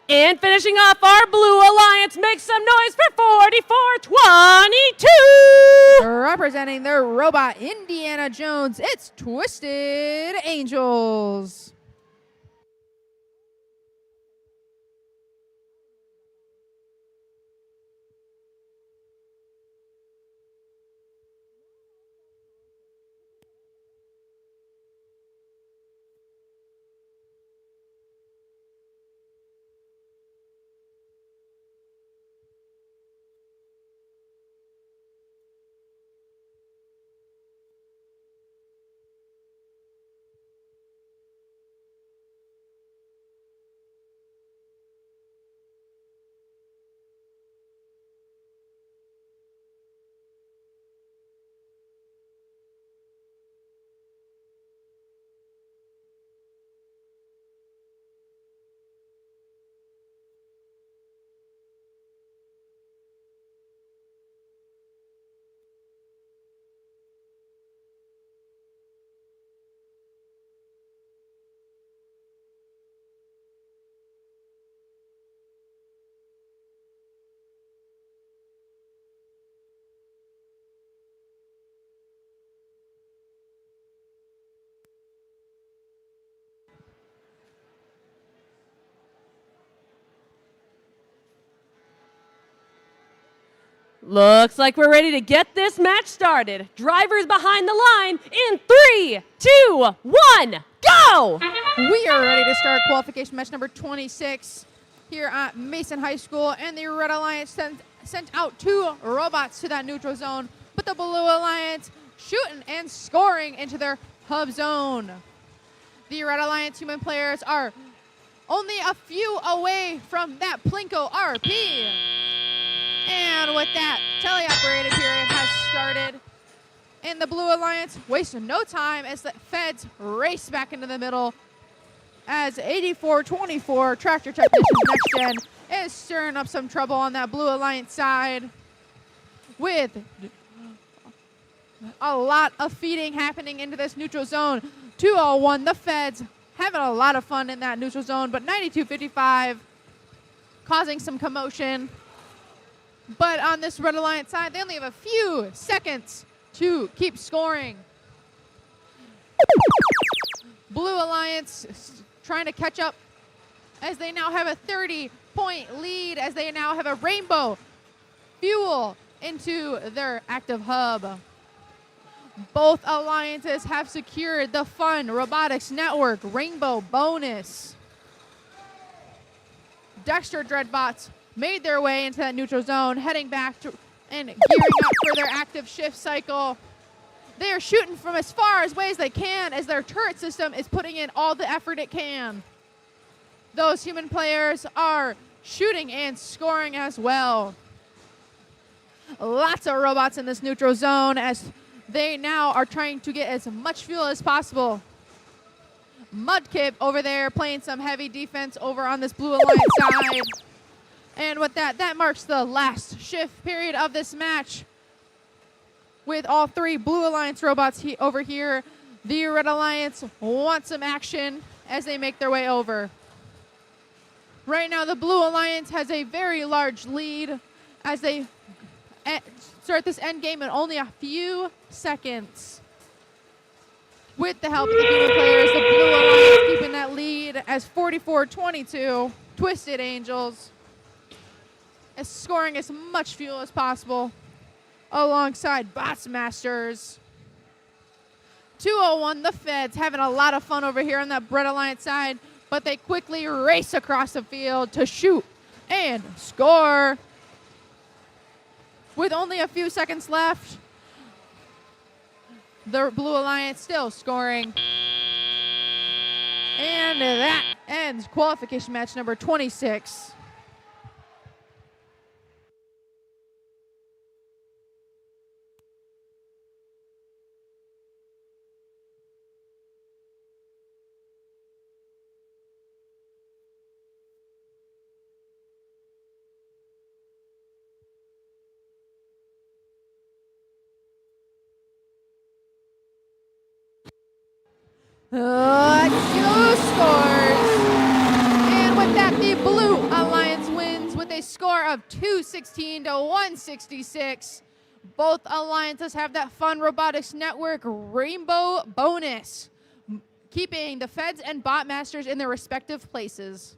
Speaker 8: And finishing off our blue alliance, make some noise for 44-22.
Speaker 9: Representing their robot Indiana Jones, it's Twisted Angels.
Speaker 8: Looks like we're ready to get this match started. Drivers behind the line in 3, 2, 1, go!
Speaker 9: We are ready to start qualification match number 26 here at Mason High School, and the Red Alliance sent out 2 robots to that neutral zone, but the Blue Alliance shooting and scoring into their hub zone. The Red Alliance human players are only a few away from that Plinko RP. And with that, teleoperated period has started. And the Blue Alliance wasting no time as the Feds race back into the middle as 84-24 Tractor Technicians Next Gen is stirring up some trouble on that Blue Alliance side with a lot of feeding happening into this neutral zone. 201, the Feds having a lot of fun in that neutral zone, but 92-55 causing some commotion. But on this Red Alliance side, they only have a few seconds to keep scoring. Blue Alliance trying to catch up as they now have a 30-point lead, as they now have a rainbow fuel into their active hub. Both alliances have secured the Fun Robotics Network Rainbow Bonus. Dexter Dreadbots made their way into that neutral zone, heading back to and gearing up for their active shift cycle. They are shooting from as far away as they can as their turret system is putting in all the effort it can. Those human players are shooting and scoring as well. Lots of robots in this neutral zone as they now are trying to get as much fuel as possible. Mudkip over there playing some heavy defense over on this Blue Alliance side. And with that, that marks the last shift period of this match. With all 3 Blue Alliance robots over here, the Red Alliance wants some action as they make their way over. Right now, the Blue Alliance has a very large lead as they start this end game in only a few seconds. With the help of the human players, the Blue Alliance keeping that lead as 44-22, Twisted Angels is scoring as much fuel as possible. alongside Bots Masters. 201, the Feds, having a lot of fun over here on that Bread Alliance side, but they quickly race across the field to shoot and score. With only a few seconds left, the Blue Alliance still scoring. And that ends qualification match number 26. Let's see those scores. And with that, the Blue Alliance wins with a score of 216 to 166. Both alliances have that fun Robotics Network Rainbow bonus, keeping the Feds and Bot Masters in their respective places.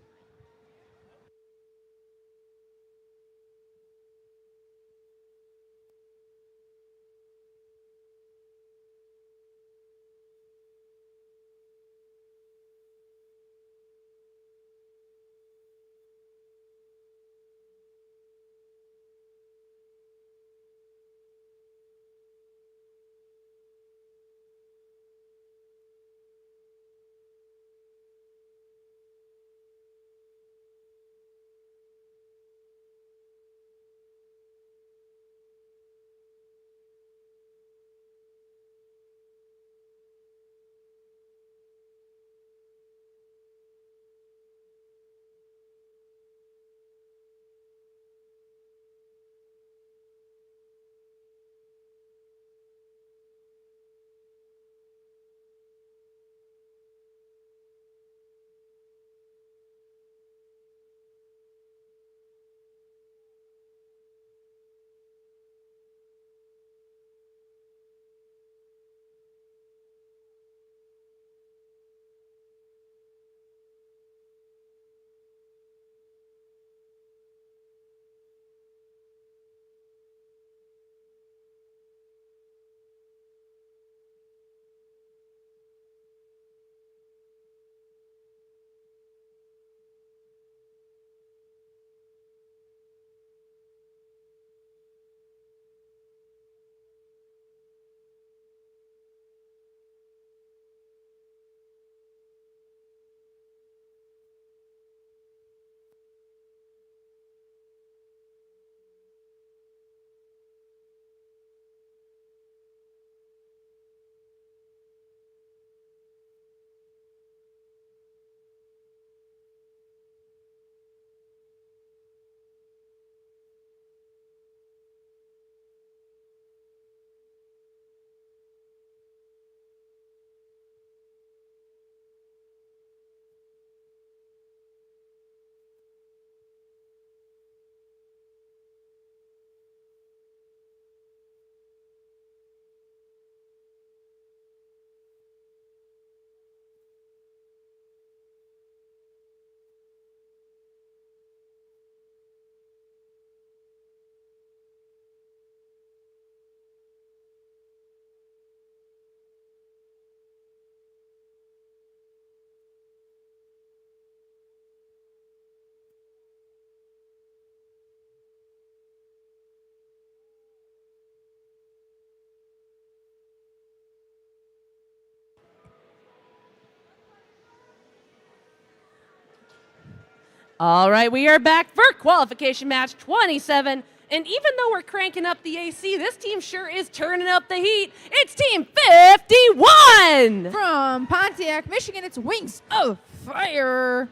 Speaker 8: All right, we are back for qualification match 27. And even though we're cranking up the AC, this team sure is turning up the heat. It's Team 51!
Speaker 9: From Pontiac, Michigan, it's Wings of Fire.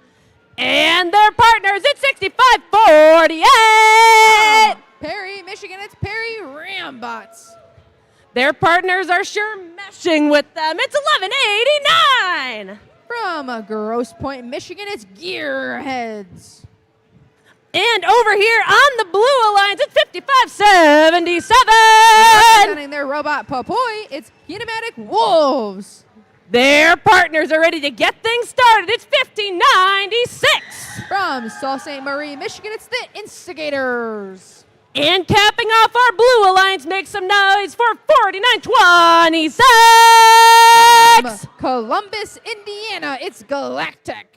Speaker 8: And their partners, it's 65-48!
Speaker 9: Perry, Michigan, it's Perry Rambots.
Speaker 8: Their partners are sure meshing with them. It's 11-89!
Speaker 9: From Grosse Point, Michigan, it's Gearheads.
Speaker 8: And over here on the Blue Alliance, it's 55-77!
Speaker 9: Representing their robot Papoy, it's Kinematic Wolves.
Speaker 8: Their partners are ready to get things started. It's 50-96!
Speaker 9: From Sault Ste. Marie, Michigan, it's the Instigators.
Speaker 8: And capping off our Blue Alliance, make some noise for 4926!
Speaker 9: Columbus, Indiana, it's Galactic.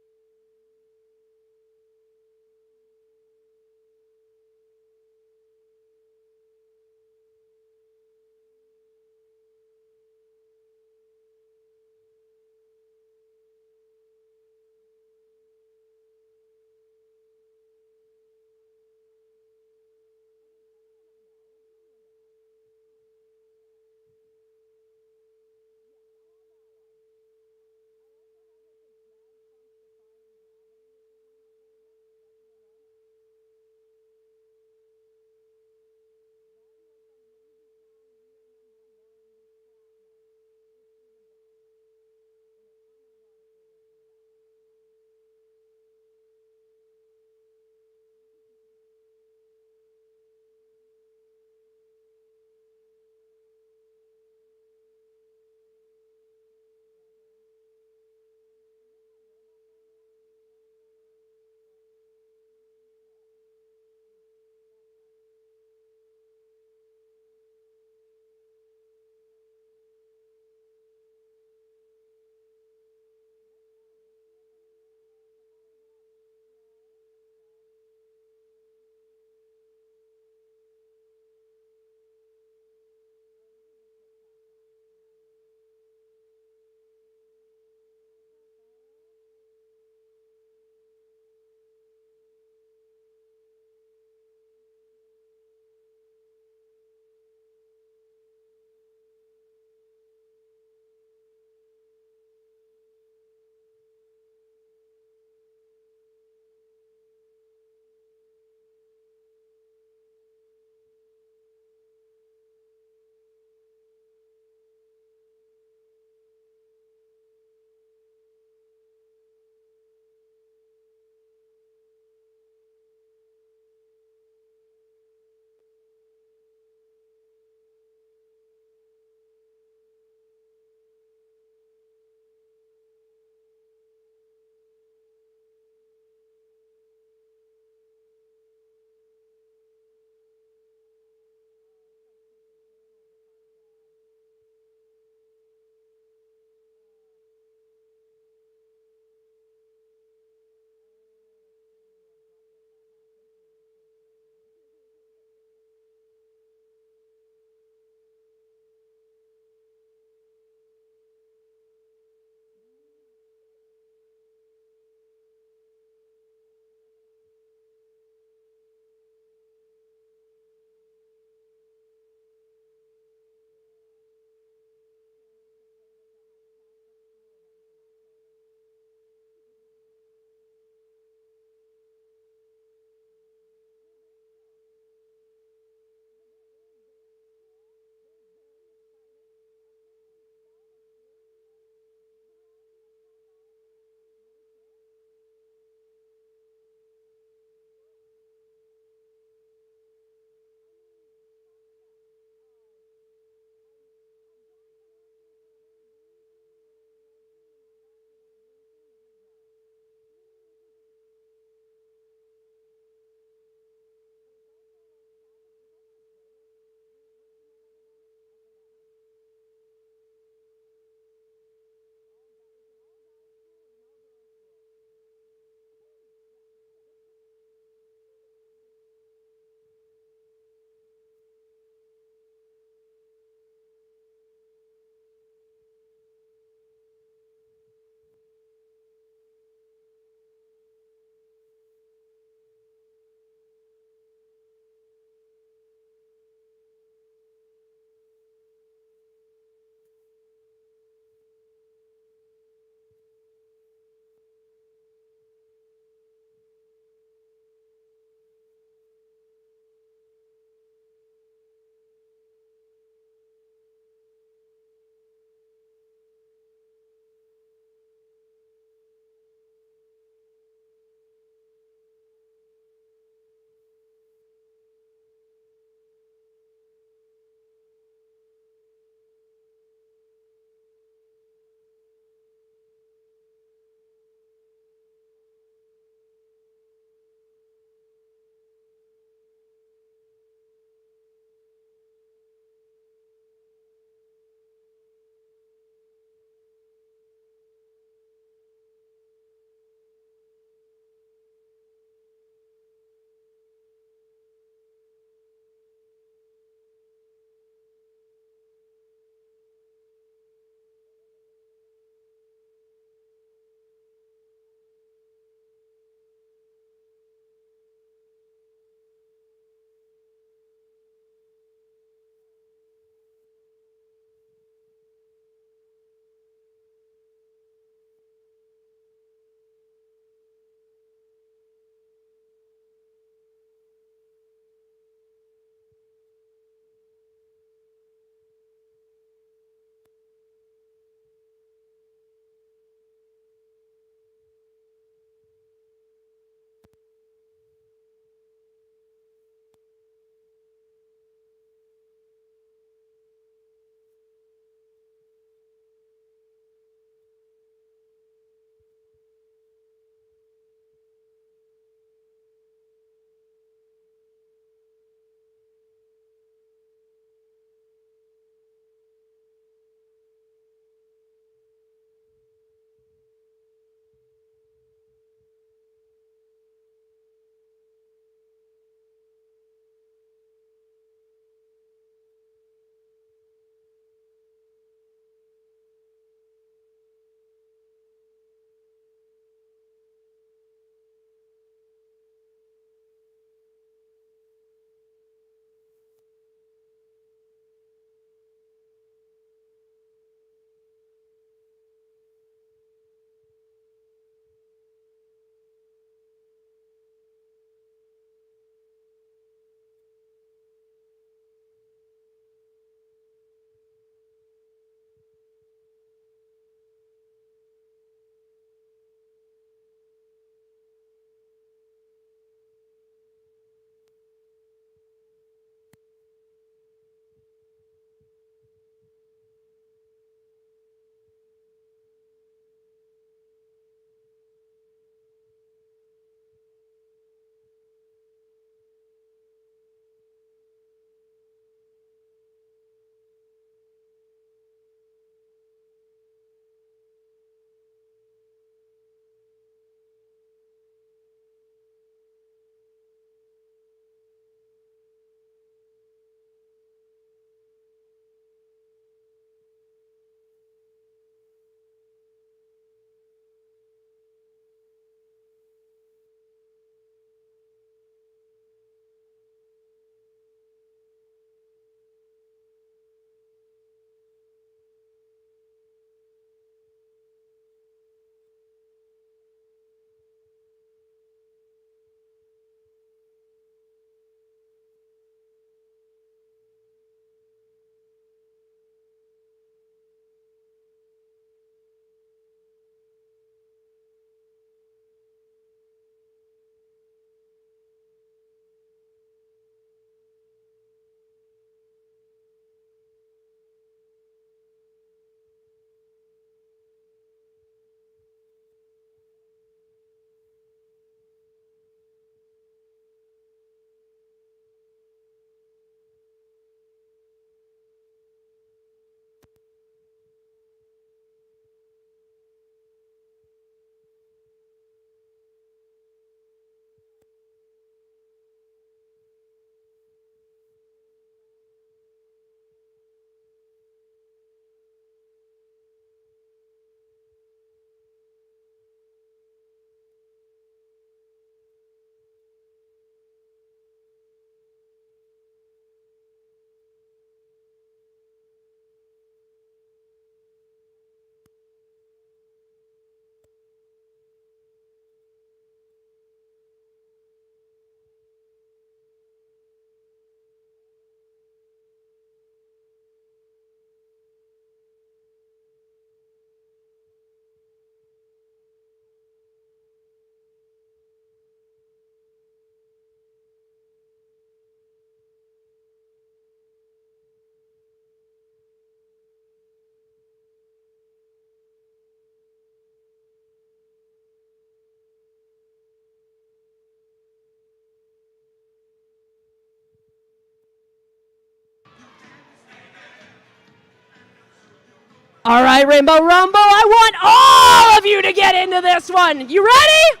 Speaker 8: All right, Rainbow Rumble, I want all of you to get into this one. You ready?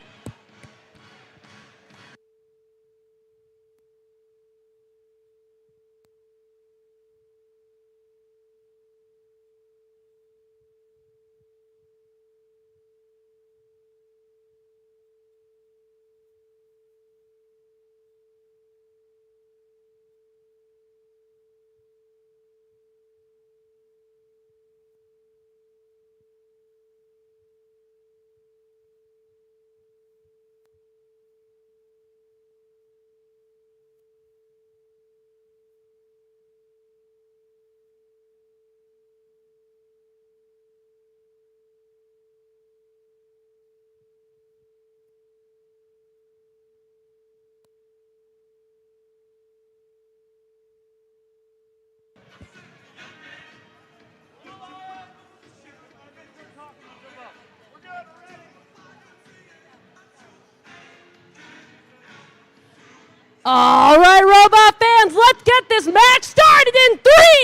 Speaker 8: All right, Robot fans, let's get this match started in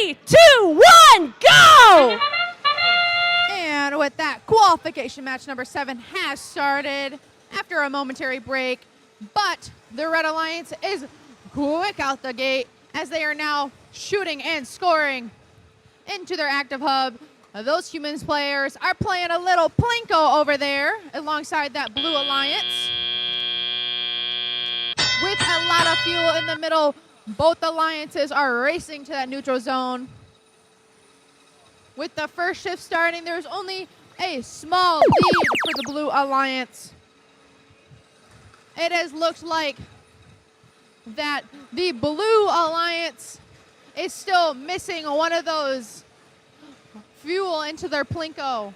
Speaker 8: 3, 2, 1, go!
Speaker 9: And with that, qualification match number 7 has started after a momentary break, but the Red Alliance is quick out the gate as they are now shooting and scoring into their active hub. Those humans players are playing a little Plinko over there alongside that Blue Alliance. With a lot of fuel in the middle, both alliances are racing to that neutral zone. With the first shift starting, there's only a small lead for the Blue Alliance. It has looked like that the Blue Alliance is still missing one of those fuel into their Plinko.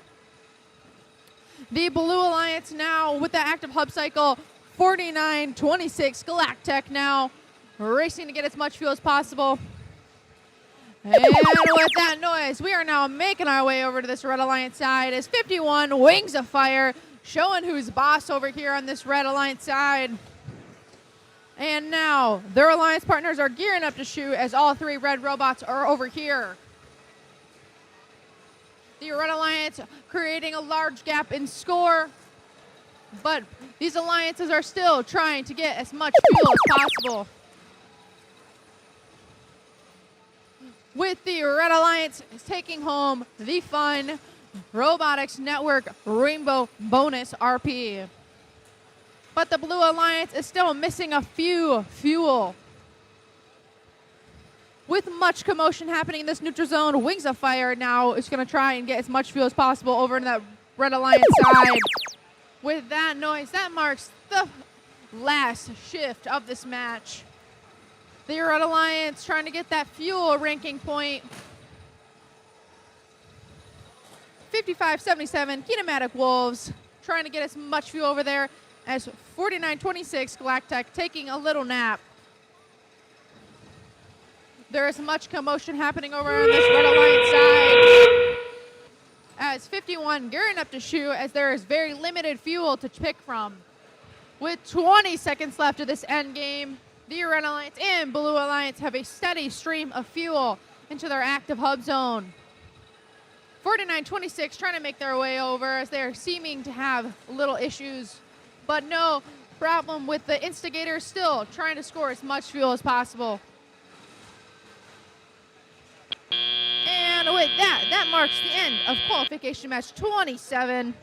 Speaker 9: The Blue Alliance now with the active hub cycle 49-26, Galactech now racing to get as much fuel as possible. And with that noise, we are now making our way over to this Red Alliance side as 51 Wings of Fire showing who's boss over here on this Red Alliance side. And now their alliance partners are gearing up to shoot as all 3 red robots are over here. The Red Alliance creating a large gap in score, but these alliances are still trying to get as much fuel as possible. With the Red Alliance taking home the fun Robotics Network Rainbow Bonus RP. But the Blue Alliance is still missing a few fuel. With much commotion happening in this neutral zone, Wings of Fire now is going to try and get as much fuel as possible over in that Red Alliance side. With that noise, that marks the last shift of this match. The Red Alliance trying to get that fuel ranking point. 55-77, Kinematic Wolves trying to get as much fuel over there as 49-26, Galactech taking a little nap. There is much commotion happening over on this Red Alliance side as 51 gearing up to shoot as there is very limited fuel to pick from. With 20 seconds left of this end game, the Red Alliance and Blue Alliance have a steady stream of fuel into their active hub zone. 49-26 trying to make their way over as they're seeming to have little issues, but no problem with the instigators still trying to score as much fuel as possible. And with that, that marks the end of qualification match 27.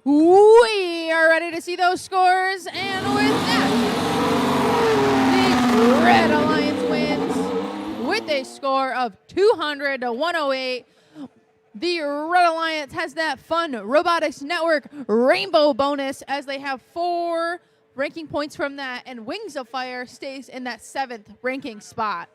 Speaker 9: We are ready to see those scores. And with that, the Red Alliance wins with a score of 200 to 108. The Red Alliance has that fun Robotics Network rainbow bonus as they have 4 ranking points from that, and Wings of Fire stays in that 7th ranking spot.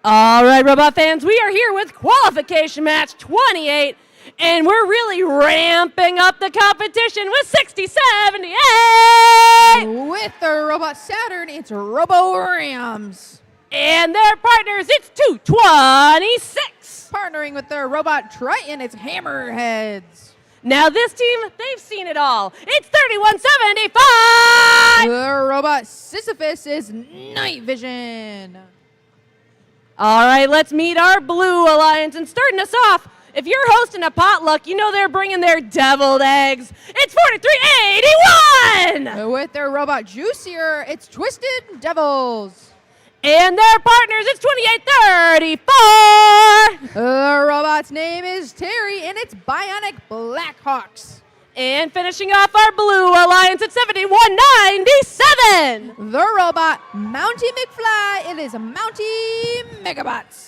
Speaker 8: All right, Robot fans, we are here with qualification match 28, and we're really ramping up the competition with 6078.
Speaker 9: With the Robot Saturn, it's Robo Rams.
Speaker 8: And their partners, it's 226.
Speaker 9: Partnering with their Robot Triton, it's Hammerheads.
Speaker 8: Now this team, they've seen it all. It's 3175.
Speaker 9: The Robot Sisyphus is Night Vision.
Speaker 8: All right, let's meet our Blue Alliance. And starting us off, if you're hosting a potluck, you know they're bringing their deviled eggs. It's 4381!
Speaker 9: With their Robot Juicier, it's Twisted Devils.
Speaker 8: And their partners, it's 2834!
Speaker 9: The robot's name is Terry, and it's Bionic Blackhawks.
Speaker 8: And finishing off our Blue Alliance at 7197!
Speaker 9: The robot Mountie McFly, it is Mountie Megabots.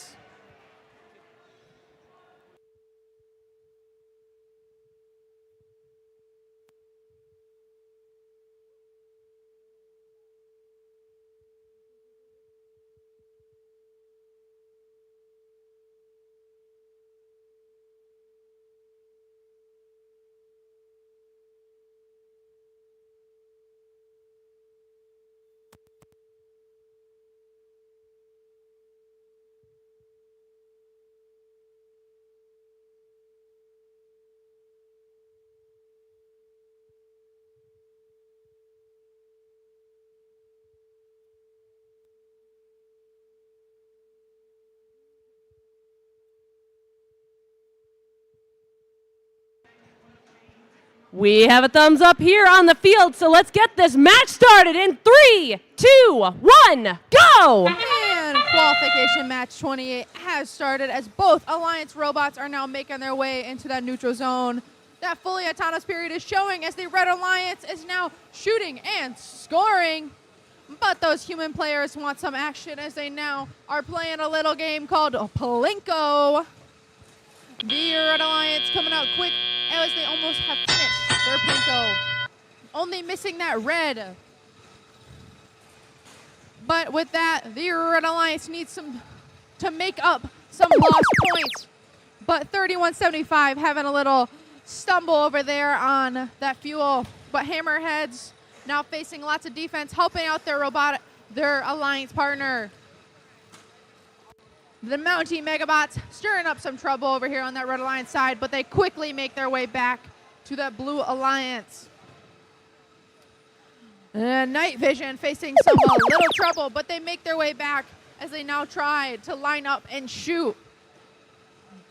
Speaker 8: We have a thumbs up here on the field, so let's get this match started in 3, 2, 1, go!
Speaker 9: And qualification match 28 has started as both Alliance robots are now making their way into that neutral zone. That fully autonomous period is showing as the Red Alliance is now shooting and scoring. But those human players want some action as they now are playing a little game called Plinko. The Red Alliance coming out quick as they almost have finished their Plinko. Only missing that red. But with that, the Red Alliance needs to make up some lost points. But 3175 having a little stumble over there on that fuel. But Hammerheads now facing lots of defense, helping out their alliance partner. The Mountie Megabots stirring up some trouble over here on that Red Alliance side, but they quickly make their way back to that Blue Alliance. Night Vision facing some little trouble, but they make their way back as they now try to line up and shoot.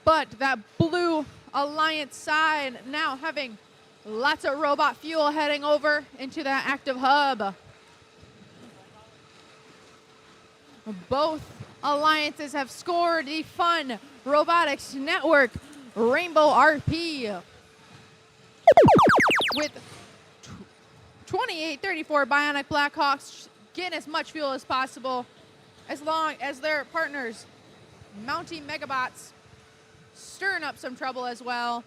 Speaker 9: But that Blue Alliance side now having lots of robot fuel heading over into that active hub. Both alliances have scored the fun Robotics Network Rainbow RP with 2834 Bionic Blackhawks getting as much fuel as possible, as long as their partners, Mountie Megabots, stirring up some trouble as well.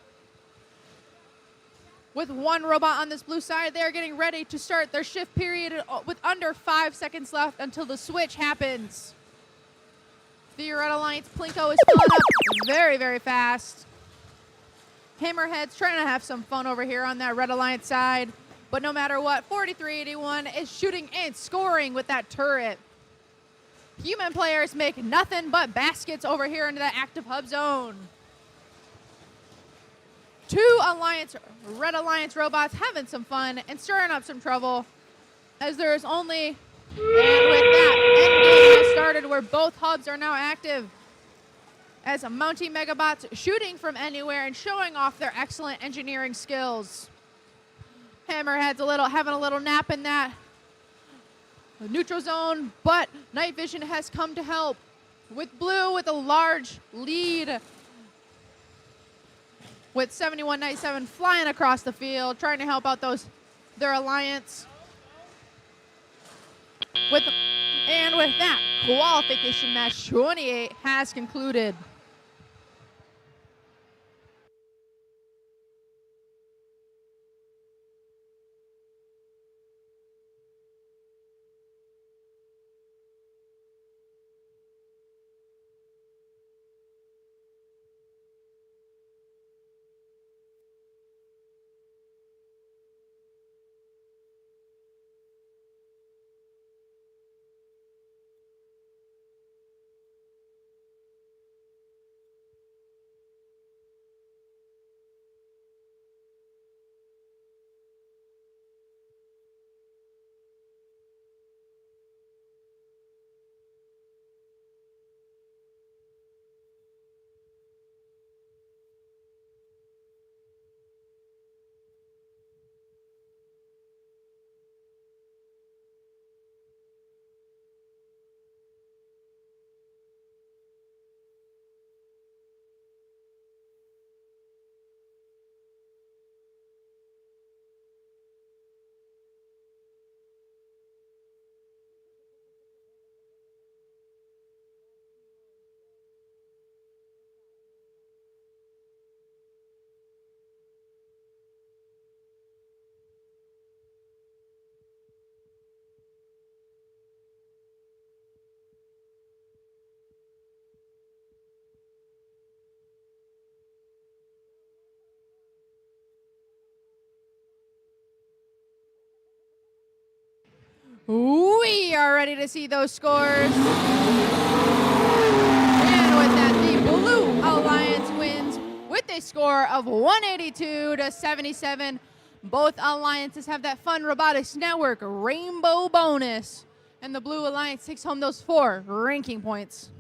Speaker 9: With one robot on this blue side, they're getting ready to start their shift period with under 5 seconds left until the switch happens. The Red Alliance Plinko is filling up very, very fast. Hammerhead's trying to have some fun over here on that Red Alliance side, but no matter what, 4381 is shooting and scoring with that turret. Human players make nothing but baskets over here into the active hub zone. Two Red Alliance robots having some fun and stirring up some trouble, as there is only, and with that, endgame has started where both hubs are now active. As a Mountie Megabots shooting from anywhere and showing off their excellent engineering skills. Hammerhead's having a little nap in that neutral zone, but Night Vision has come to help, with Blue with a large lead, with 7197 flying across the field, trying to help out their alliance. With that, qualification match 28 has concluded. We are ready to see those scores. And with that, the Blue Alliance wins with a score of 182-77. Both alliances have that fun Robotics Network Rainbow bonus. And the Blue Alliance takes home those 4 ranking points.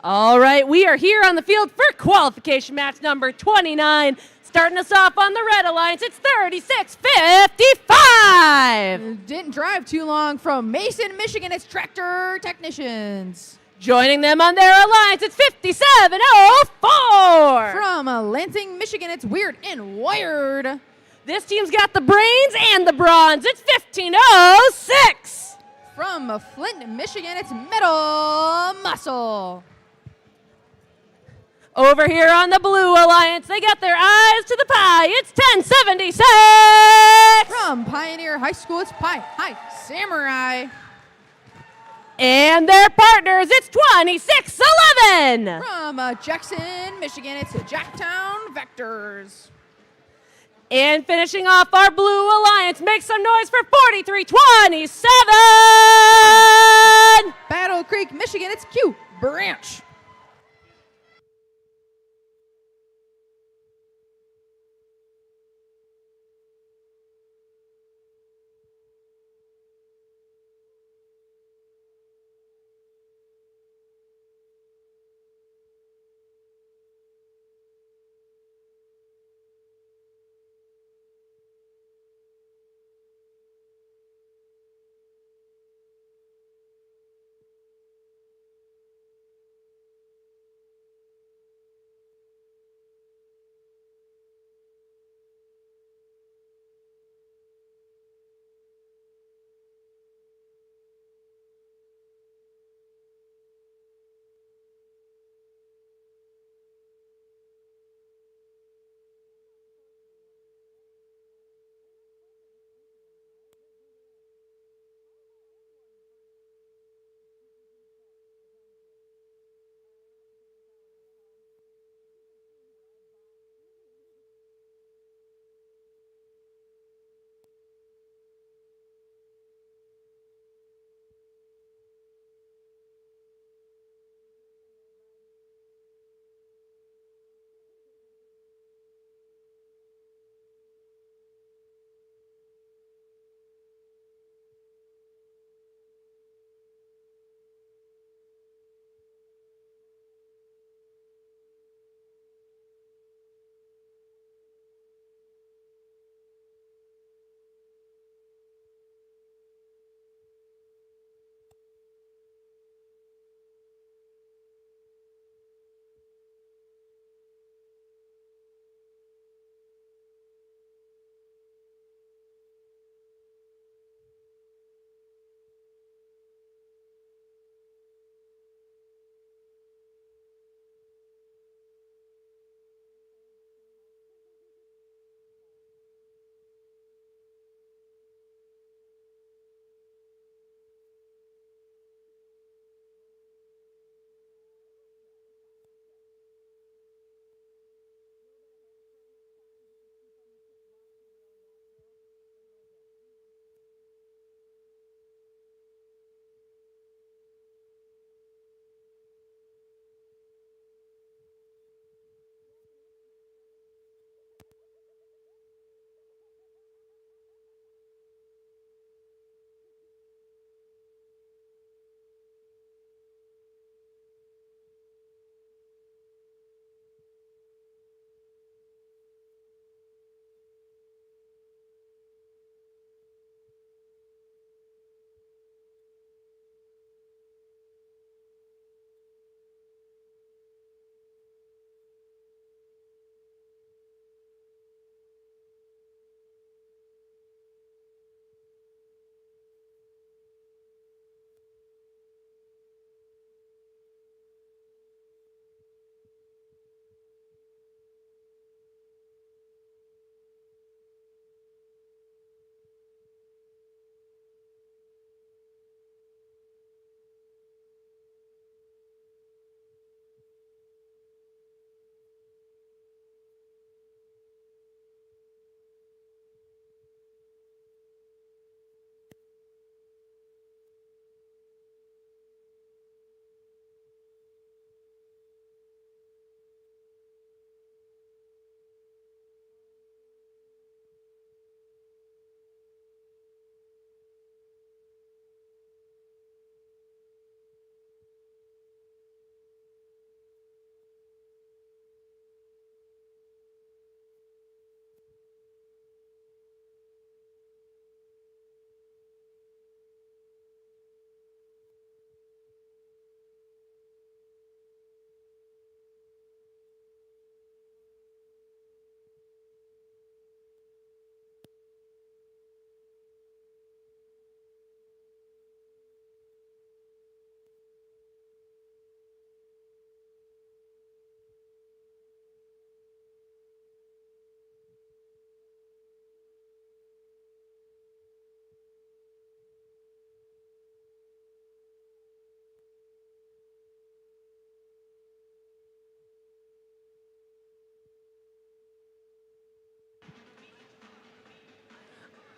Speaker 8: All right, we are here on the field for qualification match number 29. Starting us off on the Red Alliance, it's 36:55.
Speaker 9: Didn't drive too long from Mason, Michigan. It's Tractor Technicians.
Speaker 8: Joining them on their alliance, it's 57:04.
Speaker 9: From Lansing, Michigan, it's Weird and Wired.
Speaker 8: This team's got the brains and the bronze. It's 15:06.
Speaker 9: From Flint, Michigan, it's Metal Muscle.
Speaker 8: Over here on the Blue Alliance, they got their eyes to the pie. It's 10:76.
Speaker 9: From Pioneer High School, it's High Samurai.
Speaker 8: And their partners, it's 26:11.
Speaker 9: From Jackson, Michigan, it's Jacktown Vectors.
Speaker 8: And finishing off our Blue Alliance, make some noise for 43:27.
Speaker 9: Battle Creek, Michigan, it's Q Branch.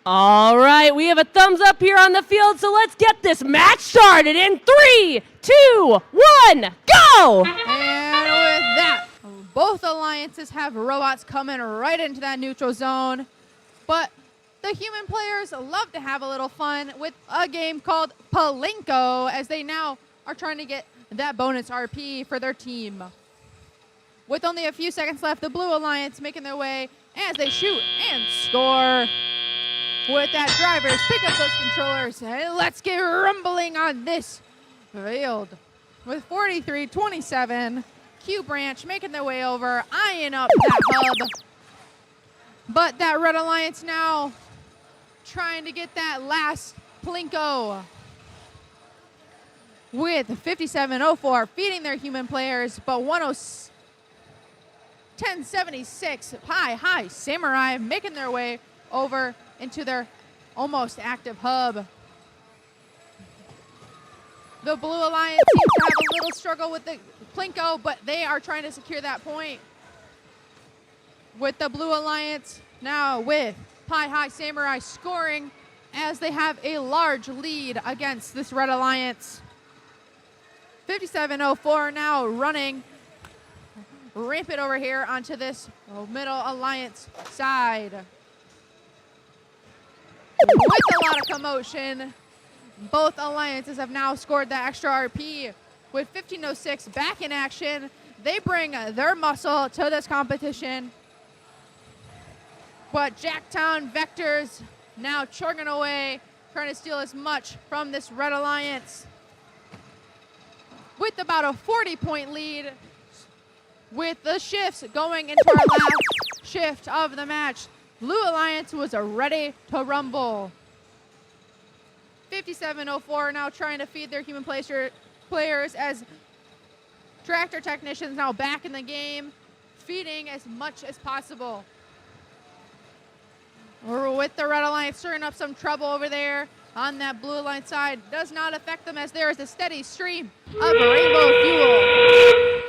Speaker 8: All right, we have a thumbs up here on the field, so let's get this match started in 3, 2, 1, go!
Speaker 9: And with that, both alliances have robots coming right into that neutral zone. But the human players love to have a little fun with a game called Plinko, as they now are trying to get that bonus RP for their team. With only a few seconds left, the Blue Alliance making their way as they shoot and score. With that, drivers, pick up those controllers, and let's get rumbling on this field. With 43-27, Q Branch making their way over, eyeing up that hub. But that Red Alliance now trying to get that last Plinko. With 57-04 feeding their human players, but 10-76, High Samurai making their way over into their almost active hub. The Blue Alliance seems to have a little struggle with the Plinko, but they are trying to secure that point. With the Blue Alliance now with High Samurai scoring as they have a large lead against this Red Alliance. 57-04 now running rampant over here onto this middle alliance side. With a lot of commotion, both alliances have now scored the extra RP. With 15:06 back in action, they bring their muscle to this competition. But Jacktown Vectors now chugging away, trying to steal as much from this Red Alliance. With about a 40-point lead, with the shifts going into our last shift of the match, Blue Alliance was ready to rumble. 57-04 now trying to feed their human players as Tractor Technicians now back in the game, feeding as much as possible. With the Red Alliance stirring up some trouble over there on that Blue Alliance side, does not affect them as there is a steady stream of rainbow fuel.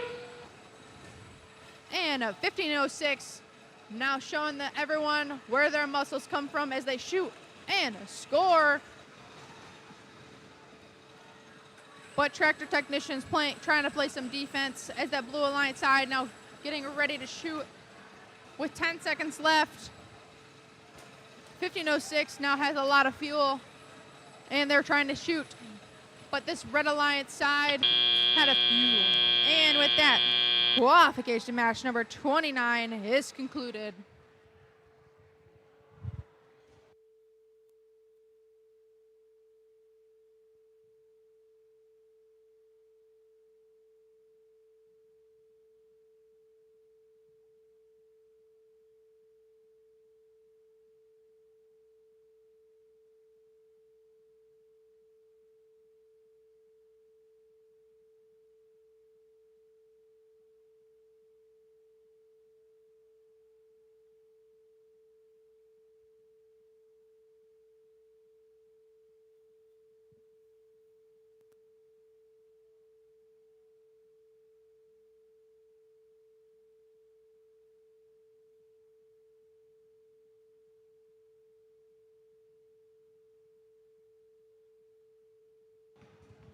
Speaker 9: And 15:06 now showing that everyone where their muscles come from as they shoot and score. But Tractor Technicians trying to play some defense as that Blue Alliance side now getting ready to shoot with 10 seconds left. 15:06 now has a lot of fuel and they're trying to shoot, but this Red Alliance side had a few. And with that, qualification match number 29 is concluded.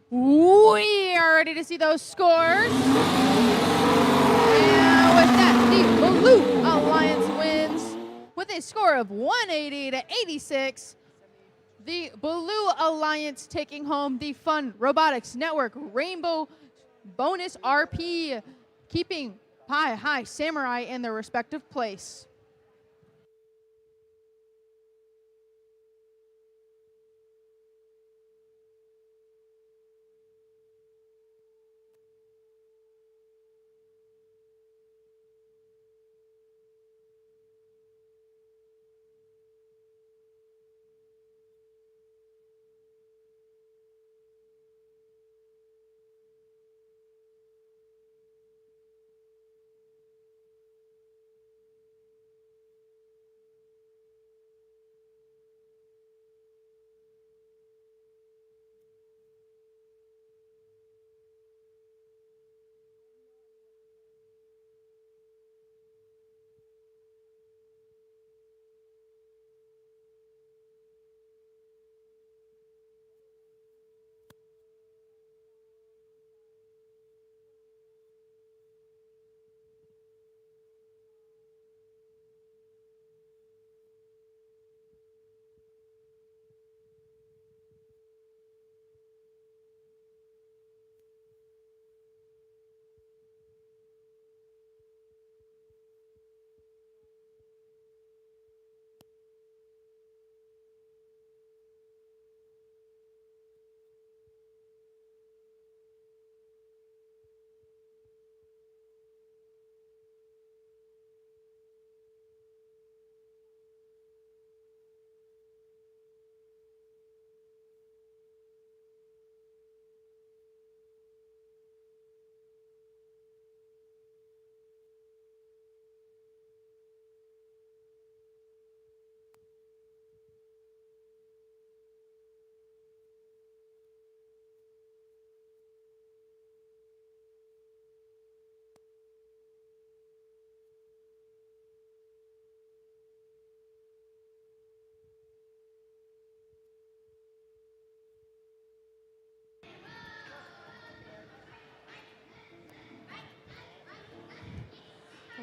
Speaker 9: We are ready to see those scores. And with that, the Blue Alliance wins with a score of 180-86. The Blue Alliance taking home the Fun Robotics Network Rainbow Bonus RP, keeping High Samurai in their respective place.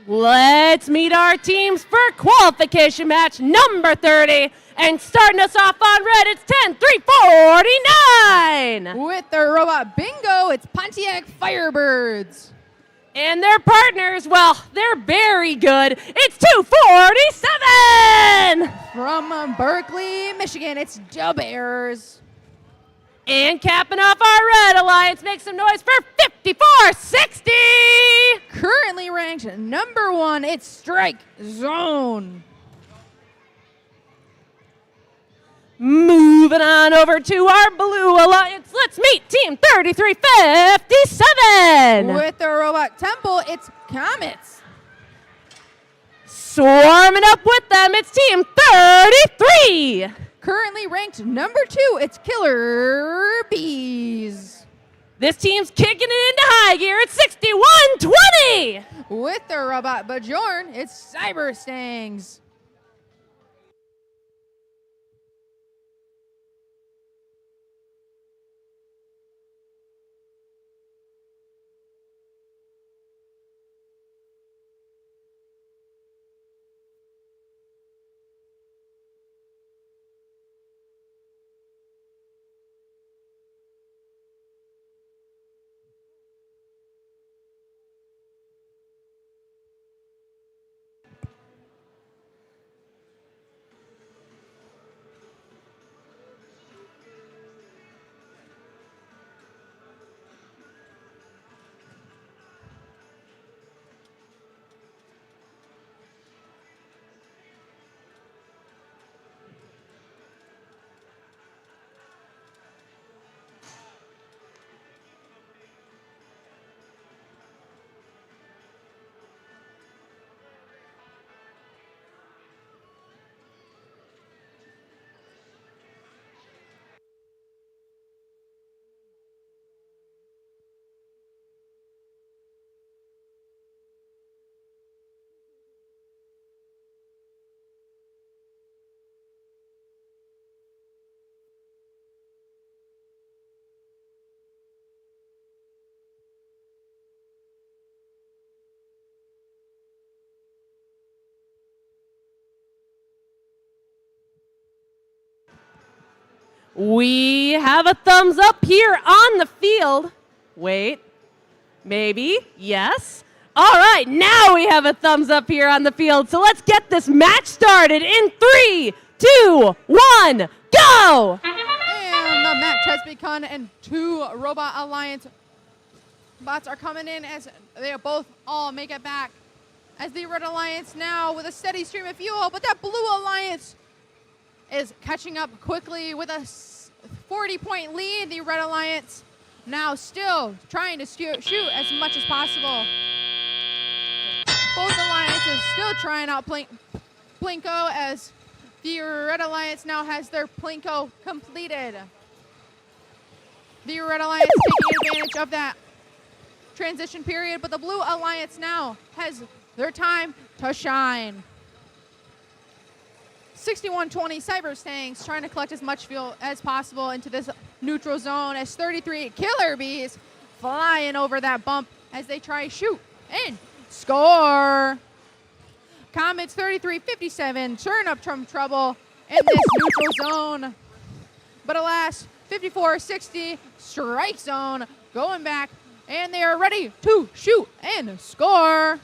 Speaker 8: Let's meet our teams for qualification match number 30. And starting us off on red, it's 10-3-49.
Speaker 9: With the robot bingo, it's Pontiac Firebirds.
Speaker 8: And their partners, well, they're very good. It's 247.
Speaker 9: From Berkeley, Michigan, it's Dub Bears.
Speaker 8: And capping off our red alliance, make some noise for 5460.
Speaker 9: Currently ranked number 1, it's Strike Zone.
Speaker 8: Moving on over to our blue alliance, let's meet Team 3357.
Speaker 9: With the robot temple, it's Comets.
Speaker 8: Swarming up with them, it's Team 33.
Speaker 9: Currently ranked number 2, it's Killer Bees.
Speaker 8: This team's kicking it into high gear, it's 6120.
Speaker 9: With the robot Bajorn, it's Cyber Stangs.
Speaker 8: We have a thumbs up here on the field. Wait, maybe, yes. All right, now we have a thumbs up here on the field. So let's get this match started in 3, 2, 1, go!
Speaker 9: And the match has begun, and 2 Robot Alliance bots are coming in as they both all make it back. As the Red Alliance now with a steady stream of fuel, but that Blue Alliance is catching up quickly with a 40-point lead. The Red Alliance now still trying to shoot as much as possible. Both alliances still trying out Plinko as the Red Alliance now has their Plinko completed. The Red Alliance taking advantage of that transition period, but the Blue Alliance now has their time to shine. 6120 Cyber Stangs trying to collect as much fuel as possible into this neutral zone as 33 Killer Bees flying over that bump as they try shoot and score. Comets 3357 turn up some trouble in this neutral zone. But alas, 5460 Strike Zone going back, and they are ready to shoot and score.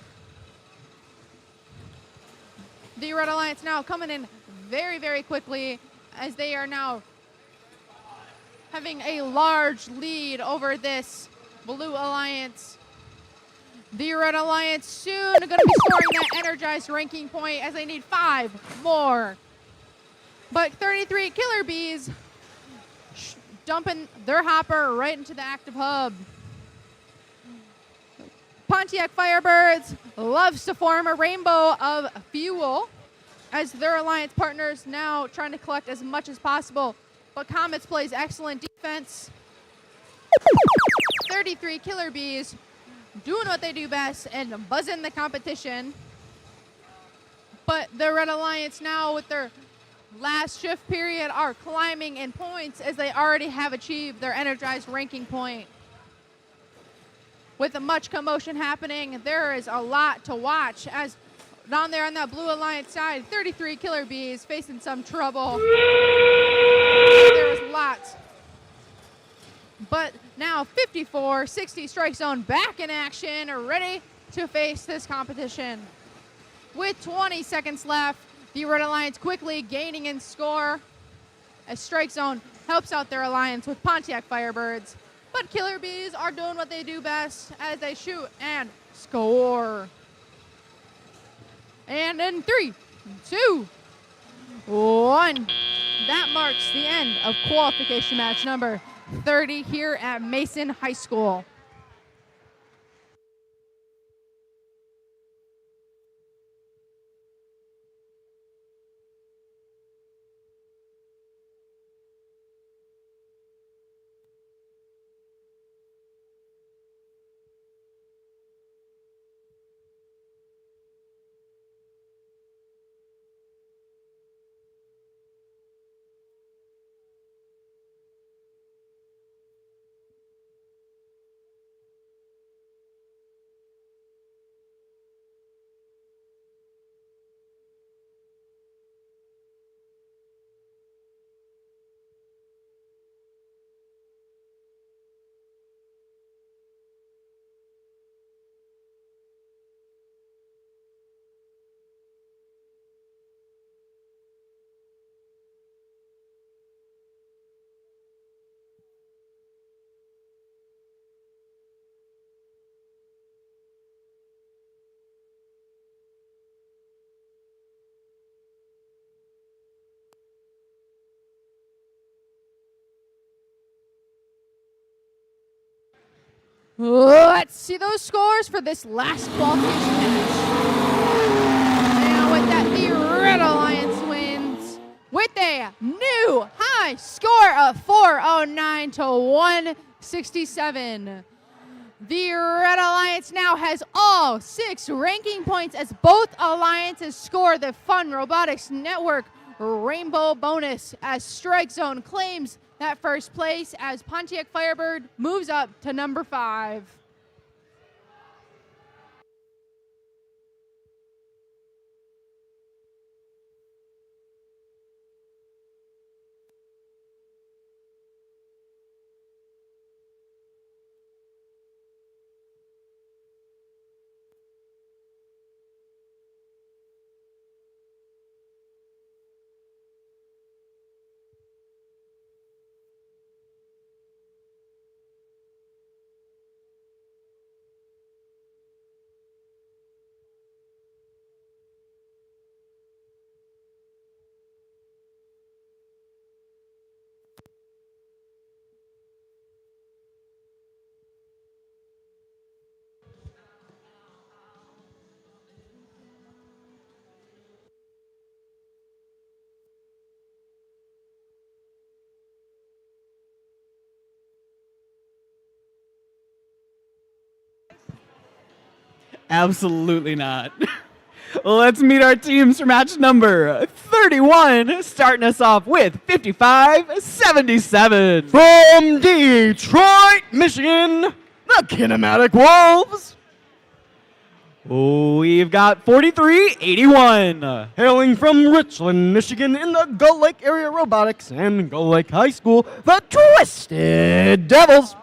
Speaker 9: The Red Alliance now coming in very, very quickly as they are now having a large lead over this Blue Alliance. The Red Alliance soon going to be scoring that energized ranking point as they need 5 more. But 33 Killer Bees dumping their hopper right into the active hub. Pontiac Firebirds loves to form a rainbow of fuel as their alliance partners now trying to collect as much as possible. But Comets plays excellent defense. 33 Killer Bees doing what they do best and buzzing the competition. But the Red Alliance now with their last shift period are climbing in points as they already have achieved their energized ranking point. with much commotion happening. There is a lot to watch as down there on that Blue Alliance side, 33 Killer Bees facing some trouble. There was lots. But now 54-60 Strike Zone back in action, ready to face this competition. With 20 seconds left, the Red Alliance quickly gaining in score as Strike Zone helps out their alliance with Pontiac Firebirds. But Killer Bees are doing what they do best as they shoot and score. And in 3, 2, 1, that marks the end of qualification match number 30 here at Mason High School. Let's see those scores for this last qualification match. And with that, the Red Alliance wins with a new high score of 409 to 167. The Red Alliance now has all 6 ranking points as both alliances score the Fun Robotics Network Rainbow Bonus as Strike Zone claims that first place as Pontiac Firebird moves up to number 5.
Speaker 2: Absolutely not. Let's meet our teams for match number 31, starting us off with 55-77.
Speaker 6: From Detroit, Michigan, the Kinematic Wolves.
Speaker 2: We've got 43-81.
Speaker 6: Hailing from Richland, Michigan, in the Gull Lake Area Robotics and Gull Lake High School, the Twisted Devils.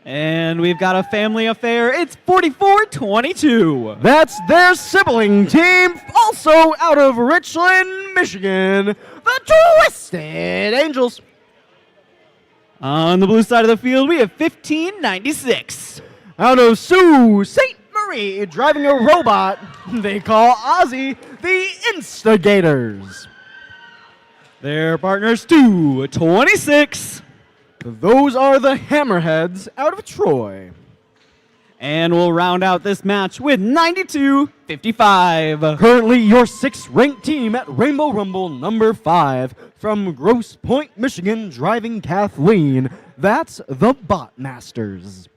Speaker 2: And we've got a family affair. It's 44-22.
Speaker 6: That's their sibling team, also out of Richland, Michigan, the Twisted Angels.
Speaker 2: On the blue side of the field, we have 15-96.
Speaker 6: Out of Sault Ste. Marie, driving a robot they call Ozzy, the Instigators.
Speaker 2: Their partners, 2-26.
Speaker 6: Those are the Hammerheads out of Troy.
Speaker 2: And we'll round out this match with 92-55.
Speaker 6: Currently your 6th ranked team at Rainbow Rumble number 5 from Grosse Pointe, Michigan, driving Kathleen. That's the Bot Masters.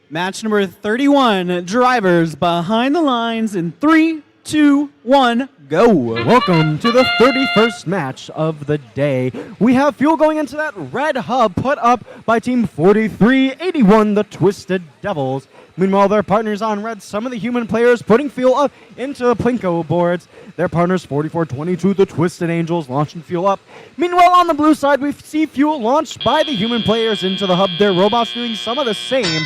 Speaker 2: Match number 31, drivers behind the lines in 3, 2, 1, go.
Speaker 6: Welcome to the 31st match of the day. We have fuel going into that red hub put up by Team 4381, the Twisted Devils. Meanwhile, their partners on red, some of the human players putting fuel up into the Plinko boards. Their partners 4422, the Twisted Angels, launching fuel up. Meanwhile, on the blue side, we see fuel launched by the human players into the hub. Their robots doing some of the same.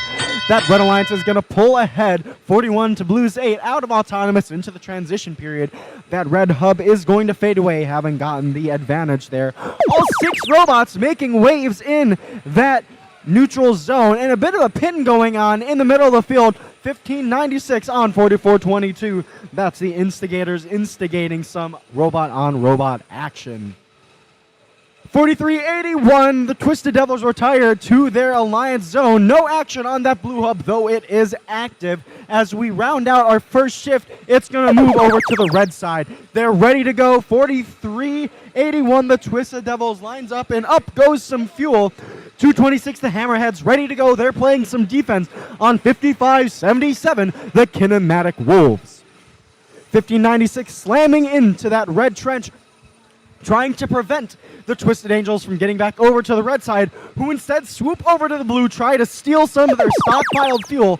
Speaker 6: That Red Alliance is going to pull ahead 41 to Blues 8 out of autonomous into the transition period. That red hub is going to fade away, having gotten the advantage there. All 6 robots making waves in that neutral zone, and a bit of a pin going on in the middle of the field. 1596 on 4422. That's the instigators instigating some robot-on-robot action. 4381, the Twisted Devils retired to their alliance zone. No action on that blue hub, though it is active. As we round out our first shift, it's going to move over to the red side. They're ready to go. 4381, the Twisted Devils lines up, and up goes some fuel. 226, the Hammerheads ready to go. They're playing some defense on 5577, the Kinematic Wolves. 1596 slamming into that red trench, trying to prevent the Twisted Angels from getting back over to the red side, who instead swoop over to the blue, try to steal some of their stockpiled fuel,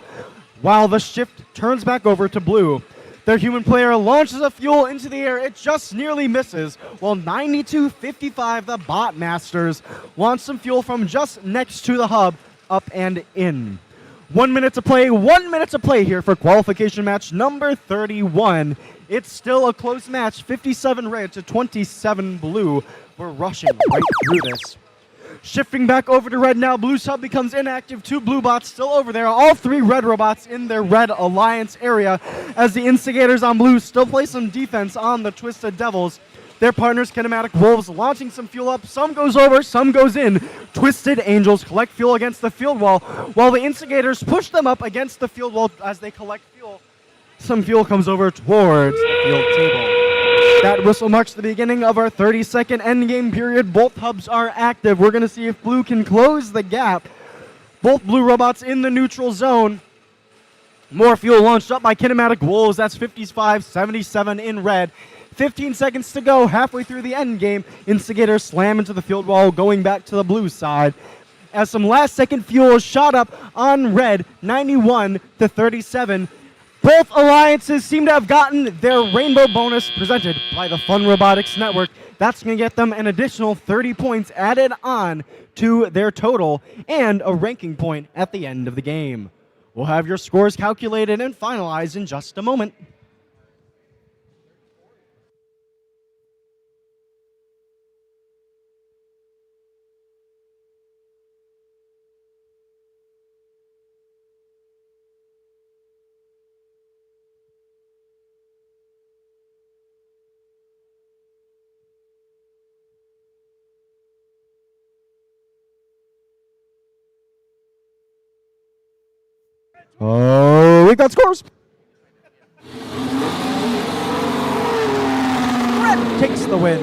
Speaker 6: while the shift turns back over to blue. Their human player launches a fuel into the air. It just nearly misses, while 9255, the Bot Masters, launch some fuel from just next to the hub, up and in. 1 minute to play, 1 minute to play here for qualification match number 31. It's still a close match, 57 red to 27 blue. We're rushing right through this. Shifting back over to red now, blue sub becomes inactive. 2 blue bots still over there. All 3 red robots in their red alliance area, as the instigators on blue still play some defense on the Twisted Devils. Their partners, Kinematic Wolves, launching some fuel up. Some goes over, some goes in. Twisted Angels collect fuel against the field wall, while the instigators push them up against the field wall as they collect fuel. Some fuel comes over towards the field table. That whistle marks the beginning of our 30-second endgame period. Both hubs are active. We're going to see if blue can close the gap. Both blue robots in the neutral zone. More fuel launched up by Kinematic Wolves. That's 55-77 in red. 15 seconds to go, halfway through the end game. Instigators slam into the field wall, going back to the blue side. As some last-second fuel is shot up on red, 91 to 37. Both alliances seem to have gotten their rainbow bonus presented by the Fun Robotics Network. That's going to get them an additional 30 points added on to their total and a ranking point at the end of the game. We'll have your scores calculated and finalized in just a moment. Oh, we got scores. Red takes the win.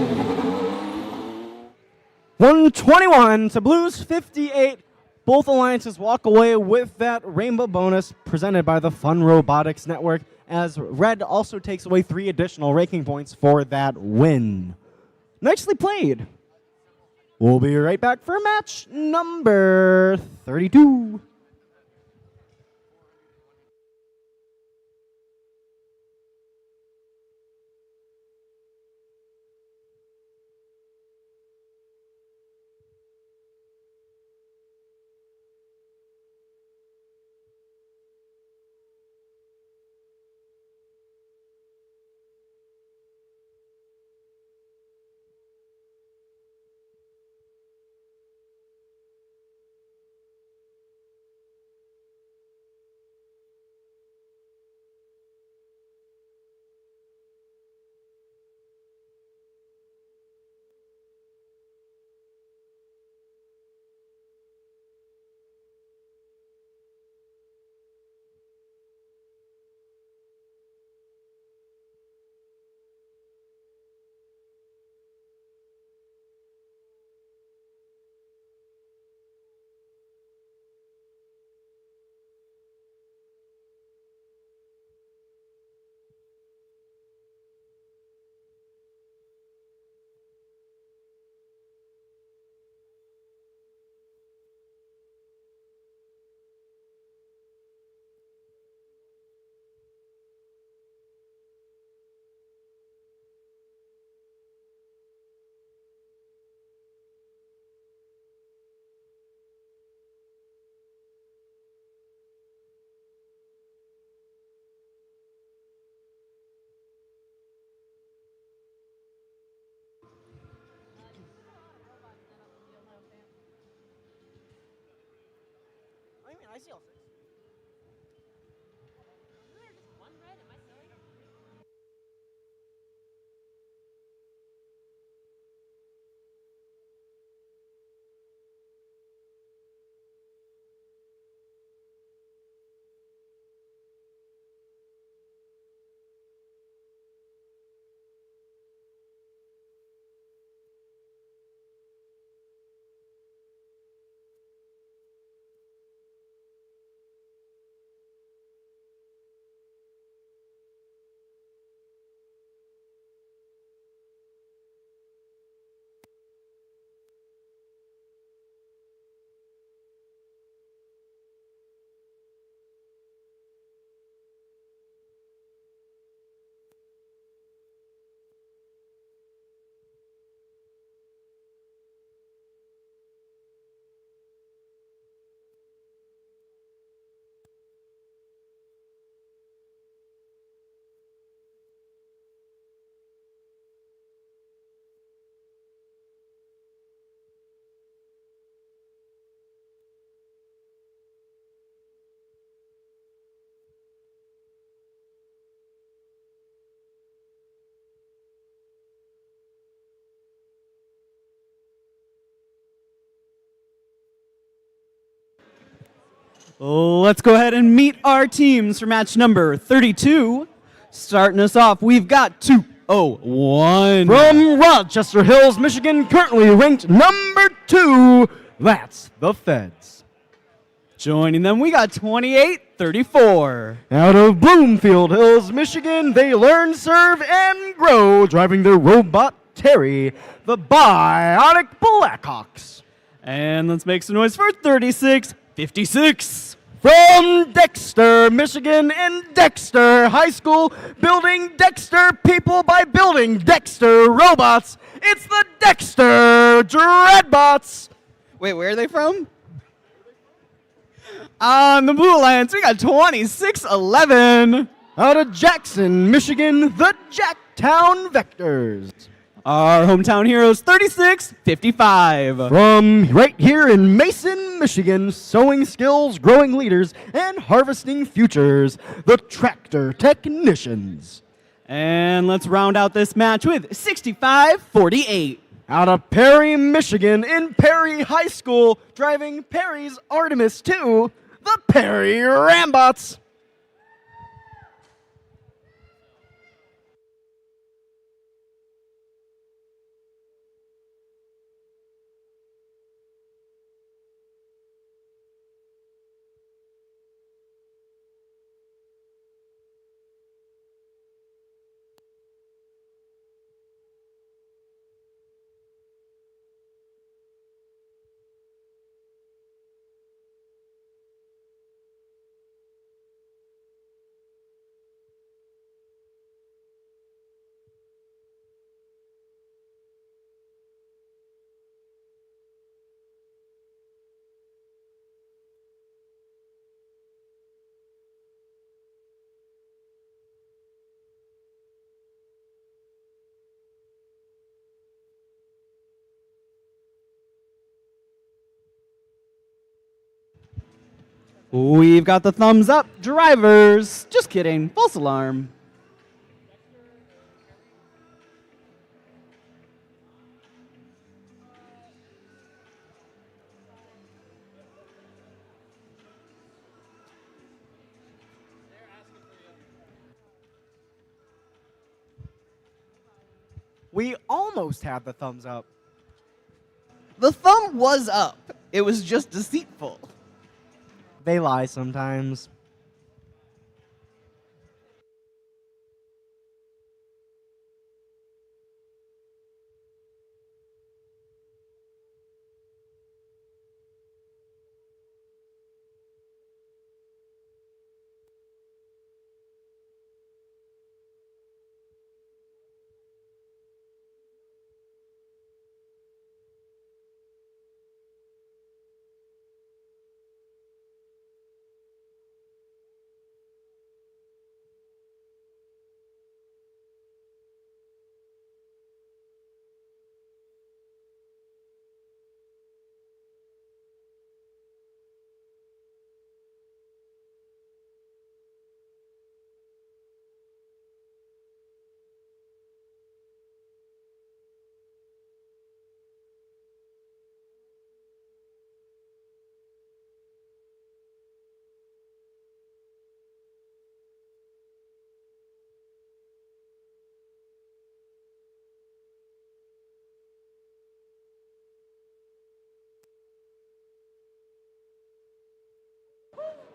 Speaker 6: 121 to Blues 58. Both alliances walk away with that rainbow bonus presented by the Fun Robotics Network, as Red also takes away 3 additional ranking points for that win. Nicely played. We'll be right back for match number 32.
Speaker 2: Let's go ahead and meet our teams for match number 32. Starting us off, we've got 201.
Speaker 6: From Rochester Hills, Michigan, currently ranked number 2, that's the Feds.
Speaker 2: Joining them, we got 2834.
Speaker 6: Out of Bloomfield Hills, Michigan, they learn, serve, and grow, driving their robot Terry, the Bionic Blackhawks.
Speaker 2: And let's make some noise for 3656.
Speaker 6: From Dexter, Michigan, and Dexter High School, building Dexter people by building Dexter robots, it's the Dexter Dreadbots.
Speaker 2: Wait, where are they from? On the Blue Alliance, we got 2611.
Speaker 6: Out of Jackson, Michigan, the Jacktown Vectors.
Speaker 2: Our hometown heroes, 3655.
Speaker 6: From right here in Mason, Michigan, sowing skills, growing leaders, and harvesting futures, the Tractor Technicians.
Speaker 2: And let's round out this match with 6548.
Speaker 6: Out of Perry, Michigan, in Perry High School, driving Perry's Artemis 2, the Perry Rambots.
Speaker 2: We've got the thumbs up. Drivers. Just kidding. False alarm.
Speaker 6: We almost had the thumbs up.
Speaker 2: The thumb was up. It was just deceitful.
Speaker 6: They lie sometimes.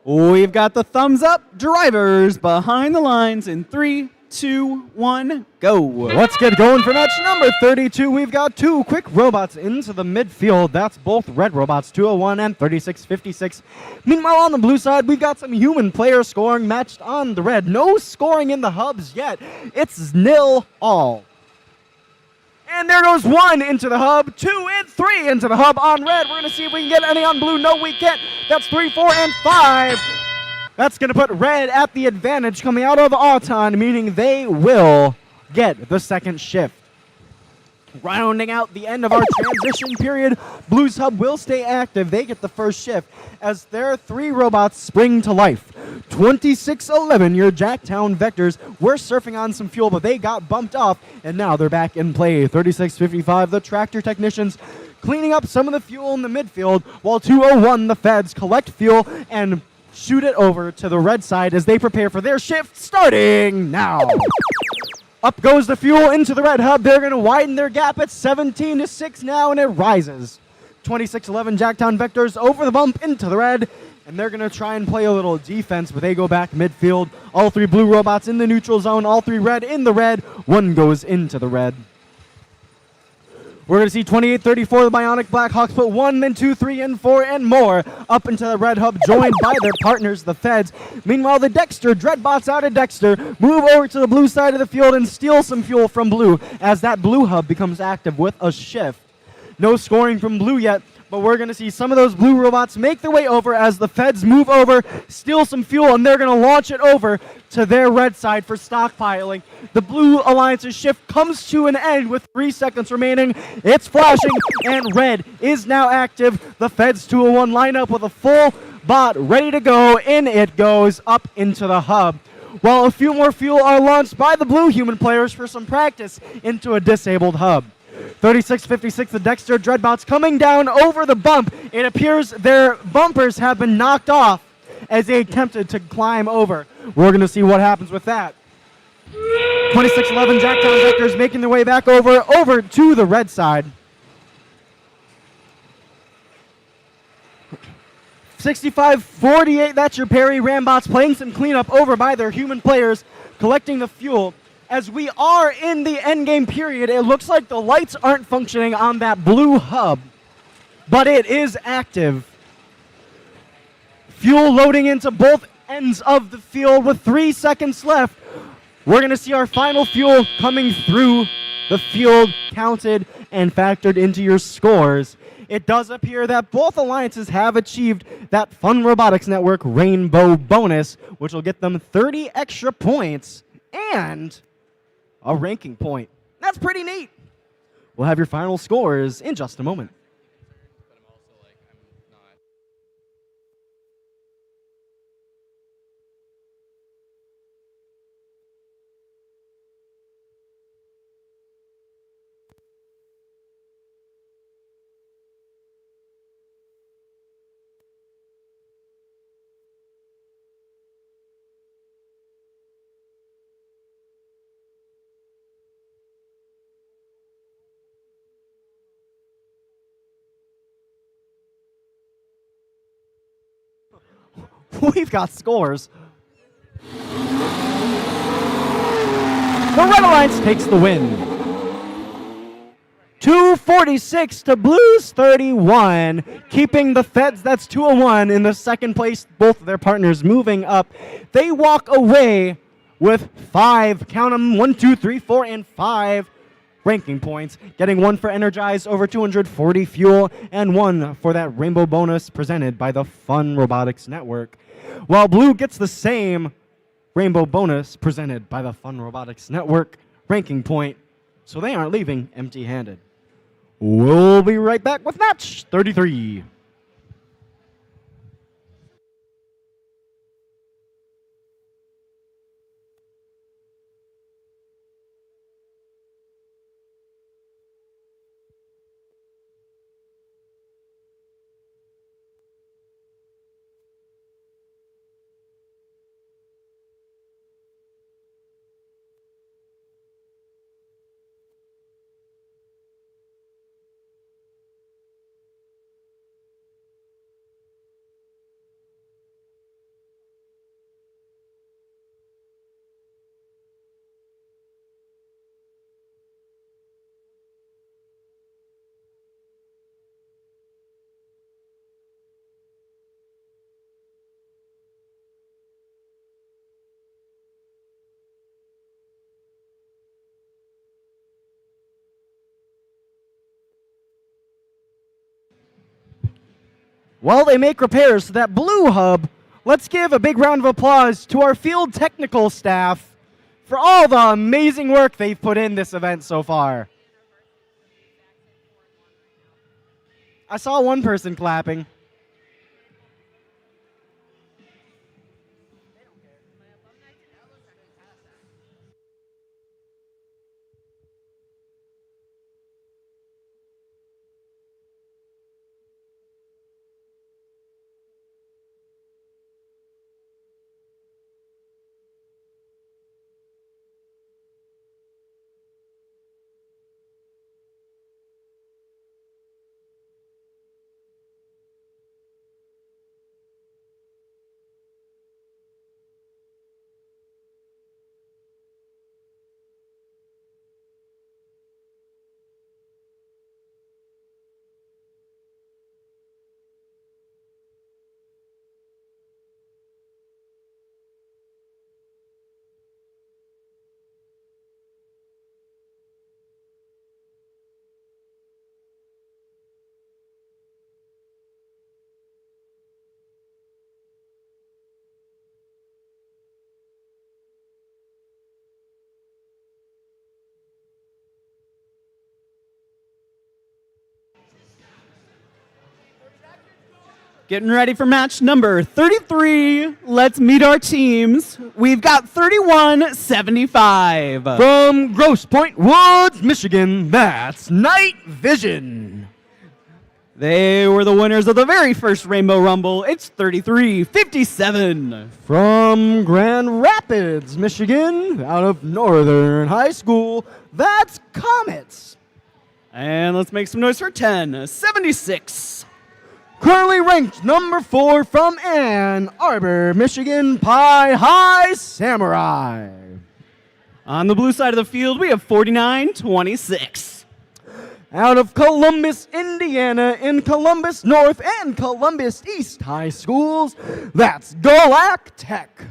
Speaker 2: We've got the thumbs up. Drivers behind the lines in 3, 2, 1, go.
Speaker 6: Let's get going for match number 32. We've got 2 quick robots into the midfield. That's both red robots, 201 and 3656. Meanwhile, on the blue side, we've got some human player scoring matched on the red. No scoring in the hubs yet. It's 0-all. And there goes 1 into the hub, 2 and 3 into the hub on red. We're going to see if we can get any on blue. No, we can't. That's 3, 4, and 5. That's going to put red at the advantage coming out of Auton, meaning they will get the second shift. Rounding out the end of our transition period, Blue's hub will stay active. They get the first shift as their 3 robots spring to life. 2611, your Jacktown Vectors, were surfing on some fuel, but they got bumped off, and now they're back in play. 3655, the Tractor Technicians, cleaning up some of the fuel in the midfield, while 201, the Feds, collect fuel and shoot it over to the red side as they prepare for their shift starting now. Up goes the fuel into the red hub. They're going to widen their gap at 17-6 now, and it rises. 26-11 Jacktown Vectors over the bump into the red, and they're going to try and play a little defense, but they go back midfield. All three blue robots in the neutral zone, all three red in the red. One goes into the red. We're going to see 28-34, the Bionic Blackhawks put 1, then 2, 3, and 4, and more up into the red hub, joined by their partners, the Feds. Meanwhile, the Dexter, Dreadbots out of Dexter, move over to the blue side of the field and steal some fuel from blue as that blue hub becomes active with a shift. No scoring from blue yet, but we're going to see some of those blue robots make their way over as the Feds move over, steal some fuel, and they're going to launch it over to their red side for stockpiling. The Blue Alliance's shift comes to an end with 3 seconds remaining. It's flashing, and red is now active. The Feds 201 lineup with a full bot ready to go. In it goes up into the hub, while a few more fuel are launched by the blue human players for some practice into a disabled hub. 36-56, the Dexter Dreadbots coming down over the bump. It appears their bumpers have been knocked off as they attempted to climb over. We're going to see what happens with that. 26-11 Jacktown Vectors making their way back over to the red side. 65-48, that's your Perry Rambots playing some cleanup over by their human players, collecting the fuel. As we are in the endgame period, it looks like the lights aren't functioning on that blue hub, but it is active. Fuel loading into both ends of the field with 3 seconds left. We're going to see our final fuel coming through the field, counted and factored into your scores. It does appear that both alliances have achieved that Fun Robotics Network Rainbow bonus, which will get them 30 extra points and a ranking point. That's pretty neat. We'll have your final scores in just a moment. We've got scores. The Red Alliance takes the win. 246 to Blues 31, keeping the Feds, that's 201, in the second place, both of their partners moving up. They walk away with 5, count them, 1, 2, 3, 4, and 5 ranking points, getting 1 for Energize over 240 fuel, and 1 for that rainbow bonus presented by the Fun Robotics Network. While Blue gets the same rainbow bonus presented by the Fun Robotics Network ranking point, so they aren't leaving empty-handed. We'll be right back with match 33. While they make repairs to that blue hub, let's give a big round of applause to our field technical staff for all the amazing work they've put in this event so far. I saw one person clapping.
Speaker 2: Getting ready for match number 33. Let's meet our teams. We've got 3175.
Speaker 6: From Grosse Pointe Woods, Michigan, that's Night Vision.
Speaker 2: They were the winners of the very first Rainbow Rumble. It's 3357.
Speaker 6: From Grand Rapids, Michigan, out of Northern High School, that's Comets.
Speaker 2: And let's make some noise for 1076.
Speaker 6: Currently ranked number 4 from Ann Arbor, Michigan, Pie High Samurai.
Speaker 2: On the blue side of the field, we have 4926.
Speaker 6: Out of Columbus, Indiana, in Columbus North and Columbus East High Schools, that's Golac Tech.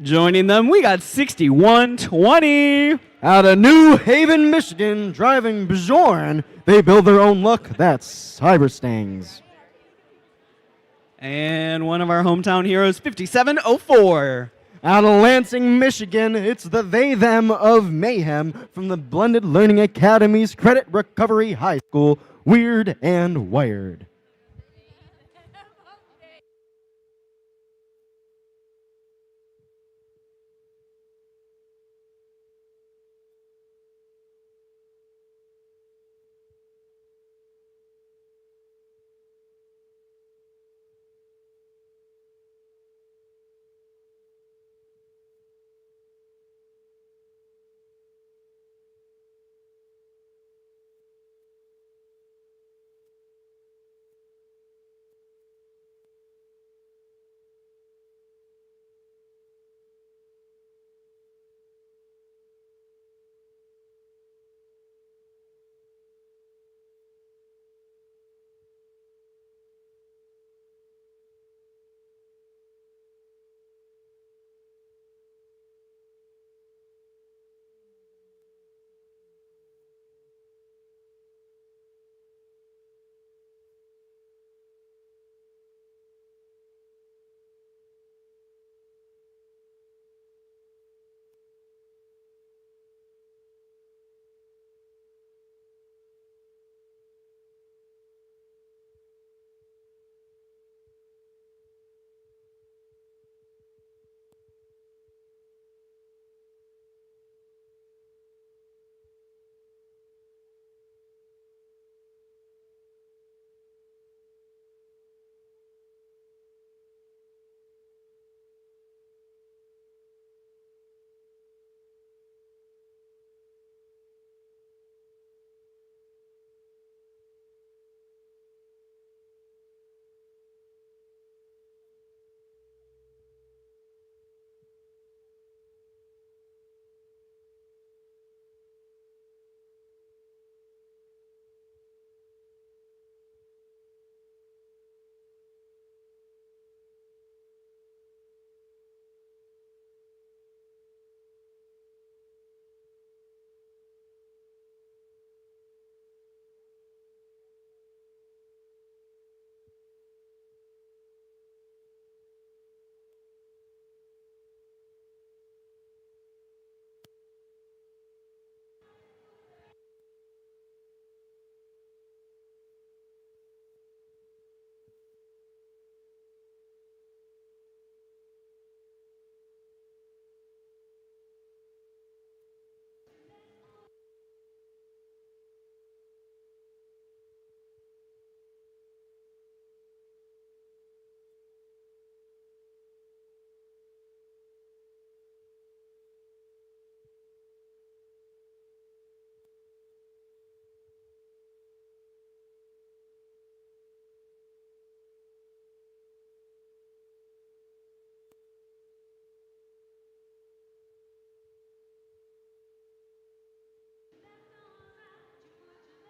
Speaker 2: Joining them, we got 6120.
Speaker 6: Out of New Haven, Michigan, driving Bjorn, they build their own luck, that's Cyberstings.
Speaker 2: And one of our hometown heroes, 5704.
Speaker 6: Out of Lansing, Michigan, it's the They Them of Mayhem from the Blended Learning Academy's Credit Recovery High School, Weird and Wired.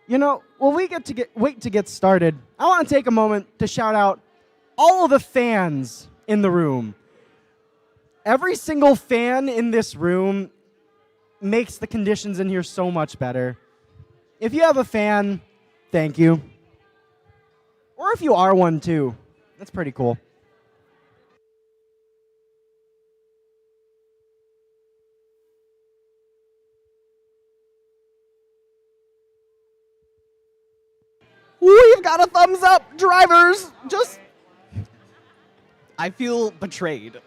Speaker 6: You know, while we wait to get started, I want to take a moment to shout out all of the fans in the room. Every single fan in this room makes the conditions in here so much better. If you have a fan, thank you. Or if you are one too, that's pretty cool. We've got a thumbs up, drivers. Just
Speaker 2: I feel betrayed.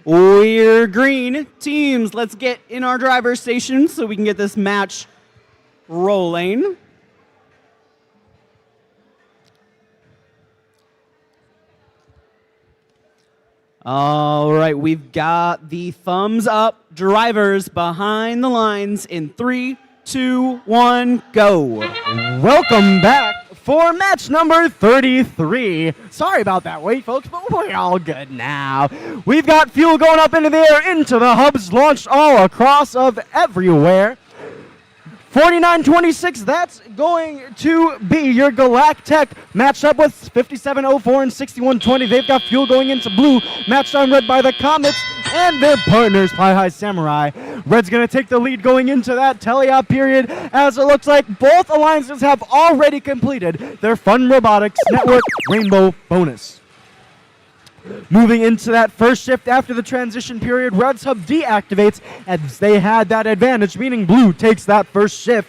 Speaker 2: We're green teams. Let's get in our driver's station so we can get this match rolling. All right, we've got the thumbs up drivers behind the lines in 3, 2, 1, go.
Speaker 6: Welcome back for match number 33. Sorry about that wait, folks, but we're all good now. We've got fuel going up into the air, into the hubs, launched all across of everywhere. 49-26, that's going to be your Galactech matched up with 57-04 and 61-20. They've got fuel going into blue, matched on red by the Comets and their partners, Pie High Samurai. Red's going to take the lead going into that teleop period, as it looks like both alliances have already completed their Fun Robotics Network Rainbow bonus. Moving into that first shift after the transition period, Red's hub deactivates as they had that advantage, meaning blue takes that first shift.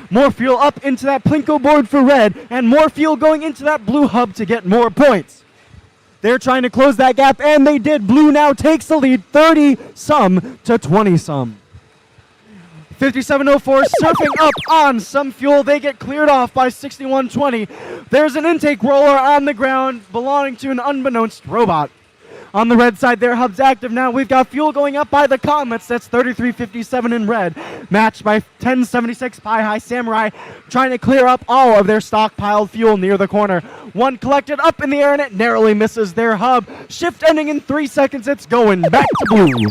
Speaker 6: More fuel up into that Plinko board for red, and more fuel going into that blue hub to get more points. They're trying to close that gap, and they did. Blue now takes the lead, 30-some to 20-some. 57-04 surfing up on some fuel. They get cleared off by 61-20. There's an intake roller on the ground belonging to an unbeknownst robot. On the red side, their hub's active now. We've got fuel going up by the Comets. That's 33-57 in red. Matched by 10-76 Pie High Samurai, trying to clear up all of their stockpiled fuel near the corner. One collected up in the air, and it narrowly misses their hub. Shift ending in 3 seconds. It's going back to blue.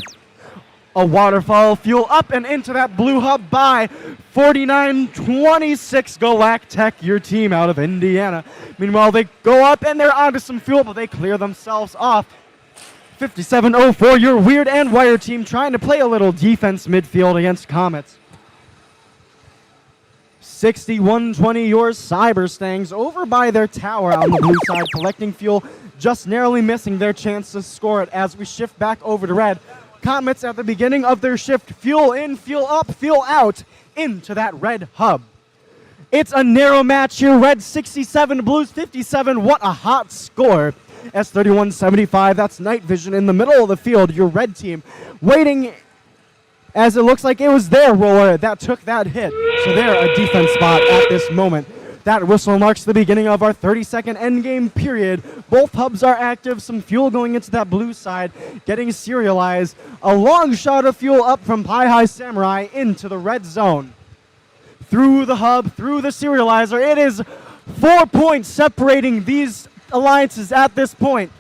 Speaker 6: A waterfall fuel up and into that blue hub by 49-26 Galactech, your team out of Indiana. Meanwhile, they go up and they're onto some fuel, but they clear themselves off. 57-04, your Weird and Wire team trying to play a little defense midfield against Comets. 61-20, your Cyberstangs over by their tower on the blue side, collecting fuel, just narrowly missing their chance to score it as we shift back over to red. Comets at the beginning of their shift, fuel in, fuel up, fuel out, into that red hub. It's a narrow match here. Red 67, Blues 57. What a hot score. S31-75, that's Night Vision in the middle of the field. Your red team waiting, as it looks like it was their roller that took that hit. So they're a defense spot at this moment. That whistle marks the beginning of our 30-second endgame period. Both hubs are active. Some fuel going into that blue side, getting serialized. A long shot of fuel up from Pie High Samurai into the red zone. Through the hub, through the serializer. It is 4 points separating these alliances at this point.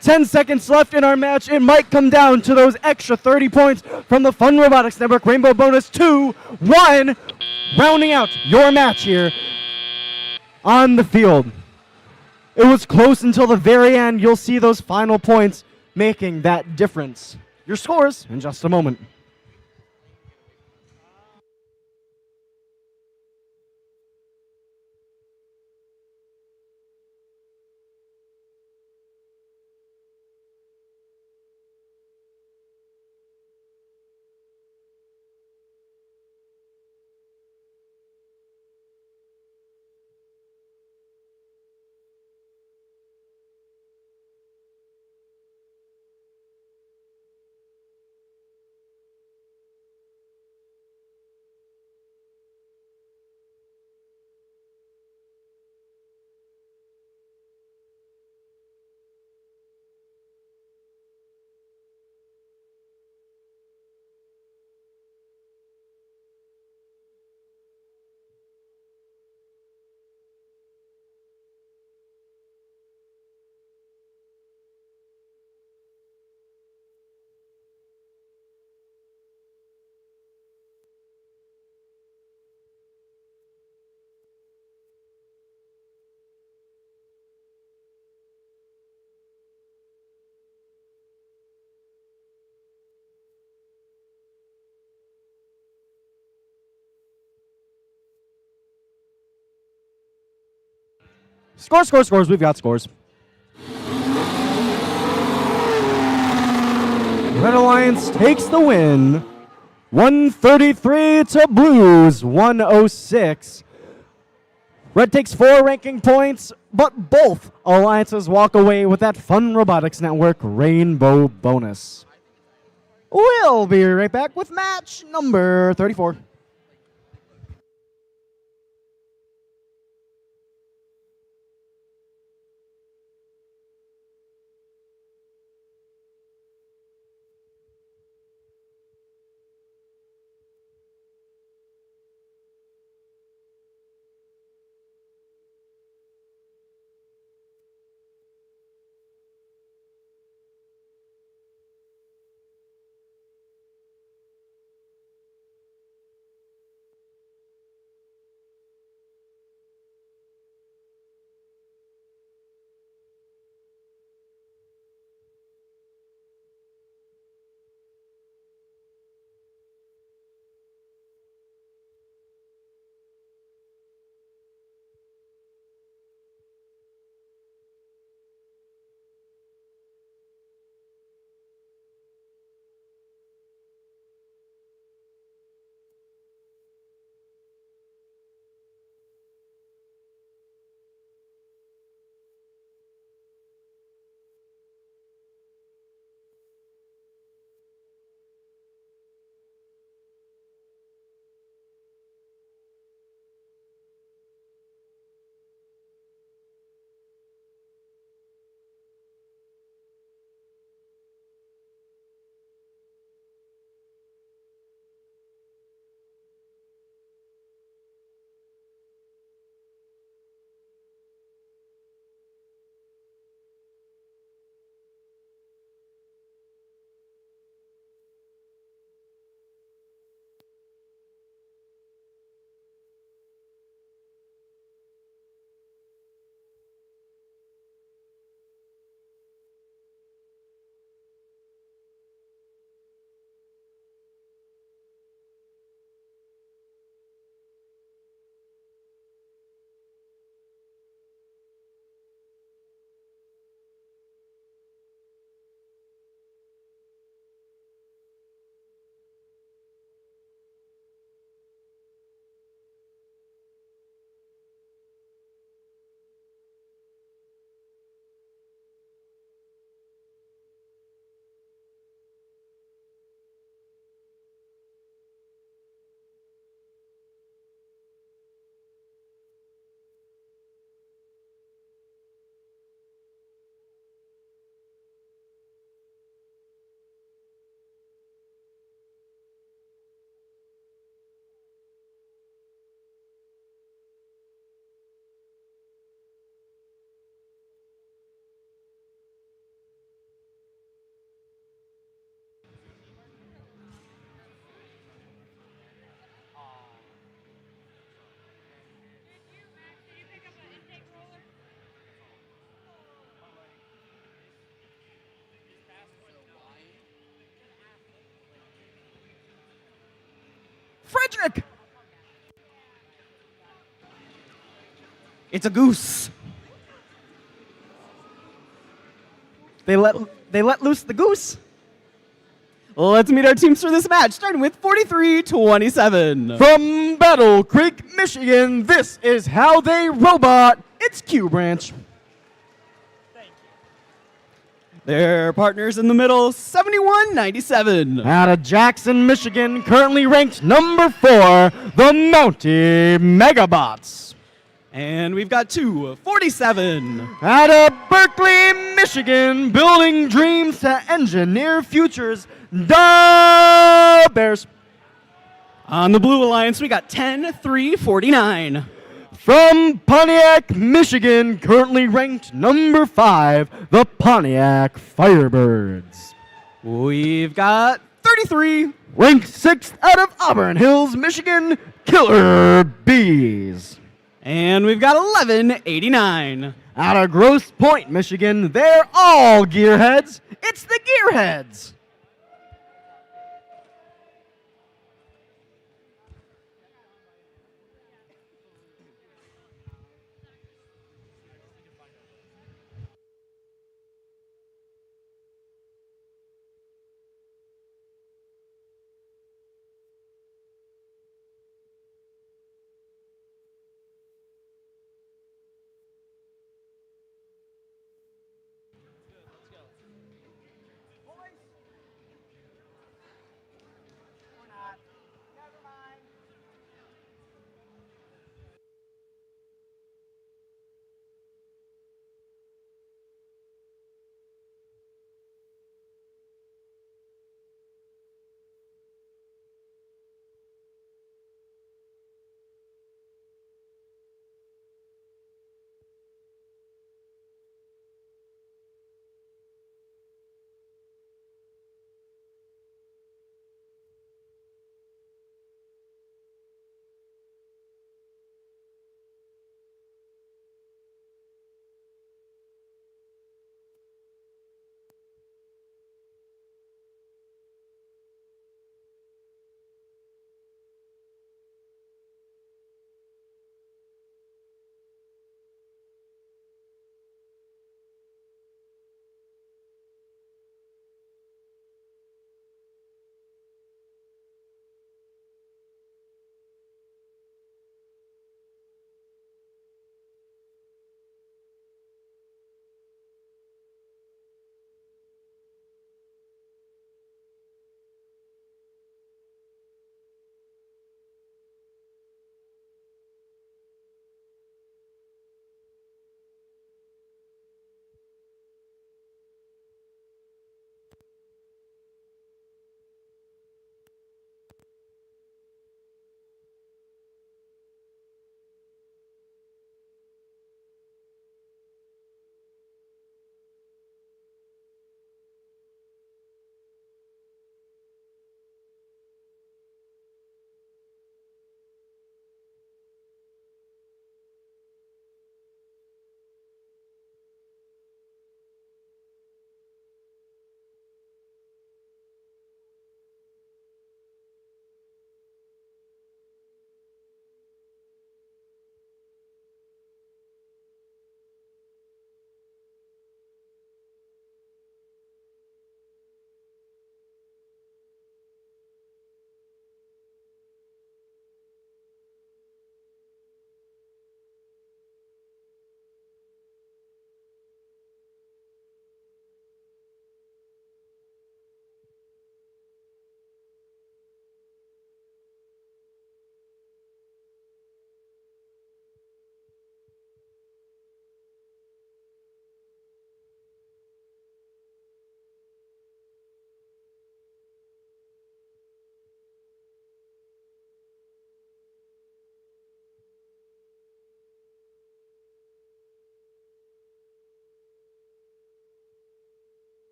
Speaker 6: 10 seconds left in our match. It might come down to those extra 30 points from the Fun Robotics Network Rainbow Bonus 2-1. Rounding out your match here on the field. It was close until the very end. You'll see those final points making that difference. Your scores in just a moment. Scores. We've got scores. Red Alliance takes the win. 133 to Blues, 106. Red takes 4 ranking points, but both alliances walk away with that Fun Robotics Network Rainbow bonus. We'll be right back with match number 34. Frederick! It's a goose. They let loose the goose. Let's meet our teams for this match, starting with 43-27. From Battle Creek, Michigan, this is how they robot. It's Q Branch.
Speaker 2: Their partners in the middle, 71-97.
Speaker 6: Out of Jackson, Michigan, currently ranked number 4, the Mountie Megabots.
Speaker 2: And we've got 2-47.
Speaker 6: Out of Berkeley, Michigan, building dreams to engineer futures, the Bears.
Speaker 2: On the Blue Alliance, we got 10-3-49.
Speaker 6: From Pontiac, Michigan, currently ranked number 5, the Pontiac Firebirds.
Speaker 2: We've got 33.
Speaker 6: Ranked 6th out of Auburn Hills, Michigan, Killer Bees.
Speaker 2: And we've got 11-89.
Speaker 6: Out of Grosse Pointe, Michigan, they're all gearheads. It's the Gearheads.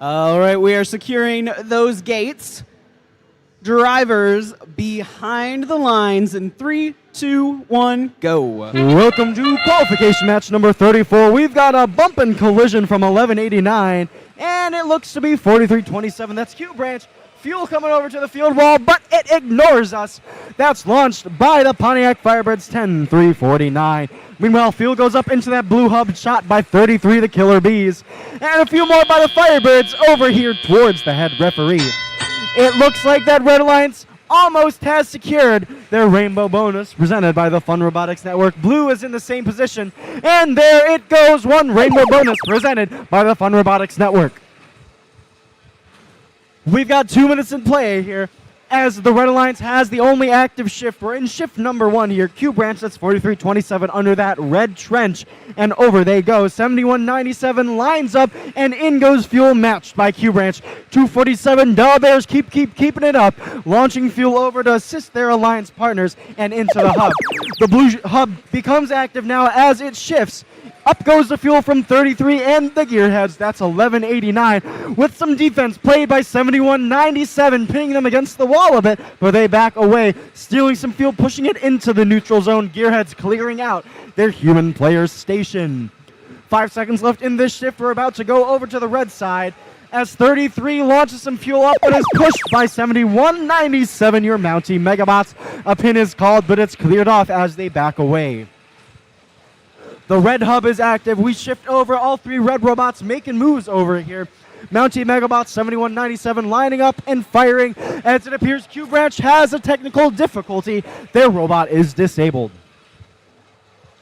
Speaker 2: All right, we are securing those gates. Drivers behind the lines in 3, 2, 1, go.
Speaker 6: Welcome to qualification match number 34. We've got a bump and collision from 1189, and it looks to be 4327. That's Q Branch. Fuel coming over to the field wall, but it ignores us. That's launched by the Pontiac Firebirds 10-349. Meanwhile, fuel goes up into that blue hub, shot by 33, the Killer Bees. And a few more by the Firebirds over here towards the head referee. It looks like that Red Alliance almost has secured their rainbow bonus presented by the Fun Robotics Network. Blue is in the same position, and there it goes, one rainbow bonus presented by the Fun Robotics Network. We've got 2 minutes in play here as the Red Alliance has the only active shift. We're in shift number 1 here. Q Branch, that's 4327 under that red trench, and over they go. 7197 lines up, and in goes fuel matched by Q Branch. 247 Dow Bears keeping it up, launching fuel over to assist their alliance partners and into the hub. The blue hub becomes active now as it shifts. Up goes the fuel from 33 and the gearheads. That's 1189 with some defense played by 7197, pinning them against the wall a bit, but they back away, stealing some fuel, pushing it into the neutral zone. Gearheads clearing out their human players station. 5 seconds left in this shift. We're about to go over to the red side as 33 launches some fuel up but is pushed by 7197, your Mountie Megabots. A pin is called, but it's cleared off as they back away. The red hub is active. We shift over. All 3 red robots making moves over here. Mountie Megabots 7197 lining up and firing. As it appears Q Branch has a technical difficulty. Their robot is disabled.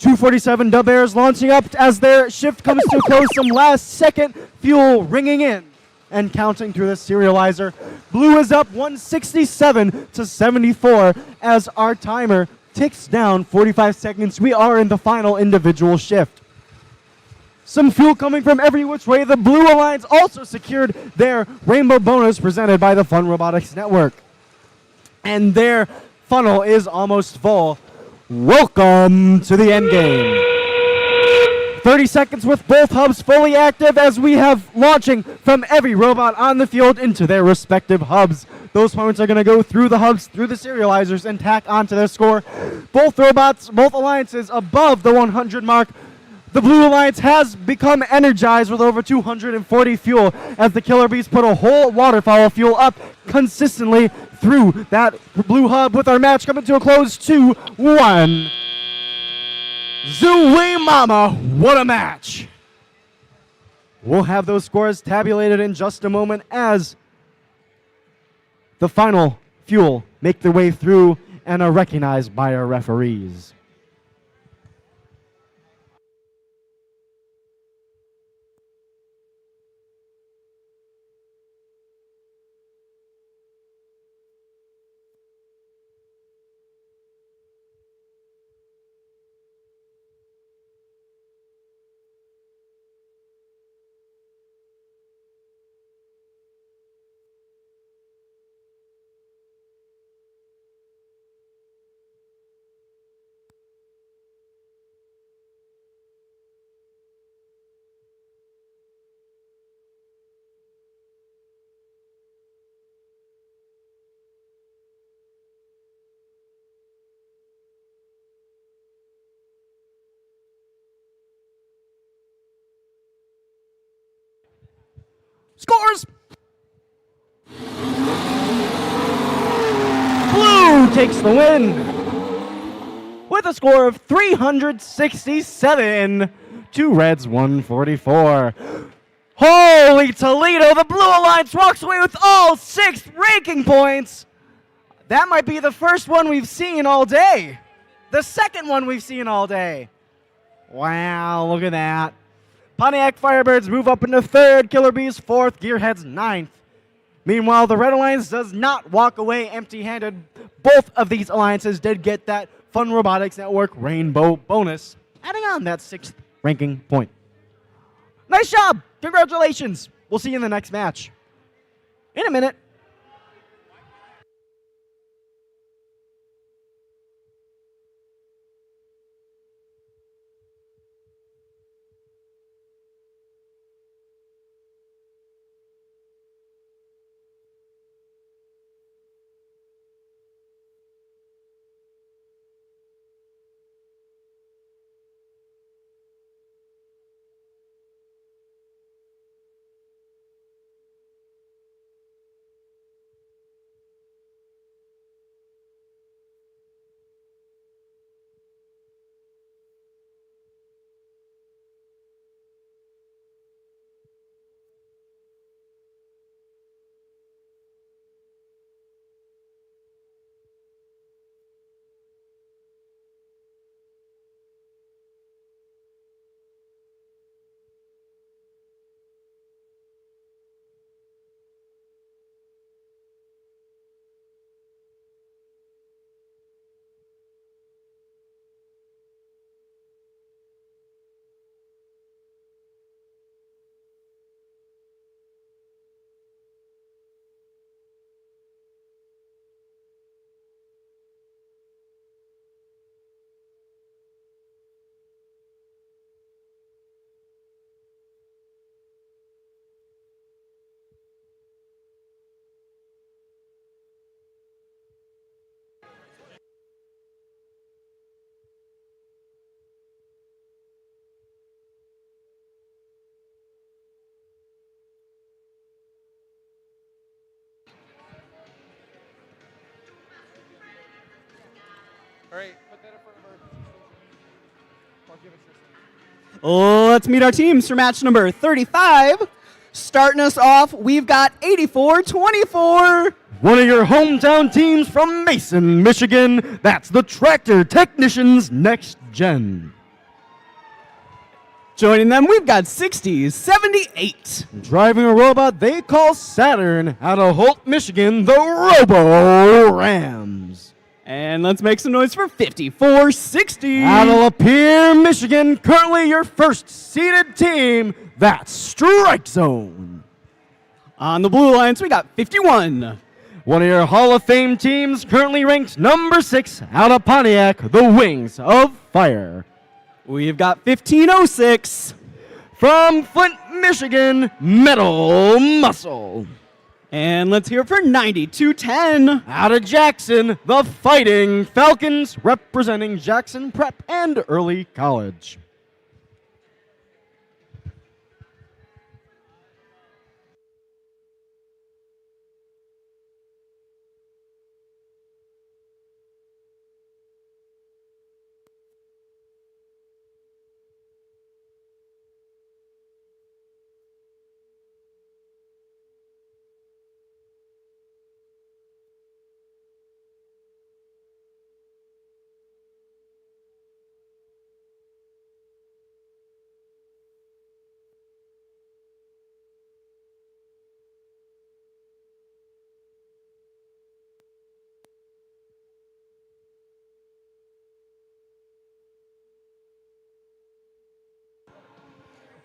Speaker 6: 247 Dub Bears launching up as their shift comes to a close. Some last second fuel ringing in and counting through the serializer. Blue is up 167 to 74 as our timer ticks down 45 seconds. We are in the final individual shift. Some fuel coming from every which way. The Blue Alliance also secured their rainbow bonus presented by the Fun Robotics Network. And their funnel is almost full. Welcome to the end game. 30 seconds with both hubs fully active as we have launching from every robot on the field into their respective hubs. Those points are going to go through the hubs, through the serializers, and tack onto their score. Both robots, both alliances above the 100 mark. The Blue Alliance has become energized with over 240 fuel as the Killer Bees put a whole waterfowl of fuel up consistently through that blue hub, with our match coming to a close 2-1. Zooey Mama, what a match! We'll have those scores tabulated in just a moment as the final fuel make their way through and are recognized by our referees. Scores! Blue takes the win with a score of 367 to Reds 144. Holy Toledo, the Blue Alliance walks away with all 6 ranking points. That might be the first one we've seen all day. The second one we've seen all day. Wow, look at that. Pontiac Firebirds move up into 3rd, Killer Bees 4th, Gearheads 9th. Meanwhile, the Red Alliance does not walk away empty-handed. Both of these alliances did get that Fun Robotics Network Rainbow bonus, adding on that 6th ranking point. Nice job! Congratulations! We'll see you in the next match. In a minute.
Speaker 10: All right, put that in front of our station. Or give it to us.
Speaker 2: Let's meet our teams for match number 35. Starting us off, we've got 84-24.
Speaker 6: One of your hometown teams from Mason, Michigan. That's the Tractor Technicians Next Gen.
Speaker 2: Joining them, we've got 60-78.
Speaker 6: Driving a robot they call Saturn out of Holt, Michigan, the Robo Rams.
Speaker 2: And let's make some noise for 54-60.
Speaker 6: Out of Lapeer, Michigan, currently your first seeded team, that's Strike Zone.
Speaker 2: On the Blue Alliance, we got 51.
Speaker 6: One of your Hall of Fame teams, currently ranked number 6, out of Pontiac, the Wings of Fire.
Speaker 2: We've got 1506.
Speaker 6: From Flint, Michigan, Metal Muscle.
Speaker 2: And let's hear it for 9210.
Speaker 6: Out of Jackson, the Fighting Falcons, representing Jackson Prep and Early College.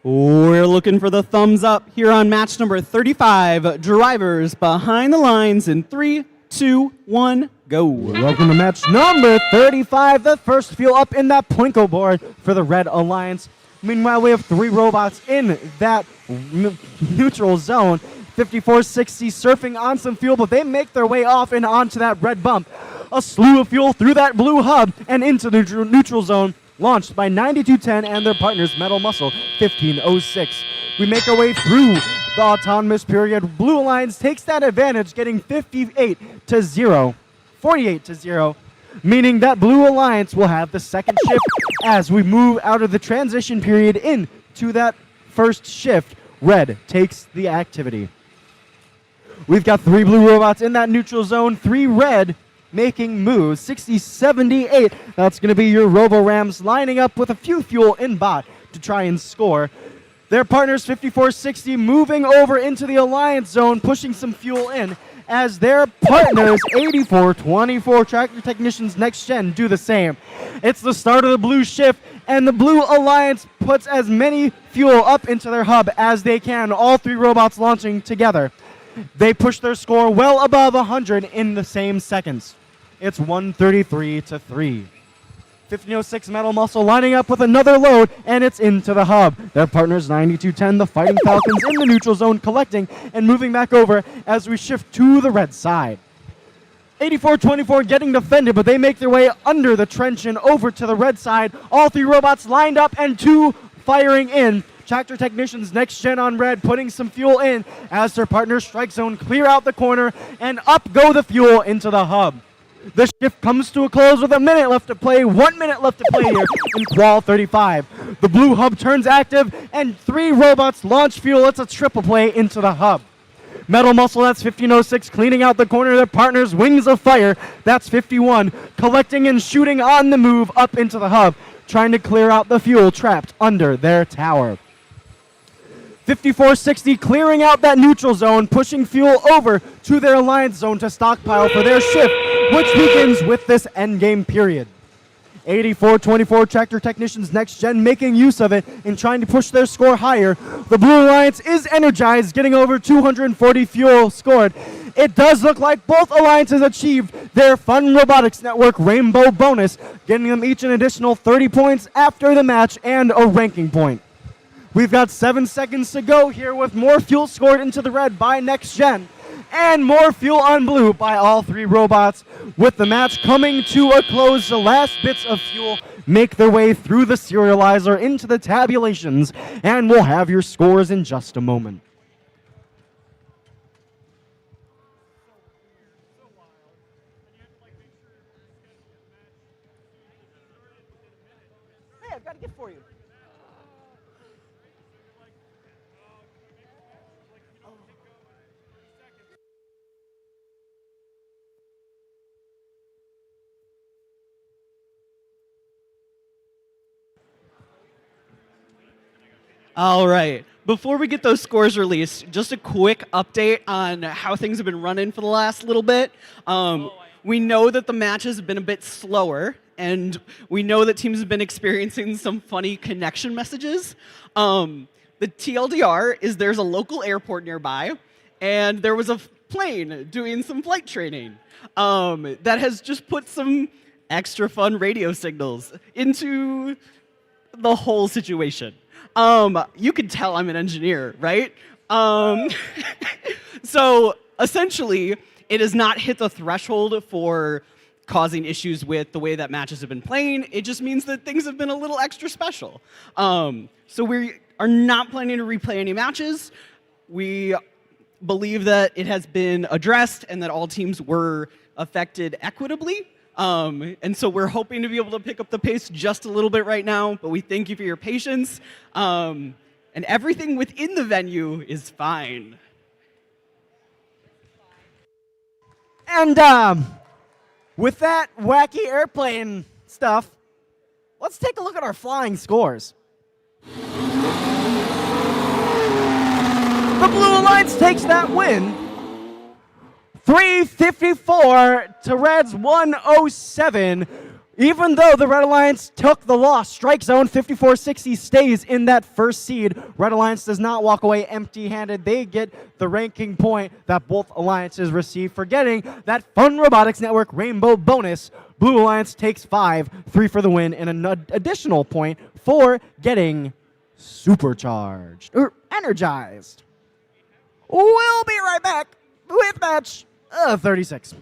Speaker 2: We're looking for the thumbs up here on match number 35. Drivers behind the lines in 3, 2, 1, go.
Speaker 6: Welcome to match number 35, the first fuel up in that Plinko board for the Red Alliance. Meanwhile, we have 3 robots in that neutral zone. 5460 surfing on some fuel, but they make their way off and onto that red bump. A slew of fuel through that blue hub and into the neutral zone, launched by 9210 and their partners Metal Muscle 1506. We make our way through the autonomous period. Blue Alliance takes that advantage, getting 48-0, meaning that Blue Alliance will have the second shift as we move out of the transition period into that first shift. Red takes the activity. We've got 3 blue robots in that neutral zone, 3 red making moves. 60-78, that's going to be your Robo Rams lining up with a few fuel in bot to try and score. Their partners 5460 moving over into the Alliance zone, pushing some fuel in as their partners 8424 Tractor Technicians Next Gen do the same. It's the start of the blue shift, and the Blue Alliance puts as many fuel up into their hub as they can, all 3 robots launching together. They push their score well above 100 in the same seconds. It's 133-3. 1506 Metal Muscle lining up with another load, and it's into the hub. Their partners 9210, the Fighting Falcons, in the neutral zone, collecting and moving back over as we shift to the red side. 8424 getting defended, but they make their way under the trench and over to the red side. All 3 robots lined up and 2 firing in. Tractor Technicians Next Gen on red, putting some fuel in as their partners Strike Zone clear out the corner, and up go the fuel into the hub. The shift comes to a close with a minute left to play, 1 minute left to play here in Qual 35. The blue hub turns active, and 3 robots launch fuel. It's a triple play into the hub. Metal Muscle, that's 1506, cleaning out the corner. Their partners Wings of Fire, that's 51, collecting and shooting on the move up into the hub, trying to clear out the fuel trapped under their tower. 5460 clearing out that neutral zone, pushing fuel over to their Alliance zone to stockpile for their shift, which begins with this endgame period. 8424 Tractor Technicians Next Gen making use of it and trying to push their score higher. The Blue Alliance is energized, getting over 240 fuel scored. It does look like both alliances achieved their Fun Robotics Network Rainbow bonus, getting them each an additional 30 points after the match and a ranking point. We've got 7 seconds to go here with more fuel scored into the red by Next Gen and more fuel on blue by all 3 robots. With the match coming to a close, the last bits of fuel make their way through the serializer into the tabulations, and we'll have your scores in just a moment.
Speaker 10: got a gift for you.
Speaker 2: All right. Before we get those scores released, just a quick update on how things have been running for the last little bit. We know that the matches have been a bit slower, and we know that teams have been experiencing some funny connection messages. The TLDR is there's a local airport nearby, and there was a plane doing some flight training that has just put some extra fun radio signals into the whole situation. You can tell I'm an engineer, right? So essentially, it has not hit the threshold for causing issues with the way that matches have been playing. It just means that things have been a little extra special. So we are not planning to replay any matches. We believe that it has been addressed and that all teams were affected equitably. And so we're hoping to be able to pick up the pace just a little bit right now, but we thank you for your patience. And everything within the venue is fine.
Speaker 6: And with that wacky airplane stuff, let's take a look at our flying scores. The Blue Alliance takes that win. 354 to Red's 107. Even though the Red Alliance took the loss, Strike Zone 5460 stays in that first seed. Red Alliance does not walk away empty-handed. They get the ranking point that both alliances receive for getting that Fun Robotics Network Rainbow bonus. Blue Alliance takes 5, 3 for the win, and an additional point for getting supercharged or energized. We'll be right back with match 36.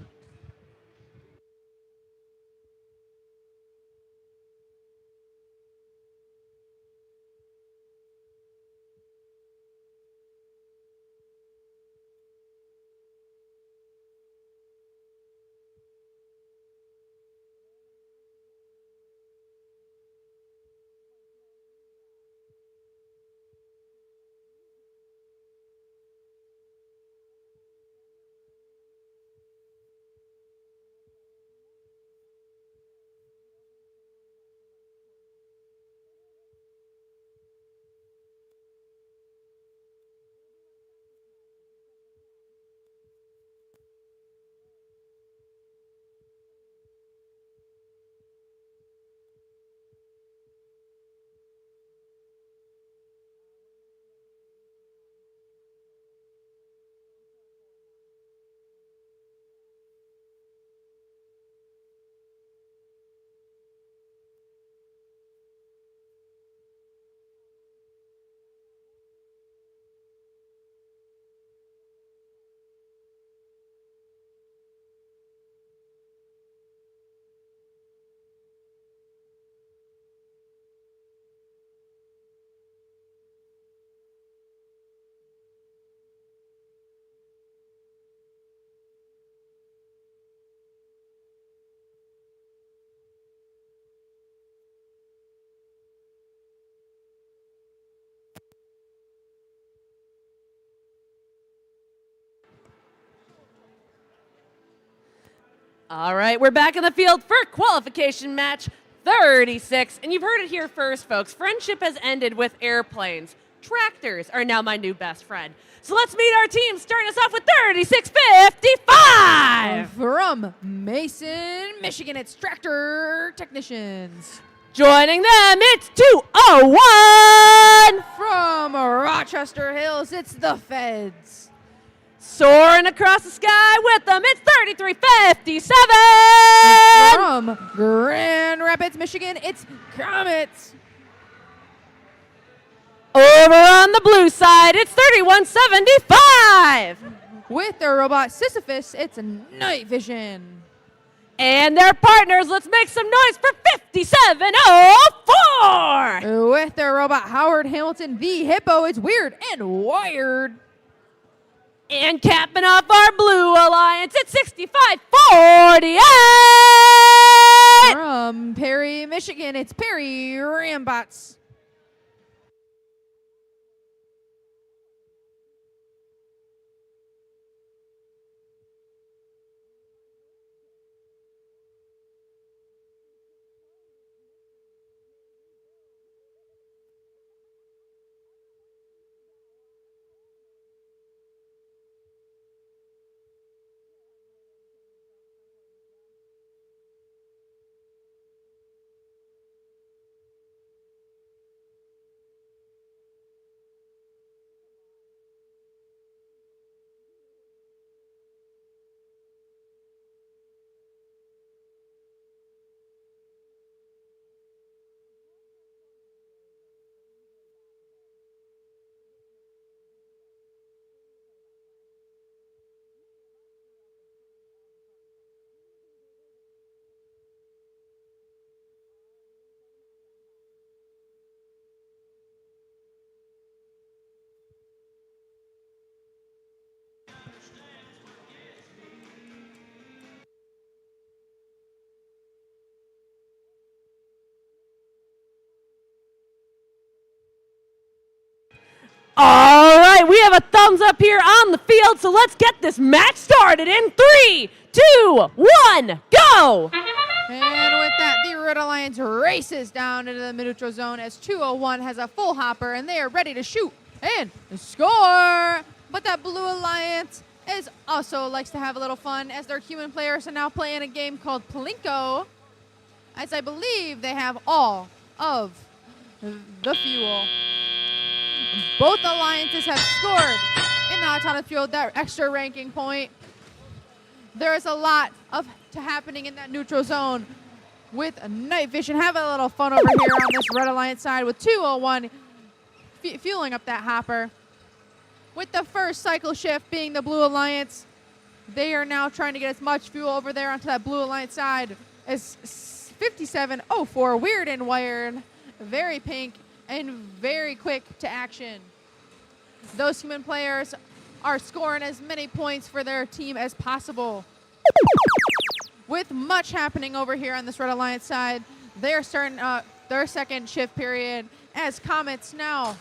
Speaker 8: All right, we're back in the field for qualification match 36. And you've heard it here first, folks. Friendship has ended with airplanes. Tractors are now my new best friend. So let's meet our team, starting us off with 3655.
Speaker 9: From Mason, Michigan, it's Tractor Technicians.
Speaker 8: Joining them, it's 201.
Speaker 9: From Rochester Hills, it's the Feds.
Speaker 8: Soaring across the sky with them, it's 3357.
Speaker 9: From Grand Rapids, Michigan, it's Comets.
Speaker 8: Over on the blue side, it's 3175.
Speaker 9: With their robot Sisyphus, it's Night Vision.
Speaker 8: And their partners, let's make some noise for 5704.
Speaker 9: With their robot Howard Hamilton, the Hippo, it's Weird and Wired.
Speaker 8: And capping off our blue alliance, it's 6548.
Speaker 9: From Perry, Michigan, it's Perry Rambo. bots.
Speaker 8: All right, we have a thumbs up here on the field, so let's get this match started in 3, 2, 1, go!
Speaker 9: And with that, the Red Alliance races down into the neutral zone as 201 has a full hopper and they are ready to shoot and score. But that Blue Alliance is also likes to have a little fun as their human players are now playing a game called Plinko, as I believe they have all of the fuel. Both alliances have scored in the autonomous field, that extra ranking point. There is a lot of happening in that neutral zone with night vision. Have a little fun over here on this Red Alliance side with 201 fueling up that hopper. With the first cycle shift being the Blue Alliance, they are now trying to get as much fuel over there onto that Blue Alliance side as 5704 Weird and Wired, very pink and very quick to action. Those human players are scoring as many points for their team as possible. With much happening over here on this Red Alliance side, they're starting their second shift period as Comets now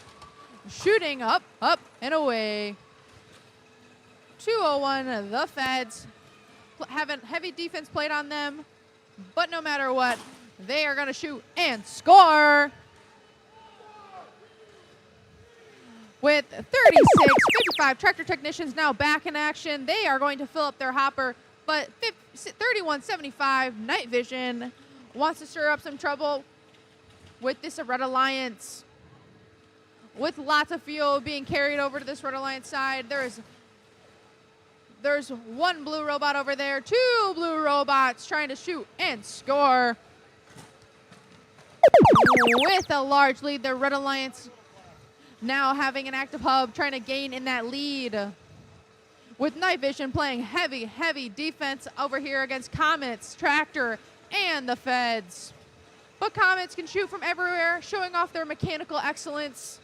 Speaker 9: shooting up, and away. 201, the Feds, having heavy defense played on them, but no matter what, they are going to shoot and score. With 36-55, Tractor Technicians now back in action. They are going to fill up their hopper, but 31-75, Night Vision wants to stir up some trouble with this Red Alliance. With lots of fuel being carried over to this Red Alliance side, there's one blue robot over there, two blue robots trying to shoot and score. With a large lead, the Red Alliance now having an active hub, trying to gain in that lead. With Night Vision playing heavy defense over here against Comets, Tractor, and the Feds. But Comets can shoot from everywhere, showing off their mechanical excellence.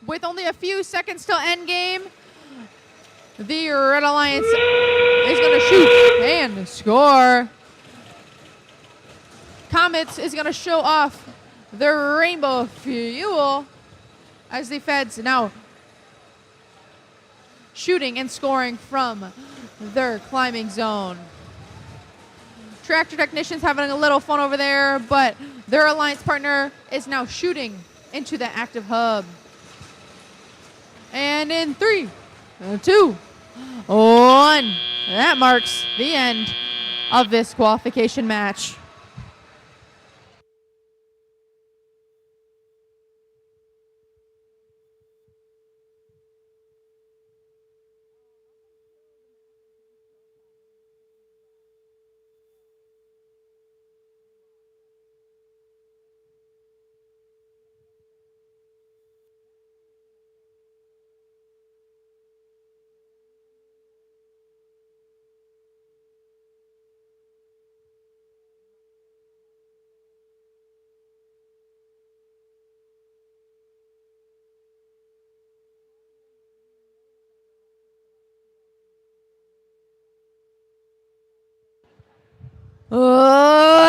Speaker 9: With only a few seconds till end game, the Red Alliance is going to shoot and score. Comets is going to show off their rainbow fuel as the Feds now shooting and scoring from their climbing zone. Tractor Technicians having a little fun over there, but their alliance partner is now shooting into the active hub. And in 3, 2, 1, that marks the end of this qualification match.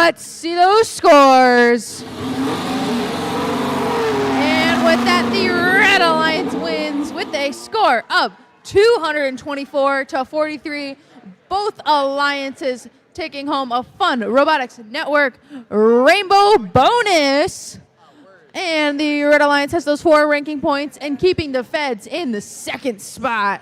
Speaker 9: Let's see those scores. And with that, the Red Alliance wins with a score of 224 to 43. Both alliances taking home a fun Robotics Network Rainbow bonus. And the Red Alliance has those 4 ranking points and keeping the Feds in the 2nd spot.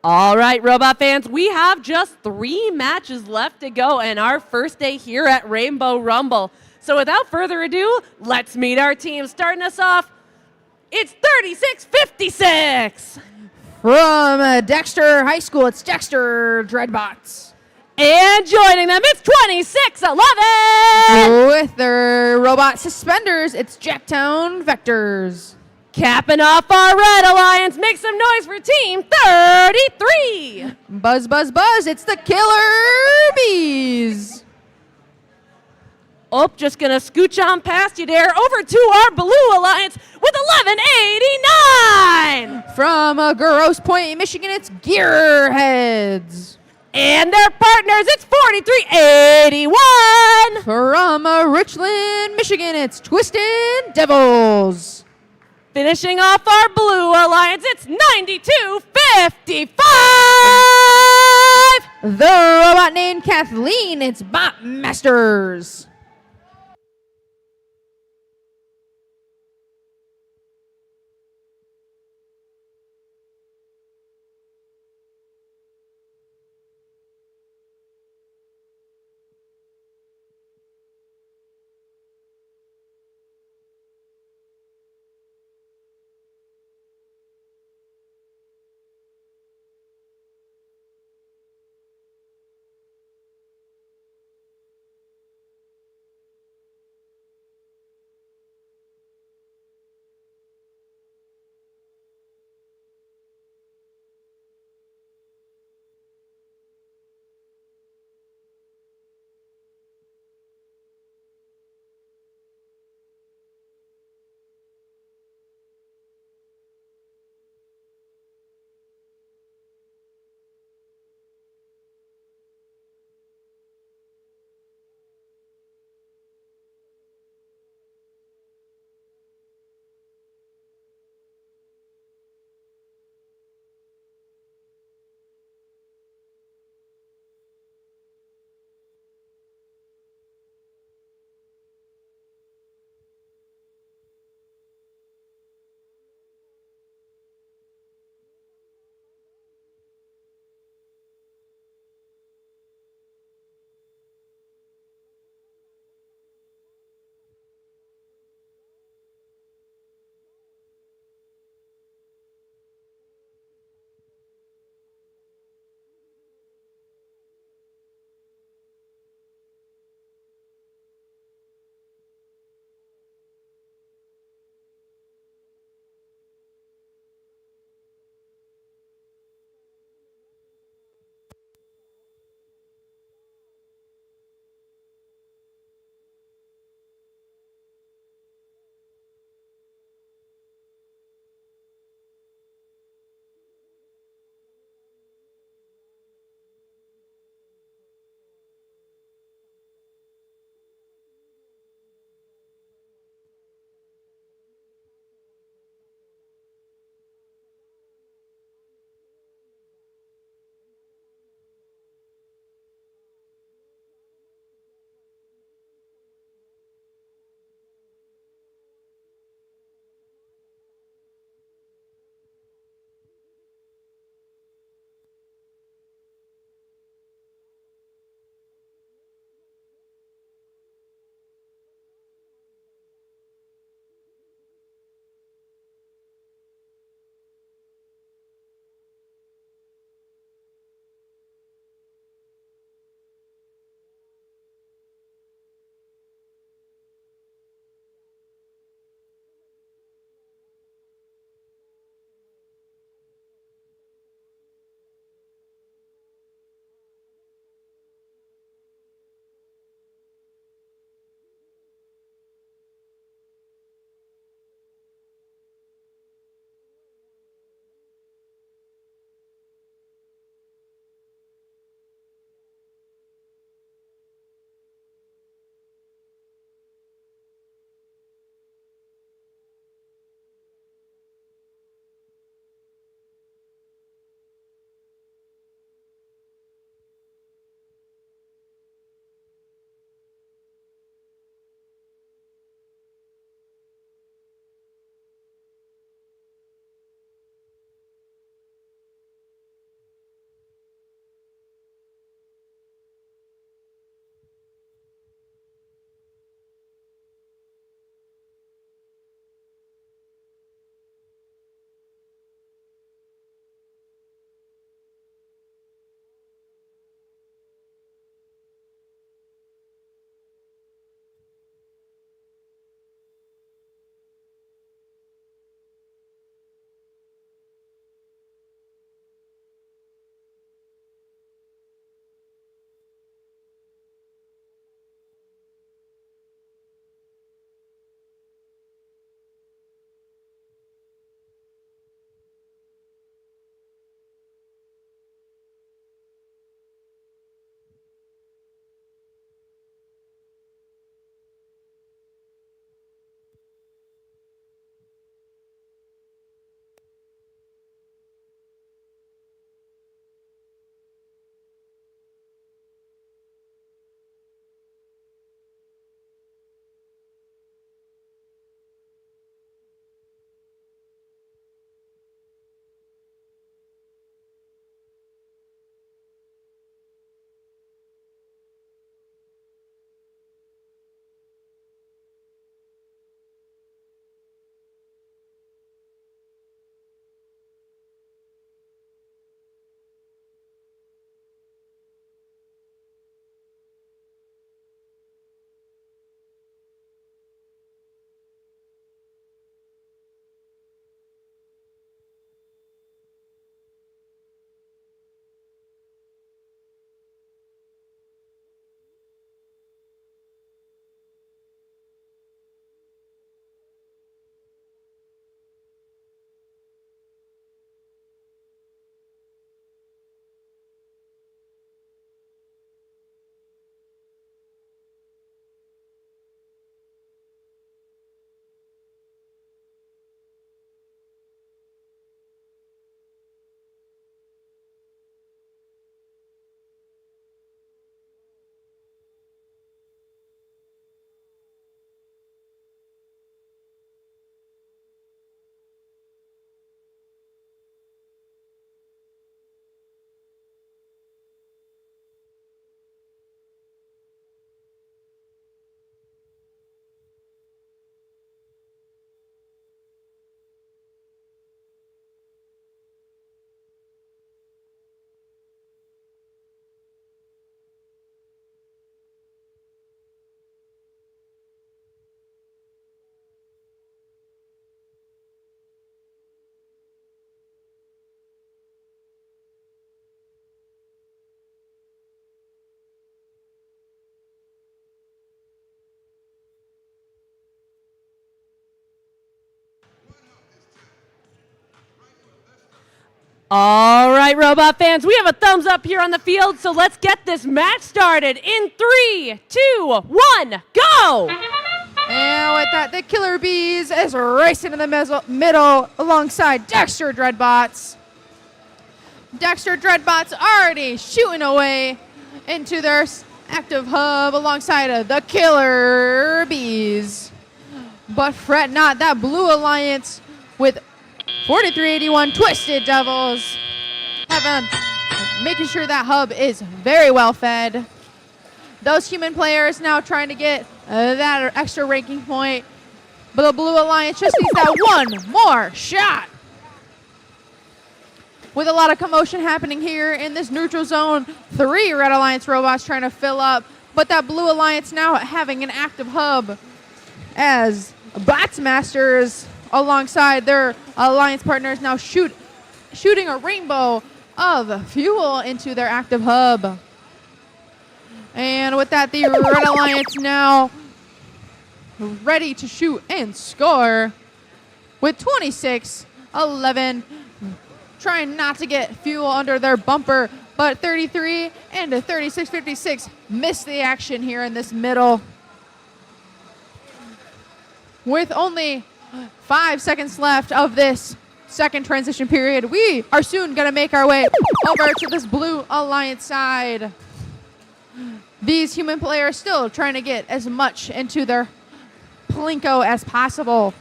Speaker 8: All right, Robot fans, we have just 3 matches left to go and our first day here at Rainbow Rumble. So without further ado, let's meet our team. Starting us off, it's 3656.
Speaker 9: From Dexter High School, it's Dexter Dreadbots.
Speaker 8: And joining them, it's 2611.
Speaker 9: With their robot suspenders, it's Jacktown Vectors.
Speaker 8: Capping off our Red Alliance, make some noise for Team 33.
Speaker 9: Buzz, buzz, buzz, it's the Killer Bees.
Speaker 8: Oh, just gonna scooch on past you there, over to our Blue Alliance with 1189.
Speaker 9: From Grosse Pointe, Michigan, it's Gearheads.
Speaker 8: And their partners, it's 4381.
Speaker 9: From Richland, Michigan, it's Twisted Devils.
Speaker 8: Finishing off our Blue Alliance, it's 9255.
Speaker 9: The robot named Kathleen, it's Bot Masters.
Speaker 8: All right, Robot fans, we have a thumbs up here on the field, so let's get this match started in 3, 2, 1, go!
Speaker 9: And with that, the Killer Bees is racing to the middle alongside Dexter Dreadbots. Dexter Dreadbots already shooting away into their active hub alongside of the Killer Bees. But fret not, that Blue Alliance with 4381 Twisted Devils making sure that hub is very well fed. Those human players now trying to get that extra ranking point, but the Blue Alliance just needs that one more shot. With a lot of commotion happening here in this neutral zone, 3 Red Alliance robots trying to fill up, but that Blue Alliance now having an active hub as Bots Masters alongside their alliance partners now shooting a rainbow of fuel into their active hub. And with that, the Red Alliance now ready to shoot and score with 26-11, trying not to get fuel under their bumper, but 33 and 36-56 missed the action here in this middle. With only 5 seconds left of this second transition period, we are soon going to make our way over to this Blue Alliance side. These human players still trying to get as much into their Plinko as possible.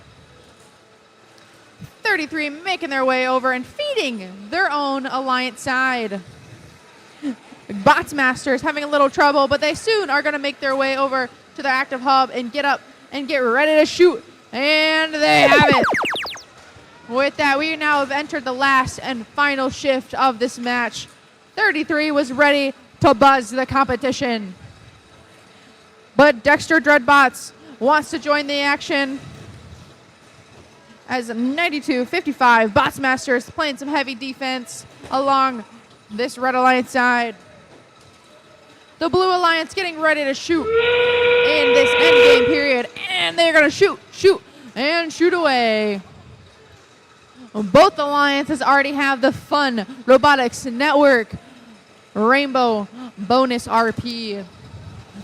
Speaker 9: 33 making their way over and feeding their own Alliance side. Bots Masters having a little trouble, but they soon are going to make their way over to their active hub and get up and get ready to shoot. And they have it. With that, we now have entered the last and final shift of this match. 33 was ready to buzz the competition. But Dexter Dreadbots wants to join the action as 92-55 Bots Masters playing some heavy defense along this Red Alliance side. The Blue Alliance getting ready to shoot in this endgame period, and they're going to shoot away. Both alliances already have the fun Robotics Network Rainbow bonus RP.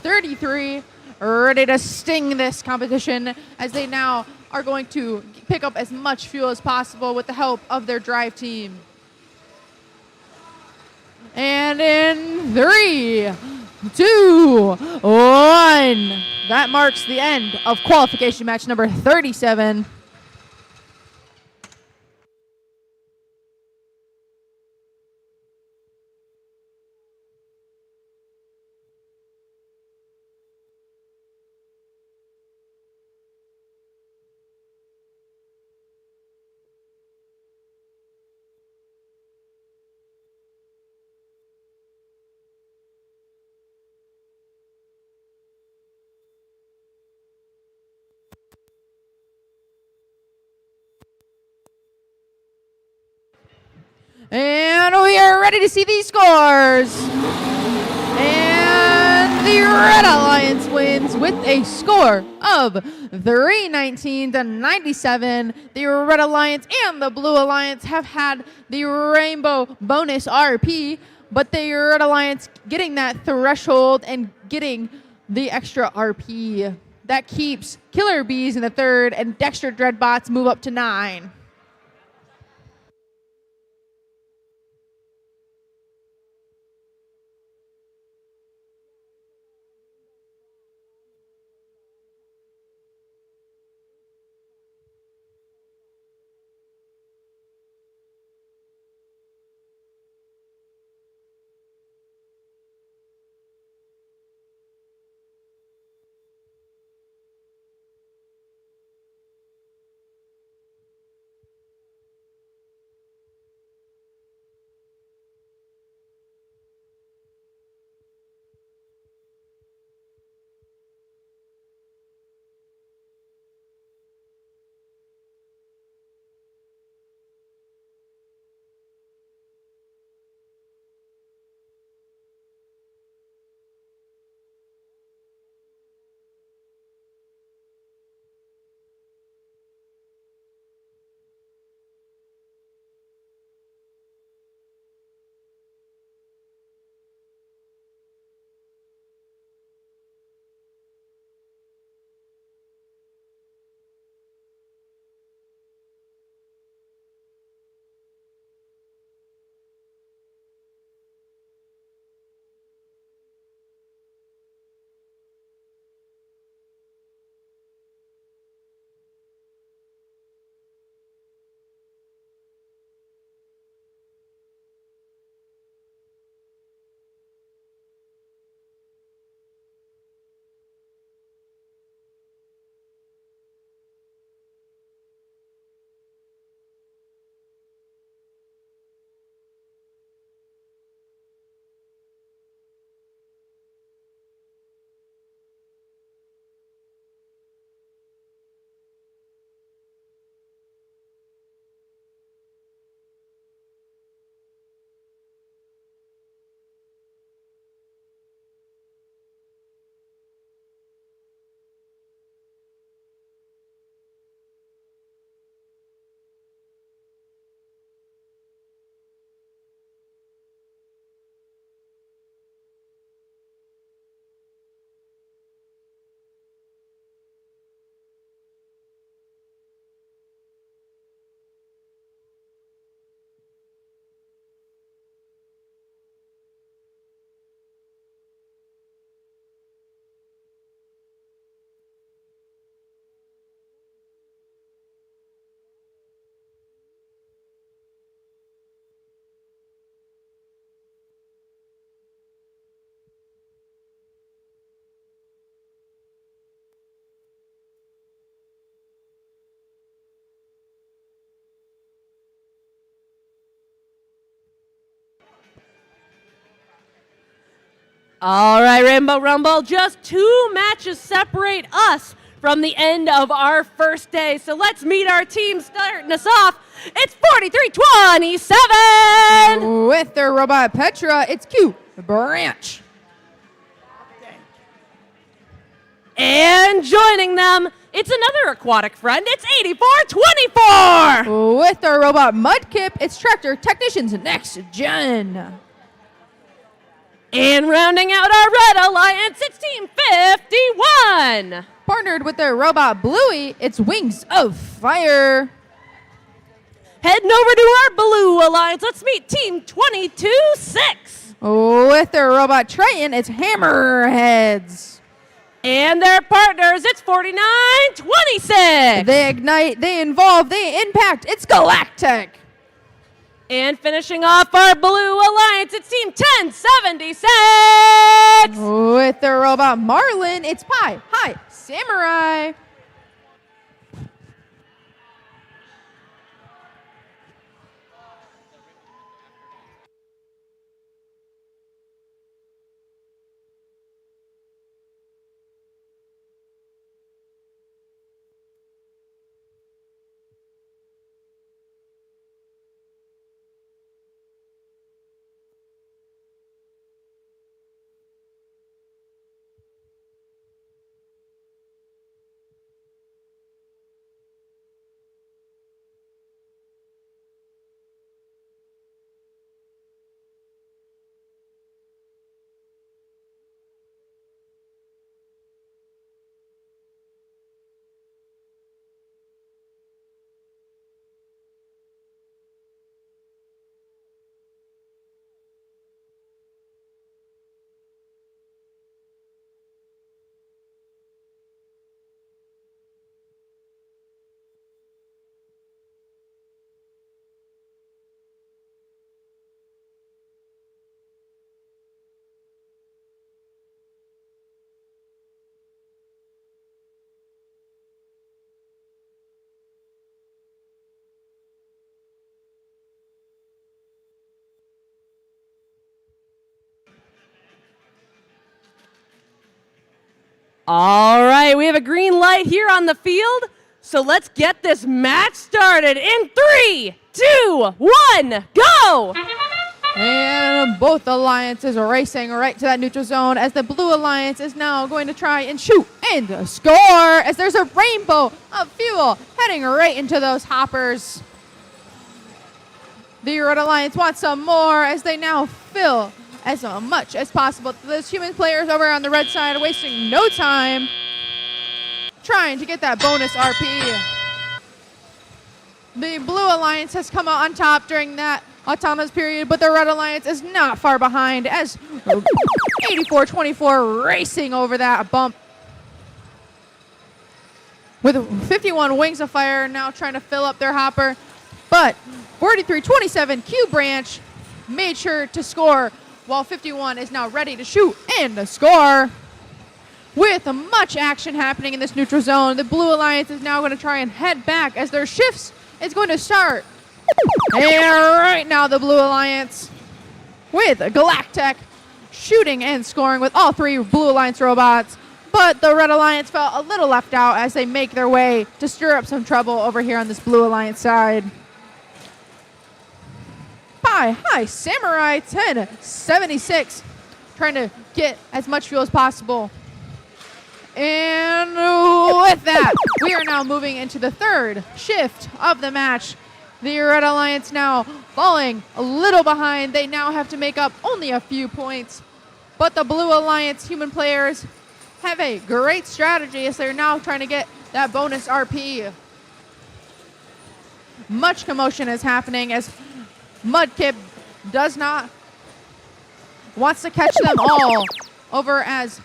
Speaker 9: 33 ready to sting this competition as they now are going to pick up as much fuel as possible with the help of their drive team. And in 3, 2, 1, that marks the end of qualification match number 37. And we are ready to see these scores. And the Red Alliance wins with a score of 319-97. The Red Alliance and the Blue Alliance have had the Rainbow bonus RP, but the Red Alliance getting that threshold and getting the extra RP. That keeps Killer Bees in the 3rd and Dexter Dreadbots move up to 9.
Speaker 8: All right, Rainbow Rumble, just 2 matches separate us from the end of our first day. So let's meet our team starting us off. It's 43-27.
Speaker 9: With their robot Petra, it's Q Branch.
Speaker 8: And joining them, it's another aquatic friend. It's 84-24.
Speaker 9: With their robot Mudkip, it's Tractor Technicians Next Gen.
Speaker 8: And rounding out our Red Alliance, it's Team 51.
Speaker 9: Partnered with their robot Bluey, it's Wings of Fire.
Speaker 8: Heading over to our Blue Alliance, let's meet Team 22-6.
Speaker 9: With their robot Triton, it's Hammerheads.
Speaker 8: And their partners, it's 49-26.
Speaker 9: They ignite, they involve, they impact, it's Galactic.
Speaker 8: And finishing off our Blue Alliance, it's Team 1076.
Speaker 9: With their robot Marlin, it's Pi Hi Samurai.
Speaker 8: All right, we have a green light here on the field, so let's get this match started in 3, 2, 1, go!
Speaker 9: And both alliances are racing right to that neutral zone as the Blue Alliance is now going to try and shoot and score as there's a rainbow of fuel heading right into those hoppers. The Red Alliance wants some more as they now fill as much as possible. Those human players over on the red side are wasting no time trying to get that bonus RP. The Blue Alliance has come out on top during that autonomous period, but the Red Alliance is not far behind as 84-24 racing over that bump. With 51 Wings of Fire now trying to fill up their hopper, but 43-27 Q Branch made sure to score while 51 is now ready to shoot and score. With much action happening in this neutral zone, the Blue Alliance is now going to try and head back as their shifts is going to start. And right now the Blue Alliance with Galactic shooting and scoring with all 3 Blue Alliance robots. But the Red Alliance felt a little left out as they make their way to stir up some trouble over here on this Blue Alliance side. Hi Samurai 1076 trying to get as much fuel as possible. And with that, we are now moving into the 3rd shift of the match. The Red Alliance now falling a little behind. They now have to make up only a few points. But the Blue Alliance human players have a great strategy as they're now trying to get that bonus RP. Much commotion is happening as Mudkip wants to catch them all over as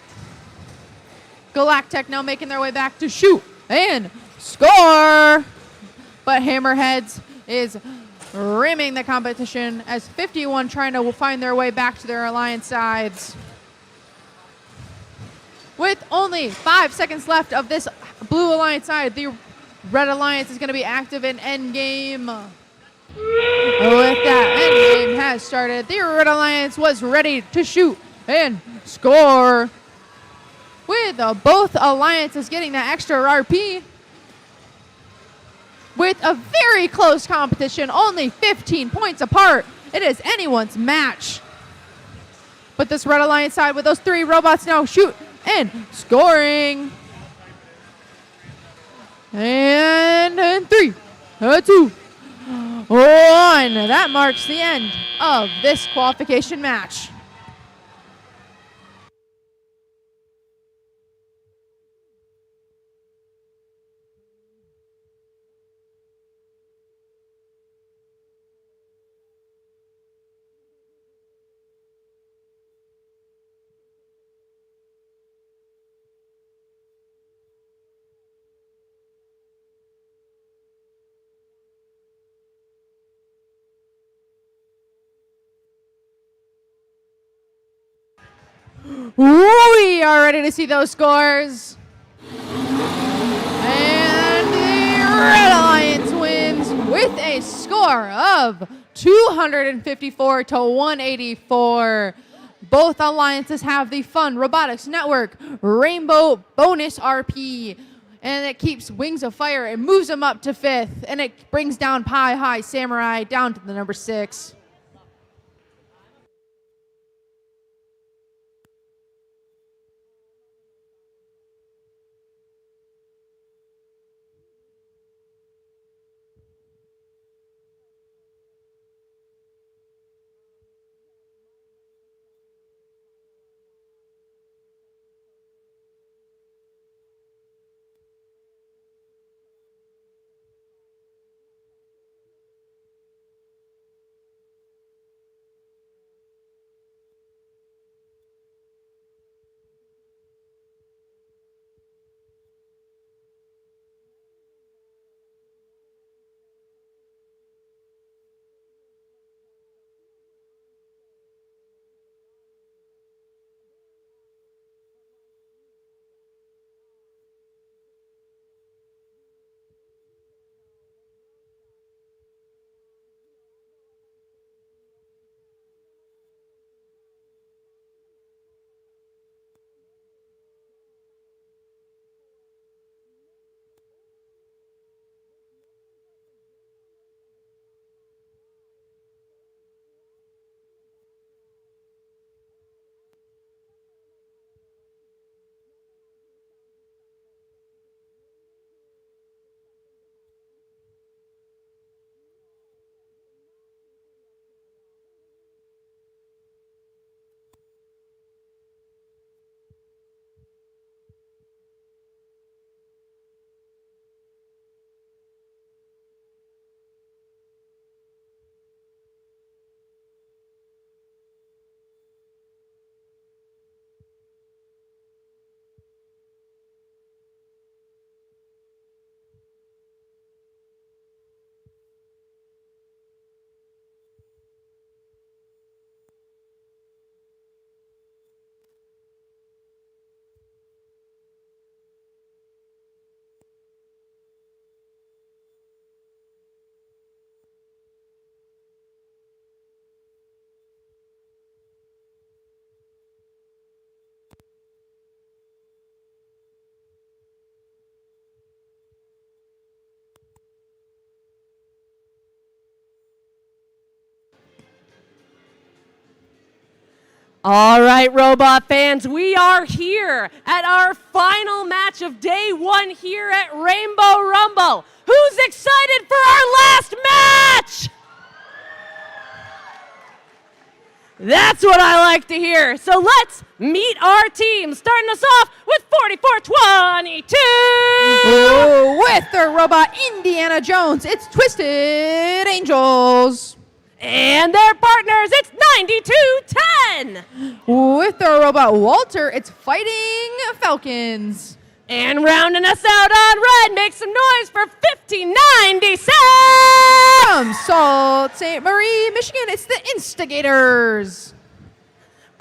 Speaker 9: Galactic now making their way back to shoot and score. But Hammerheads is rimming the competition as 51 trying to find their way back to their alliance sides. With only 5 seconds left of this Blue Alliance side, the Red Alliance is going to be active in endgame. With that, endgame has started. The Red Alliance was ready to shoot and score. With both alliances getting that extra RP. With a very close competition, only 15 points apart. It is anyone's match. But this Red Alliance side with those 3 robots now shoot and scoring. And 3, 2, 1. That marks the end of this qualification match. We are ready to see those scores. And the Red Alliance wins with a score of 254 to 184. Both alliances have the Fun Robotics Network Rainbow Bonus RP. And it keeps Wings of Fire and moves them up to 5th. And it brings down Pie High Samurai down to the number 6.
Speaker 8: All right, robot fans, we are here at our final match of day 1 here at Rainbow Rumble. Who's excited for our last match? That's what I like to hear. So let's meet our team, starting us off with 4422.
Speaker 9: With their robot Indiana Jones, it's Twisted Angels.
Speaker 8: And their partners, it's 9210.
Speaker 9: With their robot Walter, it's Fighting Falcons.
Speaker 8: And rounding us out on red, make some noise for 1597.
Speaker 9: From Sault Ste. Marie, Michigan, it's the Instigators.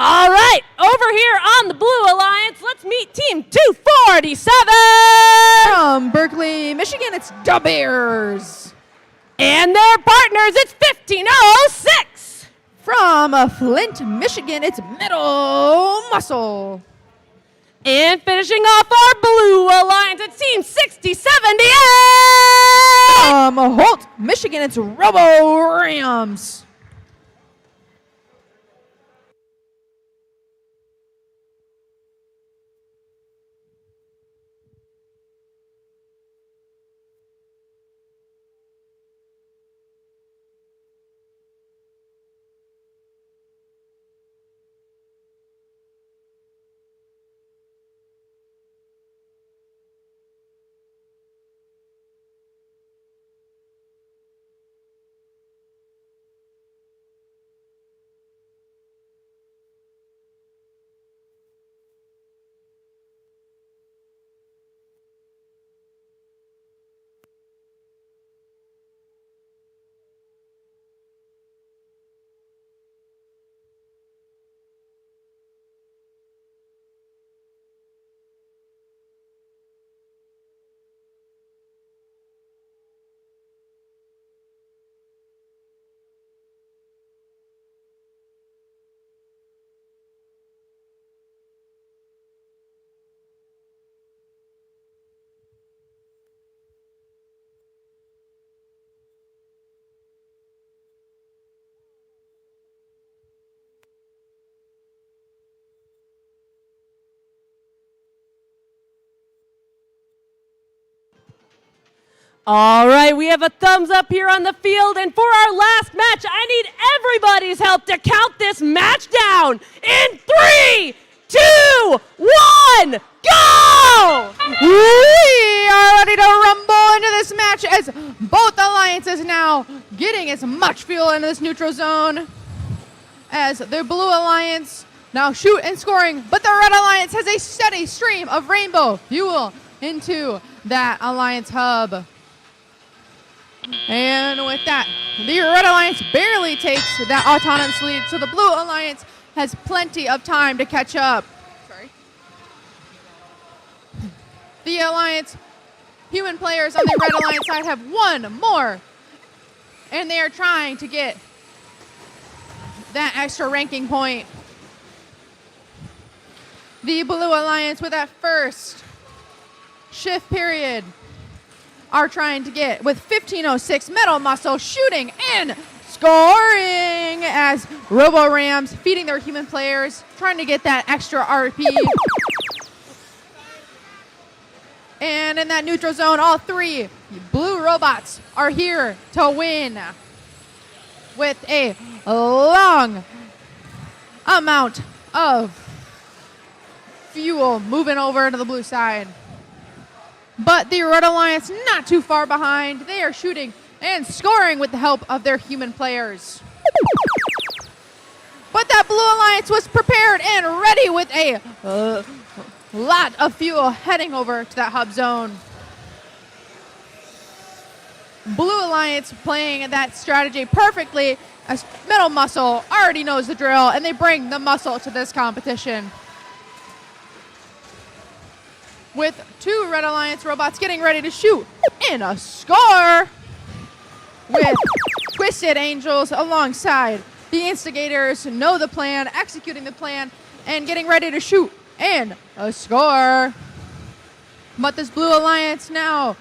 Speaker 8: All right, over here on the Blue Alliance, let's meet Team 247.
Speaker 9: From Berkeley, Michigan, it's Da Bears.
Speaker 8: And their partners, it's 1506.
Speaker 9: From Flint, Michigan, it's Metal Muscle.
Speaker 8: And finishing off our blue alliance, it's Team 6078.
Speaker 9: Holt, Michigan, it's Robo Rams.
Speaker 8: All right, we have a thumbs up here on the field, and for our last match, I need everybody's help to count this match down in 3, 2, 1, go!
Speaker 9: We are ready to rumble into this match as both alliances now getting as much fuel into this neutral zone as the blue alliance now shoot and scoring, but the red alliance has a steady stream of rainbow fuel into that alliance hub. And with that, the red alliance barely takes that autonomous lead, so the blue alliance has plenty of time to catch up. Sorry. The alliance human players on the red alliance side have one more, and they are trying to get that extra ranking point. The blue alliance with that first shift period are trying to get with 1506 Metal Muscle shooting and scoring as Robo Rams feeding their human players, trying to get that extra RP. And in that neutral zone, all three blue robots are here to win with a long amount of fuel moving over to the blue side. But the Red Alliance not too far behind. They are shooting and scoring with the help of their human players. But that Blue Alliance was prepared and ready with a lot of fuel heading over to that hub zone. Blue Alliance playing that strategy perfectly as Metal Muscle already knows the drill, and they bring the muscle to this competition. With two Red Alliance robots getting ready to shoot and a score with Twisted Angels alongside the instigators, know the plan, executing the plan, and getting ready to shoot and a score. But this Blue Alliance now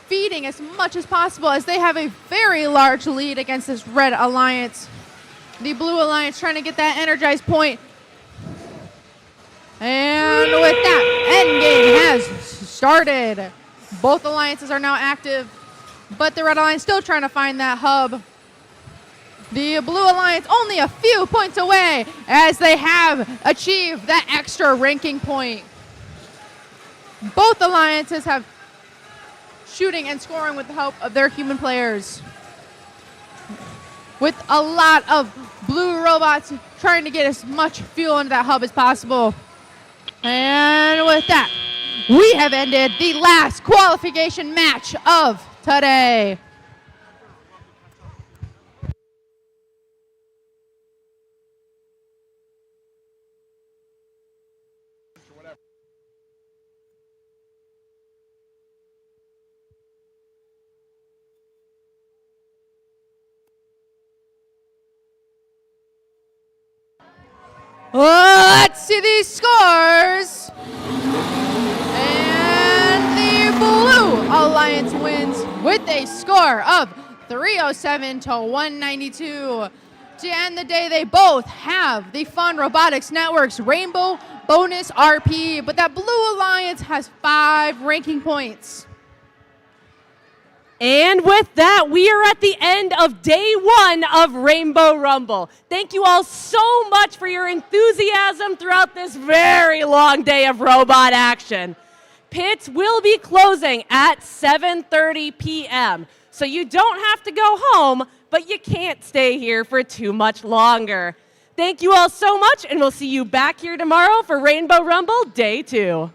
Speaker 9: feeding as much as possible as they have a very large lead against this Red Alliance. The Blue Alliance trying to get that energized point. And with that, endgame has started. Both alliances are now active, but the Red Alliance still trying to find that hub. The Blue Alliance only a few points away as they have achieved that extra ranking point. Both alliances have shooting and scoring with the help of their human players. With a lot of blue robots trying to get as much fuel into that hub as possible. And with that, we have ended the last qualification match of today. Let's see these scores. And the Blue Alliance wins with a score of 307 to 192. To end the day, they both have the Fun Robotics Network's Rainbow Bonus RP, but that Blue Alliance has 5 ranking points.
Speaker 8: And with that, we are at the end of day 1 of Rainbow Rumble. Thank you all so much for your enthusiasm throughout this very long day of robot action. Pits will be closing at 7:30 p.m., so you don't have to go home, but you can't stay here for too much longer. Thank you all so much, and we'll see you back here tomorrow for Rainbow Rumble Day 2.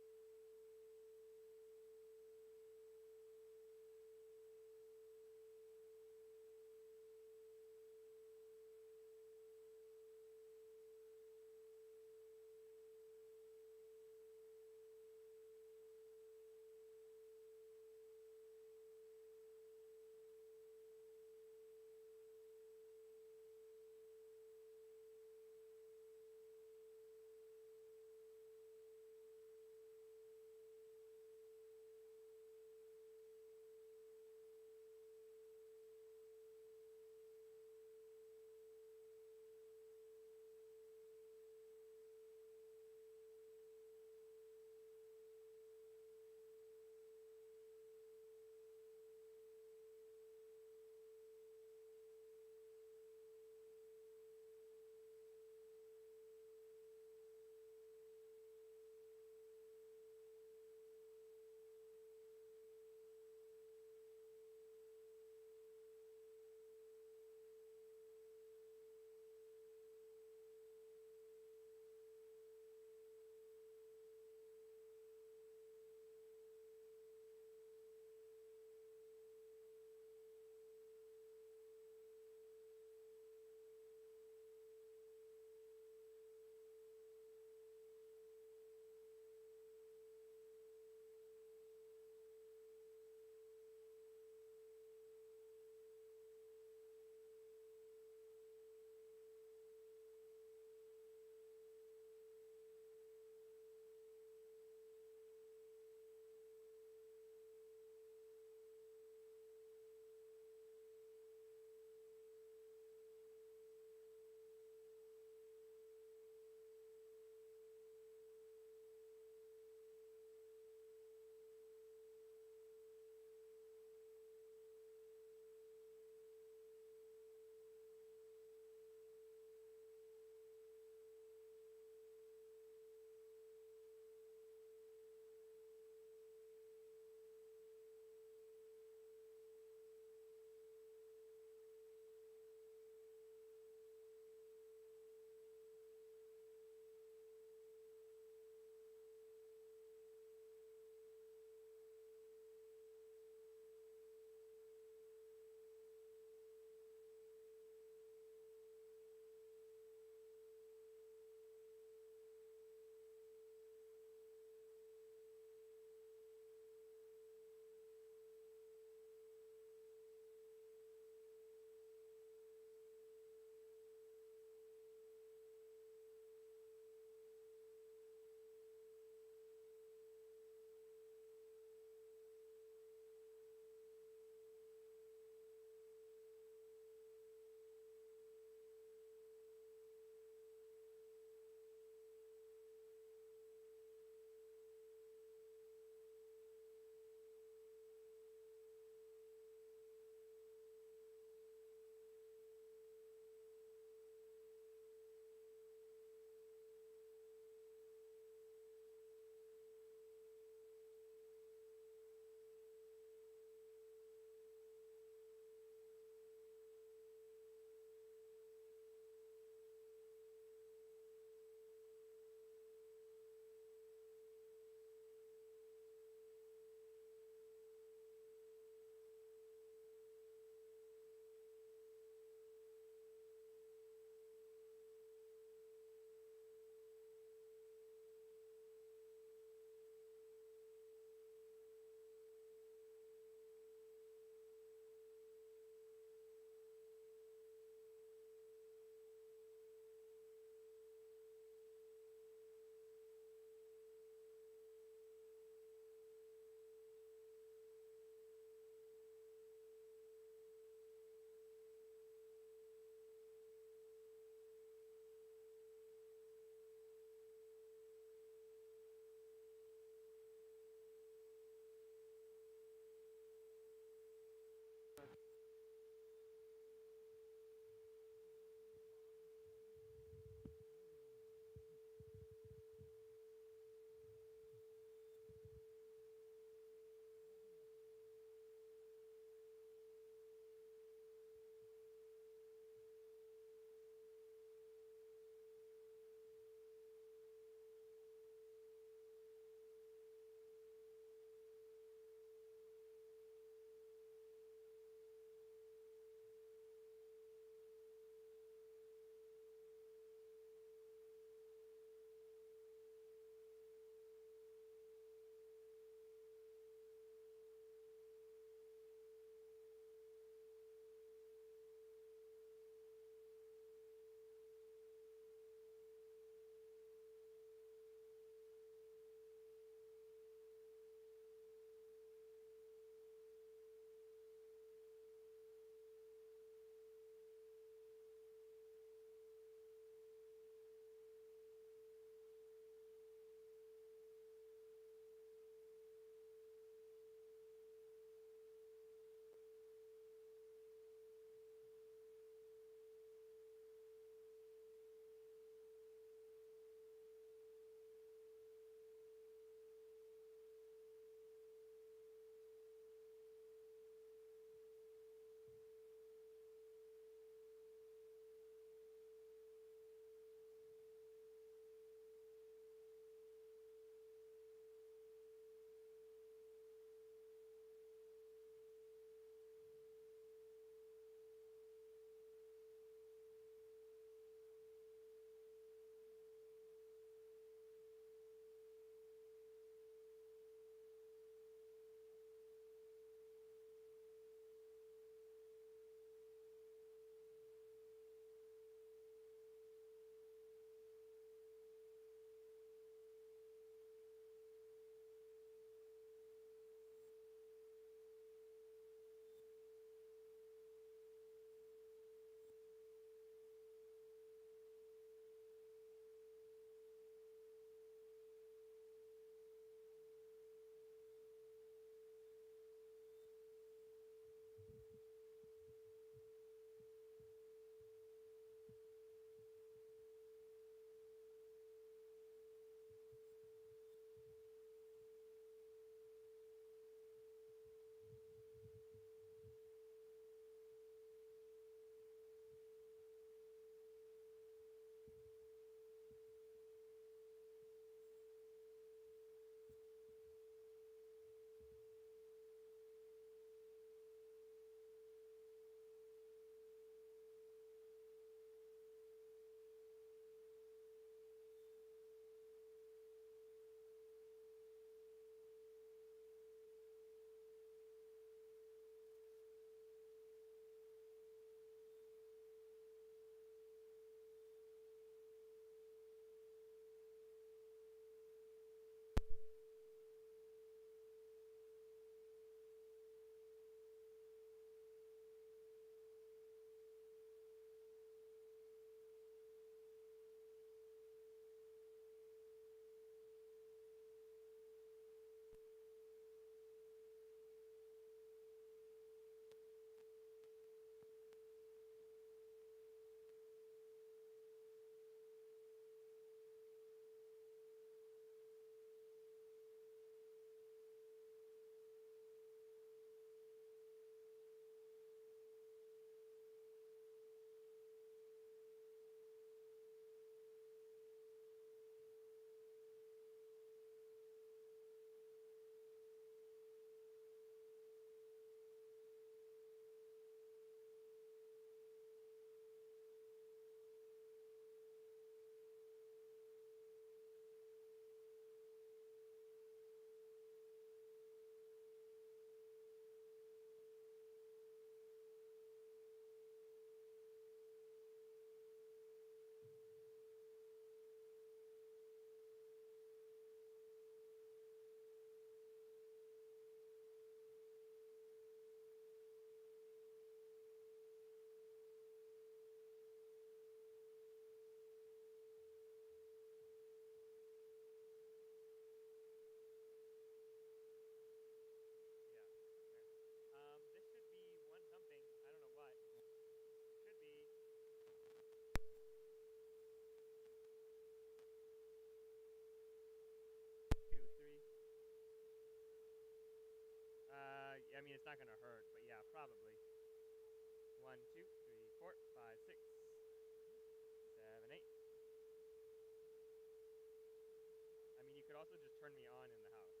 Speaker 11: turn me on in the house.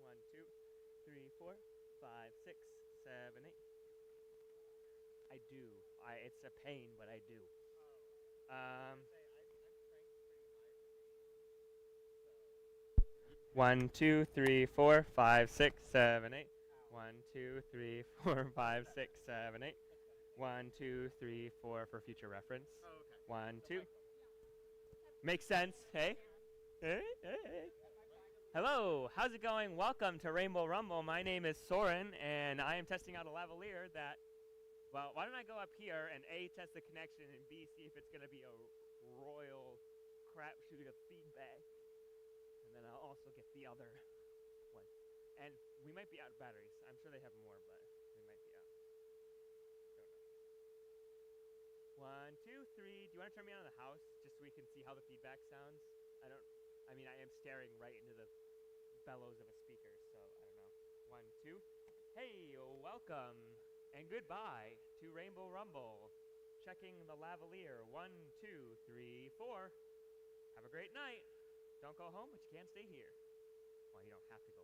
Speaker 11: 1, 2, 3, 4, 5, 6, 7, 8. 1, 2, 3, 4, 5, 6, 7, 8. I do. It's a pain, but I do. 1, 2, 3, 4, 5, 6, 7, 8. 1, 2, 3, 4, 5, 6, 7, 8. 1, 2, 3, 4 for future reference. 1, 2. Makes sense. Hey? Hey? Hey? Hello, how's it going? Welcome to Rainbow Rumble. My name is Soren, and I am testing out a lavalier that, well, why don't I go up here and A, test the connection, and B, see if it's going to be a royal crapshoot of feedback. And then I'll also get the other one. And we might be out of batteries. I'm sure they have more, but we might be out. Don't know. 1, 2, 3. Do you want to turn me on in the house just so we can see how the feedback sounds? I mean, I am staring right into the bellows of a speaker, so I don't know. 1, 2. Hey, welcome and goodbye to Rainbow Rumble. Checking the lavalier. 1, 2, 3, 4. Have a great night. Don't go home, but you can't stay here. Well, you don't have to go